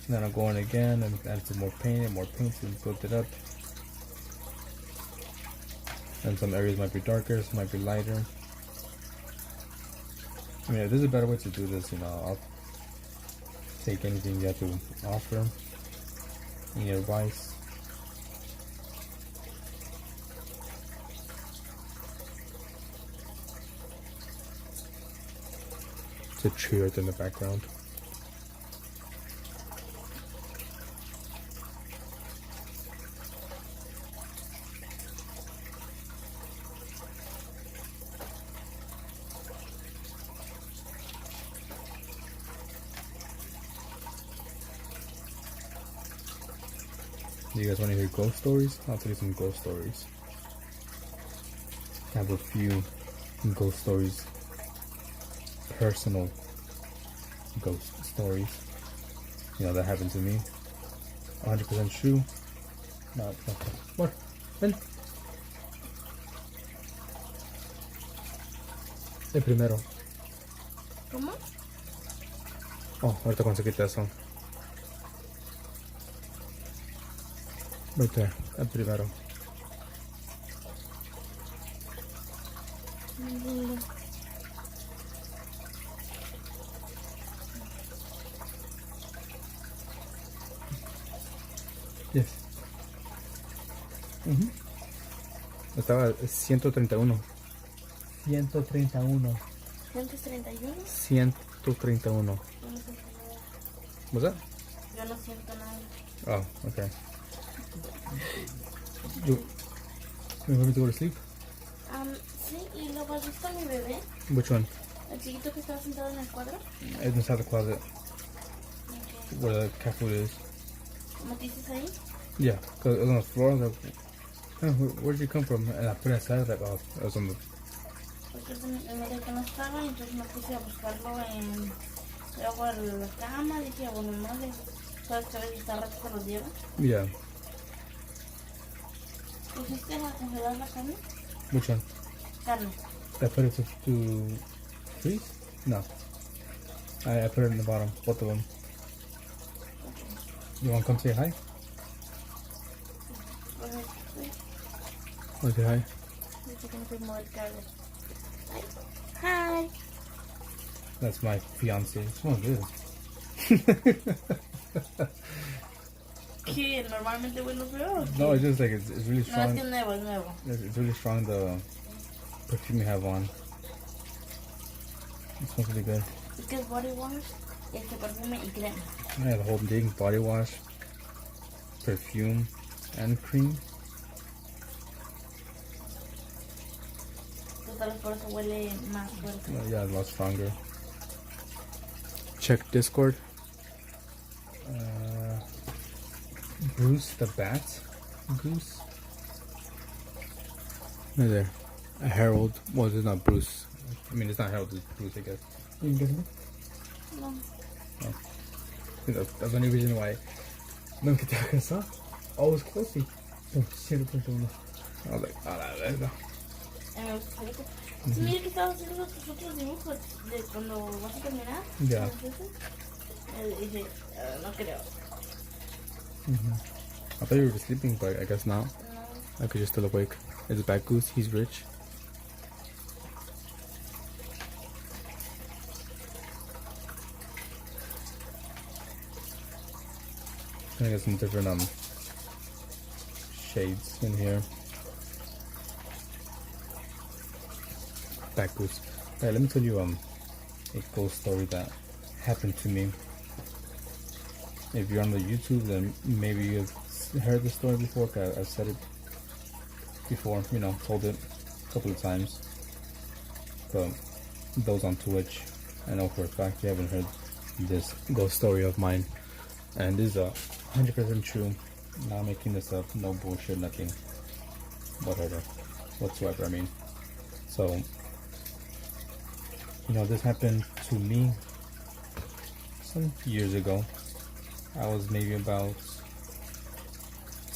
And then I'll go in again and add some more paint and build it up. And some areas might be darker, some might be lighter. I mean, if there's a better way to do this, I'll take anything you have to offer. Any advice? It's a tree right in the background. You guys want to hear ghost stories? I'll tell you some ghost stories. I have a few ghost stories. Personal ghost stories. You know, that happened to me. 100% true. No, it's not. What? Ven. El primero. ¿Cómo? Oh, ahorita cuando se quita eso. Right there. El primero. Yes. Estaba 131. 131. 131. 131. Yo no siento nada. What's that? Yo no siento nada. Oh, okay. You want me to go to sleep? Sí, y luego has visto a mi bebé, Which one? el chiquito que estaba sentado en el cuadro. It's inside the closet Okay. where the cat food is. ¿Cómo te dices ahí? Yeah, because it was on the floor. I was like, "Oh, where'd you come from?" And I put it aside. Like, oh, it was on the. Porque miré que no estaba, entonces me puse a buscarlo en... Luego en la cama, dije, bueno, no le... ¿Sabes que a veces está rato se los lleva? Yeah. ¿Pusiste a congelar la carne? Which one? Carne. I put it to freeze? No. I put it in the bottom. Both of them. You want to come say hi? Want to say hi? Dice que no se mueve el cable. Hi. That's my fiance. Smells good. ¿Qué? ¿Normalmente huele feo? No, it's just like it's really No, es strong. que es nuevo, es nuevo. It's really strong, the perfume you have on. It smells really good. Es que es body wash, perfume y crema. Yeah, the whole thing, body wash, perfume, and cream. Tal vez por eso huele más fuerte. Yeah, a lot stronger. Check Discord. Bruce the Bat Goose. Right there. Harold. Well, it's not Bruce. I mean, it's not Harold, it's Bruce, I guess. You can guess it? No. I think that's the only reason why. No, que te hagas eso. Oh, it's closely. Oh, 100.1. I was like, oh, la verga. Sí, mira que estaba haciendo tus otros dibujos de cuando vas a terminar. Yeah. Y dije, no creo. I thought you were just sleeping, but I guess not. No. I could just still awake. It's Bat Goose. He's rich. I got some different shades in here. Bat Goose. Alright, let me tell you a ghost story that happened to me. If you're on the YouTube, then maybe you've heard the story before. Cause I've said it before, you know, told it a couple of times. But those on Twitch, I know for a fact you haven't heard this ghost story of mine. And this is 100% true. Not making this up, no bullshit, nothing. Whatsoever, I mean. So, you know, this happened to me some years ago. I was maybe about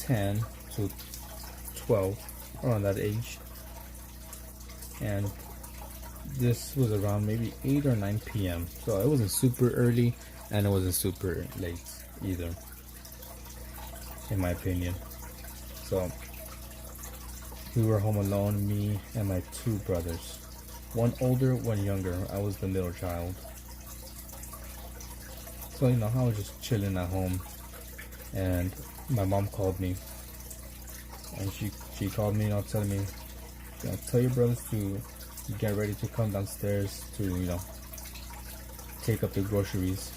10 to 12, around that age. And this was around maybe 8 or 9 p.m. So it wasn't super early and it wasn't super late either, in my opinion. So we were home alone, me and my two brothers. One older, one younger. I was the middle child. So, you know, I was just chilling at home, and my mom called me, and she called me, you know, telling me, you know, tell your brothers to get ready to come downstairs to, you know, take up the groceries.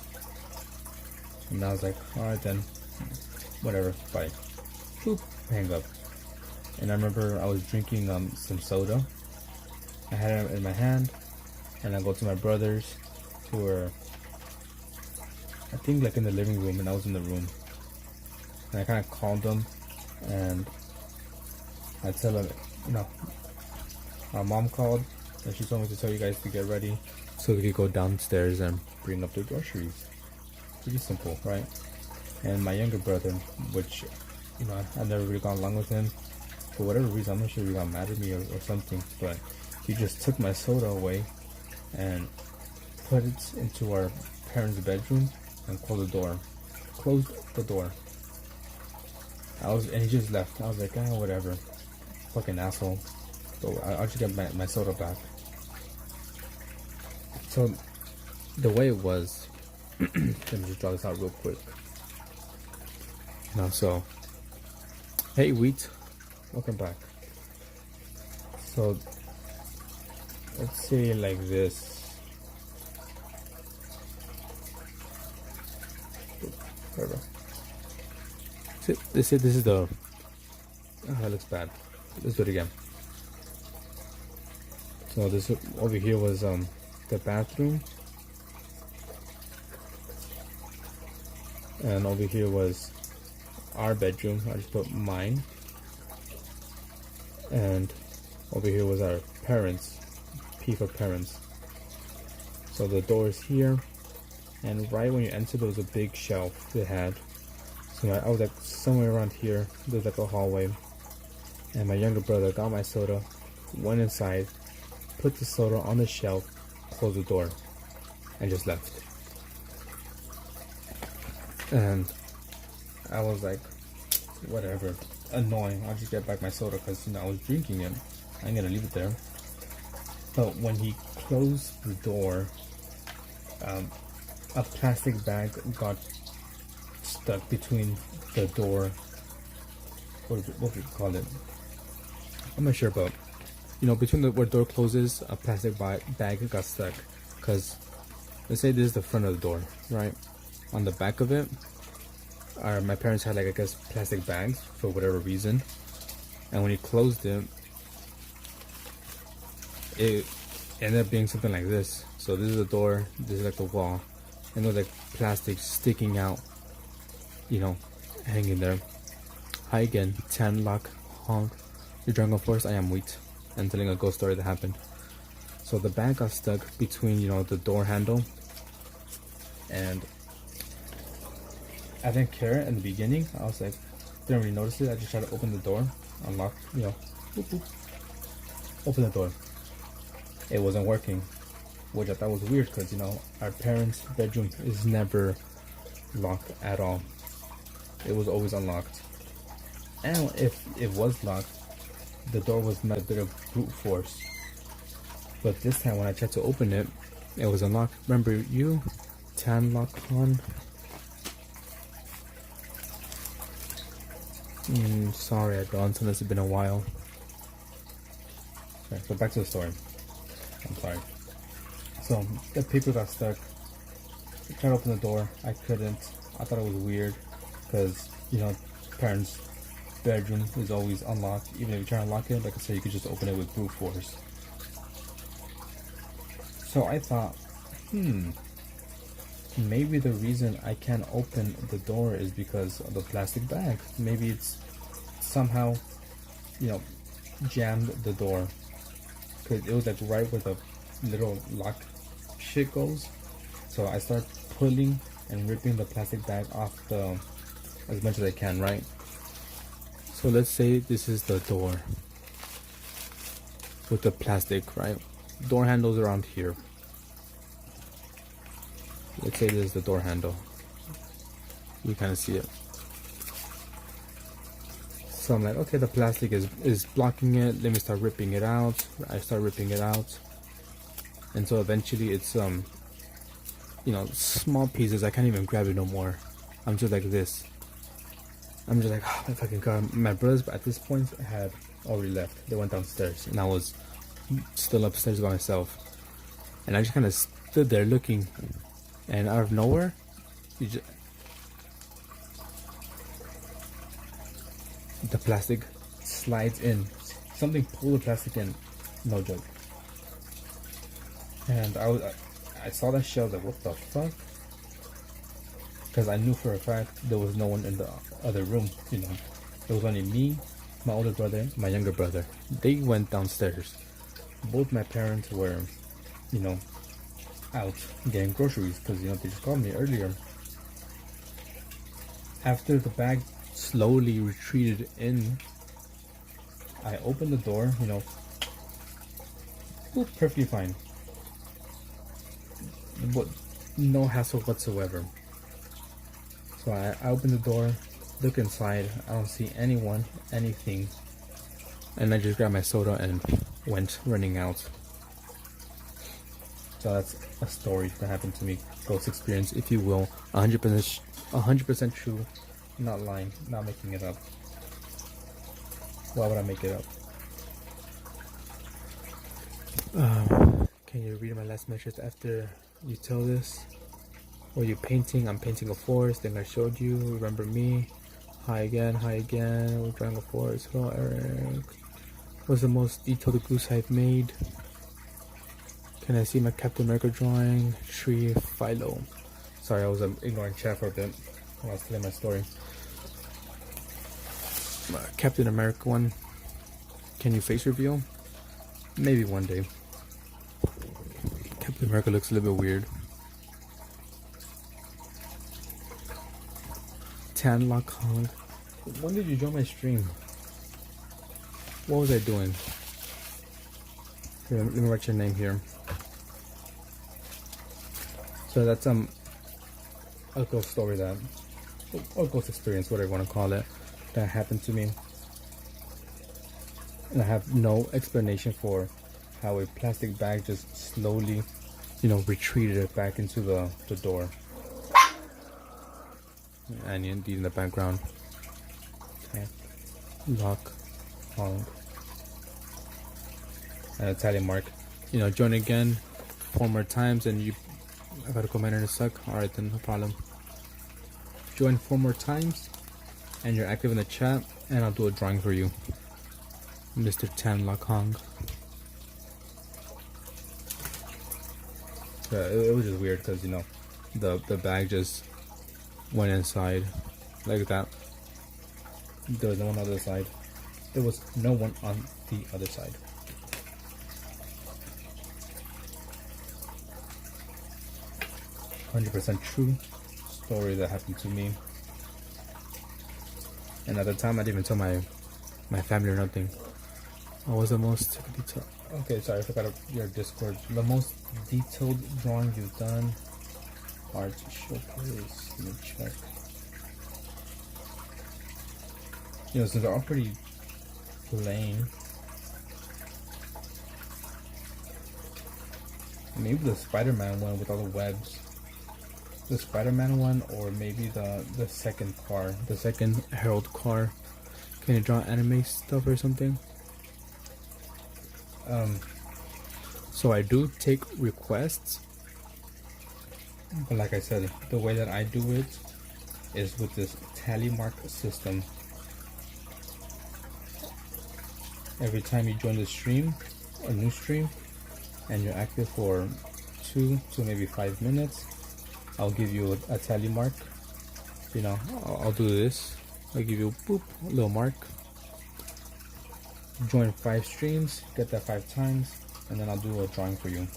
And I was like, alright then, whatever, bye. Boop, hang up. And I remember I was drinking some soda. I had it in my hand, and I go to my brothers, who were, I think, like in the living room, and I was in the room. And I kind of called them, and I tell them, you know, my mom called, and she told me to tell you guys to get ready so we could go downstairs and bring up the groceries. Pretty simple, right? And my younger brother, which, you know, I never really got along with him. For whatever reason, I'm not sure if he got mad at me or something, but he just took my soda away and put it into our parents' bedroom and closed the door. Closed the door. And he just left. I was like, whatever. Fucking asshole. But I'll just get my soda back. So, the way it was, let me just draw this out real quick. Now, so, hey, Wheat. Welcome back. So, let's say like this. Whatever. This is the. Oh, that looks bad. Let's do it again. So this over here was the bathroom, and over here was our bedroom. I just put mine, and over here was our parents. P for parents. So the door is here, and right when you enter, there was a big shelf they had. So I was like somewhere around here. There's like a hallway, and my younger brother got my soda, went inside, put the soda on the shelf, closed the door, and just left. And I was like, whatever, annoying. I'll just get back my soda because, you know, I was drinking it. I ain't gonna leave it there. But when he closed the door, a plastic bag got stuck between the door. What do you call it? I'm not sure, but you know, between where door closes, a plastic bag got stuck. Cause let's say this is the front of the door, right? On the back of it, my parents had like, I guess, plastic bags for whatever reason, and when he closed it, it ended up being something like this. So this is the door, this is like the wall, and there's like plastic sticking out, you know, hanging there. Hi again, Tan Lock Honk. You're drunk, of course. I am Wheat. I'm telling a ghost story that happened. So the bag got stuck between, you know, the door handle, and I didn't care in the beginning. I was like, didn't really notice it. I just tried to open the door, unlock, you know, boop, boop. Open the door. It wasn't working, which I thought was weird because, you know, our parents' bedroom is never locked at all. It was always unlocked. And if it was locked, the door was met a bit of brute force. But this time when I tried to open it, it was unlocked. Remember you, Tan Lock on? Sorry, I've gone since it's been a while. Okay, so back to the story. I'm sorry. So the paper got stuck. I tried to open the door. I couldn't. I thought it was weird because, you know, parents' bedroom is always unlocked. Even if you try to lock it, like I said, you could just open it with brute force. So I thought, maybe the reason I can't open the door is because of the plastic bag. Maybe it's somehow, you know, jammed the door. Because it was like right where the little lock shit goes. So I start pulling and ripping the plastic bag off as much as I can, right? So let's say this is the door with the plastic, right? Door handles around here. Let's say this is the door handle. You kind of see it. So I'm like, okay, the plastic is blocking it. Let me start ripping it out. I start ripping it out. And so eventually it's, you know, small pieces. I can't even grab it no more. I'm just like this. I'm just like, oh my fucking god. My brothers at this point had already left. They went downstairs and I was still upstairs by myself. And I just kind of stood there looking, and out of nowhere, the plastic slides in. Something pulled the plastic in. No joke. And I saw that shell. Like, what the fuck? because I knew for a fact there was no one in the other room. You know, it was only me, my older brother, my younger brother. They went downstairs. Both my parents were, you know, out getting groceries because, you know, they just called me earlier. After the bag slowly retreated in, I opened the door, you know, perfectly fine. But no hassle whatsoever. So I opened the door, look inside, I don't see anyone, anything. And I just grabbed my soda and went running out. So that's a story that happened to me. Ghost experience, if you will. 100% true. Not lying, not making it up. Why would I make it up? Can you read my last message after you tell this? Were you painting? I'm painting a forest. Then I showed you. Remember me? Hi again. We're drawing a forest. Hello, Eric. What's the most detailed goose I've made? Can I see my Captain America drawing? Tree Philo. Sorry, I was ignoring chat for a bit when I was telling my story. Captain America one. Can you face reveal? Maybe one day. Captain America looks a little bit weird. Tanlock Hong. When did you join my stream? What was I doing? Here, let me write your name here. So that's a ghost story or ghost experience, whatever you want to call it, that happened to me. And I have no explanation for how a plastic bag just slowly, you know, retreated it back into the door. And indeed in the background. Lock Hong. And Italian mark. You know, join again 4 more times and you I gotta comment in a sec. Alright then, no problem. Join 4 more times and you're active in the chat and I'll do a drawing for you. Mr. Tanlock Hong. It was just weird because, you know, the bag just went inside like that. There was no one on the other side. There was no one on the other side. %100% true story that happened to me. And at the time I didn't even tell my family or nothing. I was the most detailed. Okay, sorry, I forgot your Discord. The most detailed drawing you've done. Art showcase. Let me check. You know, so they're all pretty plain. Maybe the Spider-Man one with all the webs. The Spider-Man one, or maybe the second car, the second Herald car. Can you draw anime stuff or something? So I do take requests, but like I said, the way that I do it is with this tally mark system. Every time you join the stream, a new stream, and you're active for 2 to maybe 5 minutes, I'll give you a tally mark. You know, I'll do this. I'll give you boop, a little mark. Join 5 streams, get that 5 times, and then I'll do a drawing for you.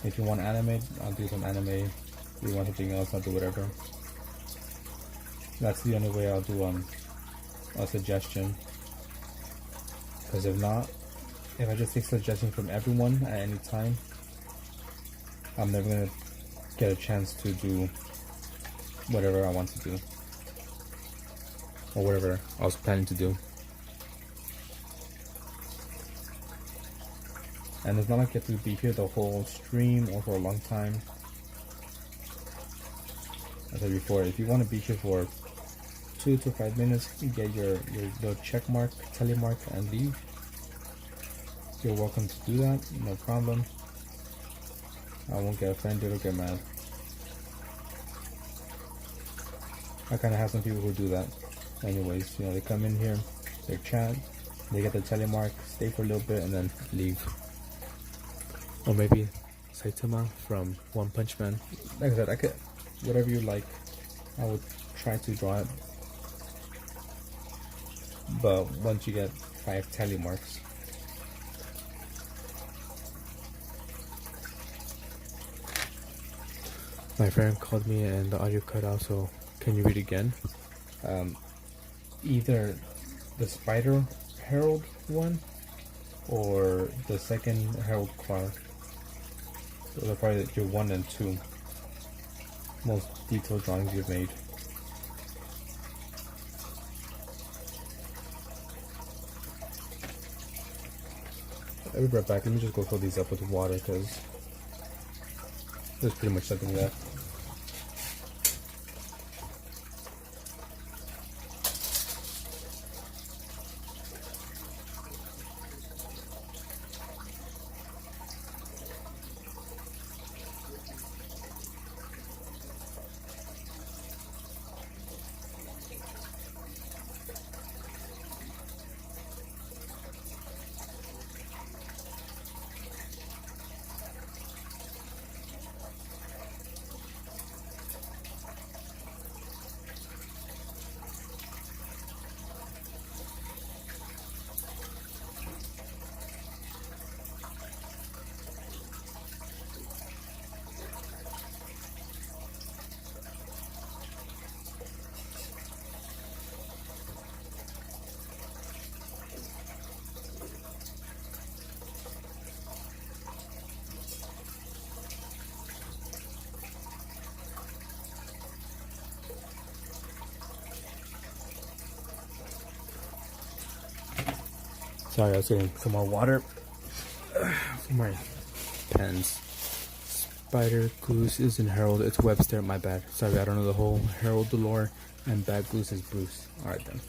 If you want anime, I'll do some anime. If you want something else, I'll do whatever. That's the only way I'll do a suggestion. Because if not, if I just take suggestions from everyone at any time, I'm never gonna get a chance to do whatever I want to do, or whatever I was planning to do. And it's not like you have to be here the whole stream or for a long time. As I said before, if you want to be here for 2 to 5 minutes, you get your little check mark, tally mark, and leave. You're welcome to do that, no problem. I won't get offended or get mad. I kind of have some people who do that. Anyways, you know, they come in here, they chat, they get the tally mark, stay for a little bit, and then leave. Or maybe Saitama from One Punch Man. Like I said, I could, whatever you like. I would try to draw it. But once you get 5 tally marks, my friend called me and the audio cut out, so can you read again? Either the Spider Herald one or the second Herald card. Those are probably your 1 and 2 most detailed drawings you've made. I'll be right back. Let me just go fill these up with water because there's pretty much nothing left. Sorry, I was getting some more water for my pens. Spider Goose is in Herald. It's Webster. My bad. Sorry, I don't know the whole Herald lore. And Bad Goose is Bruce. Alright then.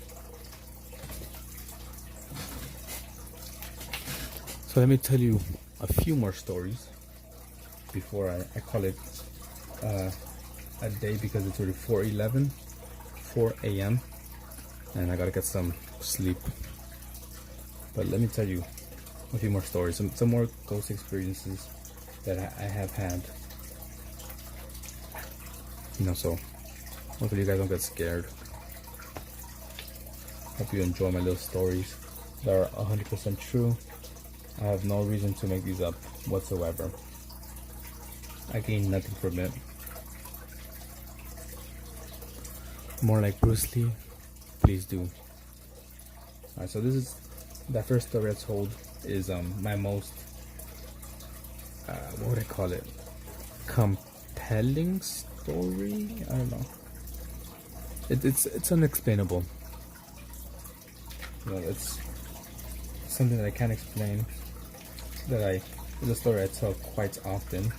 So let me tell you a few more stories before I call it a day, because it's already 4 a.m. and I gotta get some sleep. But let me tell you a few more stories, some more ghost experiences that I have had. You know, so hopefully you guys don't get scared. Hope you enjoy my little stories. They're 100% true. I have no reason to make these up whatsoever. I gain nothing from it. More like Bruce Lee, please do. Alright, so this is that first story I told is my most what would I call it? Compelling story? I don't know. It's unexplainable. You know, it's something that I can't explain. It's a story I tell quite often.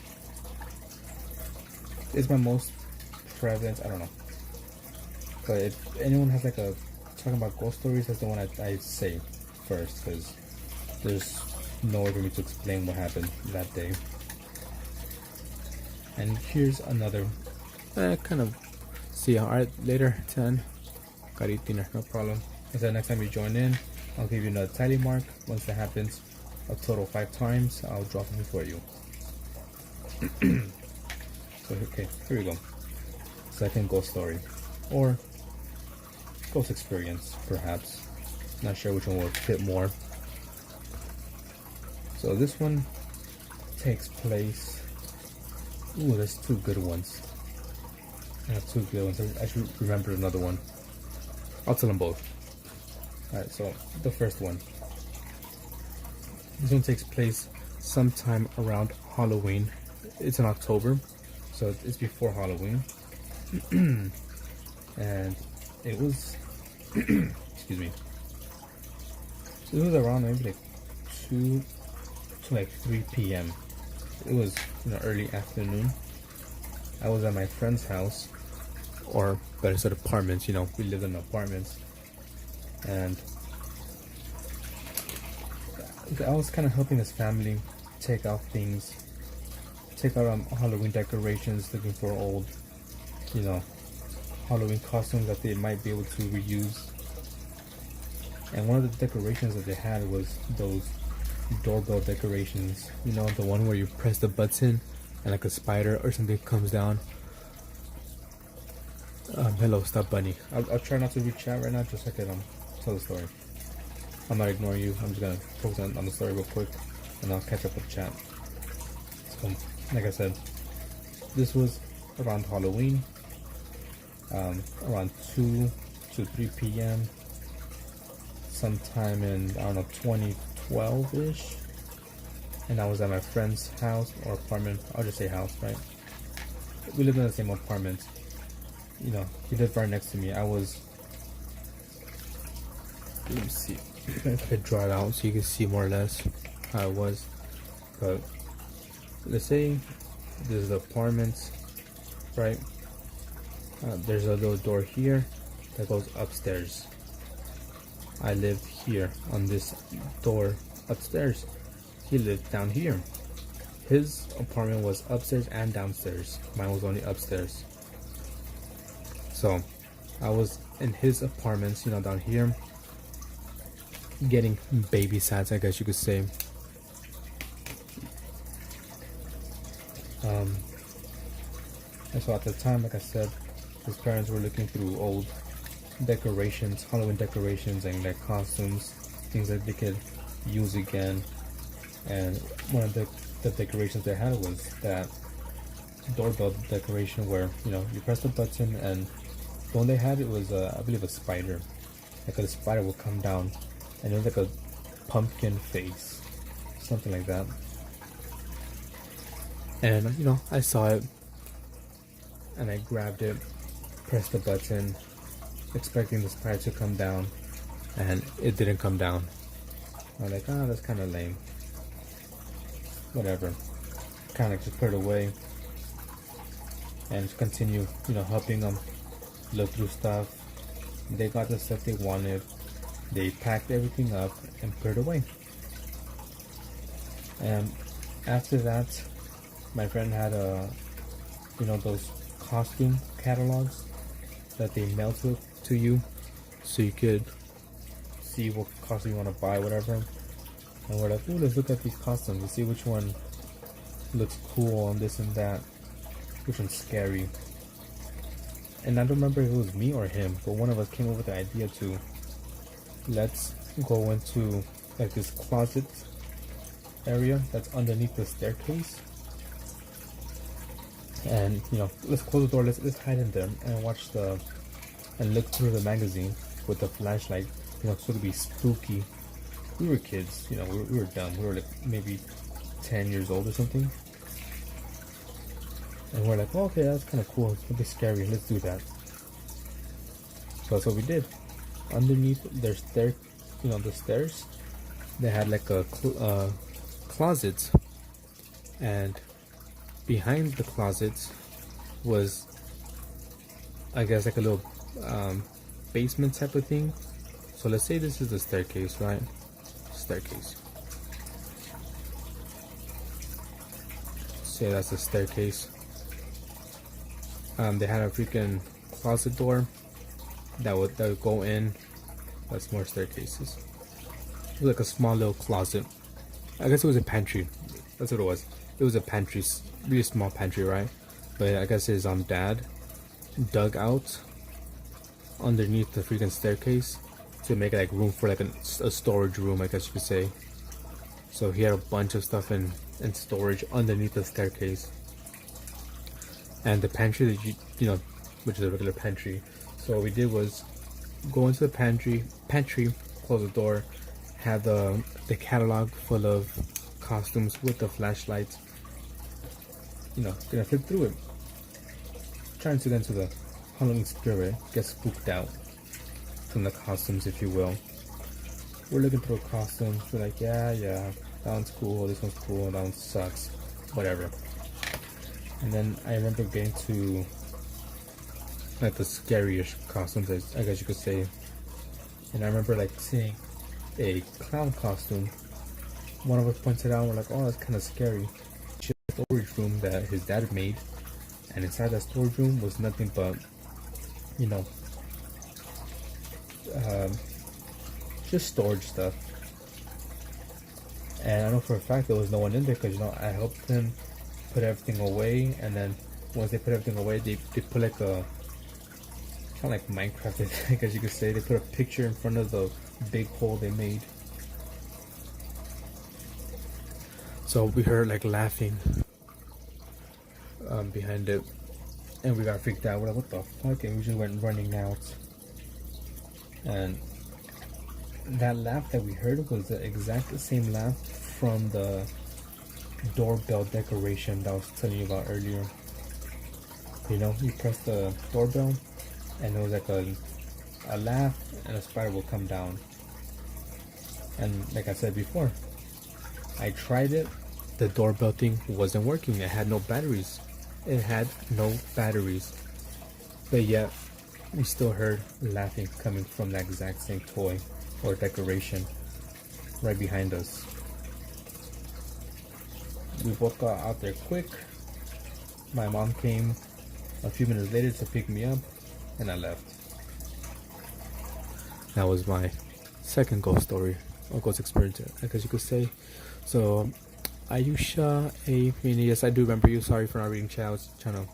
It's my most prevalent. I don't know. But if anyone has like a talking about ghost stories, that's the one I say first, because there's no way for me to explain what happened that day. And here's another kind of see you. Alright, later 10. Gotta eat dinner, no problem. I said next time you join in, I'll give you another tally mark. Once that happens a total 5 times, I'll drop it for you. So okay, here we go. Second ghost story, or ghost experience perhaps. Not sure which one will fit more. So this one takes place. Ooh, there's 2 good ones. I have 2 good ones. I should remember another one. I'll tell them both. Alright, so the first one. This one takes place sometime around Halloween. It's in October, so it's before Halloween. And it was excuse me. So it was around maybe like 2 to like 3 p.m. It was, you know, early afternoon. I was at my friend's house, or better said apartments. You know, we lived in apartments, and I was kind of helping this family take out things, take out Halloween decorations, looking for old, you know, Halloween costumes that they might be able to reuse. And one of the decorations that they had was those doorbell decorations. You know, the one where you press the button and like a spider or something comes down. Hello, stop bunny. I'll try not to read chat right now, just so I can tell the story. I'm not ignoring you. I'm just gonna focus on the story real quick, and I'll catch up with chat. So, like I said, this was around Halloween, around 2 to 3 p.m. sometime in, I don't know, 2012-ish. And I was at my friend's house or apartment. I'll just say house, right? We lived in the same apartment. You know, he lived right next to me. I was, let me see if I could draw it out so you can see more or less how it was. But let's say this is the apartment, right? There's a little door here that goes upstairs. I lived here on this door upstairs. He lived down here. His apartment was upstairs and downstairs. Mine was only upstairs. So I was in his apartments, you know, down here, getting babysat, I guess you could say. And so at the time, like I said, his parents were looking through old decorations, Halloween decorations, and like costumes, things that they could use again. And one of the decorations they had was that doorbell decoration where, you know, you press the button, and the one they had, it was I believe a spider. Like a spider would come down, and it was like a pumpkin face, something like that. And you know, I saw it, and I grabbed it, pressed the button, expecting the spider to come down, and it didn't come down. I'm like, oh, that's kind of lame. Whatever. Kind of just put it away and continue, you know, helping them look through stuff. They got the stuff they wanted. They packed everything up and put it away. And after that, my friend had you know, those costume catalogs that they mail to you, so you could see what costume you want to buy, whatever. And we're like, ooh, let's look at these costumes and see which one looks cool and this and that, which one's scary. And I don't remember if it was me or him, but one of us came up with the idea to, let's go into like this closet area that's underneath the staircase, and you know, let's close the door, let's hide in there and watch and look through the magazine with the flashlight, you know, so to be spooky. We were kids, you know, we were dumb. We were like maybe 10 years old or something. And we're like, oh, okay, that's kind of cool. It's a bit scary. Let's do that. So that's what we did. Underneath their the stairs, they had like a closet, and behind the closet was, I guess, like a little basement type of thing. So let's say this is the staircase, right? Staircase. Say that's the staircase. They had a freaking closet door that would go in. That's more staircases. It was like a small little closet. I guess it was a pantry. That's what it was. It was a pantry, really small pantry, right? But I guess his dad dug out underneath the freaking staircase to make like room for like a storage room, I guess you could say. So he had a bunch of stuff in storage underneath the staircase. And the pantry that you know, which is a regular pantry. So what we did was go into the pantry, close the door, have the catalog full of costumes with the flashlight. You know, gonna flip through it, trying to get into the Halloween spirit, get spooked out from the costumes, if you will. We're looking through costumes. We're like, yeah, that one's cool. This one's cool. That one sucks. Whatever. And then I remember getting to like the scariest costumes, I guess you could say. And I remember like seeing a clown costume. One of us pointed out, we're like, oh, that's kind of scary. It's a storage room that his dad made, and inside that storage room was nothing but, you know, just storage stuff. And I know for a fact there was no one in there, because, you know, I helped him put everything away, and then once they put everything away, they put like kind of like Minecraft, I guess you could say. They put a picture in front of the big hole they made. So we heard like laughing behind it, and we got freaked out. We're like, what the fuck? And we just went running out. And that laugh that we heard was the exact same laugh from the doorbell decoration that I was telling you about earlier. You know, you press the doorbell and it was like a laugh and a spider will come down. And like I said before, I tried it. The doorbell thing wasn't working. It had no batteries. It had no batteries. But yet, we still heard laughing coming from that exact same toy or decoration right behind us. We both got out there quick. My mom came a few minutes later to pick me up, and I left. That was my second ghost story, or ghost experience, I guess you could say. So, Ayusha A. Yes, I do remember you. Sorry for not reading chat. I was trying to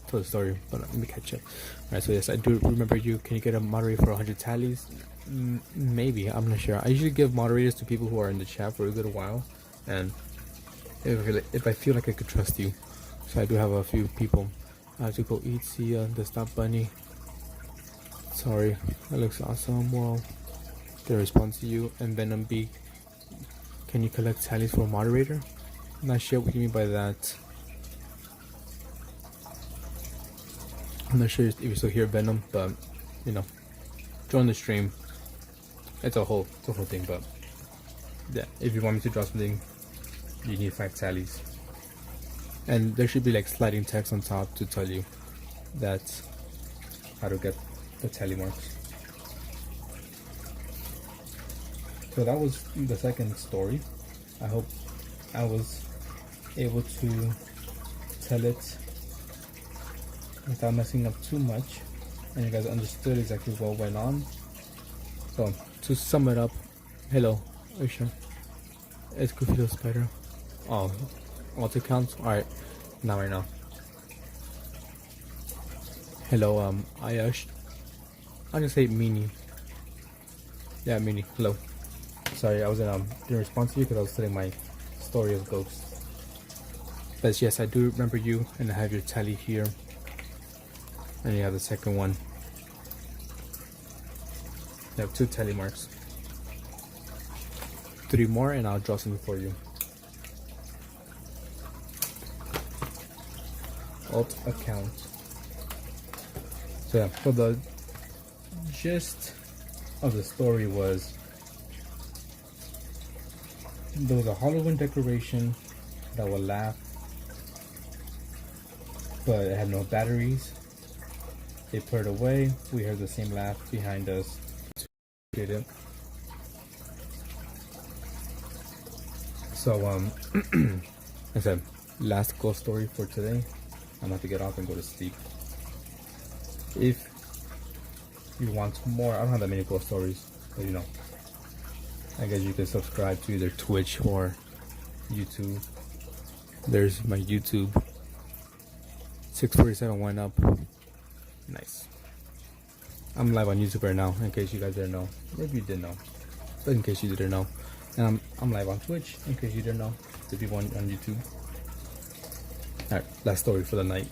tell the story, but let me catch up. Alright, so yes, I do remember you. Can you get a moderator for 100 tallies? Maybe, I'm not sure. I usually give moderators to people who are in the chat for a good while, and if I feel like I could trust you. So I do have a few people. I have to go eat. See the Stop Bunny. Sorry, that looks awesome. Well, they respond to you. And Venom B, can you collect tallies for a moderator? I'm not sure what you mean by that. I'm not sure if you still hear Venom, but you know, join the stream. It's a whole thing, but yeah, if you want me to draw something, you need 5 tallies. And there should be like sliding text on top to tell you that's how to get the tally marks. So that was the second story. I hope I was able to tell it without messing up too much, and you guys understood exactly what went on. So to sum it up, hello, Usha. It's Goofy the Spider. Oh, multi counts. All right, not right now. Hello, Ayush. I'll just say Meanie. Yeah, Meanie. Hello. Sorry, I wasn't didn't respond to you because I was telling my story of ghosts. But yes, I do remember you, and I have your tally here. And you have the second one. You have 2 tally marks. 3 more, and I'll draw something for you. Alt account. So yeah, so the gist of the story was there was a Halloween decoration that would laugh, but it had no batteries. They put it away. We heard the same laugh behind us. Did it. So I said, last ghost story for today. I'm about to get off and go to sleep. If you want more, I don't have that many ghost stories, but you know, I guess you can subscribe to either Twitch or YouTube. There's my YouTube. 647 went up. Nice. I'm live on YouTube right now, in case you guys didn't know. Maybe you did know, but in case you didn't know. And I'm live on Twitch, in case you didn't know. The people on YouTube. Alright, last story for the night.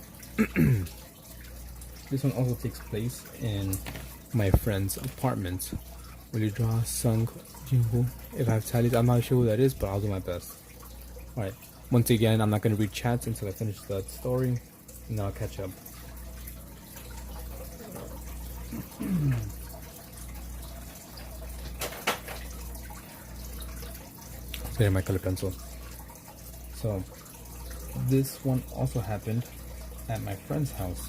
This one also takes place in my friend's apartment. Will you draw Sung Jinwoo? If I have tallies, I'm not sure who that is, but I'll do my best. Alright, once again, I'm not going to read chats until I finish the story, and then I'll catch up. Getting my color pencil. So this one also happened at my friend's house,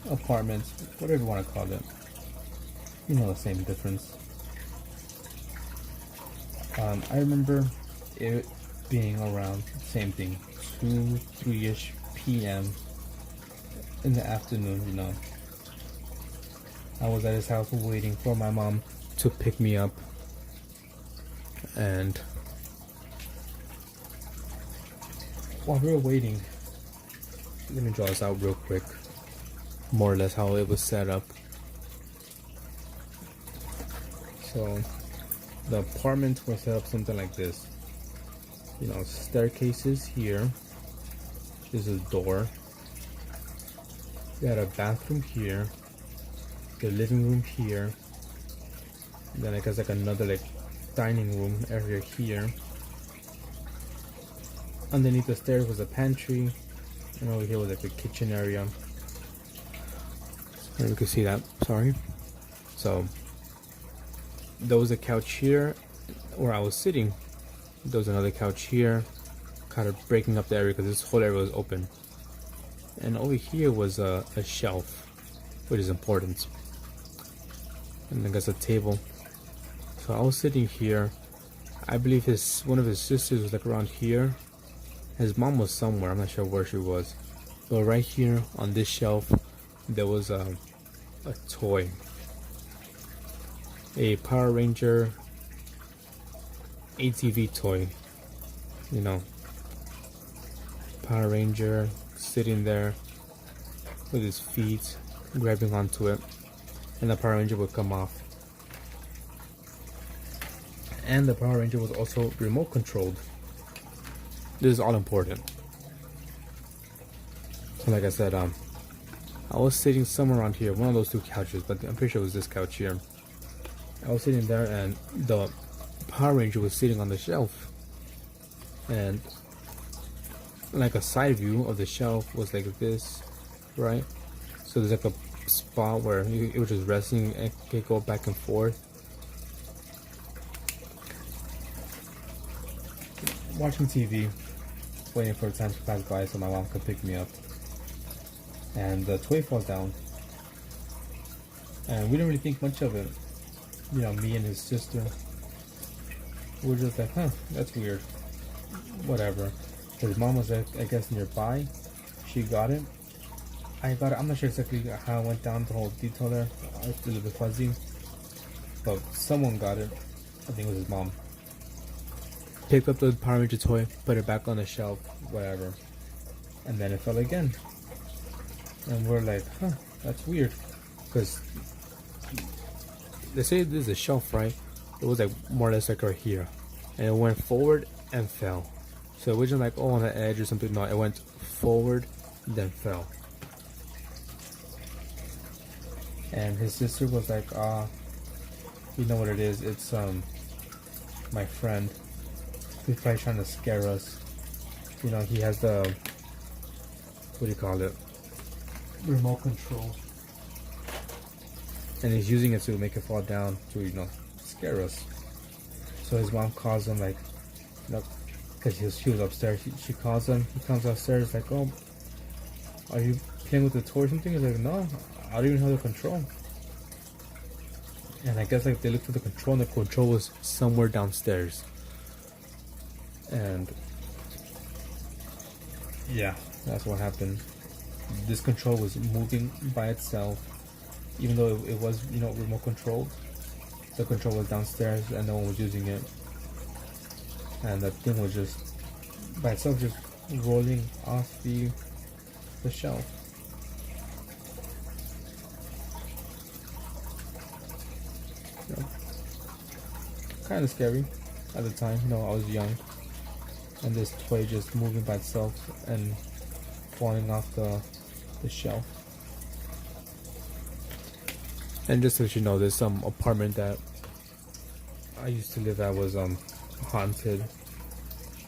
apartment, whatever you want to call it. You know, the same difference. I remember it being around same thing, 2-3ish p.m. in the afternoon. You know, I was at his house waiting for my mom to pick me up, and while we were waiting, let me draw this out real quick, more or less how it was set up. So the apartments were set up something like this. You know, staircases here. This is a door. We had a bathroom here. The living room here. Then I guess like another like dining room area here. Underneath the stairs was a pantry, and over here was like the kitchen area. And you can see that. Sorry. So there was a couch here where I was sitting. There was another couch here, kind of breaking up the area because this whole area was open. And over here was a shelf, which is important. And I guess a table. So I was sitting here. I believe one of his sisters was like around here. His mom was somewhere. I'm not sure where she was. But right here on this shelf, there was a toy. A Power Ranger ATV toy. You know, Power Ranger sitting there with his feet grabbing onto it, and the Power Ranger would come off. And the Power Ranger was also remote controlled. This is all important. So like I said, I was sitting somewhere around here, one of those two couches, but I'm pretty sure it was this couch here. I was sitting there and the Power Ranger was sitting on the shelf. And like a side view of the shelf was like this, right? So there's like a spot where it was just resting and it could go back and forth. Watching TV, waiting for time to pass by so my mom could pick me up. And the toy falls down. And we didn't really think much of it. You know, me and his sister. We were just like, huh, that's weird. Whatever. His mom was, I guess, nearby. She got it. I got it. I'm not sure exactly how it went down, the whole detail there. It's a little bit fuzzy. But someone got it. I think it was his mom. Picked up the Power Ranger toy, put it back on the shelf, whatever. And then it fell again. And we're like, huh, that's weird. Because they say this is a shelf, right? It was like more or less like right here. And it went forward and fell. So it wasn't like, oh, on the edge or something. No, it went forward, then fell. And his sister was like, you know what it is? It's my friend. He's probably trying to scare us. You know, he has the, what do you call it? Remote control. And he's using it to make it fall down to, you know, scare us. So his mom calls him, like, you know, because she was upstairs. She calls him. He comes upstairs, like, oh, are you playing with the toy or something? He's like, no, I don't even have the control. And I guess like they looked for the control, and the control was somewhere downstairs. And yeah, that's what happened. This control was moving by itself, even though it was, you know, remote controlled. The control was downstairs and no one was using it, and that thing was just by itself just rolling off the shelf. You know, kind of scary at the time. You know, I was young. And this toy just moving by itself and falling off the shelf. And just so you know, there's some apartment that I used to live at was haunted.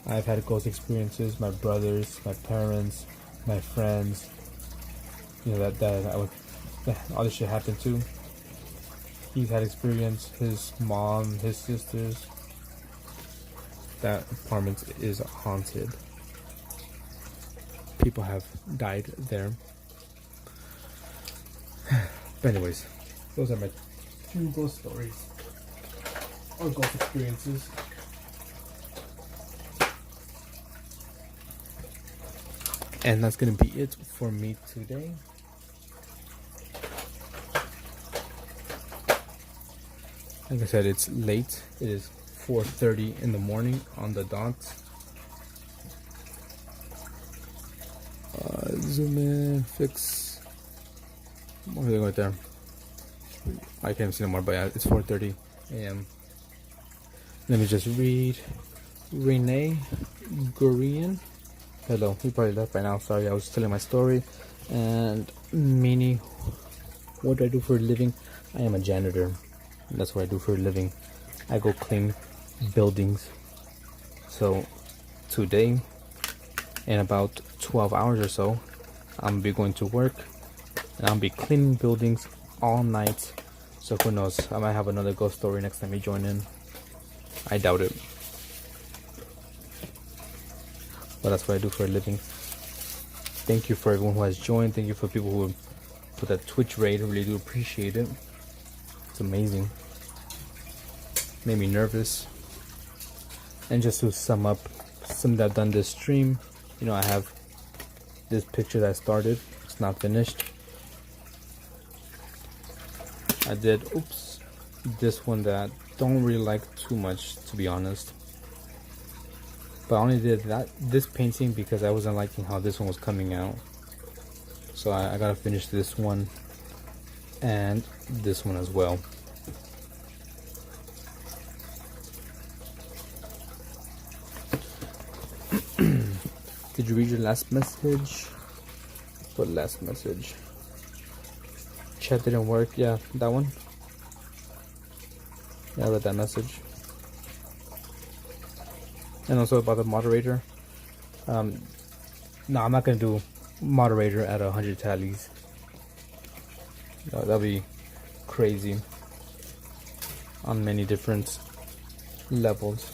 I've had ghost experiences. My brothers, my parents, my friends. You know that all this shit happened to. He's had experience. His mom, his sisters. That apartment is haunted. People have died there. But anyways, those are my 2 ghost stories or ghost experiences. And that's gonna be it for me today. Like I said, it's late. It is 4:30 in the morning on the dot. Zoom in, fix. What are they right there? I can't see no more, but yeah, it's 4:30. Let me just read. Renee Gurian. Hello, he probably left by now. Sorry, I was telling my story. And Mini, what do I do for a living? I am a janitor. That's what I do for a living. I go clean buildings. So today, in about 12 hours or so, I'm gonna be going to work and I'll be cleaning buildings all night. So who knows, I might have another ghost story next time you join in. I doubt it, but that's what I do for a living. Thank you for everyone who has joined. Thank you for people who put that Twitch raid. I really do appreciate it. It's amazing. Made me nervous. And just to sum up something that I've done this stream, you know, I have this picture that I started. It's not finished. I did, this one that I don't really like too much, to be honest. But I only did this painting because I wasn't liking how this one was coming out. So I gotta finish this one and this one as well. Did you read your last message? What last message? Chat didn't work. Yeah, that one. Yeah, I read that message. And also about the moderator. No, I'm not gonna do moderator at 100 tallies. No, that'd be crazy on many different levels.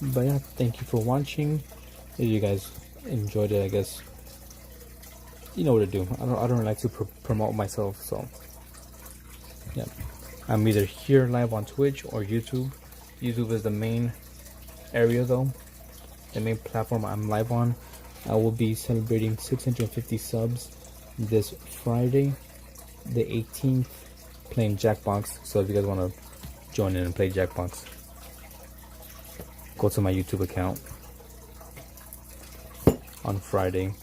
But yeah, thank you for watching. If you guys enjoyed it, I guess you know what to do. I don't like to promote myself, so yeah. I'm either here live on Twitch or YouTube. YouTube is the main area though, the main platform I'm live on. I will be celebrating 650 subs this Friday, the 18th, playing Jackbox. So if you guys want to join in and play Jackbox, go to my YouTube account on Friday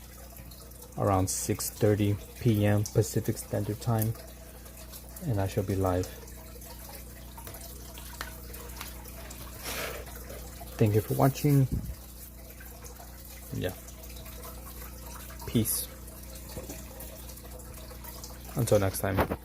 around 6:30 p.m. Pacific Standard Time, and I shall be live. Thank you for watching. Yeah. Peace. Until next time.